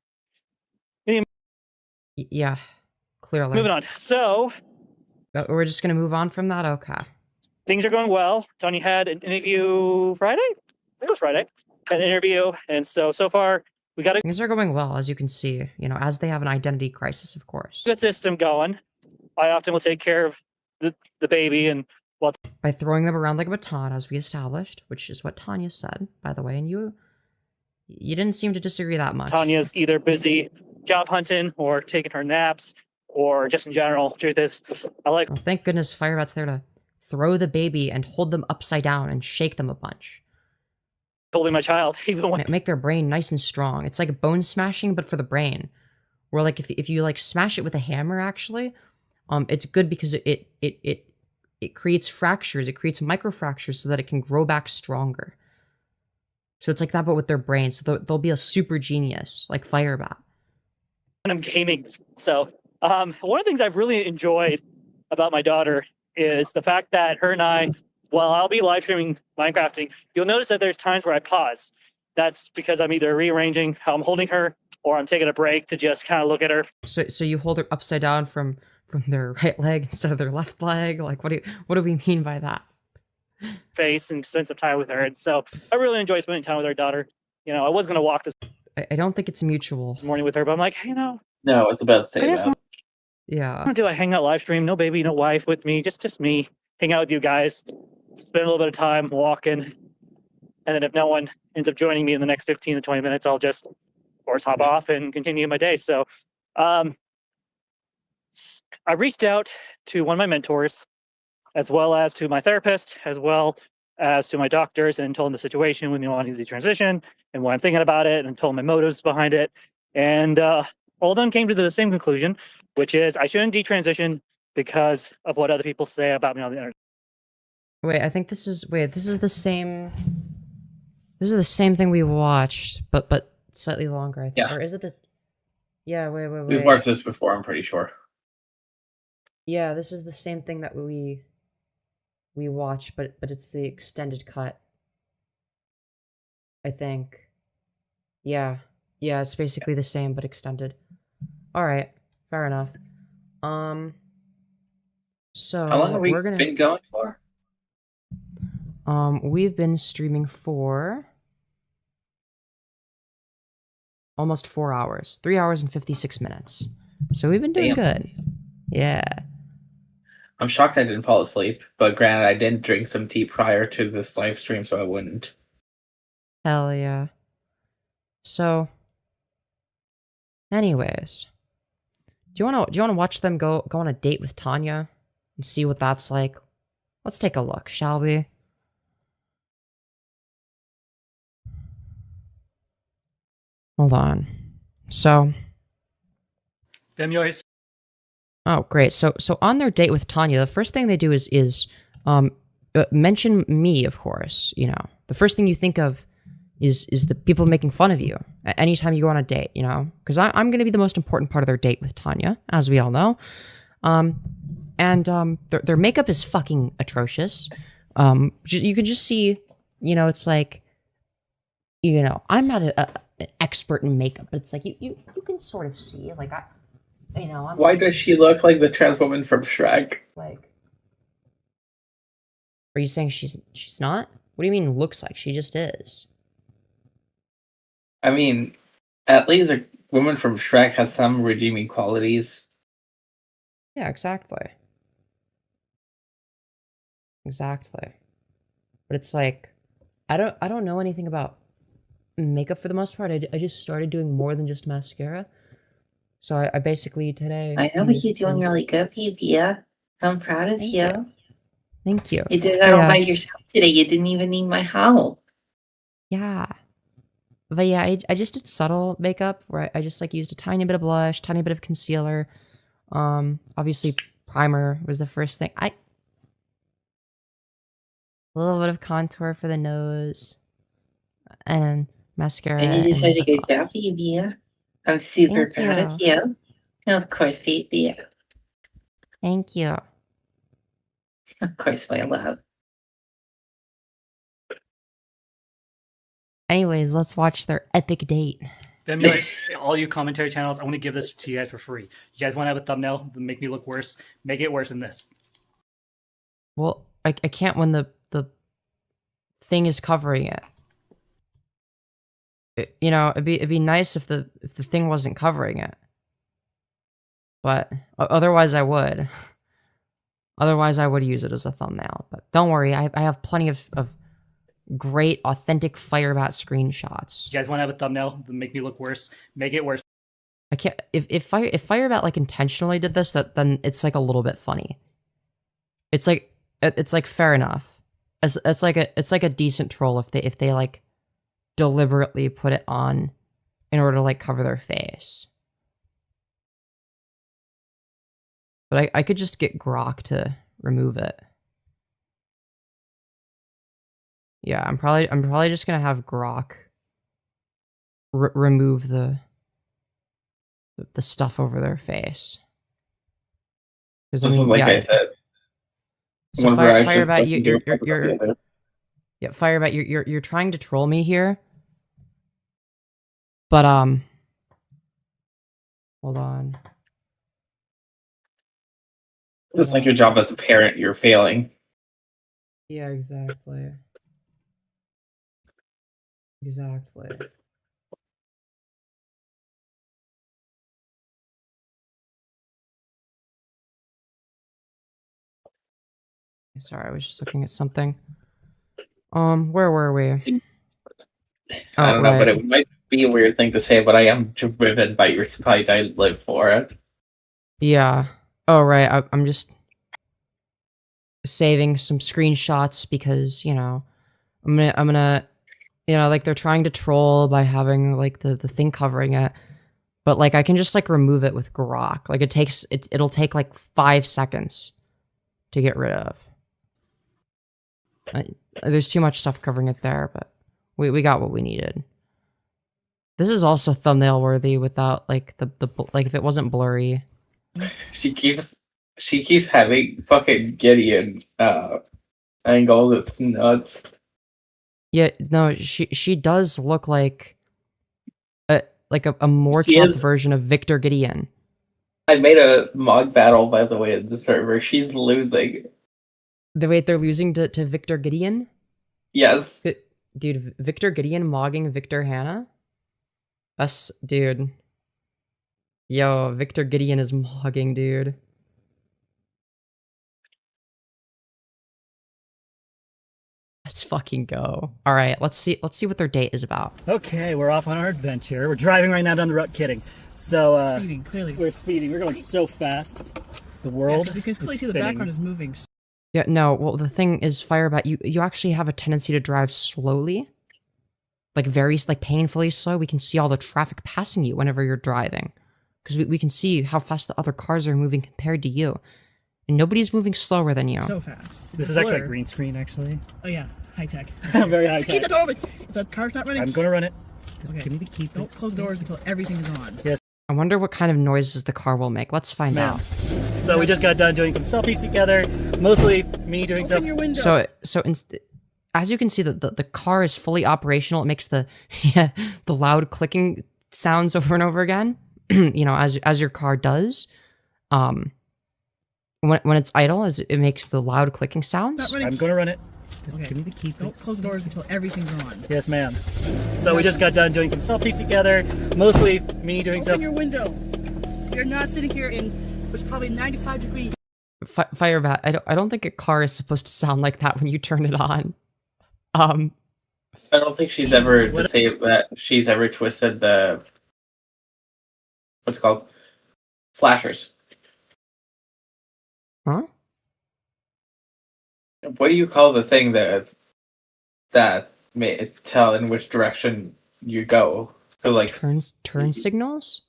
Yeah, clearly. Moving on. So, we're just going to move on from that? Okay. Things are going well. Tanya had an interview Friday? I think it was Friday. Had an interview. And so far, we got a Things are going well, as you can see, as they have an identity crisis, of course. good system going. I often will take care of the baby and by throwing them around like a baton, as we established, which is what Tanya said, by the way, and you didn't seem to disagree that much. Tanya's either busy job hunting or taking her naps or just in general. Truth is, Well, thank goodness FireBat's there to throw the baby and hold them upside down and shake them a bunch. holding my child, even when Make their brain nice and strong. It's like bone smashing, but for the brain. Where like if you like smash it with a hammer, actually, it's good because it creates fractures. It creates microfractures so that it can grow back stronger. So it's like that, but with their brain. So they'll be a super genius, like FireBat. I'm gaming. So one of the things I've really enjoyed about my daughter is the fact that her and I, while I'll be live streaming Minecrafting, you'll notice that there's times where I pause. That's because I'm either rearranging how I'm holding her or I'm taking a break to just kind of look at her. So you hold her upside down from their right leg instead of their left leg? Like, what do we mean by that? Face and spend some time with her. And so I really enjoy spending time with our daughter. I was going to walk this I don't think it's mutual. morning with her, but I'm like, No, I was about to say that. Yeah. do I hang out live stream? No baby, no wife with me, just me. Hang out with you guys, spend a little bit of time walking. And then if no one ends up joining me in the next 15 to 20 minutes, I'll just, of course, hop off and continue my day. So I reached out to one of my mentors, as well as to my therapist, as well as to my doctors, and told them the situation with me wanting to transition and what I'm thinking about it, and told them my motives behind it. And all of them came to the same conclusion, which is I shouldn't detransition because of what other people say about me on the internet. Wait, I think this is the same. This is the same thing we watched, but slightly longer. I think. Yeah. Or is it the? Yeah. Wait. We've watched this before, I'm pretty sure. Yeah, this is the same thing that we watched, but it's the extended cut. I think. Yeah, it's basically the same but extended. All right, fair enough. So How long have we been going for? We've been streaming for almost 4 hours, 3 hours and 56 minutes. So we've been doing good. Yeah. I'm shocked I didn't fall asleep, but granted, I did drink some tea prior to this live stream, so I wouldn't. Hell yeah. So, anyways, do you wanna watch them go on a date with Tanya and see what that's like? Let's take a look, shall we? Hold on. So, Femyoz. oh great. So on their date with Tanya, the first thing they do is mention me, of course. The first thing you think of is the people making fun of you anytime you go on a date, because I'm going to be the most important part of their date with Tanya, as we all know. And their makeup is fucking atrocious. You can just see, it's like, I'm not an expert in makeup, but it's like you can sort of see, like I'm Why does she look like the trans woman from Shrek? like? Are you saying she's not? What do you mean looks like? She just is. I mean, at least a woman from Shrek has some redeeming qualities. Yeah, exactly. Exactly. But it's like, I don't know anything about makeup for the most part. I just started doing more than just mascara. So I basically today. I know, but you're doing really good, Pia. I'm proud of you. Thank you. You did that all by yourself today. You didn't even need my help. Yeah. But yeah, I just did subtle makeup where I just like used a tiny bit of blush, tiny bit of concealer. Obviously primer was the first thing. A little bit of contour for the nose. And mascara. And you did such a good job, Pia. I'm super proud of you. And of course, Pia. Thank you. Of course, my love. Anyways, let's watch their epic date. Femyoz, all you commentary channels, I want to give this to you guys for free. You guys want to have a thumbnail that make me look worse? Make it worse than this. Well, I can't when the thing is covering it. You know, it'd be nice if the thing wasn't covering it. But otherwise I would. Otherwise I would use it as a thumbnail. But don't worry, I have plenty of great authentic FireBat screenshots. You guys want to have a thumbnail that make me look worse? Make it worse. I can't if FireBat like intentionally did this, then it's like a little bit funny. It's like fair enough. It's like a decent troll if they like deliberately put it on in order to like cover their face. But I could just get Grok to remove it. Yeah, I'm probably just gonna have Grok remove the stuff over their face. This is like I said. So FireBat, FireBat, you're trying to troll me here. But hold on. It's like your job as a parent, you're failing. Yeah, exactly. Exactly. Sorry, I was just looking at something. Where were we? I don't know, but it might be a weird thing to say, but I am driven by your spite. I live for it. Yeah. Oh, right. I'm just saving some screenshots because, you know, I'm gonna, you know, like they're trying to troll by having like the thing covering it, but like I can just like remove it with Grok. Like it'll take like 5 seconds to get rid of. There's too much stuff covering it there, but we got what we needed. This is also thumbnail worthy without like the like if it wasn't blurry. She keeps having fucking Gideon angle that's nuts. Yeah, no, she does look like a more chopped version of Victor Gideon. I made a mod battle, by the way, in the server. She's losing. They're losing to Victor Gideon? Yes. Dude, Victor Gideon mogging Victor Hannah? Dude. Yo, Victor Gideon is mogging, dude. Let's fucking go. All right, let's see what their date is about. Okay, we're off on our adventure. We're driving right now down the road. Kidding. So Speeding, clearly. we're speeding. We're going so fast. The world. You can clearly see the background is moving. Yeah, no, well, the thing is, FireBat, you actually have a tendency to drive slowly. Like, very, like, painfully slow. We can see all the traffic passing you whenever you're driving. Because we can see how fast the other cars are moving compared to you. And nobody's moving slower than you. So fast. This is actually a green screen, actually. Oh yeah, high tech. Very high tech. Keep the door open. If that car's not running, I'm gonna run it. Just okay. give me the key. Don't close the doors until everything is on. Yes. I wonder what kind of noises the car will make. Let's find out. So we just got done doing some selfies together. Mostly me doing Open your window. So as you can see, the car is fully operational. It makes the the loud clicking sounds over and over again. You know, as your car does. When it's idle, as it makes the loud clicking sounds. I'm gonna run it. Just okay. give me the key. Don't close the doors until everything's on. Yes, ma'am. So we just got done doing some selfies together. Mostly me doing Open your window. You're not sitting here in what's probably 95 degrees. FireBat, I don't think a car is supposed to sound like that when you turn it on. I don't think she's ever she's ever twisted the what's it called? Flashers. Huh? What do you call the thing that may tell in which direction you go? Because like turn signals?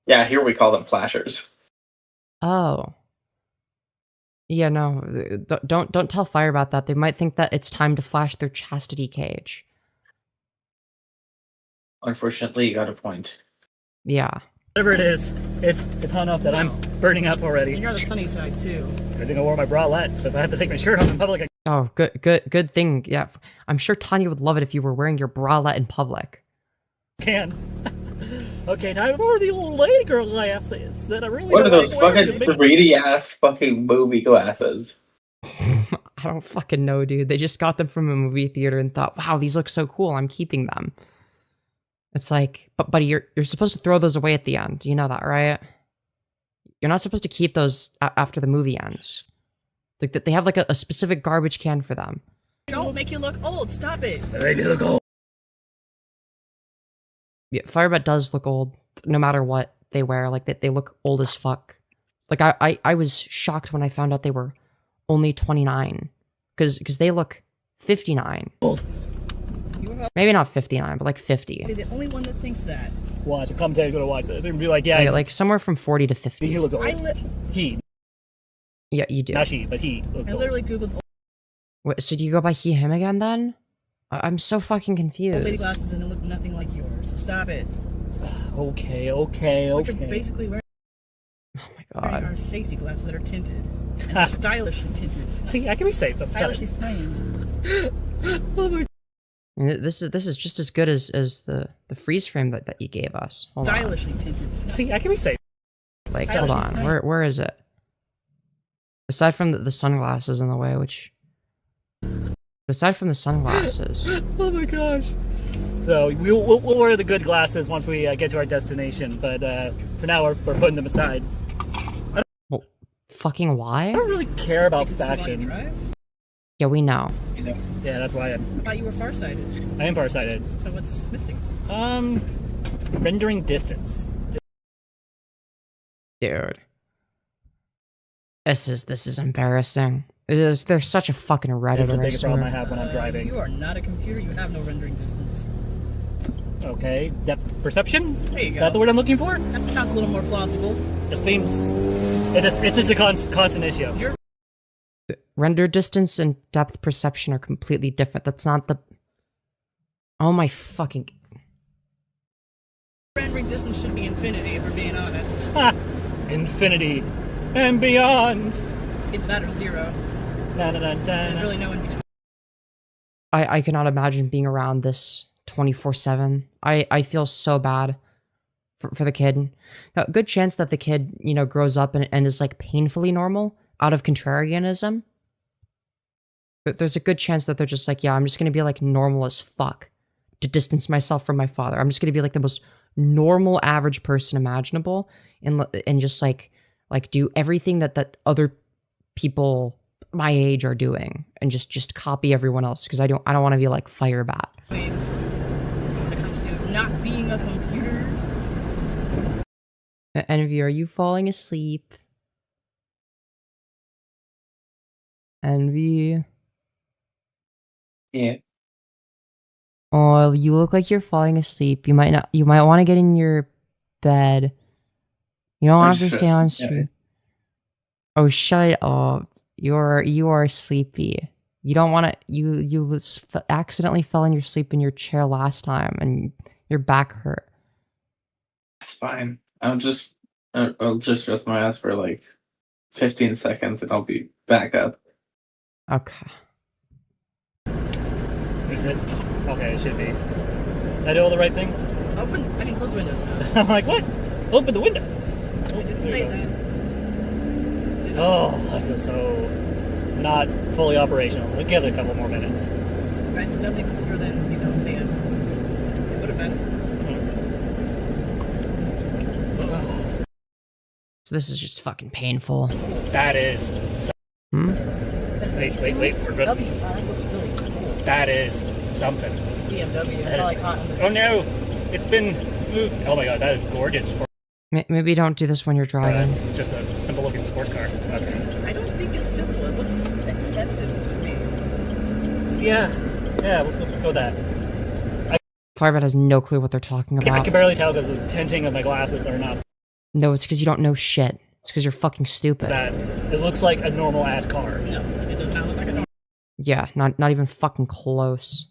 Yeah, here we call them flashers. Oh. Yeah, no. Don't tell FireBat that. They might think that it's time to flash their chastity cage. Unfortunately, you got a point. Yeah. Whatever it is, It's hot enough that I'm burning up already. And you're on the sunny side too. Good thing I wore my bralette, so if I had to take my shirt off in public, Oh, good thing. Yeah, I'm sure Tanya would love it if you were wearing your bralette in public. I can. Okay, time for the old lady girl glasses that I really What are don't those like wearing fucking in big- 3D ass fucking movie glasses? I don't fucking know, dude. They just got them from a movie theater and thought, wow, these look so cool. I'm keeping them. It's like, but buddy, you're supposed to throw those away at the end. You know that, right? You're not supposed to keep those after the movie ends. Like they have like a specific garbage can for them. Don't make you look old. Stop it. They make me look old. Yeah, FireBat does look old, no matter what they wear. Like they look old as fuck. Like I was shocked when I found out they were only 29, because they look 59. Old. Maybe not 59, but like 50. You're the only one that thinks that. Watch, a commentator's gonna watch this. They're gonna be like, yeah, Like somewhere from 40 to 50. he looks old. He, Yeah, you do. not she, but he looks I old. literally googled Wait, so do you go by he, him again then? I'm so fucking old lady confused. glasses and they look nothing like yours. So stop it. Okay. What you're basically wearing Oh my god. are safety glasses that are tinted. And they're stylishly tinted. See, I can be safe. That's Stylishly framed. Oh my. I mean, this is just as good as the freeze frame that you gave us. Hold on. Stylishly tinted. See, I can be safe. Like, Stylishly hold on. framed. Where is it? Aside from the sunglasses in the way, which... Aside from the sunglasses... Oh my gosh. So we'll wear the good glasses once we get to our destination, but for now we're putting them aside. Well, fucking why? I don't really care about So you can see while you fashion. drive? Yeah, we know. Yeah, that's why I thought you were farsighted. I am farsighted. So what's missing? Rendering distance. Dude. This is embarrassing. There's such a fucking That's the redditor, I biggest problem I swear. have when I'm driving. You are not a computer. You have no rendering distance. Okay, depth perception? There you Is go. that the word I'm looking for? That sounds a little more plausible. Just seems... It's just a constant issue. Render distance and depth perception are completely different. That's not the... Oh my fucking... Rendering distance should be infinity, if we're being honest. Ha! Infinity and beyond. Either that or zero. Na, na, na, na, There's na. really no in between. I cannot imagine being around this 24/7. I feel so bad for the kid. Now, good chance that the kid, you know, grows up and is like painfully normal out of contrarianism. But there's a good chance that they're just like, yeah, I'm just gonna be like normal as fuck to distance myself from my father. I'm just gonna be like the most normal, average person imaginable, and just like do everything that other people my age are doing, and just copy everyone else, because I don't want to be like FireBat. When it comes to not being a computer. Envy, are you falling asleep? Envy. Yeah. Oh, you look like you're falling asleep. You might want to get in your bed. You don't I'm have to just stay on stressing, stream. Oh, shut up. You are sleepy. You don't want to. You accidentally fell in your sleep in your chair last time, and your back hurt. It's fine. I'll just rest my ass for like 15 seconds and I'll be back up. Okay. Is it? Okay, it should be. Did I do all the right things? Close the windows. I'm like, what? Open the window. I didn't say that. Oh, I feel so not fully operational. We'll give it a couple more minutes. It's definitely cooler than, say it would have been. So this is just fucking painful. That is. Hmm? Wait, we're good. looks really cool. That is something. It's BMW. That That's all I is- caught. Oh no! It's been moved. Oh my god, that is gorgeous for Maybe don't do this when you're driving. just a simple looking sports car. Okay. I don't think it's simple. It looks expensive to me. Yeah, let's go with that. FireBat has no clue what they're talking I about. can barely tell because the tinting of my glasses are enough. No, it's because you don't know shit. It's because you're fucking stupid. That it looks like a normal ass car. No, it does not look like a normal. Yeah, not even fucking close.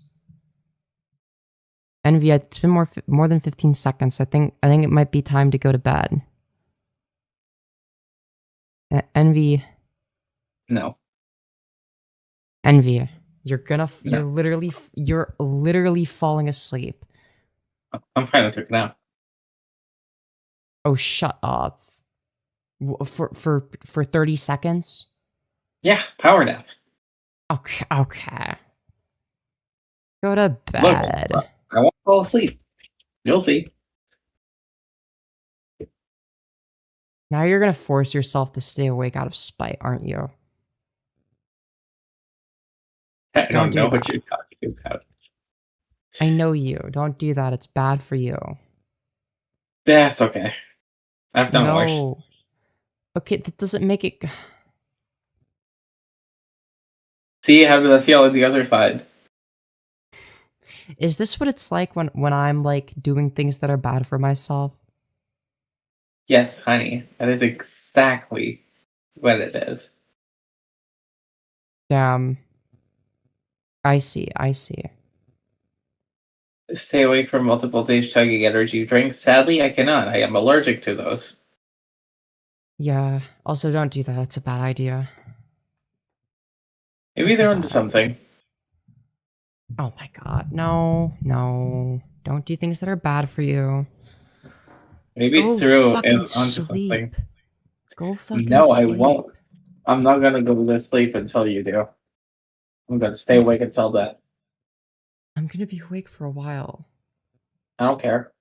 Envy, it's been more than 15 seconds. I think it might be time to go to bed. Envy. No. Envy. You're No. you're literally falling asleep. I'm fine. I took a nap. Oh, shut up. For 30 seconds? Yeah, power nap. Okay. Go to Look, bed. I won't fall asleep. You'll see. Now you're gonna force yourself to stay awake out of spite, aren't you? I don't do know what that. you're talking about. I know you. Don't do that. It's bad for you. That's okay. I've done worse. No. Okay, that doesn't make it. See, how does that feel on the other side? Is this what it's like when I'm like doing things that are bad for myself? Yes, honey. That is exactly what it is. Damn. I see. Stay awake for multiple days chugging energy drinks. Sadly, I cannot. I am allergic to those. Yeah. Also, don't do that. It's a bad idea. Maybe they're onto something. Oh my god. No. Don't do things that are bad for you. Maybe Go through fucking onto sleep. something. Go fucking No, I sleep. won't. I'm not gonna go to sleep until you do. I'm gonna stay awake until then. I'm gonna be awake for a while. I don't care.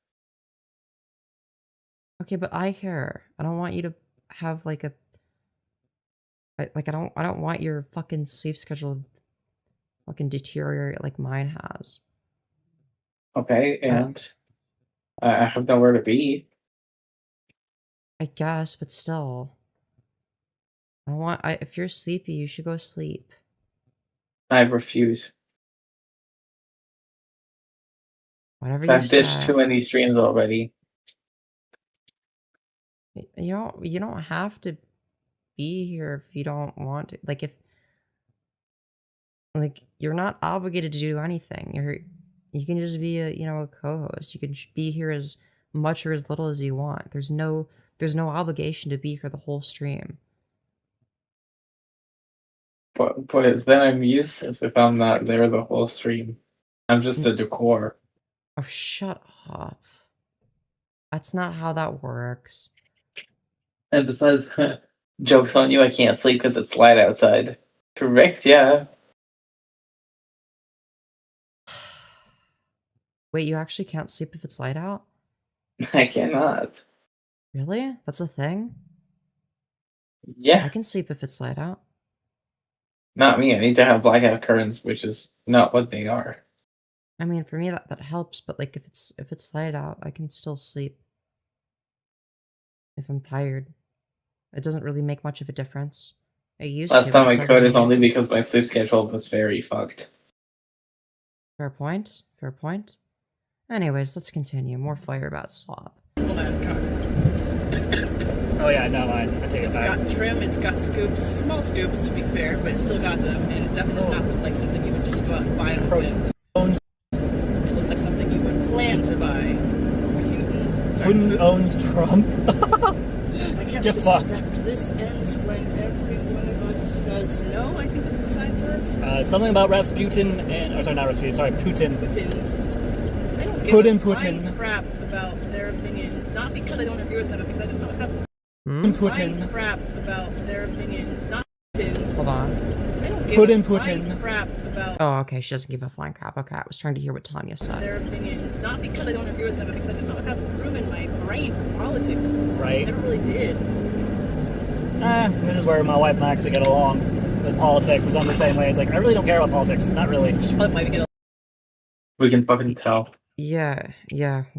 Okay, but I care. I don't want you to have like a I don't want your fucking sleep schedule to fucking deteriorate like mine has. Okay, and I have nowhere to be. I guess, but still. If you're sleepy, you should go sleep. I refuse. Whatever you I've ditched say. too many streams already. You don't have to be here if you don't want to. Like you're not obligated to do anything. You can just be a co-host. You can be here as much or as little as you want. There's no obligation to be here the whole stream. But then I'm useless if I'm not there the whole stream. I'm just a decor. Oh, shut up. That's not how that works. And besides, joke's on you, I can't sleep because it's light outside. Correct, yeah. Wait, you actually can't sleep if it's light out? I cannot. Really? That's a thing? Yeah. I can sleep if it's light out. Not me. I need to have blackout curtains, which is not what they are. I mean, for me that helps, but like if it's light out, I can still sleep. If I'm tired. It doesn't really make much of a difference. Last time I could is only because my sleep schedule was very fucked. Fair point. Anyways, let's continue. More FireBat Slop. Little ass car. Oh yeah, no, I take it back. It's got trim, it's got scoops, small scoops to be fair, but it's still got them, and it definitely does not look like something you would just go out and buy on a whim. It looks like something you would plan to buy. Putin owns Trump. I can't Get really fucked. say that. This ends when every one of us says no, I think that's what the sign says. Something about Rasputin and... Oh, sorry, not Rasputin, sorry, Putin. I don't give Putin, a Putin. flying crap about their opinions. Not because I don't agree with them, but because I just don't have Hmm? flying crap about their opinions. Not Putin. Hold on. I don't give Putin, a flying Putin. crap about Oh, okay, she doesn't give a flying crap. Okay, I was trying to hear what Tanya said. their opinions. Not because I don't agree with them, but because I just don't have room in my brain for politics. Right. I never really did. This is where my wife and I actually get along with politics. Is I'm the same way. It's like, I really don't care about politics. Not really. But why we get We can fucking tell. Yeah,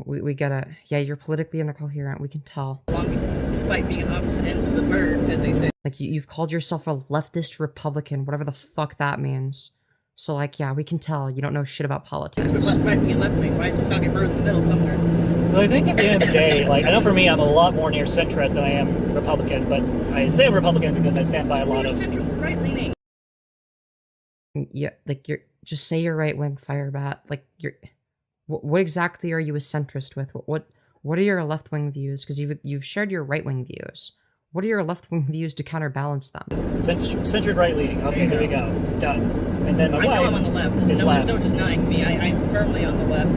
we get it. Yeah, you're politically incoherent, we can tell. along despite being at opposite ends of the bird, as they say. Like, you've called yourself a leftist Republican, whatever the fuck that means. So, like, yeah, we can tell you don't know shit about politics. Right wing and left wing, right? So it's gotta get bird in the middle somewhere. Well, I think at the end of the day, like, I know for me, I'm a lot more near centrist than I am Republican, but I say Republican because I stand by a lot of... Centrist, right leaning. Yeah, like, just say you're right-wing, FireBat. Like, what exactly are you a centrist with? What are your left-wing views? Because you've shared your right-wing views. What are your left-wing views to counterbalance them? Centered right leaning. Okay, there we go. Done. And then my I wife know I'm on the left. is No left. one's denying me. I'm firmly on the left.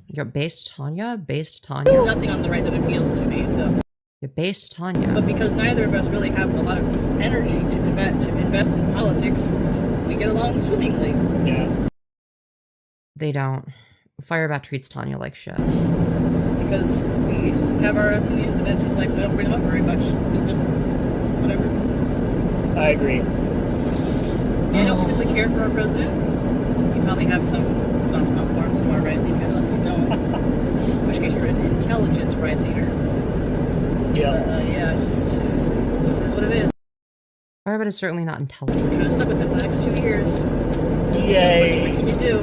You got based Tanya, based There's Tanya. nothing on the right that appeals to me, so. You based Tanya. But because neither of us really have a lot of energy to invest in politics, we get along swimmingly. Yeah. They don't. FireBat treats Tanya like shit. Because we have our opinions, and it's just like we don't bring them up very much. It's just whatever. I agree. I don't particularly care for our president. You probably have some soft spot for him as our right leader, unless you don't. In which case, you're an intelligent right leader. Yeah. Yeah, it's just this is what it is. FireBat is certainly not intelligent. We're gonna stuck with it for the next 2 years. Yay. What can you do?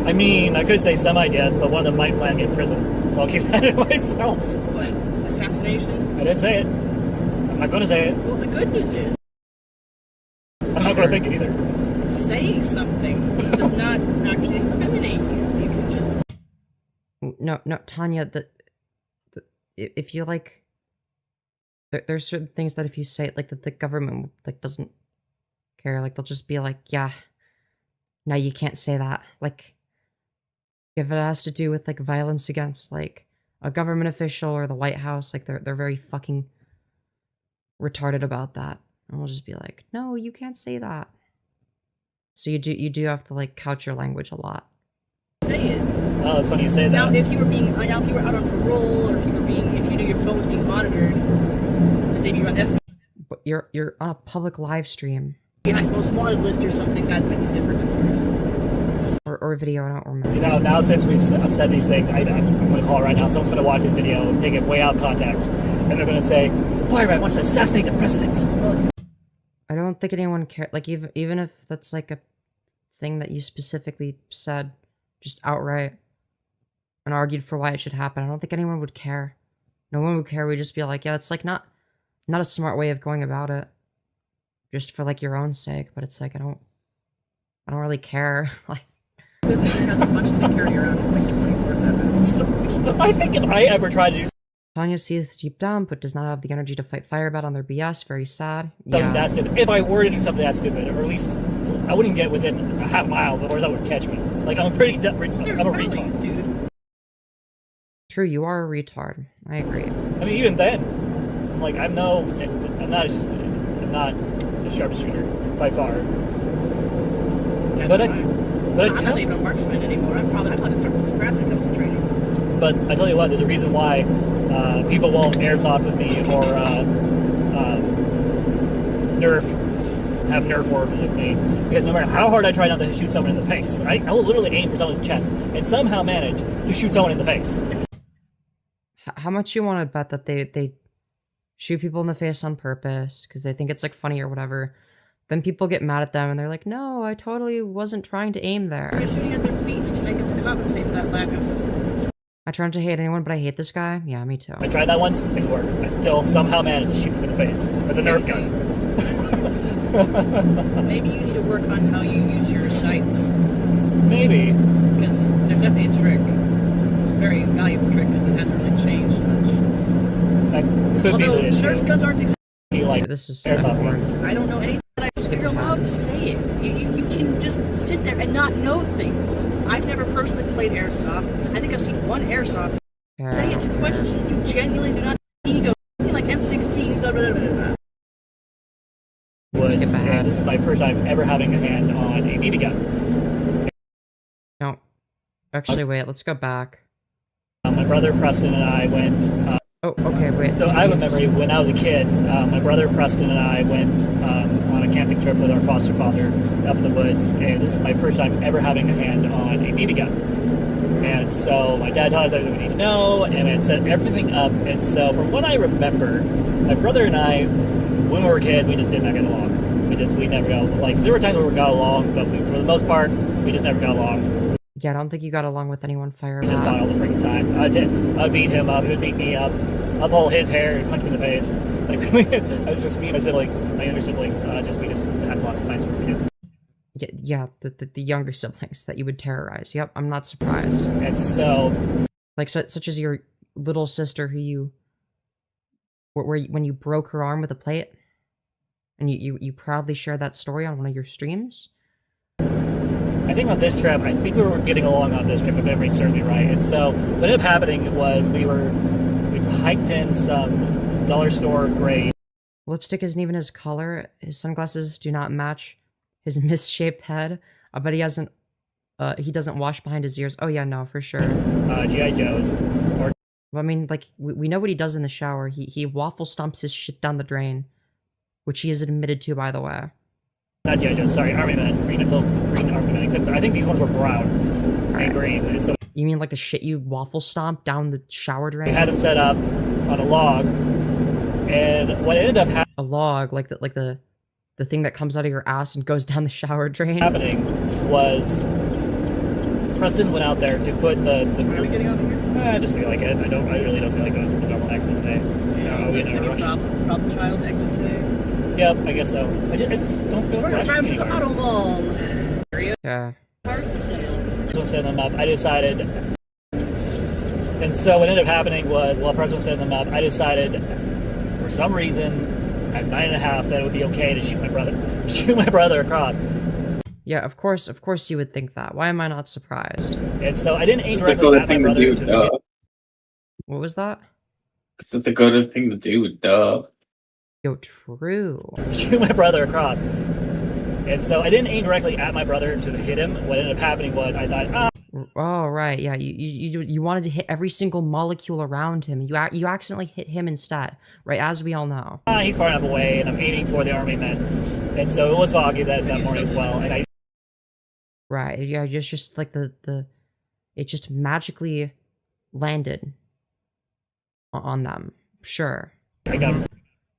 I mean, I could say some ideas, but one of them might land me in prison, so I'll keep that to myself. What? Assassination? I didn't say it. I'm not going to say it. Well, the good news is, I'm not going to think it either. saying something does not actually incriminate you. You can just. No, Tanya, if you like, there's certain things that if you say it, like, that the government, like, doesn't care. Like, they'll just be like, yeah, no, you can't say that. Like, if it has to do with, like, violence against, like, a government official or the White House, like, they're very fucking retarded about that. And we'll just be like, no, you can't say that. So you do have to, like, couch your language a lot. Say it. Oh, it's funny you say that. Now, if you were out on parole, or if you knew your phone was being monitored, would they be on F? But you're on a public live stream. Behind most wanted list or something, that might be different, of course. Or video, I don't remember. You know, now since we've said these things, I'm going to call it right now. Someone's going to watch this video and take it way out of context. And they're going to say, FireBat wants to assassinate the president. I don't think anyone cares. Like, even if that's, like, a thing that you specifically said, just outright, and argued for why it should happen, I don't think anyone would care. No one would care. We'd just be like, yeah, it's, like, not a smart way of going about it. Just for, like, your own sake. But it's like, I don't really care. Like, Good thing it has a bunch of security around it, like 24/7. I think if I ever try to do Tanya sees deep down, but does not have the energy to fight FireBat on their BS. Very sad. something that stupid, if I were to do something that stupid, or at least I wouldn't get within a half mile before that would catch me. Like, I'm a retard. Dude. True, you are a retard. I agree. I mean, even then, like, I'm not a sharpshooter by far. That's But fine. I I'm not even a marksman anymore. I'm probably start from scratch when it comes to training. But I tell you what, there's a reason why people won't airsoft with me or have Nerf wars with me, because no matter how hard I try not to shoot someone in the face, I will literally aim for someone's chest and somehow manage to shoot someone in the face. How much you want to bet that they shoot people in the face on purpose because they think it's, like, funny or whatever? Then people get mad at them and they're like, no, I totally wasn't trying to aim there. They're shooting at their feet to make it to compensate for that lack of. I try not to hate anyone, but I hate this guy. Yeah, me too. I tried that once, it didn't work. I still somehow managed to shoot him in the face with a Nerf gun. Maybe you need to work on how you use your sights. Maybe. Because there's definitely a trick. It's a very valuable trick because it hasn't really changed much. That could Although be the issue. Nerf guns aren't exactly. Like, This is airsoft important. guns. I don't know anything. You're allowed to say it. You can just sit there and not know things. I've never personally played airsoft. I think I've seen one airsoft. Yeah, Say it to questions you genuinely do not need to go. Like M16s, blah, blah, blah, blah. Let's skip ahead. This is my first time ever having a hand on a BB gun. No. Actually, wait, let's go back. My brother Preston and I went. Oh, okay, wait. So it's I have a gonna be memory when I was a kid. My brother Preston and I went on a camping trip with our foster father up in the woods, and this is my first time ever having a hand on a BB gun. And so my dad taught us everything we need to know, and it set everything up. And so from what I remember, my brother and I, when we were kids, we just did not get along. We never got, like, there were times where we got along, but for the most part, we just never got along. Yeah, I don't think you got along with anyone, FireBat. We just fought all the freaking time. I'd beat him up, he would beat me up. I'd pull his hair and punch him in the face. Like, it was just me and my siblings, my younger siblings. We just had lots of fights with kids. Yeah, the younger siblings that you would terrorize. Yep, I'm not surprised. And so, Like, such as your little sister who you when you broke her arm with a plate, and you proudly shared that story on one of your streams. I think on this trip, I think we were getting along on this trip, if memory serves me right. And so what ended up happening was we hiked in some dollar store grade. Lipstick isn't even his color. His sunglasses do not match his misshaped head. I bet he hasn't. He doesn't wash behind his ears. Oh yeah, no, for sure. G.I. Joe's. I mean, like, we know what he does in the shower. He waffle stomps his shit down the drain, which he has admitted to, by the way. Not G.I. Joe's, sorry, Army Men. Green Army Men, except I think these ones were brown and green. And so you mean like the shit you waffle stomp down the shower drain? we had them set up on a log, and what ended up happening... A log, like the thing that comes out of your ass and goes down the shower drain? ...happening was... Preston went out there to put the Why are we getting off here? I just feel like it. I really don't feel like going to the normal exit today. Yeah, we it's in a like a rush. problem child exit today. Yep, I guess so. I just don't feel We're gonna rushed drive to the anywhere. auto mall area. Yeah. Cars for sale. Was setting them up. I decided, and so what ended up happening was while Preston was setting them up, I decided for some reason at 9.5 that it would be okay to shoot my brother across. Yeah, of course you would think that. Why am I not surprised? And so I didn't aim It's a directly good at my thing to brother do, to duh. What was that? Because it's a good thing to do, duh. Yo, true. shoot my brother across. And so I didn't aim directly at my brother to hit him. What ended up happening was I thought, Oh, right, yeah, you wanted to hit every single molecule around him. You accidentally hit him instead, right, as we all know. He's far enough away, and I'm aiming for the Army Men. And so it was foggy that morning as well, and I... Right, yeah, it's just like it just magically landed on them. Sure. I got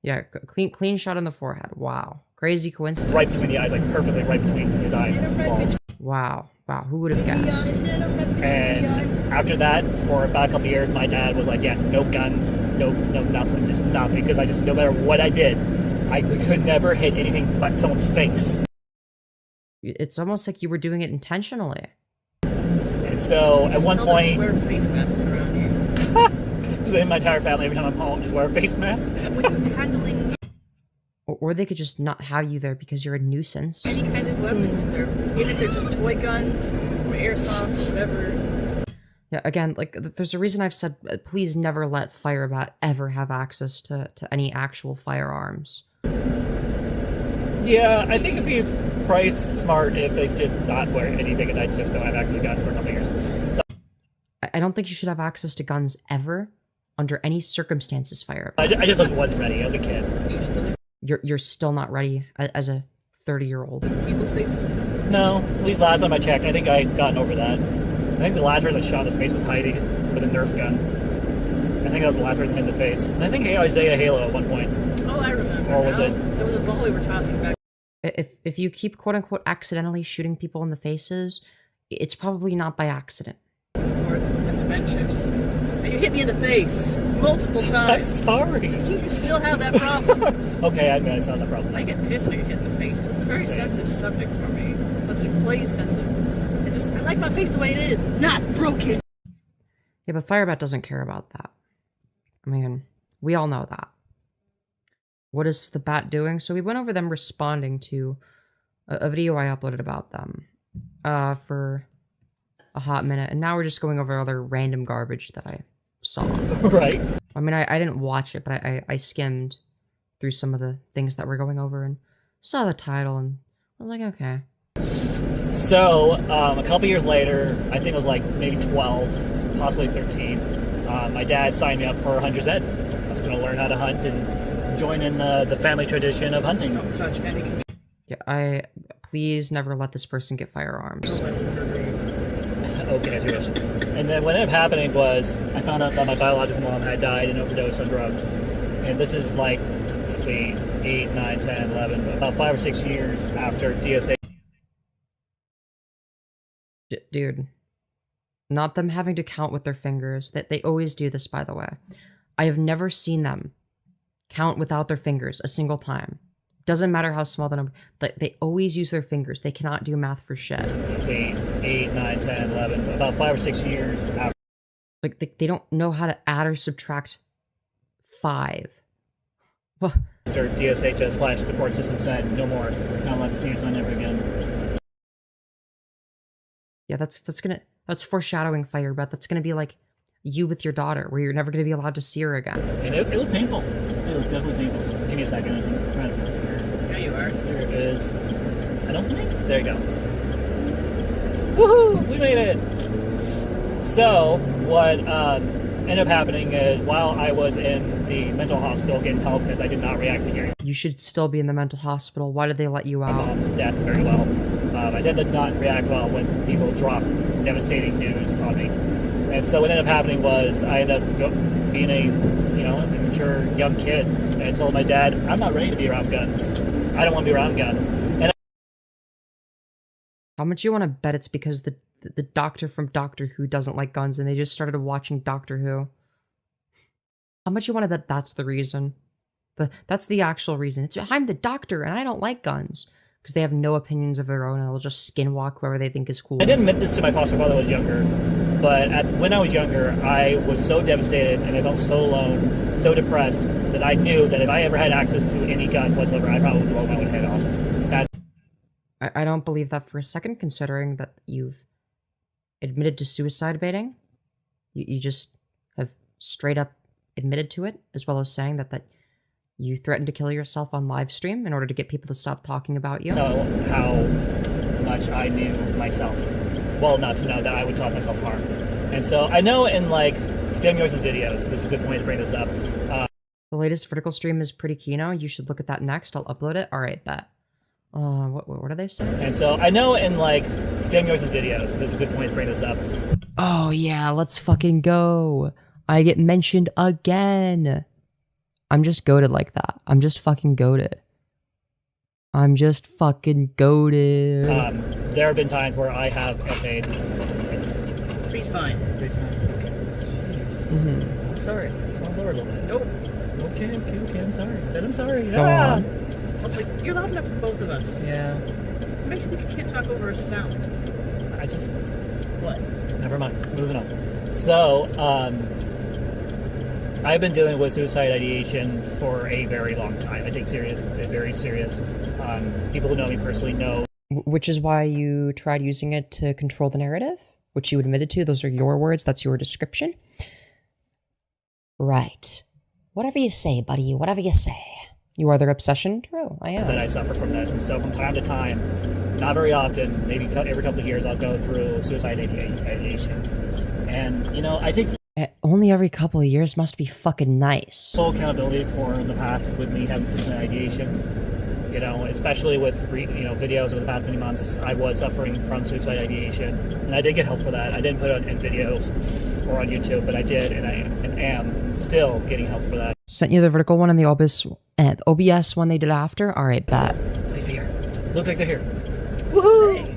Yeah, clean shot on the forehead. Wow. Crazy coincidence. right between the eyes, like perfectly right between his eyeballs. Wow. Who would have guessed? And after that, for about a couple years, my dad was like, yeah, no guns, no nothing, just nothing. Because I just, no matter what I did, I could never hit anything but someone's face. It's almost like you were doing it intentionally. And so at one point... wear face masks around you. in my entire family, every time I'm home, just wear a face mask. When you're handling Or they could just not have you there because you're a nuisance. any kind of weapons, even if they're just toy guns or airsoft or whatever. Yeah, again, like, there's a reason I've said, please never let FireBat ever have access to any actual firearms. Yeah, I think it'd be price smart if they just not wear anything and I just don't have access to guns for a couple years. So I don't think you should have access to guns ever, under any circumstances, FireBat. I just wasn't ready as a kid. You're still not ready as a 30-year-old. People's faces. No, at least last time I checked, I think I'd gotten over that. I think the last person I shot in the face was Heidi with a Nerf gun. I think that was the last person in the face. And I think Isaiah Halo at one point. Oh, I remember. Or was now. it? There was a ball we were tossing back. If you keep quote-unquote accidentally shooting people in the faces, it's probably not by accident. For the bench shifts. And you hit me in the face multiple I'm times. sorry. You still have that problem. Okay, I admit it's not the problem. I get pissed when you hit in the face because it's a very sensitive subject for me. Sensitive place, sensitive. I like my face the way it is, not broken. Yeah, but FireBat doesn't care about that. I mean, we all know that. What is the bat doing? So we went over them responding to a video I uploaded about them for a hot minute, and now we're just going over other random garbage that I saw. Right. I mean, I didn't watch it, but I skimmed through some of the things that we're going over and saw the title, and I was like, okay. So, a couple years later, I think it was like maybe 12, possibly 13, my dad signed me up for Hunter's Ed. I was going to learn how to hunt and join in the family tradition of hunting. Don't touch any. Yeah, please never let this person get firearms. Okay, too much. And then what ended up happening was I found out that my biological mom had died and overdosed on drugs. And this is like, let's see, 8, 9, 10, 11, about 5 or 6 years after DSA. Dude, not them having to count with their fingers. That they always do this, by the way. I have never seen them count without their fingers a single time. Doesn't matter how small the number. They always use their fingers. They cannot do math for shit. Let's see, 8, 9, 10, 11, about 5 or 6 years after. Like, they don't know how to add or subtract 5. What? After DSHS / the court system said, no more, not allowed to see your son ever again. Yeah, that's foreshadowing, FireBat. That's gonna be like you with your daughter, where you're never gonna be allowed to see her again. And it was painful. It was definitely painful. Give me a second. I'm trying to find this here. Yeah, you are. There it is. I don't think. There you go. Woohoo! We made it! So, what ended up happening is while I was in the mental hospital getting help because I did not react to hearing You should still be in the mental hospital. Why did they let you my out? mom's death very well. I tend to not react well when people drop devastating news on me. And so what ended up happening was I ended up being a, immature young kid. And I told my dad, I'm not ready to be around guns. I don't want to be around guns. And How much you want to bet it's because the doctor from Doctor Who doesn't like guns and they just started watching Doctor Who? How much you want to bet that's the reason? That's the actual reason. It's I'm the doctor and I don't like guns. Because they have no opinions of their own and they'll just skinwalk whoever they think is cool. I didn't admit this to my foster father when I was younger, but when I was younger, I was so devastated and I felt so alone, so depressed, that I knew that if I ever had access to any guns whatsoever, I'd probably blow my own head off. I don't believe that for a second, considering that you've admitted to suicide baiting. You just have straight up admitted to it, as well as saying that you threatened to kill yourself on live stream in order to get people to stop talking about you. So how much I knew myself. Well, not to know that I would cause myself harm. And so I know in Femyoz's videos, this is a good point to bring this up. The latest vertical stream is pretty kino. You should look at that next. I'll upload it. Alright, bet. What do they say? And so I know in Femyoz's videos, this is a good point to bring this up. Oh yeah, let's fucking go. I get mentioned again. I'm just goated like that. I'm just fucking goated. I'm just fucking goated. There have been times where I have essayed. Tree's fine. Tree's fine. Okay. Mm-hmm. I'm sorry. I just want to lower a little bit. Nope. Okay, I'm sorry. I said I'm sorry. Go on. I was like, you're loud enough for both of us. Yeah. What makes you think you can't talk over a sound? I just... What? Never mind. Moving on. So, I've been dealing with suicide ideation for a very long time. I take it very serious. People who know me personally know. Which is why you tried using it to control the narrative, which you admitted to. Those are your words. That's your description. Right. Whatever you say, buddy. Whatever you say. You are their obsession? True, I am. That I suffer from this. And so from time to time, not very often, maybe every couple of years, I'll go through suicide ideation. And, I take only every couple of years must be fucking nice. full accountability for the past with me having suicide ideation. Especially with videos over the past many months, I was suffering from suicide ideation, and I did get help for that. I didn't put it in videos or on YouTube, but I did, and I am still getting help for that. Sent you the vertical one and the OBS one they did after? Alright, bet. Leave here. Looks like they're here. Woohoo! Hey.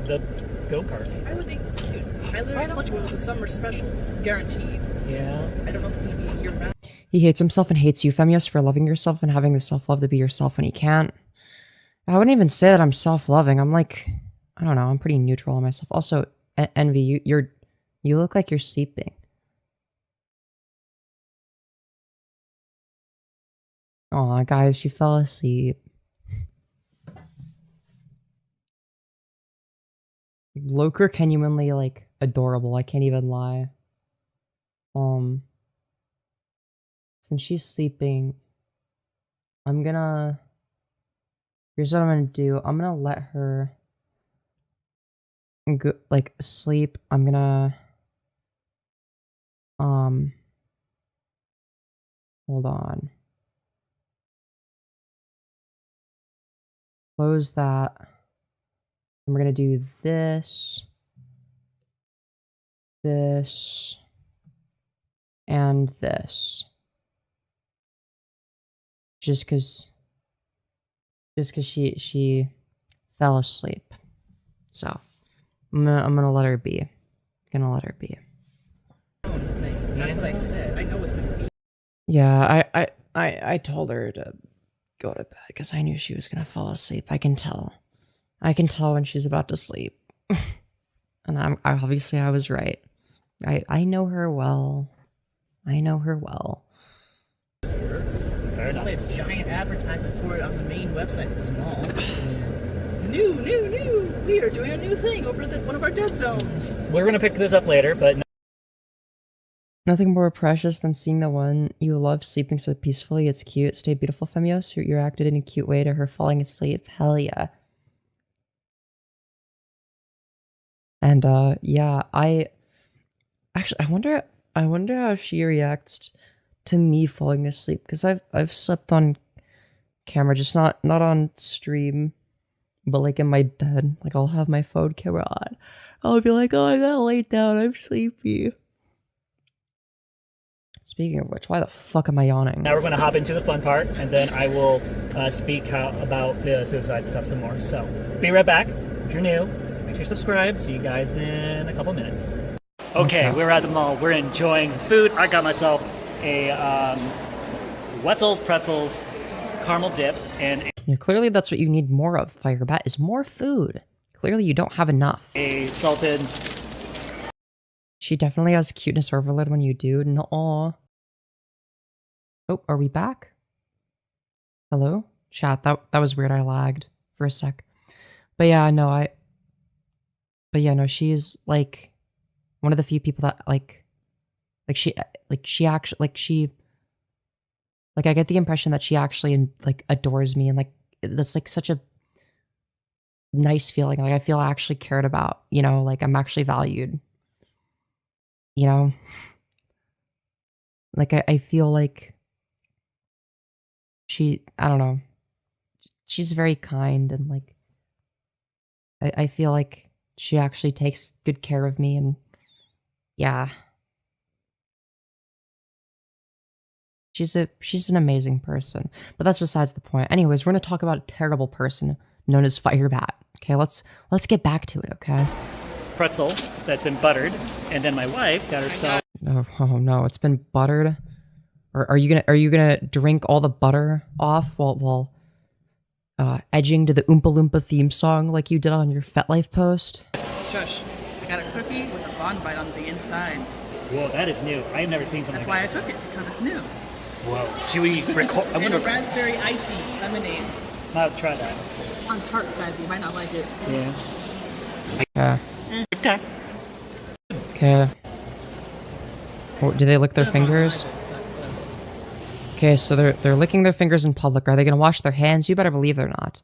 The go-kart. I would think, dude, I literally told you it was a summer special, guaranteed. Yeah. I don't know if it's going to be a year back. He hates himself and hates you, Femyoz, for loving yourself and having the self-love to be yourself when he can't. I wouldn't even say that I'm self-loving. I'm I don't know, I'm pretty neutral on myself. Also, Envy, you look like you're sleeping. Aw, guys, she fell asleep. Lolcow genuinely, adorable. I can't even lie. Since she's sleeping, here's what I'm gonna do. I'm gonna let her go, sleep. I'm gonna, hold on. Close that. And we're gonna do this, and this. Just cause she fell asleep. So I'm gonna let her be. Gonna let her be. That's what I said. I know it's gonna be. Yeah, I told her to go to bed because I knew she was gonna fall asleep. I can tell when she's about to sleep. And obviously I was right. I know her well. I know her well. Okay. enough. Probably a giant advertisement for it on the main website of this mall. New! We are doing a new thing over at one of our dead zones. We're gonna pick this up later, but Nothing more precious than seeing the one you love sleeping so peacefully. It's cute. Stay beautiful, Femyoz. You acted in a cute way to her falling asleep. Hell yeah. And yeah, I wonder how she reacts to me falling asleep, because I've slept on camera, just not on stream, but like in my bed. Like I'll have my phone camera on. I'll be like, oh, I gotta lay down. I'm sleepy. Speaking of which, why the fuck am I yawning? now we're gonna hop into the fun part, and then I will speak about the suicide stuff some more. So be right back. If you're new, make sure you subscribe. See you guys in a couple minutes. Okay, we're at the mall. We're enjoying food. I got myself a Wetzel's Pretzels caramel dip, and Yeah, clearly that's what you need more of, FireBat, is more food. Clearly you don't have enough. a salted. She definitely has cuteness overload when you do. No. Oh, are we back? Hello? Chat, that was weird. I lagged for a sec. But yeah, no, she's like one of the few people that I get the impression that she actually like adores me, and like that's like such a nice feeling. Like I feel actually cared about, you know, like I'm actually valued. You know, like I feel like I don't know, she's very kind, and like I feel like she actually takes good care of me, and yeah, she's an amazing person. But that's besides the point. Anyways, we're gonna talk about a terrible person known as FireBat. Okay, let's get back to it. Okay. Pretzel that's been buttered, and then my wife got herself. Oh no, it's been buttered. Or are you gonna drink all the butter off while edging to the Oompa Loompa theme song like you did on your FetLife post? Shush. I got a cookie with a bonbite on the inside. Whoa, that is new. I've never seen something. That's why I took it, because it's new. Whoa. Should we record? I And wonder. a raspberry icy lemonade. I'll try that. On tart size, you might not like it. Yeah. Yeah. Okay. Okay. Oh, do they lick their fingers? Okay, so they're licking their fingers in public. Are they gonna wash their hands? You better believe they're not.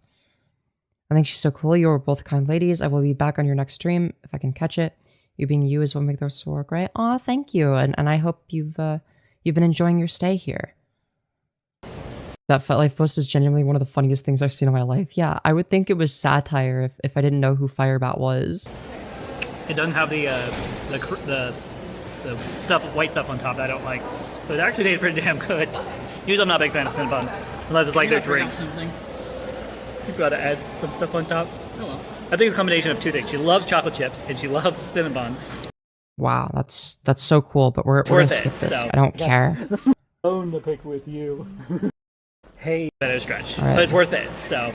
I think she's so cool. You are both kind ladies. I will be back on your next stream if I can catch it. You being you is what makes this work, right? Aw, thank you. And I hope you've been enjoying your stay here. That FetLife post is genuinely one of the funniest things I've seen in my life. Yeah, I would think it was satire if I didn't know who FireBat was. It doesn't have the stuff, white stuff on top that I don't like. So it actually tastes pretty damn good. Usually I'm not a big fan of Cinnabon, unless it's like their drinks. Something. You gotta add some stuff on top. Oh well. I think it's a combination of two things. She loves chocolate chips and she loves Cinnabon. Wow, that's so cool, but we're gonna skip this. So. I don't care. Bone to pick with you. Hey, that is stretch, All right. but it's worth it. So.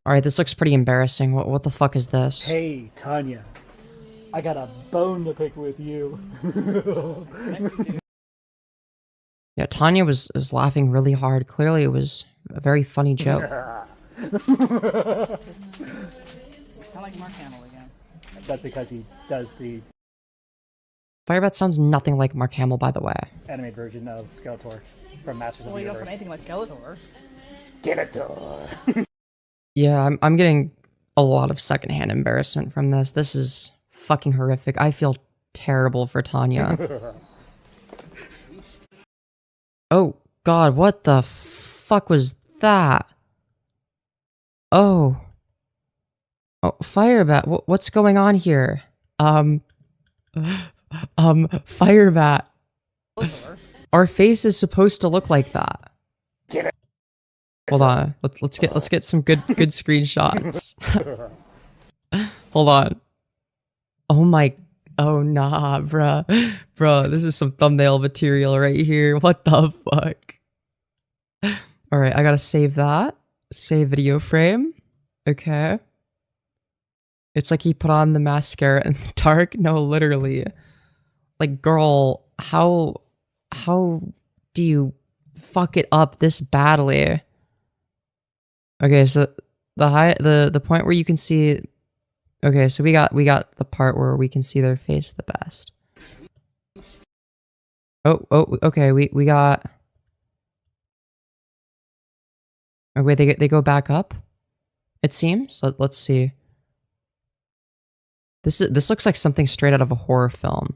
All right, this looks pretty embarrassing. What the fuck is this? Hey, Tanya, I got a bone to pick with you. Yeah, Tanya was laughing really hard. Clearly, it was a very funny joke. You sound like Mark Hamill again. That's because he does the FireBat sounds nothing like Mark Hamill, by the way. animated version of Skeletor from Masters of Well, the you don't Universe. sound anything like Skeletor. Skeletor. Yeah, I'm getting a lot of secondhand embarrassment from this. This is fucking horrific. I feel terrible for Tanya. Oh, God, what the fuck was that? Oh. Oh, FireBat, what's going on here? FireBat. Our face is supposed to look like that. Hold on. Let's get some good screenshots. Hold on. Oh my. Oh nah, bruh. Bruh, this is some thumbnail material right here. What the fuck? Alright, I gotta save that. Save video frame. Okay. It's like he put on the mascara in the dark. No, literally. Like, girl, how do you fuck it up this badly. Okay, so the point where you can see. Okay, so we got the part where we can see their face the best. Oh, okay, we got. Oh wait, they go back up. It seems. Let's see. This looks like something straight out of a horror film.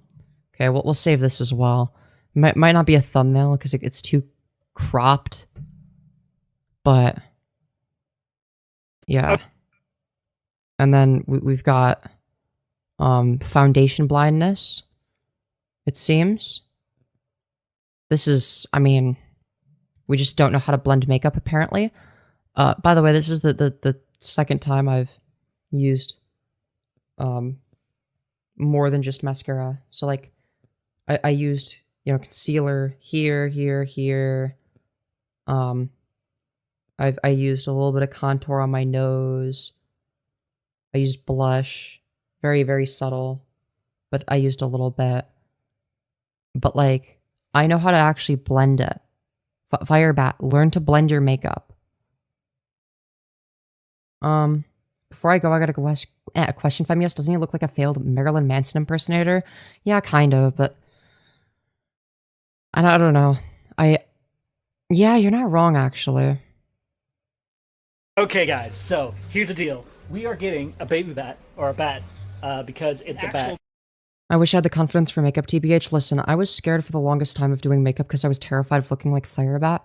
Okay, we'll save this as well. Might not be a thumbnail because it's too cropped. But yeah. And then we've got foundation blindness. It seems. This is, I mean, we just don't know how to blend makeup apparently. By the way, this is the second time I've used more than just mascara. So like I used, you know, concealer here. I used a little bit of contour on my nose. I used blush, very, very subtle, but I used a little bit. But like, I know how to actually blend it. FireBat, learn to blend your makeup. Before I go, I got a question, Femyoz. Doesn't he look like a failed Marilyn Manson impersonator? Yeah, kind of, but I don't know. Yeah, you're not wrong, actually. Okay, guys, so here's the deal. We are getting a baby bat, or a bat, because it's a bat. I wish I had the confidence for makeup, TBH. Listen, I was scared for the longest time of doing makeup because I was terrified of looking like FireBat.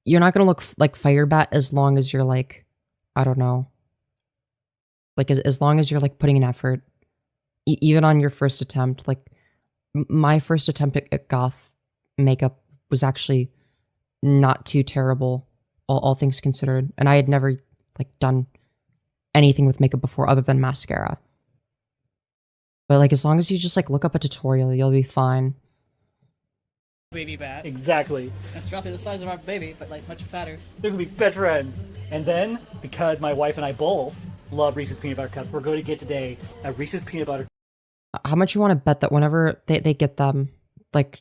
You're not gonna look like FireBat as long as you're like, I don't know. Like, as long as you're like putting an effort. Even on your first attempt, like, my first attempt at goth makeup was actually not too terrible, all things considered. And I had never, like, done anything with makeup before other than mascara. But, like, as long as you just, like, look up a tutorial, you'll be fine. Baby bat. Exactly. That's roughly the size of our baby, but, like, much fatter. They're gonna be best friends. And then, because my wife and I both love Reese's Peanut Butter Cup, we're going to get today a Reese's Peanut Butter. How much you want to bet that whenever they get them, like,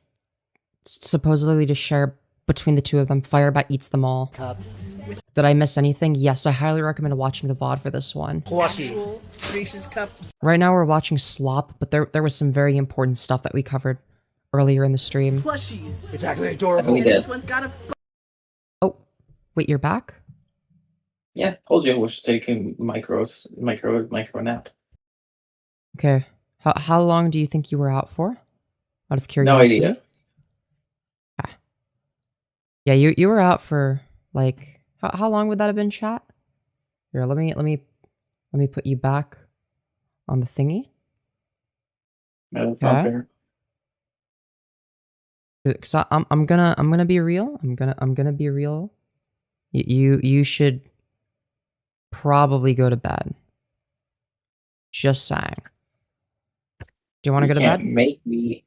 supposedly to share between the two of them, FireBat eats them all? Cup. Did I miss anything? Yes, I highly recommend watching the VOD for this one. Plushie. Actual Reese's cup. Right now we're watching Slop, but there was some very important stuff that we covered earlier in the stream. Plushies. It's actually adorable. We And did. this one's got a Oh, wait, you're back? Yeah, told you we should take a micro nap. Okay. How long do you think you were out for? Out of No curiosity? idea. Ah. Yeah, you were out for like how long would that have been, chat? Here, let me put you back on the thingy. No, that's not fair. Cause I'm gonna be real. I'm gonna be real. You should probably go to bed. Just saying. Do you want to go to bed? Can't make me.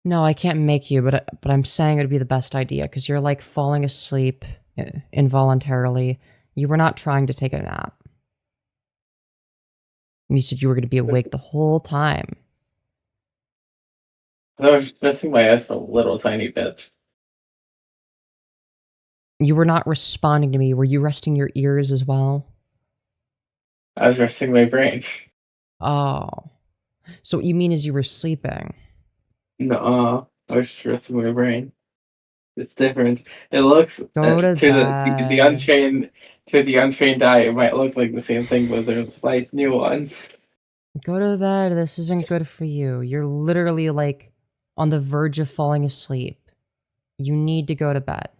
No, I can't make you, but I'm saying it would be the best idea because you're like falling asleep involuntarily. You were not trying to take a nap. You said you were going to be awake the whole time. I was resting my ass for a little tiny bit. You were not responding to me. Were you resting your ears as well? I was resting my brain. Oh. So what you mean is you were sleeping? No, I was just resting my brain. It's different. It looks Go to the untrained eye. It might look like the same thing, but there's slight nuance. Go to bed. This isn't good for you. You're literally like on the verge of falling asleep. You need to go to bed.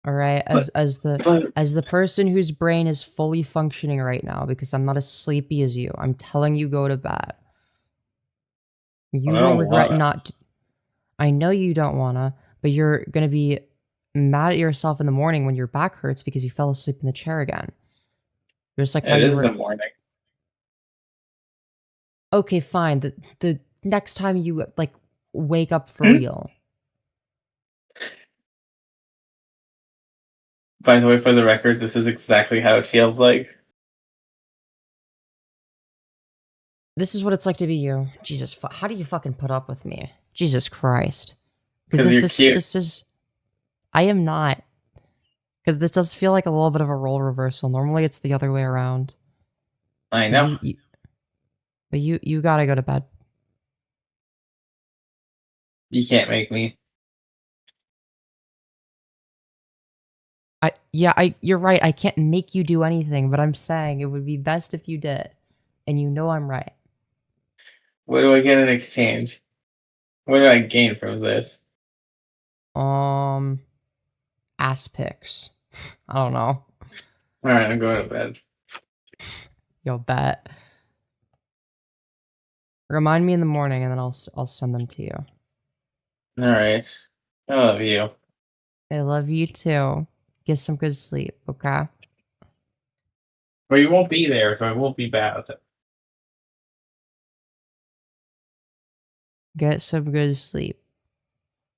All right, as the person whose brain is fully functioning right now, because I'm not as sleepy as you. I'm telling you, go to bed. You will regret not. I know you don't wanna, but you're gonna be mad at yourself in the morning when your back hurts because you fell asleep in the chair again. Just like how It you is were. the morning. Okay, fine. The next time you like wake up for real. By the way, for the record, this is exactly how it feels like. This is what it's like to be you. Jesus, how do you fucking put up with me? Jesus Christ. Because you're this cute. is I am not. Because this does feel like a little bit of a role reversal. Normally it's the other way around. I know. But you gotta go to bed. You can't make me. You're right. I can't make you do anything, but I'm saying it would be best if you did. And you know I'm right. What do I get in exchange? What do I gain from this? Ass pics. I don't know. Alright, I'm going to bed. Yo, bet. Remind me in the morning, and then I'll send them to you. Alright. I love you. I love you too. Get some good sleep, okay? But you won't be there, so it won't be bad. Get some good sleep.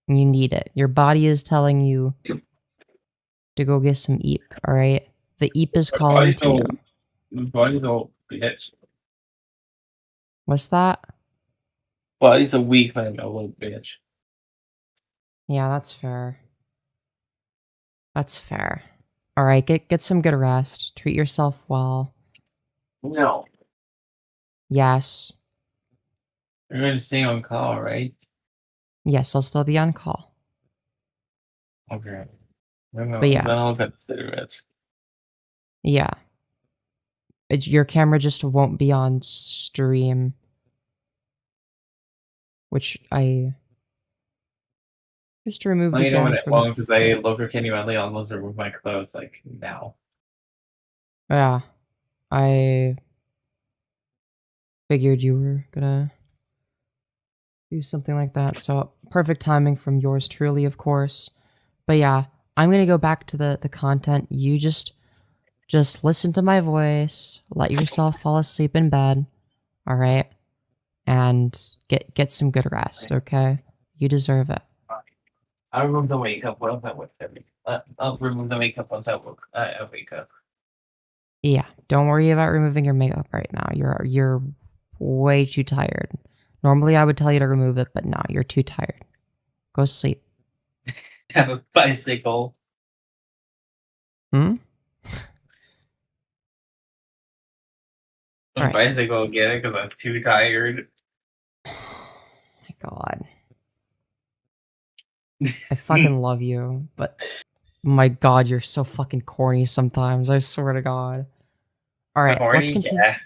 You need it. Your body is telling you to go get some eep, alright? The eep is calling to you. My body's a bitch. What's that? Body's a weak thing, a little bitch. Yeah, that's fair. That's fair. Alright, get some good rest. Treat yourself well. No. Yes. You're going to stay on call, right? Yes, I'll still be on call. Okay. But yeah. Then I'll consider it. Yeah. Your camera just won't be on stream. Which I... Just removed Well, you know again what it from won't, because Lolcow can't even almost remove my clothes, like, now. Yeah. I... figured you were gonna... do something like that, so perfect timing from yours truly, of course. But yeah, I'm gonna go back to the content. You just listen to my voice, let yourself fall asleep in bed, alright? And get some good rest, okay? You deserve it. I'll remove the makeup once I wake up. I'll remove the makeup once I wake up. Yeah, don't worry about removing your makeup right now. You're way too tired. Normally I would tell you to remove it, but no, you're too tired. Go sleep. Have a bicycle. Hmm? A bicycle again because I'm too tired. My God. I fucking love you, but my God, you're so fucking corny sometimes. I swear to God. Alright, let's continue. Yeah.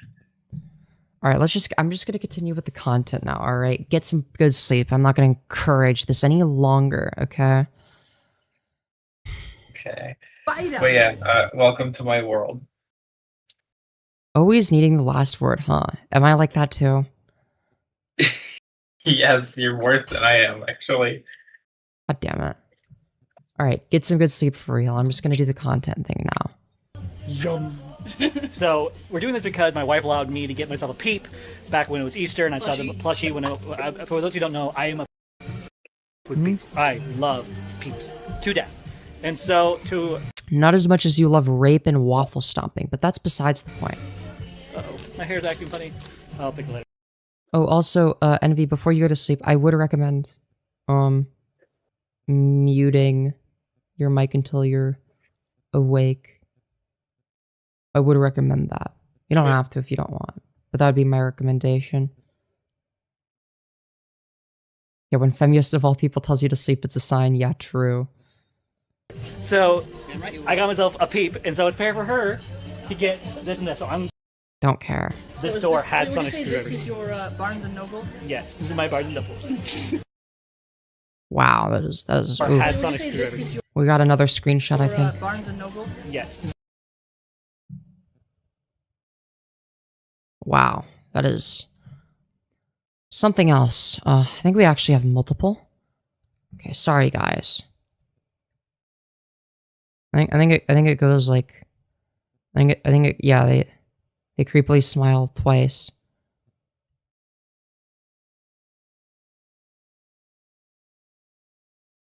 Alright, I'm just gonna continue with the content now, alright? Get some good sleep. I'm not gonna encourage this any longer, okay? Okay. But yeah, welcome to my world. Always needing the last word, huh? Am I like that too? Yes, you're worse than I am, actually. God damn it. Alright, get some good sleep for real. I'm just gonna do the content thing now. Yum. So we're doing this because my wife allowed me to get myself a peep back when it was Easter, and I saw the plushie. For those who don't know, I am a with peeps. I love peeps to death, and so to Not as much as you love rape and waffle stomping, but that's besides the point. uh-oh, my hair's acting funny. I'll fix it later. Oh, also, Envy, before you go to sleep, I would recommend muting your mic until you're awake. I would recommend that. You don't have to if you don't want, but that would be my recommendation. Yeah, when Femyoz of all people tells you to sleep, it's a sign. Yeah, true. So I got myself a peep, and so it's fair for her to get this and this. So I'm. Don't care. This store has Sonic This screwdrivers. is your Barnes and Noble. Yes, this is my Barnes and Noble. Wow, that is. Or Ooh. has Sonic screwdrivers. We got another screenshot, I think. Barnes and Noble. Yes. Wow, that is something else. I think we actually have multiple. Okay, sorry guys. I think it goes like. Yeah, they creepily smile twice.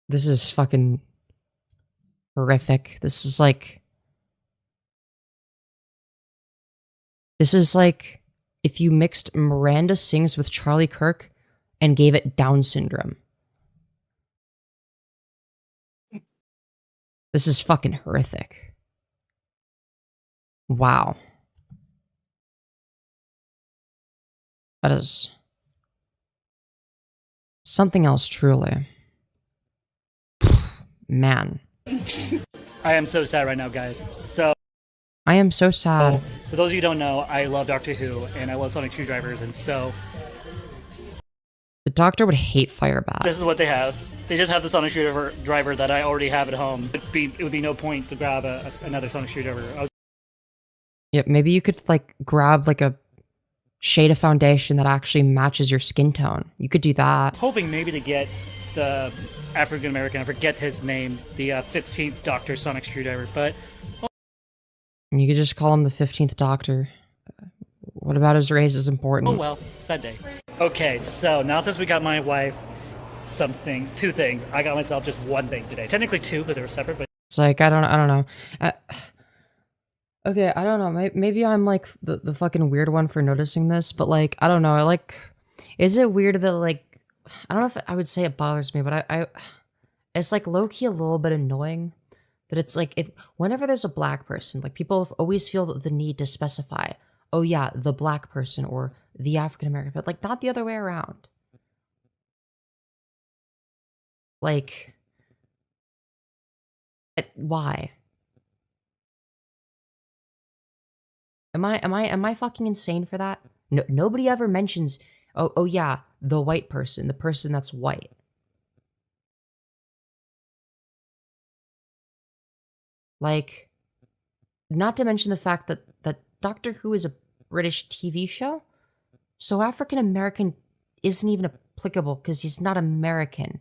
This is fucking horrific. This is like if you mixed Miranda Sings with Charlie Kirk and gave it Down syndrome. This is fucking horrific. Wow. That is something else, truly. Man. I am so sad right now, guys. So I am so sad. for those of you who don't know, I love Doctor Who, and I love Sonic Screwdrivers, and so The Doctor would hate FireBat. this is what they have. They just have the Sonic Screwdriver that I already have at home. It would be no point to grab another Sonic Screwdriver. Yeah, maybe you could, like, grab, like, a shade of foundation that actually matches your skin tone. You could do that. Hoping maybe to get the African American, I forget his name, the 15th Doctor Sonic Screwdriver, but You could just call him the 15th Doctor. What about his race is important? oh well, sad day. Okay, so now since we got my wife two things, I got myself just one thing today. Technically two because they were separate, but It's like, I don't know. Okay, I don't know. Maybe I'm like the fucking weird one for noticing this, but like, I don't know. Like, is it weird that like, I don't know if I would say it bothers me, but it's like low-key a little bit annoying that it's like, whenever there's a black person, like people always feel the need to specify, oh yeah, the black person or the African American, but like not the other way around. Like, why? Am I fucking insane for that? No, nobody ever mentions, oh yeah, the white person, the person that's white. Like, not to mention the fact that Doctor Who is a British TV show, so African American isn't even applicable because he's not American.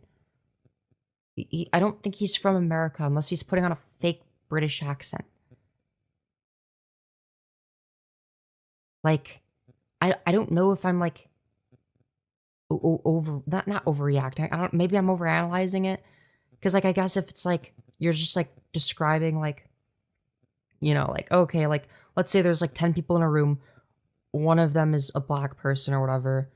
I don't think he's from America unless he's putting on a fake British accent. Like, I don't know if I'm like not overreacting. I don't. Maybe I'm overanalyzing it because like I guess if it's like you're just like describing like, you know, like okay, like let's say there's like 10 people in a room, one of them is a black person or whatever,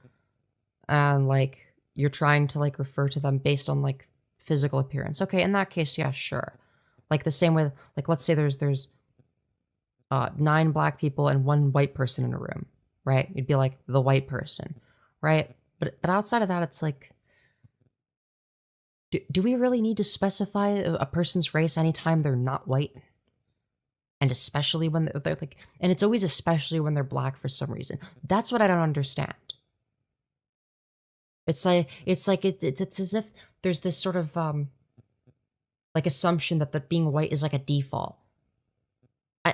and like you're trying to like refer to them based on like physical appearance. Okay, in that case, yeah, sure. Like the same way, like let's say there's 9 black people and 1 white person in a room, right? You'd be like the white person, right? But outside of that, it's like, do we really need to specify a person's race anytime they're not white? And especially when they're like, and it's always especially when they're black for some reason. That's what I don't understand. It's as if there's this sort of like assumption that being white is like a default.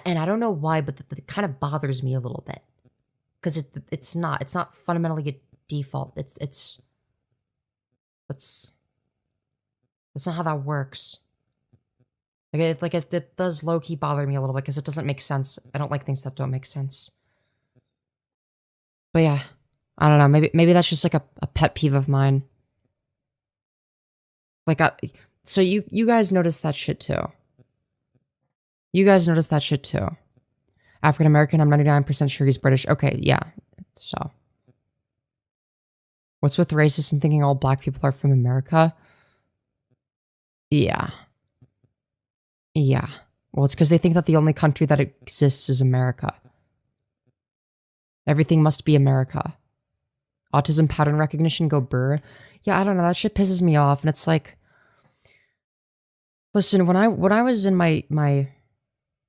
And I don't know why, but it kind of bothers me a little bit. Because it's not fundamentally a default. That's not how that works. It does low-key bother me a little bit because it doesn't make sense. I don't like things that don't make sense. But yeah, I don't know. Maybe that's just like a pet peeve of mine. Like, so you guys noticed that shit too. You guys noticed that shit too. African American, I'm 99% sure he's British. Okay, yeah. So, what's with racist and thinking all black people are from America? Yeah. Yeah. Well, it's because they think that the only country that exists is America. Everything must be America. Autism pattern recognition, go Purr. Yeah, I don't know. That shit pisses me off, and it's like, listen, when I was in my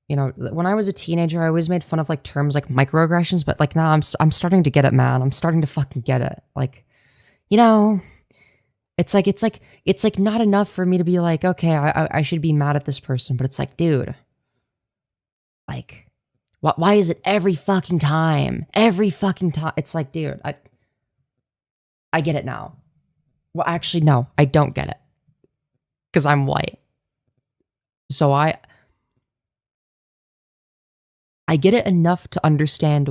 you know, when I was a teenager, I always made fun of like terms like microaggressions, but like now I'm starting to get it, man. I'm starting to fucking get it. Like, you know, it's like not enough for me to be like, okay, I should be mad at this person, but it's like, dude, like, why is it every fucking time? Every fucking time. It's like, dude, I get it now. Well, actually, no, I don't get it. Because I'm white. So I get it enough to understand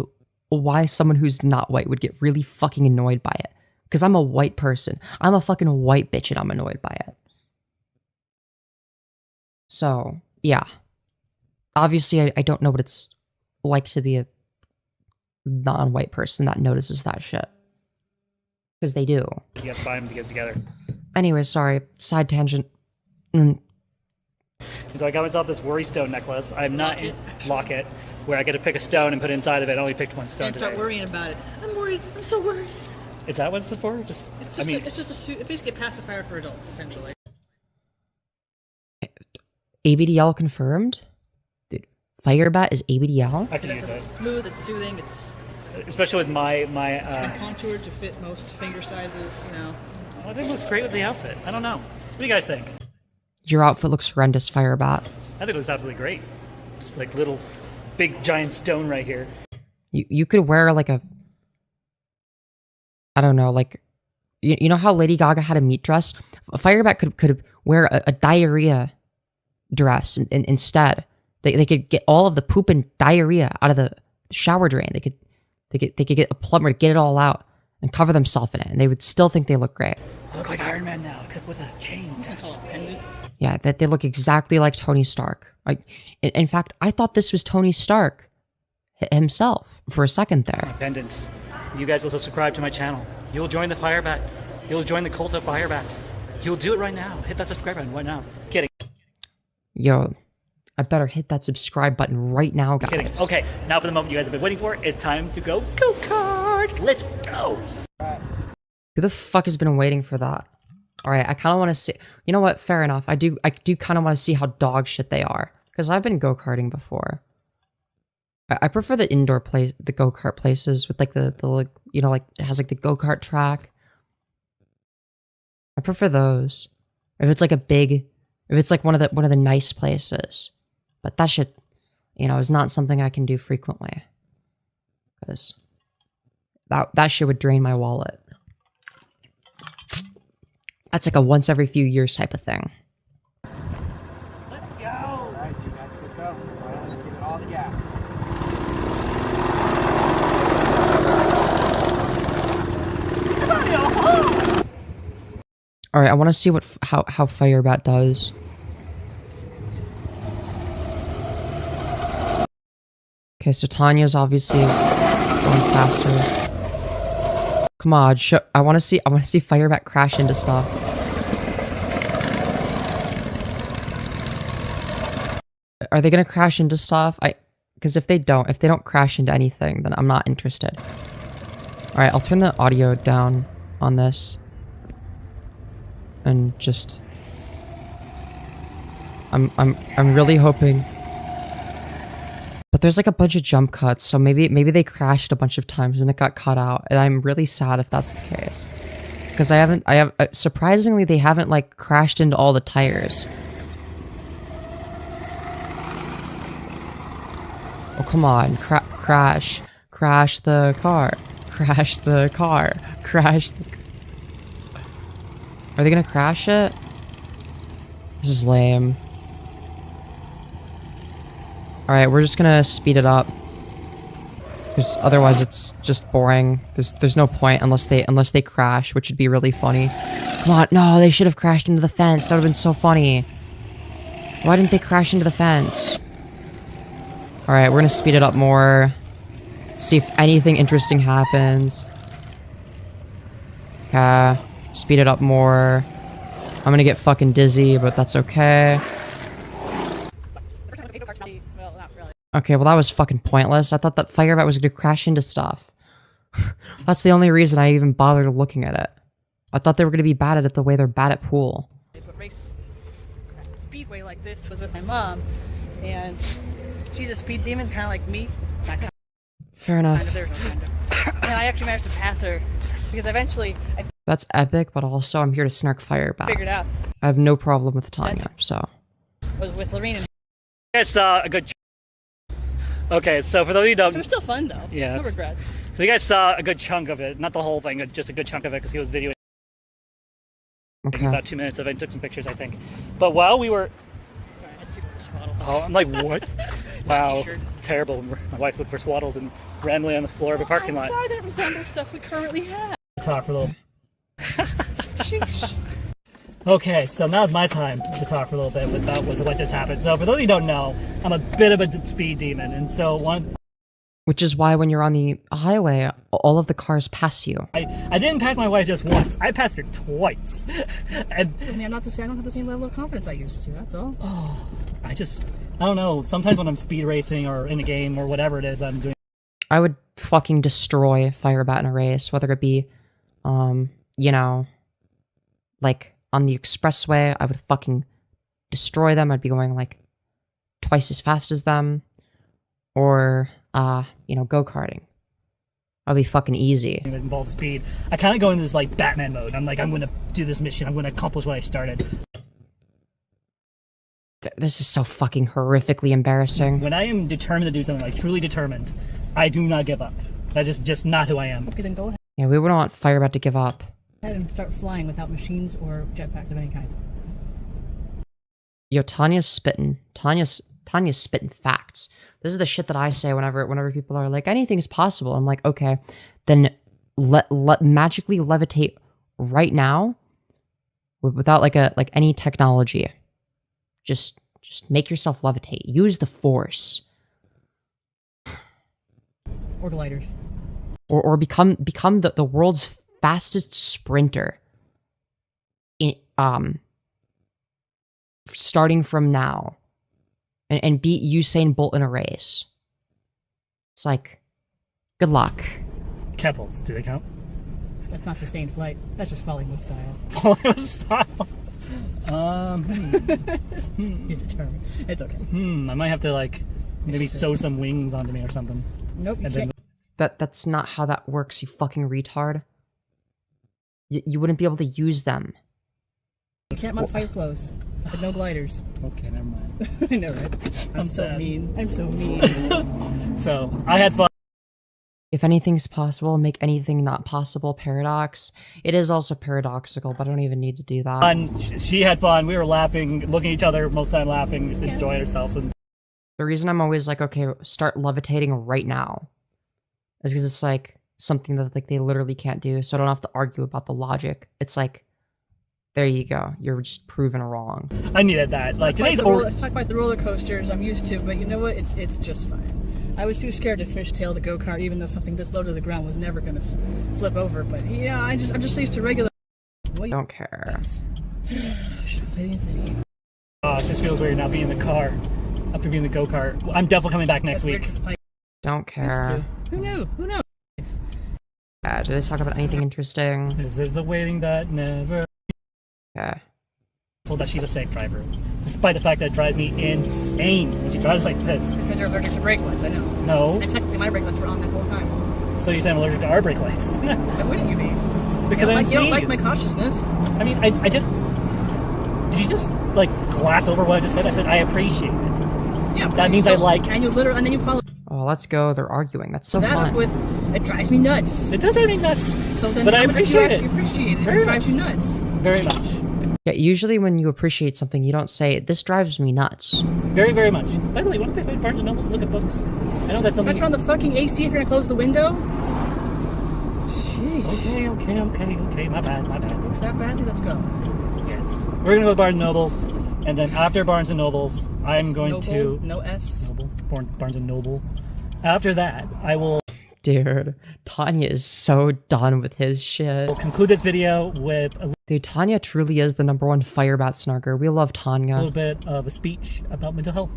why someone who's not white would get really fucking annoyed by it. Because I'm a white person. I'm a fucking white bitch and I'm annoyed by it. So, yeah. Obviously, I don't know what it's like to be a non-white person that notices that shit. Because they do. you have to buy them to get together. Anyway, sorry. Side tangent. And so I got myself this worry stone necklace. I'm not in locket, where I get to pick a stone and put it inside of it. I only picked one stone And today. start worrying about it. I'm worried. I'm so worried. Is that what it's for? It's just a suit. Basically a pacifier for adults, essentially. ABDL confirmed? Dude, FireBat is ABDL? I can use It's it. smooth. It's soothing. It's Especially with my it's been contoured to fit most finger sizes. You know. I think it looks great with the outfit. I don't know. What do you guys think? Your outfit looks horrendous, FireBat. I think it looks absolutely great. Just like little, big giant stone right here. You could wear like a... I don't know, like... You know how Lady Gaga had a meat dress? FireBat could wear a diarrhea dress instead. They could get all of the poop and diarrhea out of the shower drain. They could get a plumber to get it all out and cover themselves in it, and they would still think they look great. I look like Iron Man now, except with a chain. Yeah, that they look exactly like Tony Stark. In fact, I thought this was Tony Stark himself for a second there. Pendant. You guys will subscribe to my channel. You'll join the FireBat. You'll join the cult of FireBats. You'll do it right now. Hit that subscribe button right now. Kidding. Yo, I better hit that subscribe button right now, guys. Kidding. Okay, now for the moment you guys have been waiting for. It's time to go go-kart. Let's go. Who the fuck has been waiting for that? All right, I kind of want to see. You know what? Fair enough. I do kind of want to see how dog shit they are, because I've been go-karting before. I prefer the indoor the go-kart places with like the like, you know, like it has like the go-kart track. I prefer those. If it's like if it's like one of the nice places. But that shit, you know, is not something I can do frequently, because that shit would drain my wallet. That's like a once every few years type of thing. Let's go. Nice, you guys. Good go. Give it all the gas. All right, I want to see how FireBat does. Okay, so Tanya's obviously going faster. Come on, I want to see FireBat crash into stuff. Are they gonna crash into stuff? Because if they don't crash into anything, then I'm not interested. All right, I'll turn the audio down on this, and just I'm really hoping. But there's like a bunch of jump cuts, so maybe they crashed a bunch of times and it got cut out, and I'm really sad if that's the case. Because surprisingly they haven't like crashed into all the tires. Oh come on, crash the car, crash the car, crash the... Are they gonna crash it? This is lame. Alright, we're just gonna speed it up, because otherwise it's just boring. There's no point unless they crash, which would be really funny. Come on, no, they should have crashed into the fence. That would have been so funny. Why didn't they crash into the fence? Alright, we're gonna speed it up more. See if anything interesting happens. Okay, speed it up more. I'm gonna get fucking dizzy, but that's okay. Well, not really. Okay, well that was fucking pointless. I thought that FireBat was gonna crash into stuff. That's the only reason I even bothered looking at it. I thought they were gonna be bad at it the way they're bad at pool. But race speedway like this was with my mom, and she's a speed demon, kind of like me. Not kind Fair enough. of, there's no kind of. And I actually managed to pass her because eventually I That's epic, but also I'm here to snark FireBat. figured out I have no problem with Tanya, so. I was with Lorene. And You guys saw a good. Okay, so for those of you who it don't, was still fun though. Yeah, No it's- regrets. so you guys saw a good chunk of it, not the whole thing, just a good chunk of it, because he was videoing Okay. about 2 minutes of it, took some pictures, I think. But while we were, Sorry, I had to see the swaddle. oh, I'm like, what? Wow, t-shirt. it's terrible. My wife's looking for swaddles and randomly on the floor of a parking lot. I'm sorry that it resembles stuff we currently have. Talk for a little. Sheesh. Okay, so now's my time to talk for a little bit about what just happened. So for those of you who don't know, I'm a bit of a speed demon, and so one Which is why when you're on the highway, all of the cars pass you. I didn't pass my wife just once. I passed her twice. And I mean, I don't have the same level of confidence I used to, that's all. Oh, I don't know. Sometimes when I'm speed racing or in a game or whatever it is I'm doing. I would fucking destroy FireBat in a race, whether it be, you know, like on the expressway, I would fucking destroy them. I'd be going like twice as fast as them. Or, you know, go-karting. That'd be fucking easy. It involves speed. I kind of go into this like Batman mode. I'm like, I'm gonna do this mission. I'm gonna accomplish what I started. This is so fucking horrifically embarrassing. When I am determined to do something, like truly determined, I do not give up. That is just not who I am. Okay, then go ahead. Yeah, we wouldn't want FireBat to give up. And start flying without machines or jetpacks of any kind. Yo, Tanya's spitting. Tanya's spitting facts. This is the shit that I say whenever people are like, anything's possible. I'm like, okay, then let magically levitate right now without like any technology. Just make yourself levitate. Use the force. Or gliders. Or become the world's fastest sprinter. Starting from now. And beat Usain Bolt in a race. It's like, good luck. Catapults, do they count? That's not sustained flight. That's just falling with style. Falling with style. You're determined. It's okay. I might have to like maybe sew some wings onto me or something. Nope. And then That's not how that works, you fucking retard. You wouldn't be able to use them. You can't modify your clothes. I said no gliders. Okay, never mind. I know, right? I'm so sad. mean. I'm so mean. So, I had fun. If anything's possible, make anything not possible paradox. It is also paradoxical, but I don't even need to do that. She had fun. We were laughing, looking at each other most of the time laughing, just enjoying ourselves. And the reason I'm always like, okay, start levitating right now is because it's like something that like they literally can't do, so I don't have to argue about the logic. It's like, there you go. You're just proven wrong. I needed that. Like talk about the roller coasters I'm used to, but you know what? It's just fine. I was too scared to fishtail the go-kart, even though something this low to the ground was never gonna flip over. But yeah, I'm just used to regular. Don't care. It just feels weird not being in the car after being in the go-kart. I'm definitely coming back next week. Don't care. Who knew? Who knows? Yeah, do they talk about anything interesting? This is the waiting that never. Okay. That she's a safe driver, despite the fact that it drives me insane when she drives like this. Because you're allergic to brake lights, I know. No. And technically my brake lights were on the whole time. So you say I'm allergic to our brake lights? Why wouldn't you be? Because you don't like my cautiousness. I mean, I just... Did you just, like, glass over what I just said? I said, I appreciate it. Yeah, that means I like it. And you literally, and then you follow... Oh, let's go. They're arguing. That's so fun. It drives me nuts. It does drive me nuts. So then but how I much do you appreciate actually appreciate it? It drives you nuts. Very much. Yeah, usually when you appreciate something, you don't say, this drives me nuts. Very, very much. By the way, want to play Barnes & Nobles and look at books? I know that's something... Can I turn on the fucking AC if you're gonna close the window? Jeez. Okay, my bad. Looks that badly? Let's go. Yes. We're gonna go to Barnes & Nobles, and then after Barnes & Nobles, I'm going Noble, to... No S. Noble. Barnes & Noble. After that, I will... Dude, Tanya is so done with his shit. We'll conclude this video with Dude, Tanya truly is the #1 FireBat snarker. We love Tanya. a little bit of a speech about mental health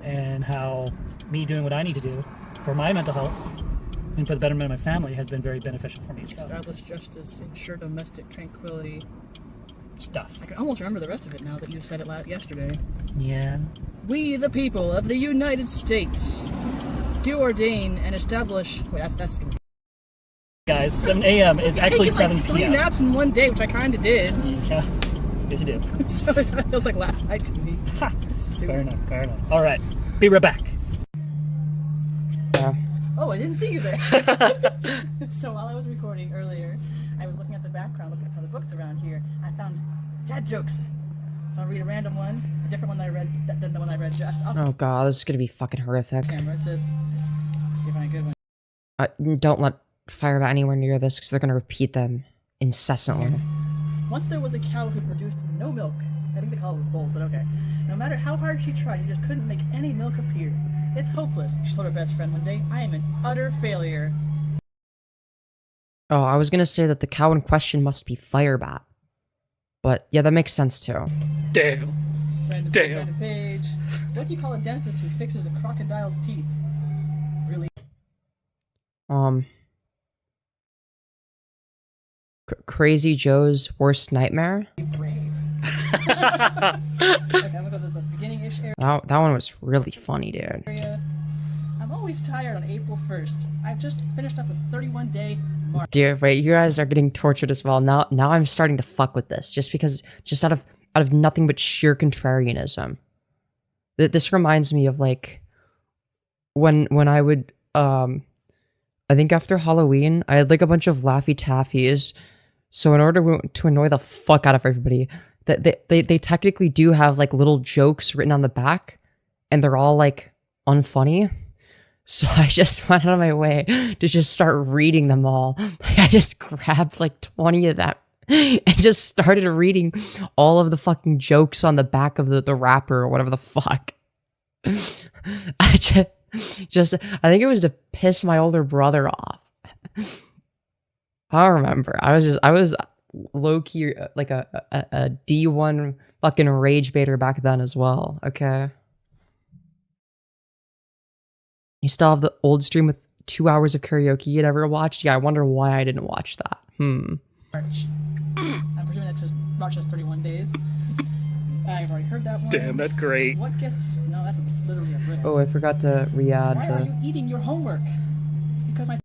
and how me doing what I need to do for my mental health and for the betterment of my family has been very beneficial for me. So. Establish justice, ensure domestic tranquility. Stuff. I can almost remember the rest of it now that you said it yesterday. Yeah. We, the people of the United States, do ordain and establish... Wait, that's... Guys, 7 a.m. is actually 7 like 3 p.m. naps in one day, which I kind of did. Yeah, yes you do. So it feels like last night to me. Fair enough. All right, be right back. Yeah. Oh, I didn't see you there. So while I was recording earlier, I was looking at the background, looking at some of the books around here. I found dad jokes. I'll read a random one, a different one that I read than the one I read just. Oh god, this is gonna be fucking horrific. Camera, it says, let's see if I find a good one. Don't let FireBat anywhere near this because they're gonna repeat them incessantly. Once there was a cow who produced no milk. I think they call it bold, but okay. No matter how hard she tried, she just couldn't make any milk appear. It's hopeless. She told her best friend one day, I am an utter failure. Oh, I was gonna say that the cow in question must be FireBat. But yeah, that makes sense too. Damn. Random page. What do you call a dentist who fixes a crocodile's teeth? Really? Crazy Joe's worst nightmare? Brave. Okay, I'm gonna go to the beginning-ish area. That one was really funny, dude. I'm always tired on April 1st. I've just finished up a 31-day march. Dude, wait, you guys are getting tortured as well. Now I'm starting to fuck with this, just out of nothing but sheer contrarianism. This reminds me of like when I would I think after Halloween I had like a bunch of Laffy Taffies. So in order to annoy the fuck out of everybody, they technically do have like little jokes written on the back, and they're all like unfunny. So I just went out of my way to just start reading them all. I just grabbed like 20 of them and just started reading all of the fucking jokes on the back of the wrapper or whatever the fuck. I think it was to piss my older brother off. I don't remember. I was low-key like a D1 fucking rage baiter back then as well, okay? You still have the old stream with 2 hours of karaoke you'd ever watched? Yeah, I wonder why I didn't watch that. March. I'm presuming that's just March is 31 days. I've already heard that one. Damn, that's great. What gets... No, that's literally a rip. Oh, I forgot to re-add Why are you eating your homework? Because my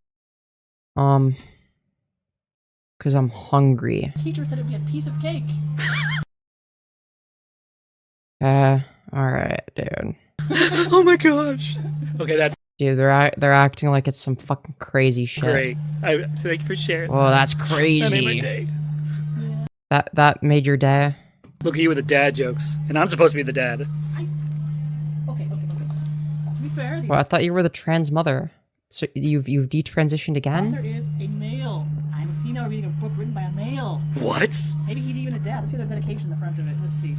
because I'm hungry. teacher said it'd be a piece of cake. Alright, dude. Oh my gosh. Okay, that's Dude, they're acting like it's some fucking crazy shit. great. Thank you for sharing. Oh, that's That crazy. made my day. That made your day? Look at you with the dad jokes, and I'm supposed to be the dad. Okay. To be fair, the Well, I thought you were the trans mother. So you've detransitioned again? author is a male. I'm a female reading a book written by a male. What? Maybe he's even a dad. Let's see the dedication in the front of it. Let's see.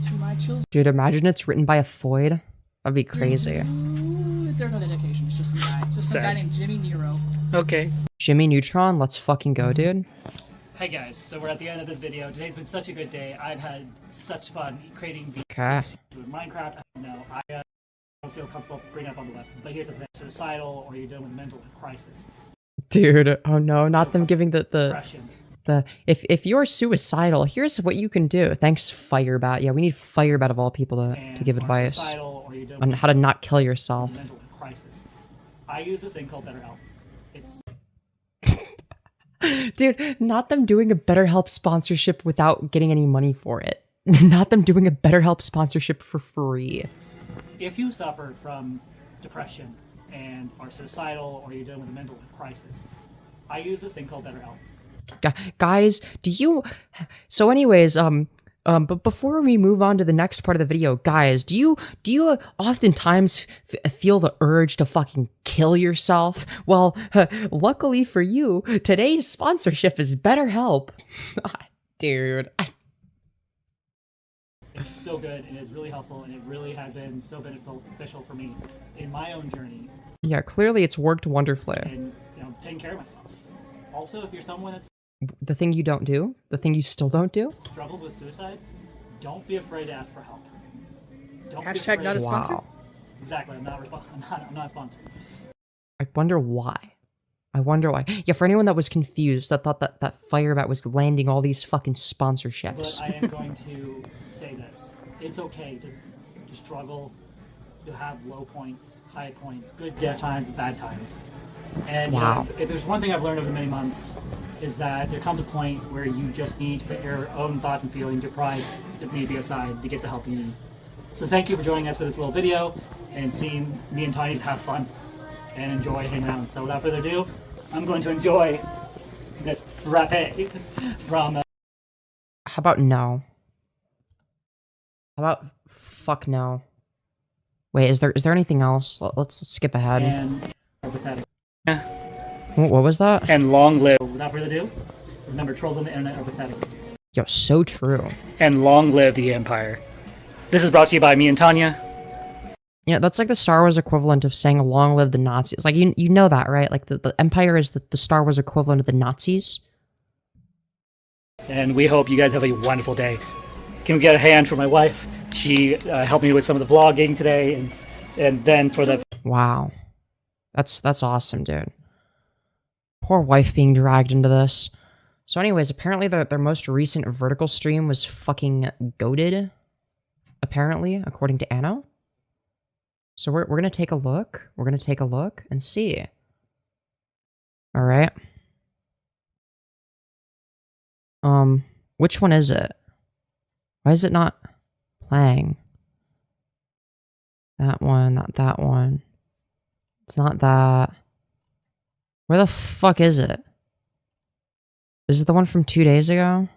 To my children. Dude, imagine it's written by a Foyd. That'd be crazy. Ooh, there's no dedication. It's just some guy. It's just some guy named Jimmy Nero. Okay. Jimmy Neutron, let's fucking go, dude. Hey guys, so we're at the end of this video. Today's been such a good day. I've had such fun creating Okay. with Minecraft. I don't feel comfortable bringing up on the web. But here's the thing: suicidal, or you're dealing with a mental crisis. Dude, oh no, not them giving the Depression. if you're suicidal, here's what you can do. Thanks, FireBat. Yeah, we need FireBat of all people to give advice Suicidal, or you're dealing on with how to not kill yourself. mental crisis. I use this thing called BetterHelp. It's Dude, not them doing a BetterHelp sponsorship without getting any money for it. Not them doing a BetterHelp sponsorship for free. if you suffer from depression and are suicidal, or you're dealing with a mental crisis, I use this thing called BetterHelp. Guys, do you... So anyways, but before we move on to the next part of the video, guys, do you oftentimes feel the urge to fucking kill yourself? Well, luckily for you, today's sponsorship is BetterHelp. Dude. It's so good, and it's really helpful, and it really has been so beneficial for me in my own journey. Yeah, clearly it's worked wonderfully. And, taking care of myself. Also, if you're someone that's The thing you don't do? The thing you still don't do? struggles with suicide, don't be afraid to ask for help. Don't be Hashtag afraid not a to- sponsor? Wow. Exactly, I'm not a sponsor. I wonder why. Yeah, for anyone that was confused, that thought that FireBat was landing all these fucking sponsorships. But I am going to say this. It's okay to struggle, to have low points, high points, good times, bad times. And Wow. if there's one thing I've learned over the many months, is that there comes a point where you just need to put your own thoughts and feelings, your pride, if need be, aside to get the help you need. So thank you for joining us for this little video and seeing me and Tiny have fun and enjoy hanging out. So without further ado, I'm going to enjoy this frappe from... How about no? How about fuck no? Wait, is there anything else? Let's skip ahead. and pathetic. What was that? And long live. Without further ado, remember, trolls on the internet are pathetic. Yo, so true. And long live the Empire. This is brought to you by me and Tanya. Yeah, that's like the Star Wars equivalent of saying "Long live the Nazis." Like you know that, right? Like the Empire is the Star Wars equivalent of the Nazis. And we hope you guys have a wonderful day. Can we get a hand for my wife? She helped me with some of the vlogging today, and then for the... Wow, that's awesome, dude. Poor wife being dragged into this. So, anyways, apparently their most recent vertical stream was fucking goated. Apparently, according to Anno. So we're gonna take a look. We're gonna take a look and see. All right. Which one is it? Why is it not playing? That one, not that one. It's not that. Where the fuck is it? Is it the one from 2 days ago?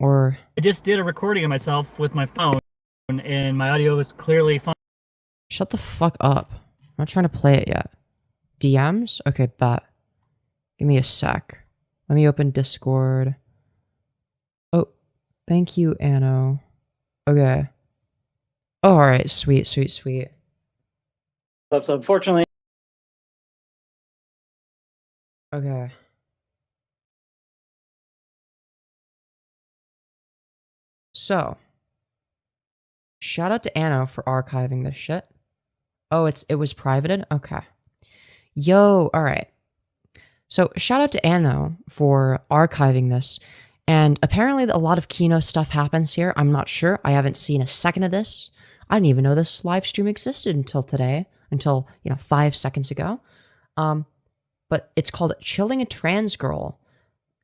Or... I just did a recording of myself with my phone, and my audio was clearly fine. Shut the fuck up. I'm not trying to play it yet. DMs? Okay, bet. Give me a sec. Let me open Discord. Oh, thank you, Anno. Okay. Oh, alright, sweet, sweet, sweet. So unfortunately... Okay. So, shout out to Anno for archiving this shit. Oh, it was privated? Okay. Yo, alright. So, shout out to Anno for archiving this. And apparently a lot of Kino stuff happens here. I'm not sure. I haven't seen a second of this. I didn't even know this live stream existed until today. Until, 5 seconds ago. But it's called Chilling a Trans Girl.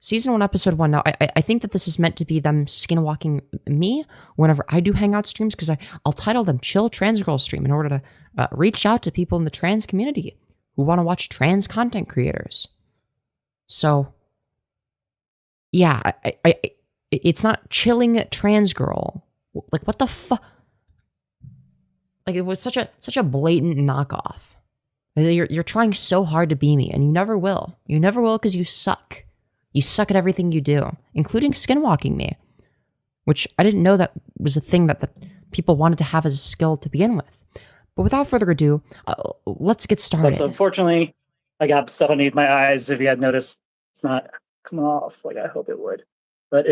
Season 1, Episode 1. Now, I think that this is meant to be them skinwalking me whenever I do hangout streams, because I'll title them Chill Trans Girl Stream in order to reach out to people in the trans community who want to watch trans content creators. So, yeah, it's not Chilling Trans Girl. Like, what the fuck? Like, it was such a blatant knockoff. You're trying so hard to be me, and you never will. You never will because you suck. You suck at everything you do, including skinwalking me, which I didn't know that was a thing that people wanted to have as a skill to begin with. But without further ado, let's get started. So unfortunately, I got stuff underneath my eyes. If you had noticed, it's not coming off like I hope it would. But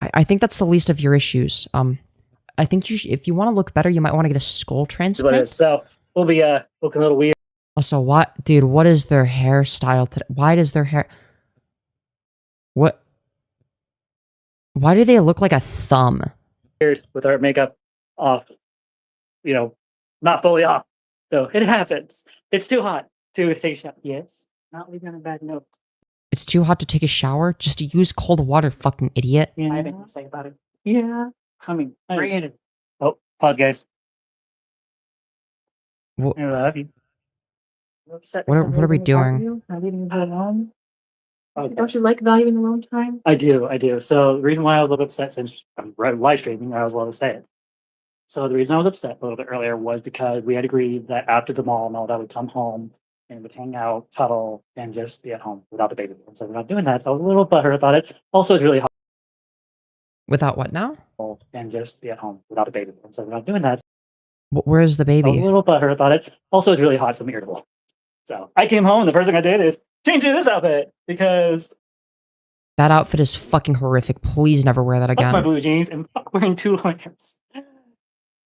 I think that's the least of your issues. I think if you want to look better, you might want to get a skull transplant. So we'll be looking a little weird. Also, dude, what is their hairstyle today? Why does their hair... Why do they look like a thumb? With our makeup off, not fully off. So it happens. It's too hot to take a shower. Yes, not leaving on a bad note. It's too hot to take a shower? Just to use cold water, fucking idiot. Yeah, I have anything to say about it. Yeah, coming. Bring it in. Oh, pause, guys. I love you. What are we doing? Okay. Don't you like valuing alone time? I do. So the reason why I was a little upset, since I'm live streaming, I was allowed to say it. So the reason I was upset a little bit earlier was because we had agreed that after the mall and all that, we'd come home and would hang out, cuddle, and just be at home without the baby. And so we're not doing that. So I was a little butthurt about it. Also, it's really hot. Without what now? And just be at home without the baby. And so we're not doing that. Where's the baby? I was a little butthurt about it. Also, it's really hot, so I'm irritable. So I came home and the first thing I did is change into this outfit because that outfit is fucking horrific. Please never wear that again. Fuck my blue jeans and fuck wearing 2 layers.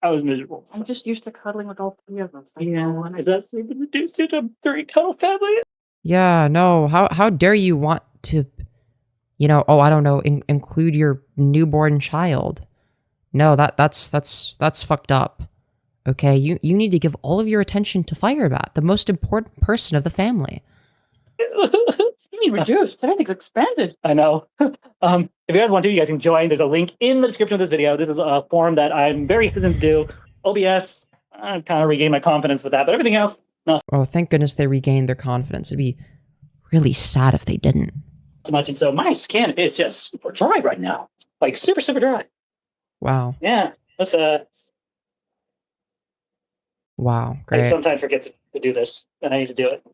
I was miserable. So. I'm just used to cuddling with all 3 of us. Yeah, is that been reduced to a 3 cuddle family? Yeah, no. How dare you want to, I don't know, include your newborn child? No, that's fucked up. Okay, you need to give all of your attention to FireBat, the most important person of the family. You need reduced. Everything's expanded. I know. If you guys want to, you guys can join. There's a link in the description of this video. This is a form that I'm very hesitant to do. OBS, I kind of regained my confidence with that, but everything else, no. Oh, thank goodness they regained their confidence. It'd be really sad if they didn't. So much, and so my skin is just super dry right now. Like super, super dry. Wow. Yeah. Let's Wow, great. I sometimes forget to do this, and I need to do it.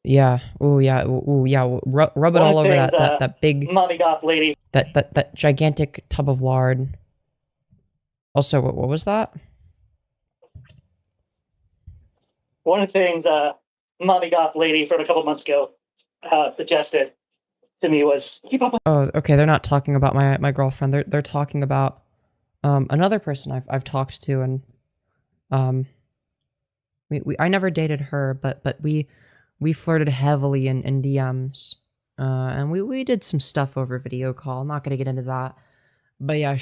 Yeah. Oh yeah. Oh yeah. Rub it all over that big mommy goth lady. That gigantic tub of lard. Also, what was that? One of the things mommy goth lady from a couple months ago suggested to me was keep up with. Oh, okay. They're not talking about my girlfriend. They're talking about another person I've talked to, and I never dated her, but we flirted heavily in DMs, and we did some stuff over video call. I'm not gonna get into that, but yeah,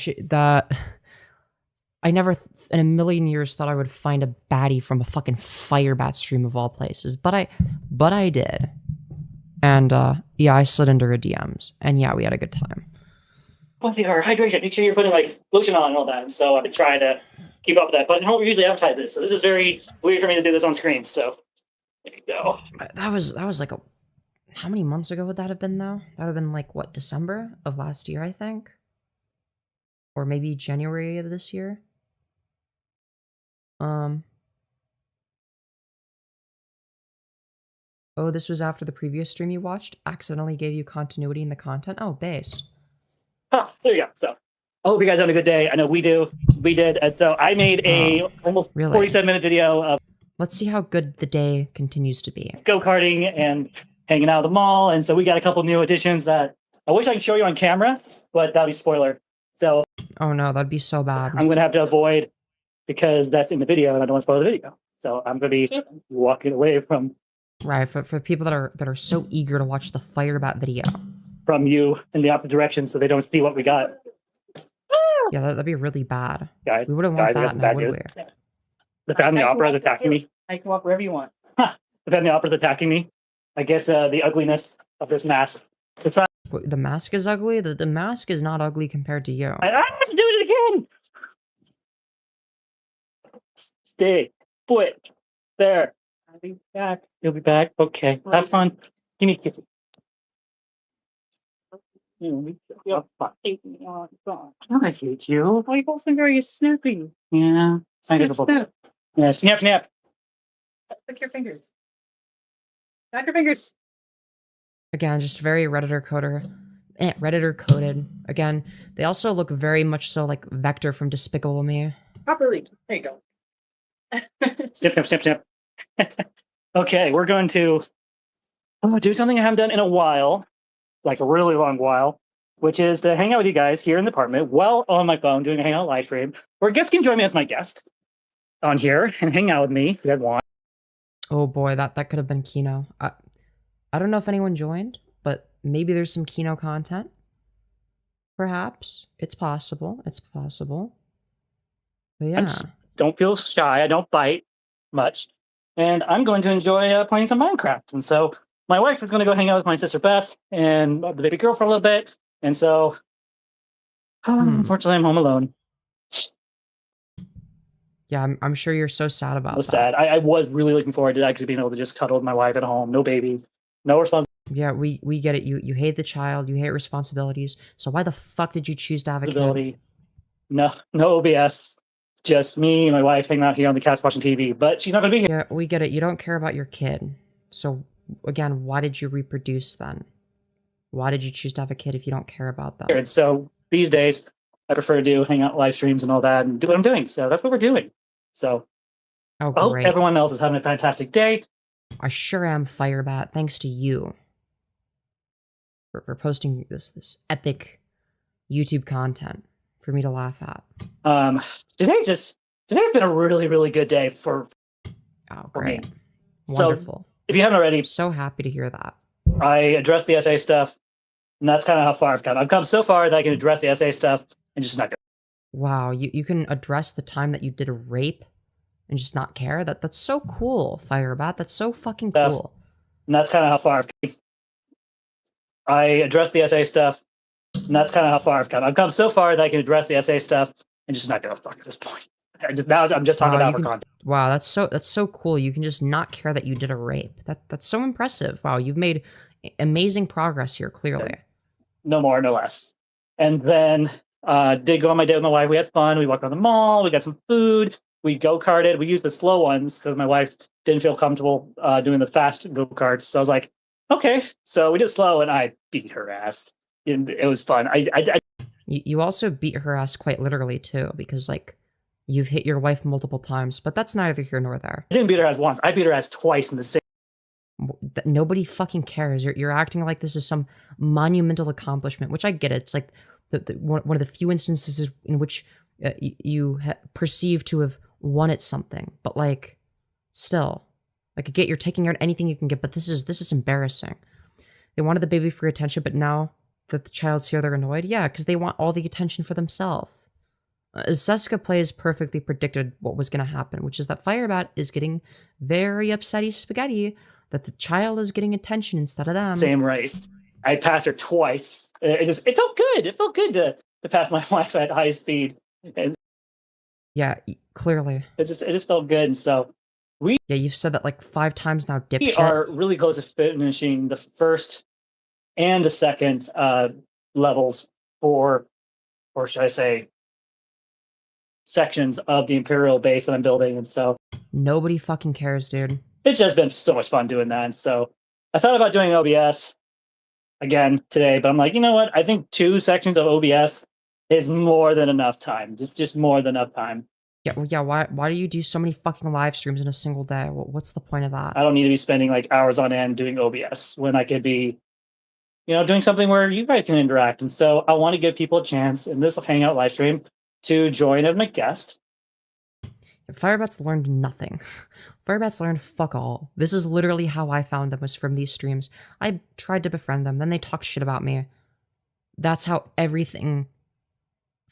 I never in a million years thought I would find a baddie from a fucking FireBat stream of all places, but I did. And yeah, I slid into her DMs, and yeah, we had a good time. With your hydration, make sure you're putting like lotion on and all that. And so I've been trying to keep up with that, but I don't usually advertise this, so this is very weird for me to do this on screen. So there you go. That was like how many months ago would that have been though? That would have been like what, December of last year, I think, or maybe January of this year. Oh, this was after the previous stream you watched? Accidentally gave you continuity in the content? Oh, based. Huh, there you go. So I hope you guys had a good day. I know we did. And so I made a almost really? 47-minute video of Let's see how good the day continues to be. go-karting and hanging out at the mall. And so we got a couple new additions that I wish I could show you on camera, but that'd be spoiler. So oh no, that'd be so bad. I'm going to have to avoid because that's in the video and I don't want to spoil the video. So I'm going to be walking away from right for people that are so eager to watch the FireBat video from you in the opposite direction so they don't see what we got. Yeah, that'd be really bad. Guys, we wouldn't want that now, would we? The family opera is attacking me. I can walk wherever you want. The family opera is attacking me. I guess the ugliness of this mask. It's not. The mask is ugly? The mask is not ugly compared to you. I have to do it again! Stay put there. I'll be back. You'll be back. Okay. Have fun. Give me a kiss. I hate you. Why both are you snapping? Yeah. Snap. Yeah, snap. Click your fingers. Back your fingers. Again, just very Redditor coded. Again, they also look very much so like Vector from Despicable Me. Properly. There you go. Snip. Okay, we're going to do something I haven't done in a while, like a really long while, which is to hang out with you guys here in the apartment while on my phone doing a hangout live stream, where guests can join me as my guest on here and hang out with me if you guys want. Oh boy, that could have been Kino. I don't know if anyone joined, but maybe there's some Kino content. Perhaps. It's possible. But yeah. Don't feel shy. I don't bite much. And I'm going to enjoy playing some Minecraft. And so my wife is going to go hang out with my sister Beth and the baby girl for a little bit. And so, unfortunately, I'm home alone. Yeah, I'm sure you're so sad about that. Sad. I was really looking forward to actually being able to just cuddle with my wife at home. No baby. No responsibility. Yeah, we get it. You hate the child. You hate responsibilities. So why the fuck did you choose to have a kid? No OBS. Just me and my wife hanging out here on the couch watching TV. But she's not going to be here. Yeah, we get it. You don't care about your kid. So, again, why did you reproduce then? Why did you choose to have a kid if you don't care about that? And so these days, I prefer to do hangout live streams and all that and do what I'm doing. So that's what we're doing. So I hope everyone else is having a fantastic day. I sure am, FireBat. Thanks to you for posting this epic YouTube content for me to laugh at. Today's been a really, really good day for great. Me. Wonderful. So, if you haven't already, so happy to hear that. I addressed the essay stuff, and that's kind of how far I've come. I've come so far that I can address the essay stuff and just not go. Wow, you can address the time that you did a rape and just not care? That's so cool, FireBat. That's so fucking cool. And that's kind of how far I've come. I addressed the essay stuff, and that's kind of how far I've come. I've come so far that I can address the essay stuff and just not give a fuck at this point. I'm just talking about for content. Wow, that's so cool. You can just not care that you did a rape. That's so impressive. Wow, you've made amazing progress here, clearly. No more, no less. And then did go on my date with my wife. We had fun. We walked around the mall. We got some food. We go-karted. We used the slow ones because my wife didn't feel comfortable doing the fast go-karts. So I was like, okay. So we did slow, and I beat her ass. And it was fun. You also beat her ass quite literally too, because like you've hit your wife multiple times, but that's neither here nor there. I didn't beat her ass once. I beat her ass twice in the same. Nobody fucking cares. You're acting like this is some monumental accomplishment, which I get it. It's like one of the few instances in which you perceive to have won at something, but like still, like I get you're taking out anything you can get, but this is embarrassing. They wanted the baby for attention, but now that the child's here, they're annoyed. Yeah, because they want all the attention for themselves. Seska Plays perfectly predicted what was going to happen, which is that FireBat is getting very upsetty spaghetti that the child is getting attention instead of them. Same race. I passed her twice. It felt good. It felt good to pass my wife at high speed. And yeah, clearly. It just felt good. And so yeah, you've said that like 5 times now, dipshit. We are really close to finishing the first and the second levels or should I say, sections of the Imperial base that I'm building. And so nobody fucking cares, dude. It's just been so much fun doing that. And so I thought about doing OBS again today, but I'm like, you know what? I think 2 sections of OBS is more than enough time. Just more than enough time. Yeah, well, yeah. Why do you do so many fucking live streams in a single day? What's the point of that? I don't need to be spending like hours on end doing OBS when I could be, doing something where you guys can interact. And so I want to give people a chance in this Hangout live stream to join as a guest. FireBat's learned nothing. FireBat's learned fuck all. This is literally how I found them, was from these streams. I tried to befriend them, then they talked shit about me. That's how everything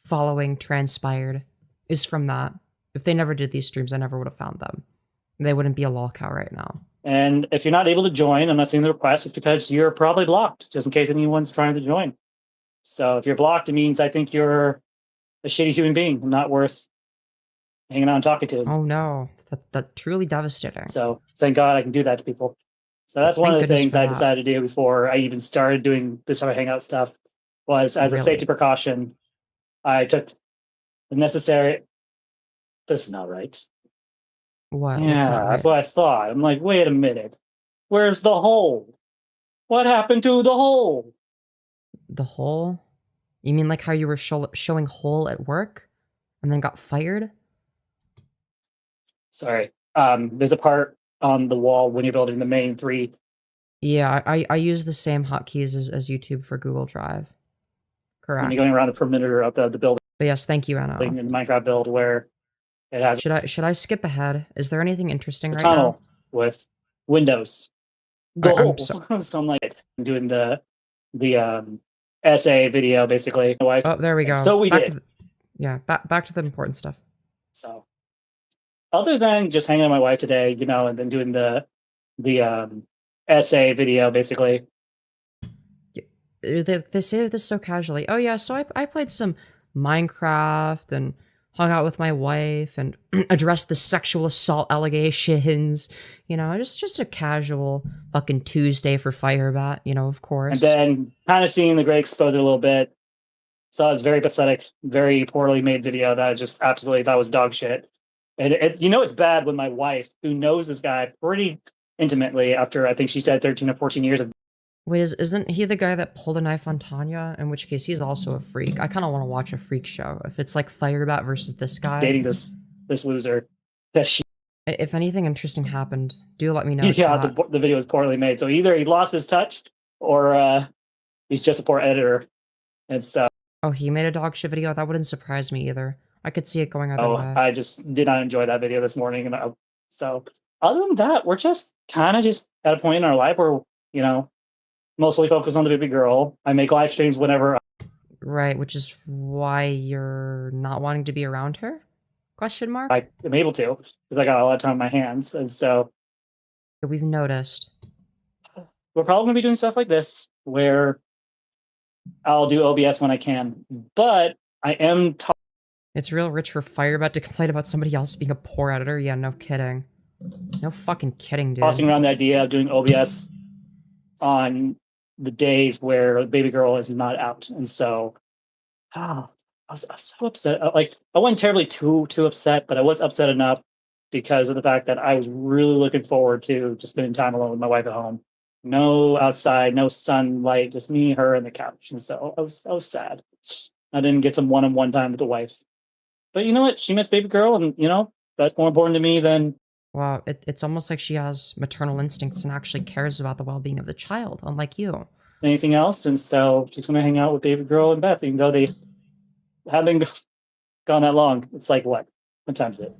following transpired, is from that. If they never did these streams, I never would have found them. They wouldn't be a Lolcow right now. And if you're not able to join, I'm not seeing the request, it's because you're probably blocked, just in case anyone's trying to join. So if you're blocked, it means I think you're a shitty human being, not worth hanging out and talking to. Oh no, that's truly devastating. So thank God I can do that to people. So that's one of the things I decided to do before I even started doing this sort of Hangout stuff, was as a safety precaution, I took the necessary... This is not right. What? Yeah, that's what I thought. I'm like, wait a minute. Where's the hole? What happened to the hole? The hole? You mean like how you were showing hole at work and then got fired? Sorry. There's a part on the wall when you're building the main 3. Yeah, I use the same hotkeys as YouTube for Google Drive. Correct. When you're going around the perimeter of the building. But yes, thank you, Anna. In the Minecraft build where it has... Should I skip ahead? Is there anything interesting right tunnel now? With windows. Goals. So I'm like doing the essay video basically. Oh, there we go. So we did. Back to the important stuff. So other than just hanging out with my wife today, and then doing the essay video basically. They say this so casually. Oh yeah, so I played some Minecraft and hung out with my wife and addressed the sexual assault allegations. Just a casual fucking Tuesday for FireBat, of course. And then kind of seeing the Great Exploder a little bit. Saw this very pathetic, very poorly made video that I just absolutely thought was dog shit. And it's bad when my wife, who knows this guy pretty intimately after, I think she said 13 or 14 years of... Wait, isn't he the guy that pulled a knife on Tanya? In which case, he's also a freak. I kind of want to watch a freak show. If it's like FireBat versus this guy. Dating this loser. If anything interesting happened, do let me know. Yeah, the video is poorly made. So either he lost his touch, or he's just a poor editor. And so... Oh, he made a dog shit video? That wouldn't surprise me either. I could see it going either way. I just did not enjoy that video this morning. And so other than that, we're just kind of just at a point in our life where, mostly focused on the baby girl. I make live streams whenever. Right, which is why you're not wanting to be around her? Question mark? I am able to, because I got a lot of time on my hands. And so... We've noticed. We're probably going to be doing stuff like this, where I'll do OBS when I can. But I am... It's real rich for FireBat to complain about somebody else being a poor editor? Yeah, no kidding. No fucking kidding, dude. Tossing around the idea of doing OBS on the days where the baby girl is not out. And so... I was so upset. I wasn't terribly too upset, but I was upset enough because of the fact that I was really looking forward to just spending time alone with my wife at home. No outside, no sunlight, just me, her, and the couch. And so I was sad. I didn't get some one-on-one time with the wife. But you know what? She missed baby girl, and that's more important to me than. Wow, it's almost like she has maternal instincts and actually cares about the well-being of the child, unlike you. Anything else, and so she's gonna hang out with baby girl and Beth, even though they haven't gone that long. It's like what time is it?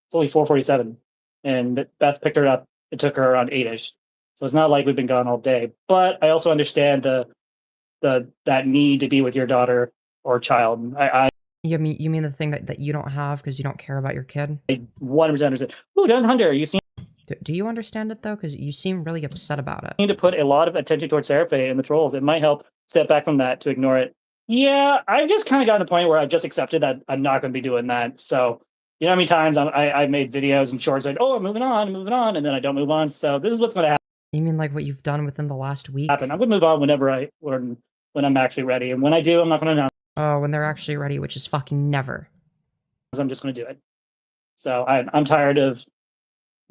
It's only 4:47, and Beth picked her up. It took her around 8ish, so it's not like we've been gone all day. But I also understand that need to be with your daughter or child. You mean the thing that you don't have because you don't care about your kid? I 100% understand. Oh, Don Hunter, you seem Do you understand it though? Because you seem really upset about it. need to put a lot of attention towards Sarafae and the trolls. It might help step back from that to ignore it. Yeah, I've just kind of gotten to the point where I've just accepted that I'm not going to be doing that. So, you know how many times I made videos and shorts like, oh, I'm moving on, and then I don't move on. So this is what's going to happen. You mean like what you've done within the last week? I'm going to move on when I'm actually ready. And when I do, I'm not going to announce. Oh, when they're actually ready, which is fucking never. I'm just going to do it. So I'm tired of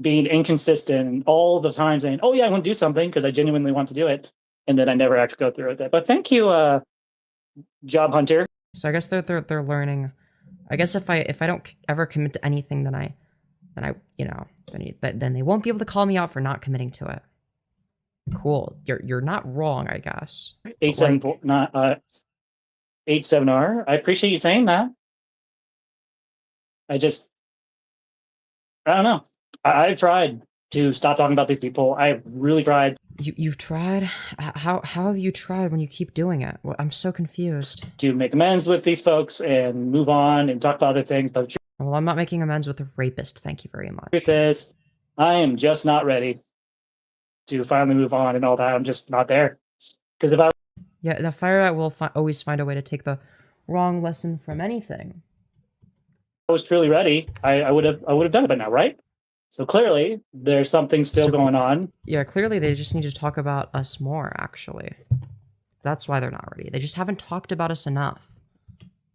being inconsistent all the time saying, oh yeah, I want to do something because I genuinely want to do it. And then I never actually go through with it. But thank you, Job Hunter. So I guess they're learning. I guess if I don't ever commit to anything, then they won't be able to call me out for not committing to it. Cool. You're not wrong, I guess. 87R. I appreciate you saying that. I don't know. I've tried to stop talking about these people. I've really tried. You've tried? How have you tried when you keep doing it? Well, I'm so confused. To make amends with these folks and move on and talk about other things. But well, I'm not making amends with a rapist. Thank you very much. Truth is, I am just not ready to finally move on and all that. I'm just not there. Because if I... Yeah, the FireBat will always find a way to take the wrong lesson from anything. I was truly ready, I would have done it by now, right? So clearly, there's something still going on. Yeah, clearly they just need to talk about us more, actually. That's why they're not ready. They just haven't talked about us enough.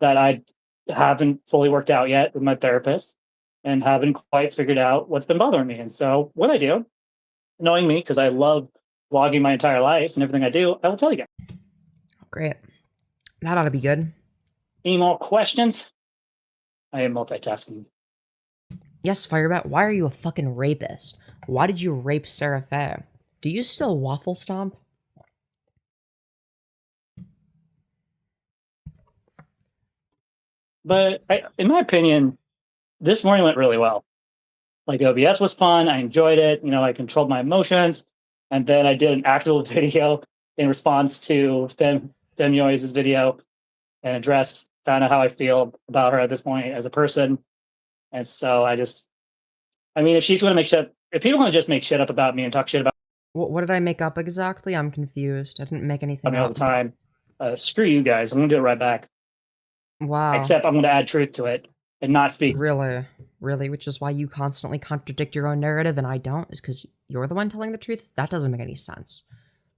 That I haven't fully worked out yet with my therapist and haven't quite figured out what's been bothering me. And so what I do, knowing me, because I love vlogging my entire life and everything I do, I will tell you guys. Great. That ought to be good. Any more questions? I am multitasking. Yes, FireBat, why are you a fucking rapist? Why did you rape Sarafae? Do you still waffle stomp? But in my opinion, this morning went really well. Like OBS was fun. I enjoyed it. I controlled my emotions. And then I did an actual video in response to Femyoz's video and found out how I feel about her at this point as a person. And so if she's going to make shit, if people want to just make shit up about me and talk shit about what did I make up exactly? I'm confused. I didn't make anything up. All the time. Screw you guys. I'm going to do it right back. Wow. Except I'm going to add truth to it and not speak. Really? Which is why you constantly contradict your own narrative and I don't? Is because you're the one telling the truth? That doesn't make any sense.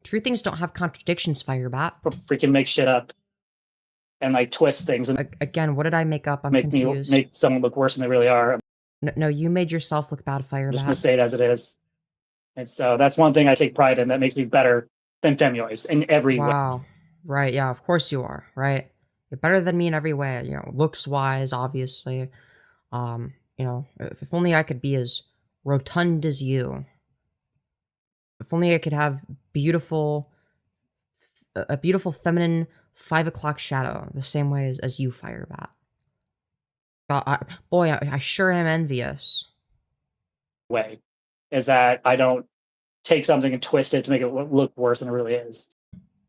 True things don't have contradictions, FireBat. Freaking make shit up and twist things. And again, what did I make up? I'm confused. Make someone look worse than they really are. No, you made yourself look bad, FireBat. I'm just going to say it as it is. And so that's one thing I take pride in that makes me better than Femyoz in every way. Wow. Right, yeah, of course you are, right? You're better than me in every way, looks-wise, obviously. If only I could be as rotund as you. If only I could have a beautiful feminine 5 o'clock shadow, the same way as you, FireBat. I sure am envious. Way is that I don't take something and twist it to make it look worse than it really is.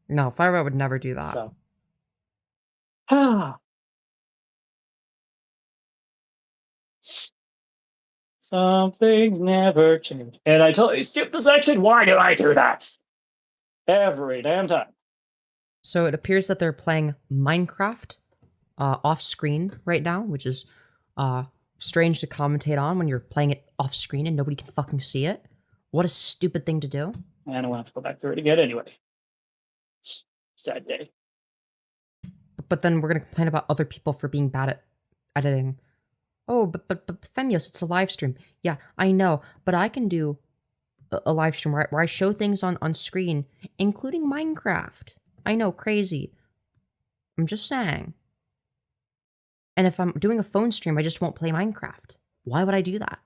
No, FireBat would never do that. So. Some things never change. And I totally skipped the section. Why do I do that? Every damn time. So it appears that they're playing Minecraft off screen right now, which is strange to commentate on when you're playing it off screen and nobody can fucking see it. What a stupid thing to do. I don't have to go back through it again anyway. Sad day. But then we're going to complain about other people for being bad at editing. Oh, but Femyoz, it's a live stream. Yeah, I know, but I can do a live stream where I show things on screen, including Minecraft. I know, crazy. I'm just saying. And if I'm doing a phone stream, I just won't play Minecraft. Why would I do that?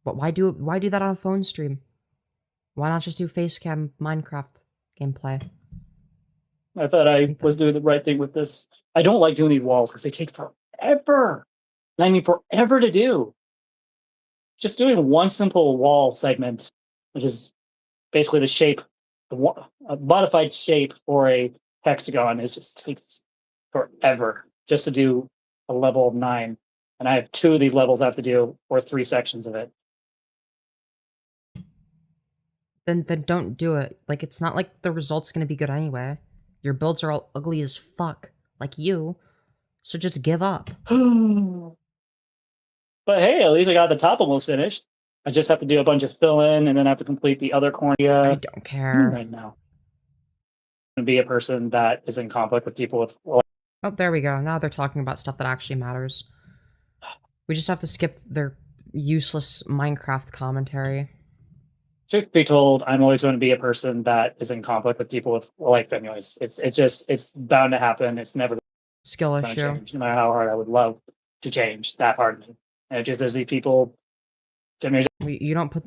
But why do that on a phone stream? Why not just do facecam Minecraft gameplay? I thought I was doing the right thing with this. I don't like doing these walls because they take forever. I mean, forever to do. Just doing one simple wall segment, which is basically the shape, a modified shape for a hexagon, is just takes forever just to do a level of 9. And I have 2 of these levels I have to do, or 3 sections of it. Then don't do it. Like, it's not like the result's gonna be good anyway. Your builds are all ugly as fuck, like you. So just give up. But hey, at least I got the top almost finished. I just have to do a bunch of fill-in, and then I have to complete the other cornea. I don't care. Right now. I'm gonna be a person that is in conflict with people with... Oh, there we go. Now they're talking about stuff that actually matters. We just have to skip their useless Minecraft commentary. Truth be told, I'm always going to be a person that is in conflict with people with like Femyoz. It's bound to happen. It's never skill going issue. to change, no matter how hard I would love to change that hard. And it just there's these people. Femyoz You don't put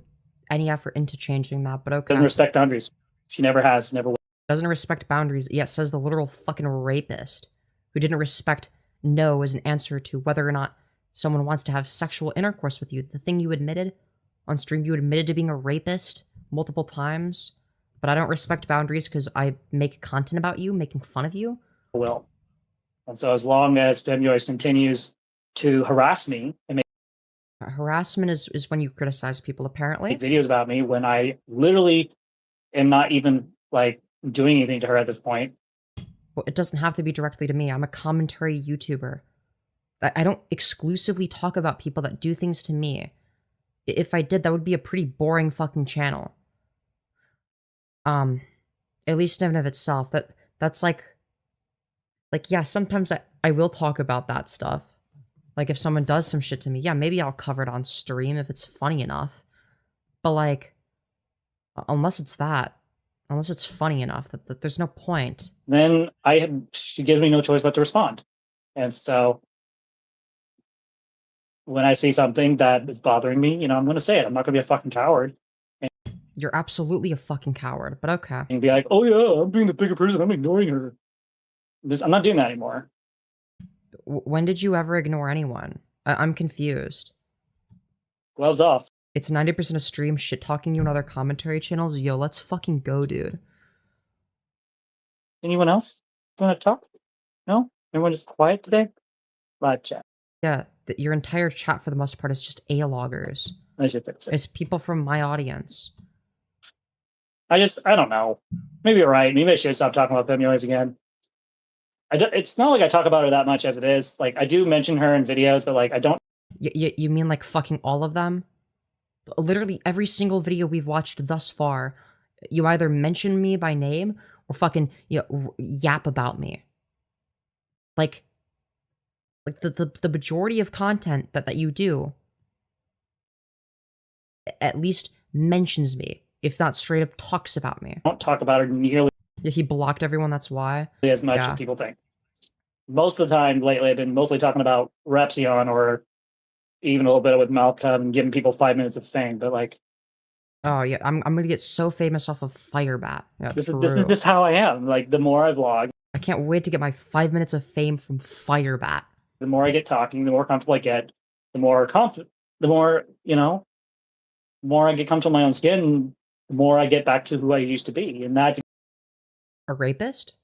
any effort into changing that, but okay. doesn't respect boundaries. She never has, never will. Doesn't respect boundaries. Yes, says the literal fucking rapist who didn't respect no as an answer to whether or not someone wants to have sexual intercourse with you. The thing you admitted on stream, you admitted to being a rapist multiple times, but I don't respect boundaries because I make content about you, making fun of you. Will. And so as long as Femyoz continues to harass me and make harassment is when you criticize people, apparently. Videos about me when I literally am not even like doing anything to her at this point. Well, it doesn't have to be directly to me. I'm a commentary YouTuber. I don't exclusively talk about people that do things to me. If I did, that would be a pretty boring fucking channel. At least in and of itself. That's like yeah, sometimes I will talk about that stuff. Like if someone does some shit to me, yeah, maybe I'll cover it on stream if it's funny enough. But like, unless it's funny enough, that there's no point. Then she gives me no choice but to respond. And so when I see something that is bothering me, I'm going to say it. I'm not going to be a fucking coward. You're absolutely a fucking coward, but okay. And be like, oh yeah, I'm being the bigger person. I'm ignoring her. I'm not doing that anymore. When did you ever ignore anyone? I'm confused. Gloves off. It's 90% of stream shit talking you on other commentary channels. Yo, let's fucking go, dude. Anyone else want to talk? No? Everyone just quiet today? Live chat. Yeah, your entire chat for the most part is just A-loggers. I should fix it. It's people from my audience. I don't know. Maybe you're right. Maybe I should stop talking about Femyoz again. It's not like I talk about her that much as it is. Like, I do mention her in videos, but like, I don't... You mean like fucking all of them? Literally every single video we've watched thus far, you either mention me by name or fucking yap about me. Like the majority of content that you do at least mentions me, if not straight up talks about me. I don't talk about her nearly... Yeah, he blocked everyone, that's why. As much as people think. Most of the time lately, I've been mostly talking about Repsion or even a little bit with Malcolm and giving people 5 minutes of fame, but like... Oh yeah, I'm gonna get so famous off of FireBat. Yeah, this is just how I am. Like, the more I vlog... I can't wait to get my 5 minutes of fame from FireBat. The more I get talking, the more comfortable I get, the more confident, the more, the more I get comfortable in my own skin, the more I get back to who I used to be. And that's... A rapist?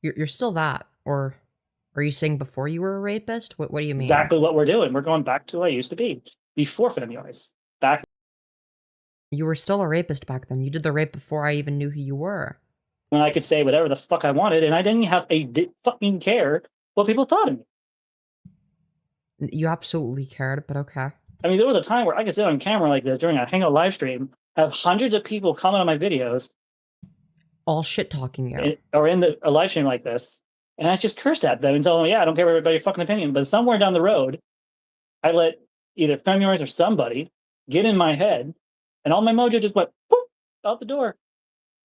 You're still that, or are you saying before you were a rapist? What do you mean? Exactly what we're doing. We're going back to who I used to be before Femyoz. Back. You were still a rapist back then. You did the rape before I even knew who you were. When I could say whatever the fuck I wanted, and I didn't have fucking care what people thought of me. You absolutely cared, but okay. I mean, there was a time where I could sit on camera like this during a Hangout live stream, have hundreds of people comment on my videos, all shit talking you, or in a live stream like this, and I just cursed at them and told them, yeah, I don't care about everybody's fucking opinion. But somewhere down the road, I let either Femyoz or somebody get in my head, and all my mojo just went poof, out the door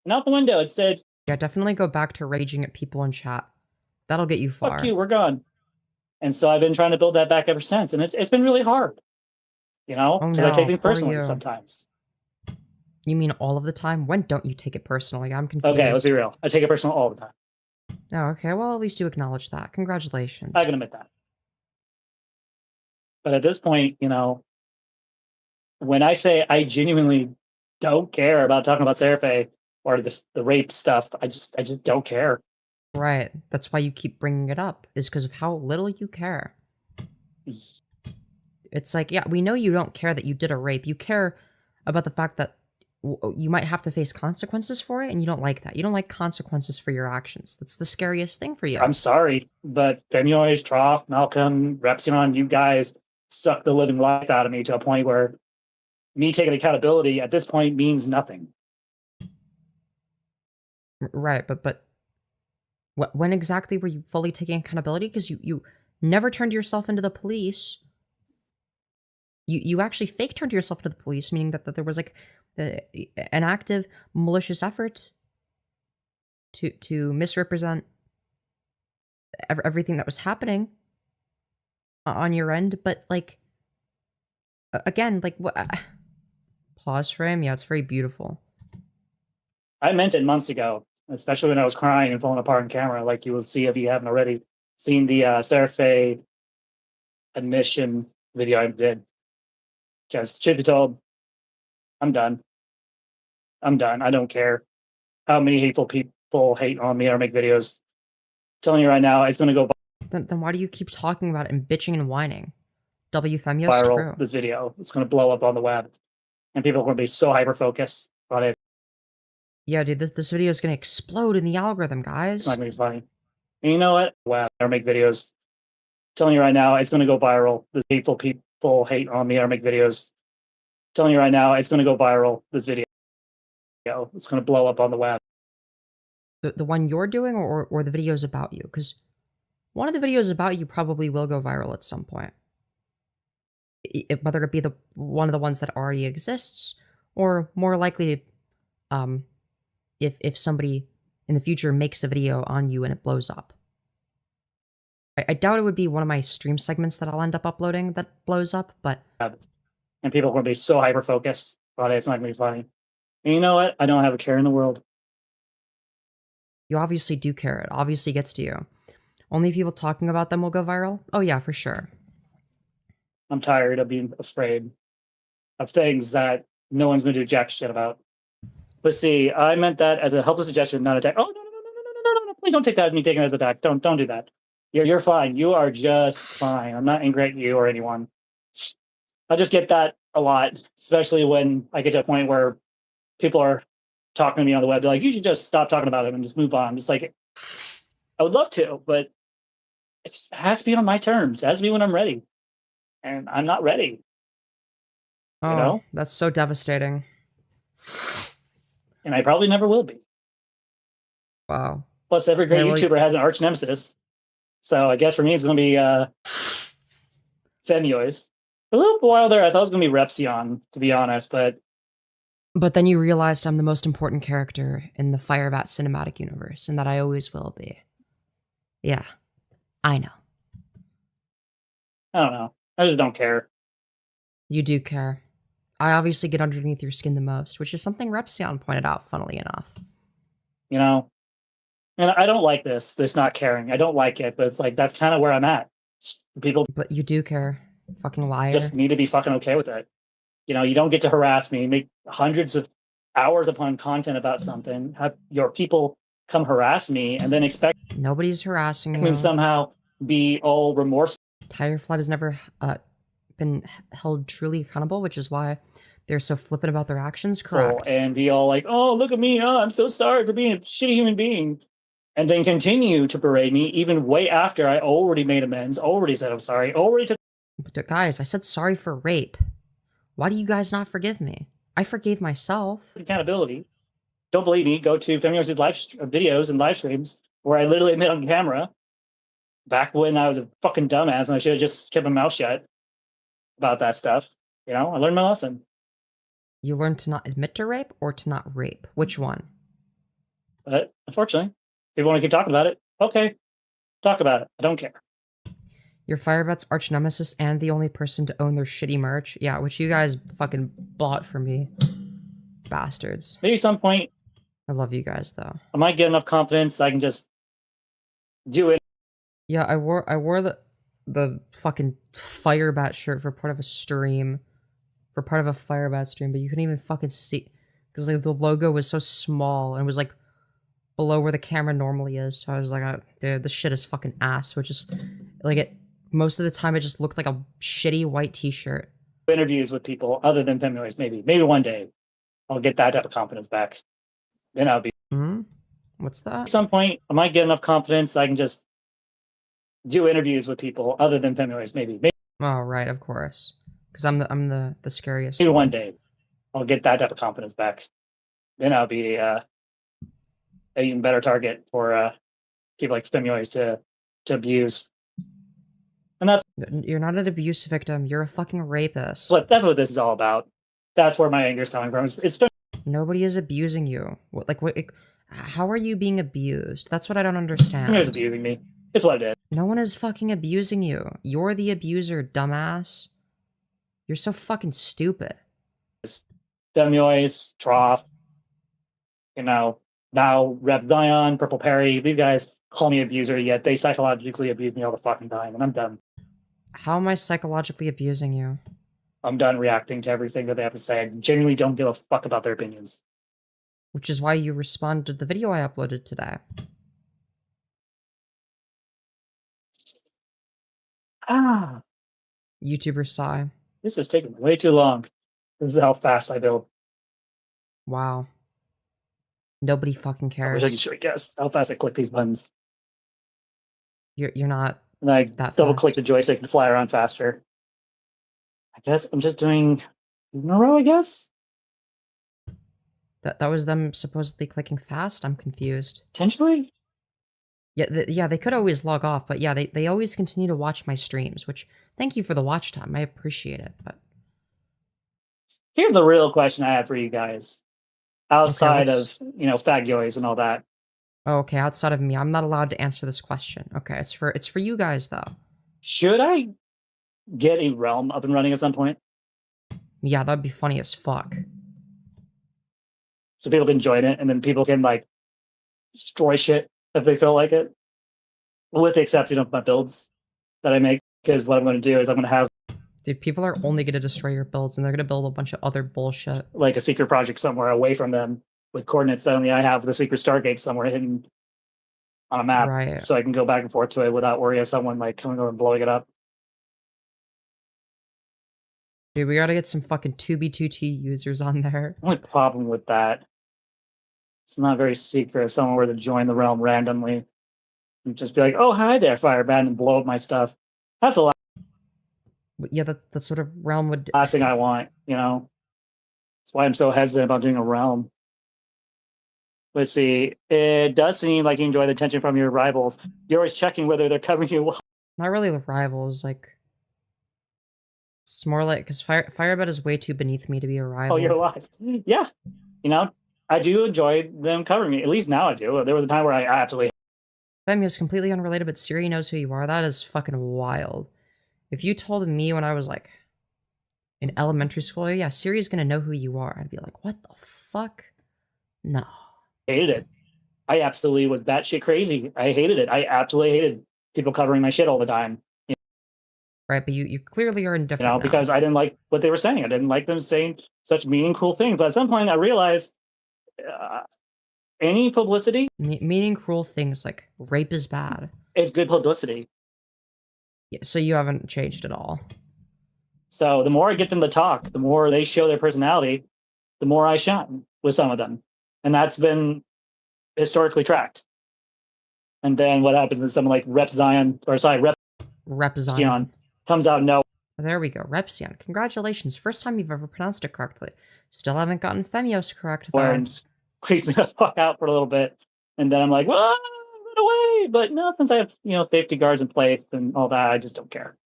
and out the window. It said, Yeah, definitely go back to raging at people in chat. That'll get you far. Fuck you, we're gone. And so I've been trying to build that back ever since, and it's been really hard. You know, Oh because I take no, things poor personally you. sometimes. You mean all of the time? When don't you take it personally? I'm confused. Okay, let's be real. I take it personal all the time. Oh, okay. Well, at least you acknowledge that. Congratulations. I can admit that. But at this point, you know, when I say I genuinely don't care about talking about Sarafae or the rape stuff, I just don't care. Right. That's why you keep bringing it up, is because of how little you care. It's like, yeah, we know you don't care that you did a rape. You care about the fact that you might have to face consequences for it, and you don't like that. You don't like consequences for your actions. That's the scariest thing for you. I'm sorry, but Femyoz, Trough, Malcolm, Repsion, you guys suck the living life out of me to a point where me taking accountability at this point means nothing. Right, but when exactly were you fully taking accountability? Because you never turned yourself into the police. You actually fake turned yourself into the police, meaning that there was like an active malicious effort to misrepresent everything that was happening on your end. But like, again, like what? Pause frame. Yeah, it's very beautiful. I meant it months ago, especially when I was crying and falling apart on camera, like you will see if you haven't already seen the Sarafae admission video I did. Because truth be told, I'm done. I'm done. I don't care how many hateful people hate on me or make videos. I'm telling you right now, it's going to go Then why do you keep talking about it and bitching and whining? Femyoz, viral, true. this video. It's going to blow up on the web. And people are going to be so hyper-focused on it. Yeah, dude, this video is going to explode in the algorithm, guys. It's not going to be funny. And you know what? Wow, or make videos. I'm telling you right now, it's going to go viral. The hateful people hate on me or make videos. I'm telling you right now, it's going to go viral, this video. It's going to blow up on the web. The one you're doing, or the videos about you? Because one of the videos about you probably will go viral at some point. Whether it be one of the ones that already exists, or more likely, if somebody in the future makes a video on you and it blows up. I doubt it would be one of my stream segments that I'll end up uploading that blows up, but... And people are going to be so hyper-focused on it, it's not going to be funny. And you know what? I don't have a care in the world. You obviously do care. It obviously gets to you. Only people talking about them will go viral? Oh yeah, for sure. I'm tired of being afraid of things that no one's going to do jack shit about. But see, I meant that as a helpless suggestion, not attack. Oh, no. Please don't take that as me taking it as an attack. Don't do that. You're fine. You are just fine. I'm not angry at you or anyone. I just get that a lot, especially when I get to a point where people are talking to me on the web. They're like, you should just stop talking about it and just move on. Just like, I would love to, but it has to be on my terms. It has to be when I'm ready. And I'm not ready. Oh, you know? That's so devastating. And I probably never will be. Wow. Plus, every great YouTuber has an arch nemesis. So I guess for me, it's going to be Femyoz. A little while there, I thought it was going to be Repsion, to be honest, but... But then you realized I'm the most important character in the FireBat cinematic universe, and that I always will be. Yeah, I know. I don't know. I just don't care. You do care. I obviously get underneath your skin the most, which is something Repsion pointed out, funnily enough. You know? And I don't like this not caring. I don't like it, but it's like, that's kind of where I'm at. People... But you do care. Fucking liar. Just need to be fucking okay with it. You know, you don't get to harass me, make hundreds of hours upon content about something, have your people come harass me, and then expect... Nobody's harassing you. ...and somehow be all remorseful. Tiger Flood has never been held truly accountable, which is why they're so flippant about their actions, correct? And be all like, oh, look at me, oh, I'm so sorry for being a shitty human being. And then continue to berate me even way after I already made amends, already said I'm sorry, already took... But guys, I said sorry for rape. Why do you guys not forgive me? I forgave myself. Accountability. Don't believe me, go to Femyoz's live videos and live streams where I literally admit on camera back when I was a fucking dumbass and I should have just kept my mouth shut about that stuff. You know, I learned my lesson. You learned to not admit to rape or to not rape? Which one? But unfortunately, people want to keep talking about it. Okay, talk about it. I don't care. You're FireBat's arch nemesis and the only person to own their shitty merch. Yeah, which you guys fucking bought for me. Bastards. Maybe at some point I love you guys though. I might get enough confidence I can just do it. Yeah, I wore the fucking FireBat shirt for part of a stream. For part of a FireBat stream, but you couldn't even fucking see because like the logo was so small and it was like below where the camera normally is. So I was like, oh, dude, this shit is fucking ass. Which is like it most of the time it just looked like a shitty white t-shirt. Interviews with people other than Femyoz, maybe one day I'll get that type of confidence back. Then I'll be. What's that? At some point, I might get enough confidence I can just do interviews with people other than Femyoz, maybe. Oh right, of course, because I'm the scariest. Maybe one day I'll get that type of confidence back. Then I'll be an even better target for people like Femyoz to abuse. And that's You're not an abuse victim. You're a fucking rapist. that's what this is all about. That's where my anger is coming from. It's Nobody is abusing you. What? How are you being abused? That's what I don't understand. Femyoz abusing me. It's what it is. No one is fucking abusing you. You're the abuser, dumbass. You're so fucking stupid. Femyoz, Trough, now Rep Zion, Purple Perry, these guys call me abuser, yet they psychologically abuse me all the fucking time, and I'm done. How am I psychologically abusing you? I'm done reacting to everything that they have to say. I genuinely don't give a fuck about their opinions. Which is why you responded to the video I uploaded today. YouTuber sigh. This is taking way too long. This is how fast I build. Wow. Nobody fucking I cares. wish I could show you guys how fast I click these buttons. You're not And I that double fast. click the joystick and fly around faster. I guess I'm just doing in a row, I guess? That was them supposedly clicking fast? I'm confused. Potentially? Yeah, they could always log off, but yeah, they always continue to watch my streams, which, thank you for the watch time. I appreciate it, but... Here's the real question I have for you guys. Outside what's- of, Fagyoys and all that. Oh, okay, outside of me, I'm not allowed to answer this question. Okay, it's for you guys, though. Should I get a realm up and running at some point? Yeah, that'd be funny as fuck. So people can join it, and then people can, destroy shit if they feel like it. With the exception of my builds that I make, because what I'm going to do is I'm going to have Dude, people are only gonna destroy your builds, and they're gonna build a bunch of other bullshit. like a secret project somewhere away from them with coordinates that only I have with a secret Stargate somewhere hidden on a map, Right. so I can go back and forth to it without worry of someone coming over and blowing it up. Dude, we gotta get some fucking 2B2T users on there. The only problem with that, it's not very secret if someone were to join the realm randomly and just be like, "Oh, hi there, FireBat," and blow up my stuff. That's the Yeah, that sort of realm would... last thing I want, That's why I'm so hesitant about doing a realm. Let's see. It does seem like you enjoy the attention from your rivals. You're always checking whether they're covering you well. Not really the rivals, it's more like, because FireBat is way too beneath me to be a rival. Oh, you're alive. Yeah. I do enjoy them covering me. At least now I do. There was a time where I absolutely... Femyoz, completely unrelated, but Siri knows who you are. That is fucking wild. If you told me when I was, in elementary school, yeah, Siri's gonna know who you are, I'd be like, what the fuck? No. hated it. I absolutely was batshit crazy. I hated it. I absolutely hated people covering my shit all the time. Right, but you clearly are indifferent now. Because I didn't like what they were saying. I didn't like them saying such mean and cruel things. But at some point, I realized any publicity... meaning cruel things like rape is bad. It's good publicity. Yeah, so you haven't changed at all. So the more I get them to talk, the more they show their personality, the more I shine with some of them. And that's been historically tracked. And then what happens is someone like Rep Zion comes out no. There we go, Repzion. Congratulations, first time you've ever pronounced it correctly. Still haven't gotten Femyoz correct though. And creeps me the fuck out for a little bit. And then I'm like, well, run away. But no, since I have, safety guards in place and all that, I just don't care.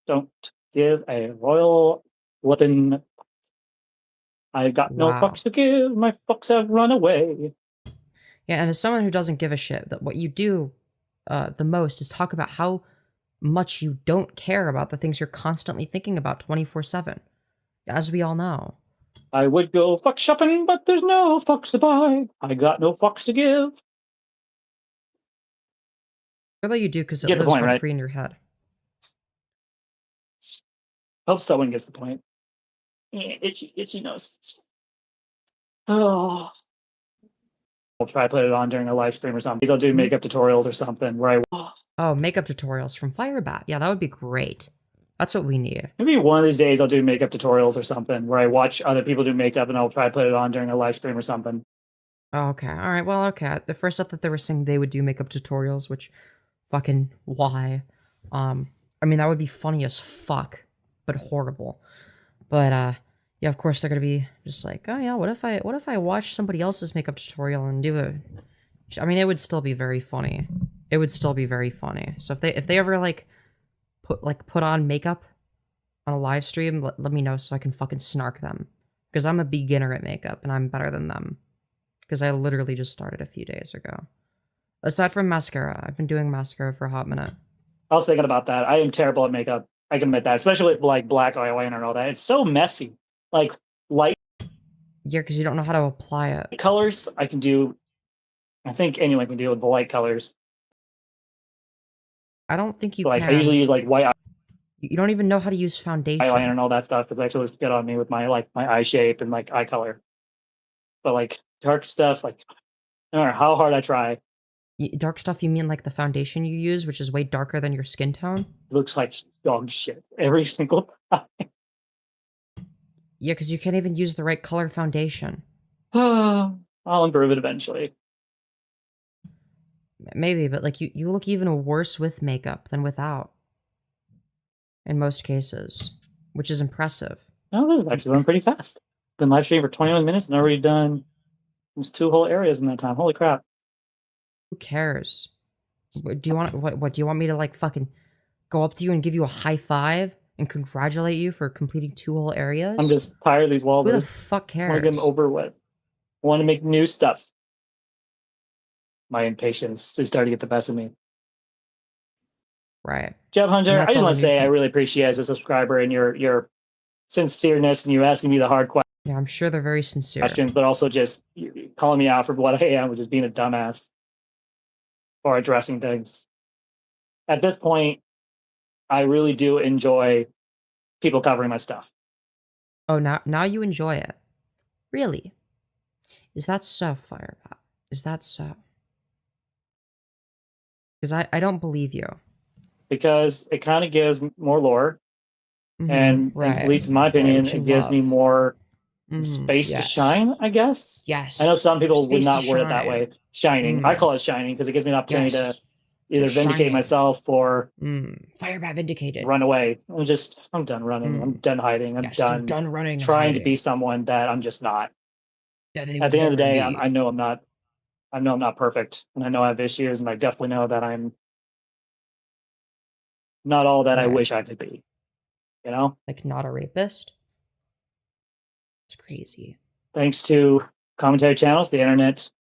Don't give a royal weapon. I got no fucks to give. My fucks have run away. Yeah, and as someone who doesn't give a shit, that what you do the most is talk about how much you don't care about the things you're constantly thinking about 24/7, as we all know. I would go fuck shopping, but there's no fucks to buy. I got no fucks to give. Although you do, because it Get the lives point, rent right? free in your head. Hope someone gets the point. Yeah, itchy nose. Oh. I'll try to put it on during a live stream or something. I'll do makeup tutorials or something where I... Oh, makeup tutorials from FireBat. Yeah, that would be great. That's what we need. Maybe one of these days I'll do makeup tutorials or something where I watch other people do makeup and I'll try to put it on during a live stream or something. Oh, okay. All right. Well, okay. The first up that they were saying they would do makeup tutorials, which fucking why? I mean, that would be funny as fuck, but horrible. But yeah, of course they're gonna be just like, oh yeah, what if I watch somebody else's makeup tutorial and do a... I mean, it would still be very funny. It would still be very funny. So if they ever like put on makeup on a live stream, let me know so I can fucking snark them. Because I'm a beginner at makeup and I'm better than them. Because I literally just started a few days ago. Aside from mascara, I've been doing mascara for a hot minute. I was thinking about that. I am terrible at makeup. I can admit that, especially with like black eyeliner and all that. It's so messy. Like light. Yeah, because you don't know how to apply it. Colors, I can do. I think anyone can deal with the light colors. I don't think you like, can. I usually use like white You don't even know how to use foundation. eyeliner and all that stuff because it actually looks good on me with my my eye shape and like eye color. But like dark stuff, like no matter how hard I try, dark stuff, you mean like the foundation you use, which is way darker than your skin tone? It looks like dog shit every single time. Yeah, because you can't even use the right color foundation. I'll improve it eventually. Maybe, but like you look even worse with makeup than without. In most cases, which is impressive. No, this is actually going pretty fast. Been live streaming for 21 minutes and already done almost 2 whole areas in that time. Holy crap. Who cares? Do you want what do you want me to like fucking go up to you and give you a high five and congratulate you for completing 2 whole areas? I'm just tired of these walls. Who the fuck cares? I want to get them over with. I want to make new stuff. My impatience is starting to get the best of me. Right. Jeb Hunter, I just want to say I really appreciate you as a subscriber and your sincereness and you asking me the hard questions. Yeah, I'm sure they're very sincere. But also just calling me out for what I am, which is being a dumbass. Or addressing things. At this point, I really do enjoy people covering my stuff. Oh, now you enjoy it. Really? Is that so, FireBat? Is that so? Because I don't believe you. Because it kind of gives more lore. And right. at least in my opinion, it gives me more space to yes. shine, I guess. Yes. I know some people Space would not to word it that shine. way. Shining. I call it shining because it gives me an opportunity Yes. to either vindicate Shining. myself or FireBat vindicated. run away. I'm done running. I'm done hiding. I'm Yes, you're done, done running and trying to hiding. be someone that I'm just not. That they At would the end of the never day, be. I know I'm not. I know I'm not perfect, and I know I have issues, and I definitely know that I'm not all that I Right. wish I could be. You know, Like not a rapist? It's crazy. thanks to commentary channels, the internet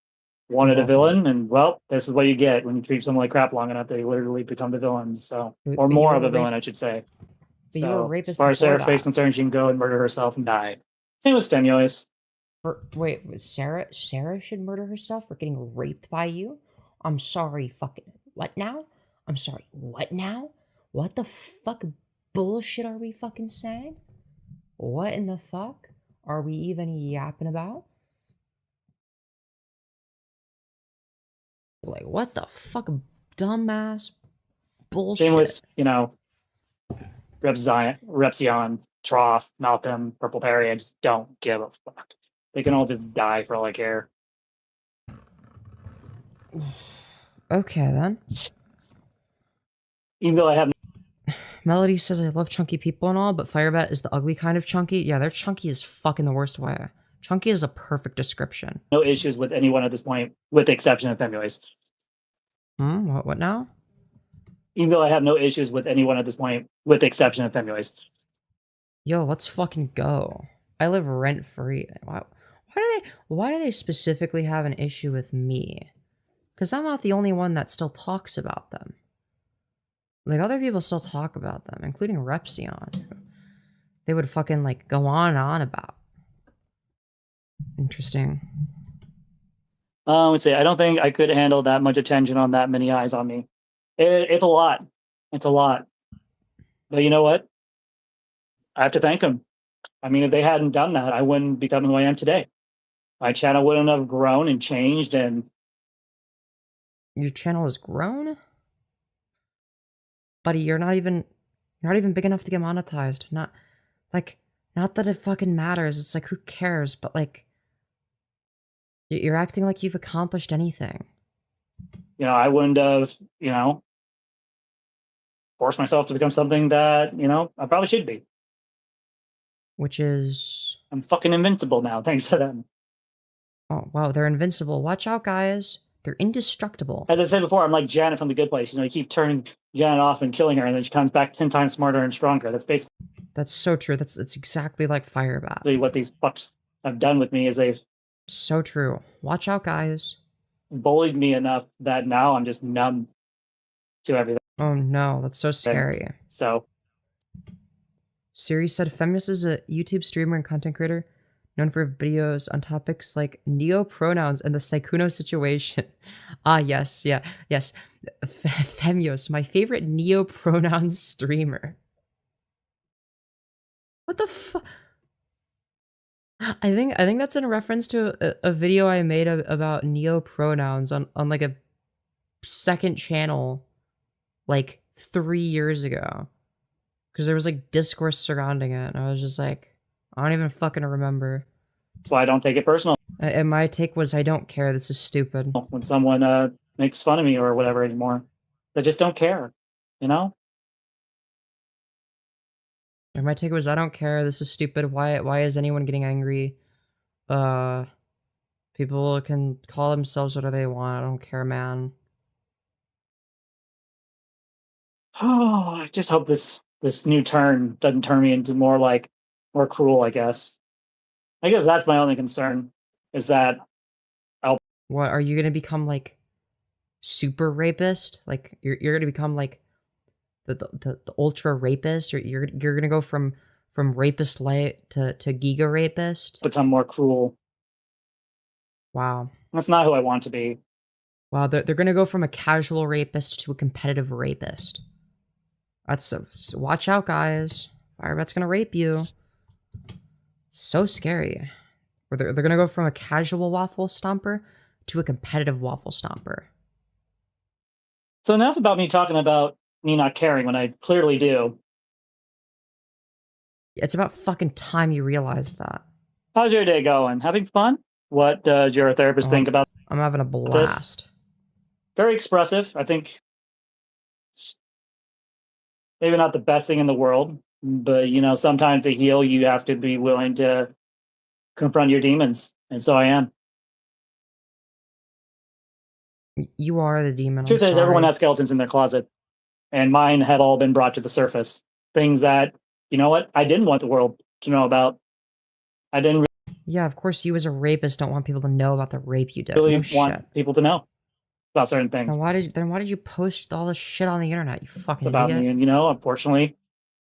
wanted a Welcome. villain, and well, this is what you get when you treat someone like crap long enough. They literally become the villains. So, But- or but more you of were a a villain, I should say. But you were a So, rapist as far as before Sarafae is that. concerned, she can go and murder herself and die. Same with Femyoz. Wait, Sarah should murder herself for getting raped by you? I'm sorry, fucking what now? I'm sorry, what now? What the fuck bullshit are we fucking saying? What in the fuck are we even yapping about? Like, what the fuck, dumbass bullshit? Same with, Repzion, Trough, Malcolm, Purple Perry. I just don't give a fuck. They can all just die for all I care. Okay, then. Even though I have Melody says I love chunky people and all, but FireBat is the ugly kind of chunky. Yeah, they're chunky as fuck in the worst way. Chunky is a perfect description. no issues with anyone at this point, with the exception of Femyoz. What now? Even though I have no issues with anyone at this point, with the exception of Femyoz. Yo, let's fucking go. I live rent free. Why do they specifically have an issue with me? Because I'm not the only one that still talks about them. Like, other people still talk about them, including Repsion. Who they would fucking, like, go on and on about. Interesting. Let's see. I don't think I could handle that much attention on that many eyes on me. It's a lot. It's a lot. But you know what? I have to thank them. I mean, if they hadn't done that, I wouldn't become who I am today. My channel wouldn't have grown and changed. And your channel has grown, buddy. You're not even big enough to get monetized. Not that it fucking matters. It's like, who cares? But like, you're acting like you've accomplished anything. You know, I wouldn't have, forced myself to become something that, I probably should be. Which is... I'm fucking invincible now, thanks to them. Oh, wow, they're invincible. Watch out, guys. They're indestructible. As I said before, I'm like Janet from The Good Place. You keep turning Janet off and killing her, and then she comes back 10 times smarter and stronger. That's basically... That's so true. That's exactly like FireBat. What these fucks have done with me is they've... So true. Watch out, guys. Bullied me enough that now I'm just numb to everything. Oh no, that's so scary. So... Siri said Femyoz is a YouTube streamer and content creator known for videos on topics like neo-pronouns and the Saikuno situation. Ah, yes, yeah, yes. Femyoz, my favorite neo-pronouns streamer. What the fuck? I think that's in reference to a video I made about neo-pronouns on like a second channel like 3 years ago. Because there was like discourse surrounding it, and I was just like, I don't even fucking remember. That's why I don't take it personal. And my take was, I don't care, this is stupid. When someone makes fun of me or whatever anymore, they just don't care, you know? And my take was, I don't care, this is stupid, why is anyone getting angry? People can call themselves whatever they want, I don't care, man. Oh, I just hope this new turn doesn't turn me into more cruel, I guess. I guess that's my only concern, is that What, are you gonna become, like, super rapist? Like, you're gonna become, like, the ultra rapist? Or you're gonna go from rapist light to giga rapist? become more cruel. Wow. That's not who I want to be. Wow, they're gonna go from a casual rapist to a competitive rapist. That's so watch out, guys. FireBat's gonna rape you. So scary. Or they're gonna go from a casual waffle stomper to a competitive waffle stomper. So enough about me talking about me not caring when I clearly do. It's about fucking time you realized that. How's your day going? Having fun? What does your therapist think about I'm having a blast. this? Very expressive. I think maybe not the best thing in the world, but sometimes to heal, you have to be willing to confront your demons, and so I am. You are the demon. Truth is, everyone has skeletons in their closet, and mine had all been brought to the surface. Things that, I didn't want the world to know about. I didn't Yeah, of course you as a rapist don't want people to know about the rape you did. really No want shit. people to know about certain things. Then why did you post all this shit on the internet, you fucking About idiot? me, and unfortunately,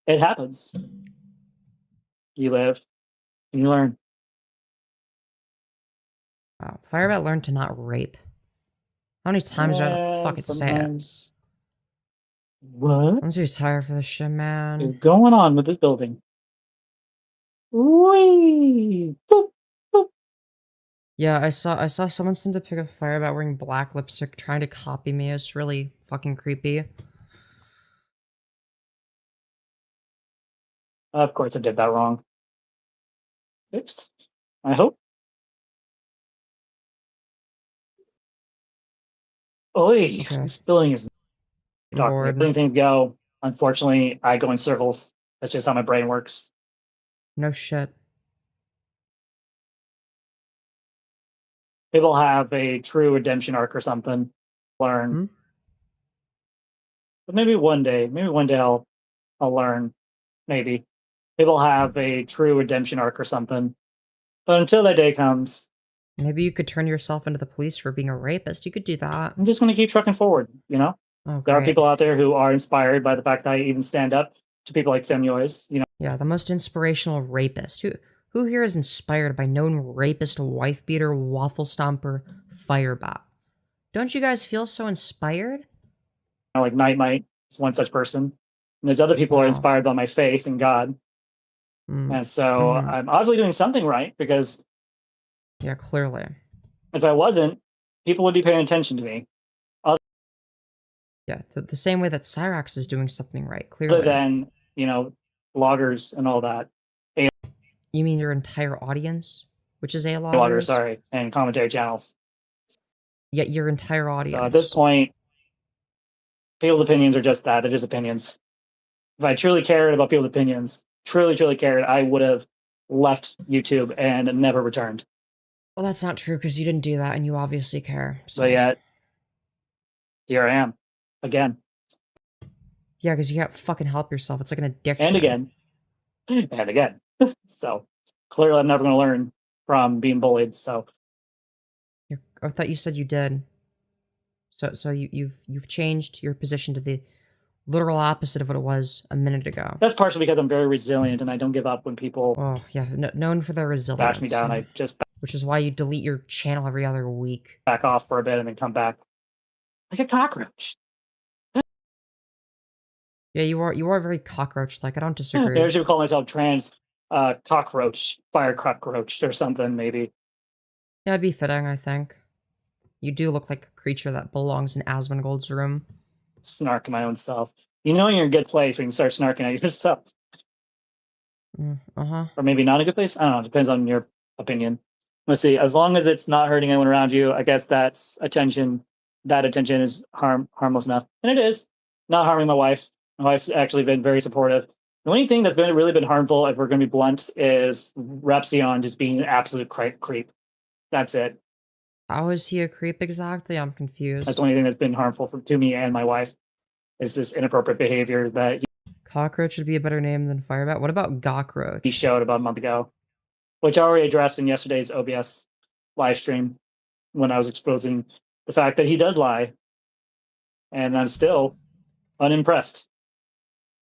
it happens. You live, and you learn. Wow. FireBat learned to not rape. How many times do I have to fucking say it? What I'm too tired for this shit, man. is going on with this building? Whee! Boop, boop. Yeah, I saw someone send a pic of FireBat wearing black lipstick trying to copy me. It's really fucking creepy. Of course I did that wrong. Fixed, I hope. Oy, Okay. this building is I'm dark. bored. Letting things go. Unfortunately, I go in circles. That's just how my brain works. No shit. People have a true redemption arc or something. Learn. But maybe one day I'll learn. Maybe. People have a true redemption arc or something. But until that day comes, Maybe you could turn yourself into the police for being a rapist. You could do that. I'm just going to keep trucking forward, you know? Oh, There are great. people out there who are inspired by the fact that I even stand up to people like Femyoz, you know? Yeah, the most inspirational rapist. Who here is inspired by known rapist, wife beater, waffle stomper, FireBat? Don't you guys feel so inspired? Like Nightmite is one such person. And there's other people who are Wow. inspired by my faith in God. Mm. And so I'm obviously doing something right, because yeah, clearly. if I wasn't, people would be paying attention to me. Yeah, the same way that Cyrax is doing something right, Other clearly. than, you know, bloggers and all that. You mean your entire audience? Which is Bloggers, A-loggers? sorry, and commentary channels. Yeah, your entire audience. So at this point, people's opinions are just that. They're just opinions. If I truly cared about people's opinions, truly cared, I would have left YouTube and never returned. Well, that's not true, because you didn't do that, and you obviously care. So But yet, here I am. Again. Yeah, because you can't fucking help yourself. It's like an addiction. And again. And again. So, clearly I'm never going to learn from being bullied, so. I thought you said you did. So you've changed your position to the literal opposite of what it was a minute ago. That's partially because I'm very resilient and I don't give up when people yeah, known for their resilience. bash me down. Yeah. I just which is why you delete your channel every other week. Back off for a bit and then come back like a cockroach. Yeah, you are very cockroach-like. I don't disagree. I should call myself trans cockroach, fire cockroach or something, maybe. Yeah, it'd be fitting, I think. You do look like a creature that belongs in Asmongold's room. Snark at my own self. You know you're in a good place when you start snarking at yourself. Uh-huh. Or maybe not a good place? I don't know. It depends on your opinion. Let's see. As long as it's not hurting anyone around you, I guess that's attention. That attention is harmless enough. And it is. Not harming my wife. My wife's actually been very supportive. The only thing that's really been harmful, if we're going to be blunt, is Repsion just being an absolute creep. That's it. How is he a creep exactly? I'm confused. That's the only thing that's been harmful to me and my wife, is this inappropriate behavior that Cockroach would be a better name than FireBat. What about Gawkroach? he showed about a month ago, which I already addressed in yesterday's OBS live stream when I was exposing the fact that he does lie. And I'm still unimpressed.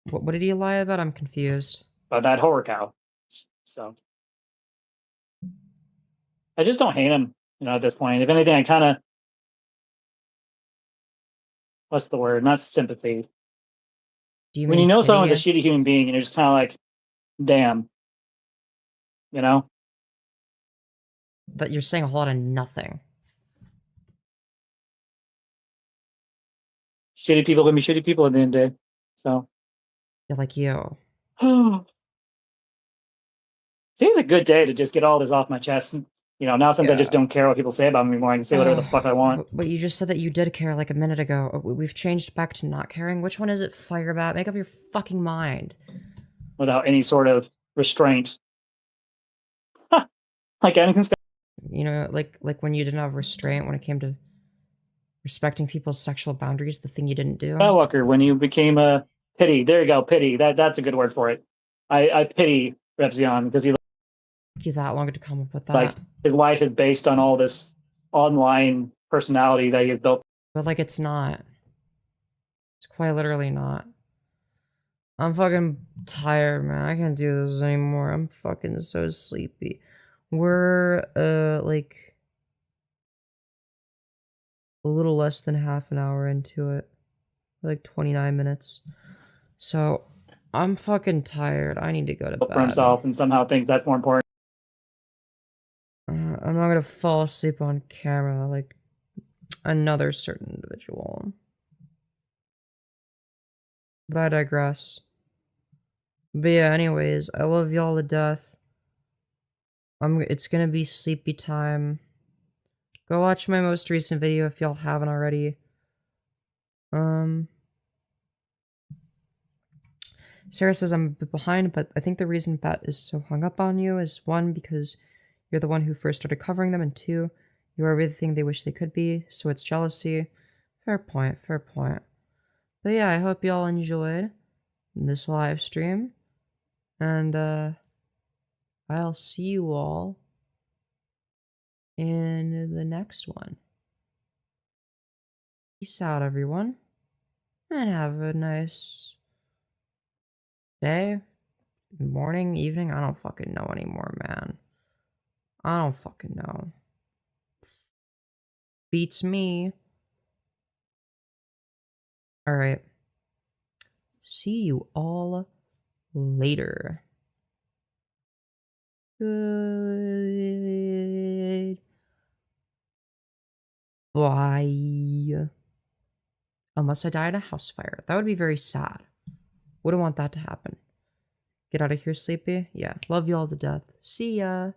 What did he lie about? I'm confused. About that horror cow. So I just don't hate him, at this point. If anything, I kind of, what's the word? Not sympathy. When you know someone's a shitty human being and you're just kind of like, damn. That you're saying a whole lot of nothing. Shitty people can be shitty people at the end of the day. So. Yeah, like you. Seems a good day to just get all this off my chest. Now since I just don't care what people say about me anymore, I can say whatever the fuck I want. But you just said that you did care like a minute ago. We've changed back to not caring. Which one is it, FireBat? Make up your fucking mind. Without any sort of restraint. Like anything's. Like when you didn't have restraint when it came to respecting people's sexual boundaries, the thing you didn't do. Skywalker, when you became a pity. There you go, pity. That's a good word for it. I pity Repsion because he took you that long to come up with that. Like his life is based on all this online personality that he has built. But like it's not. It's quite literally not. I'm fucking tired, man. I can't do this anymore. I'm fucking so sleepy. We're like a little less than half an hour into it. Like 29 minutes. So I'm fucking tired. I need to go to bed. For himself and somehow thinks that's more important. I'm not gonna fall asleep on camera like another certain individual. But I digress. But yeah, anyways, I love y'all to death. It's gonna be sleepy time. Go watch my most recent video if y'all haven't already. Sarah says I'm a bit behind, but I think the reason Bat is so hung up on you is 1, because you're the one who first started covering them, and 2, you are everything they wish they could be, so it's jealousy. Fair point, fair point. But yeah, I hope y'all enjoyed this live stream, and I'll see you all in the next one. Peace out, everyone. And have a nice day, morning, evening. I don't fucking know anymore, man. I don't fucking know. Beats me. Alright. See you all later. Good. Bye. Unless I die in a house fire. That would be very sad. Wouldn't want that to happen. Get out of here, sleepy. Yeah. Love you all to death. See ya.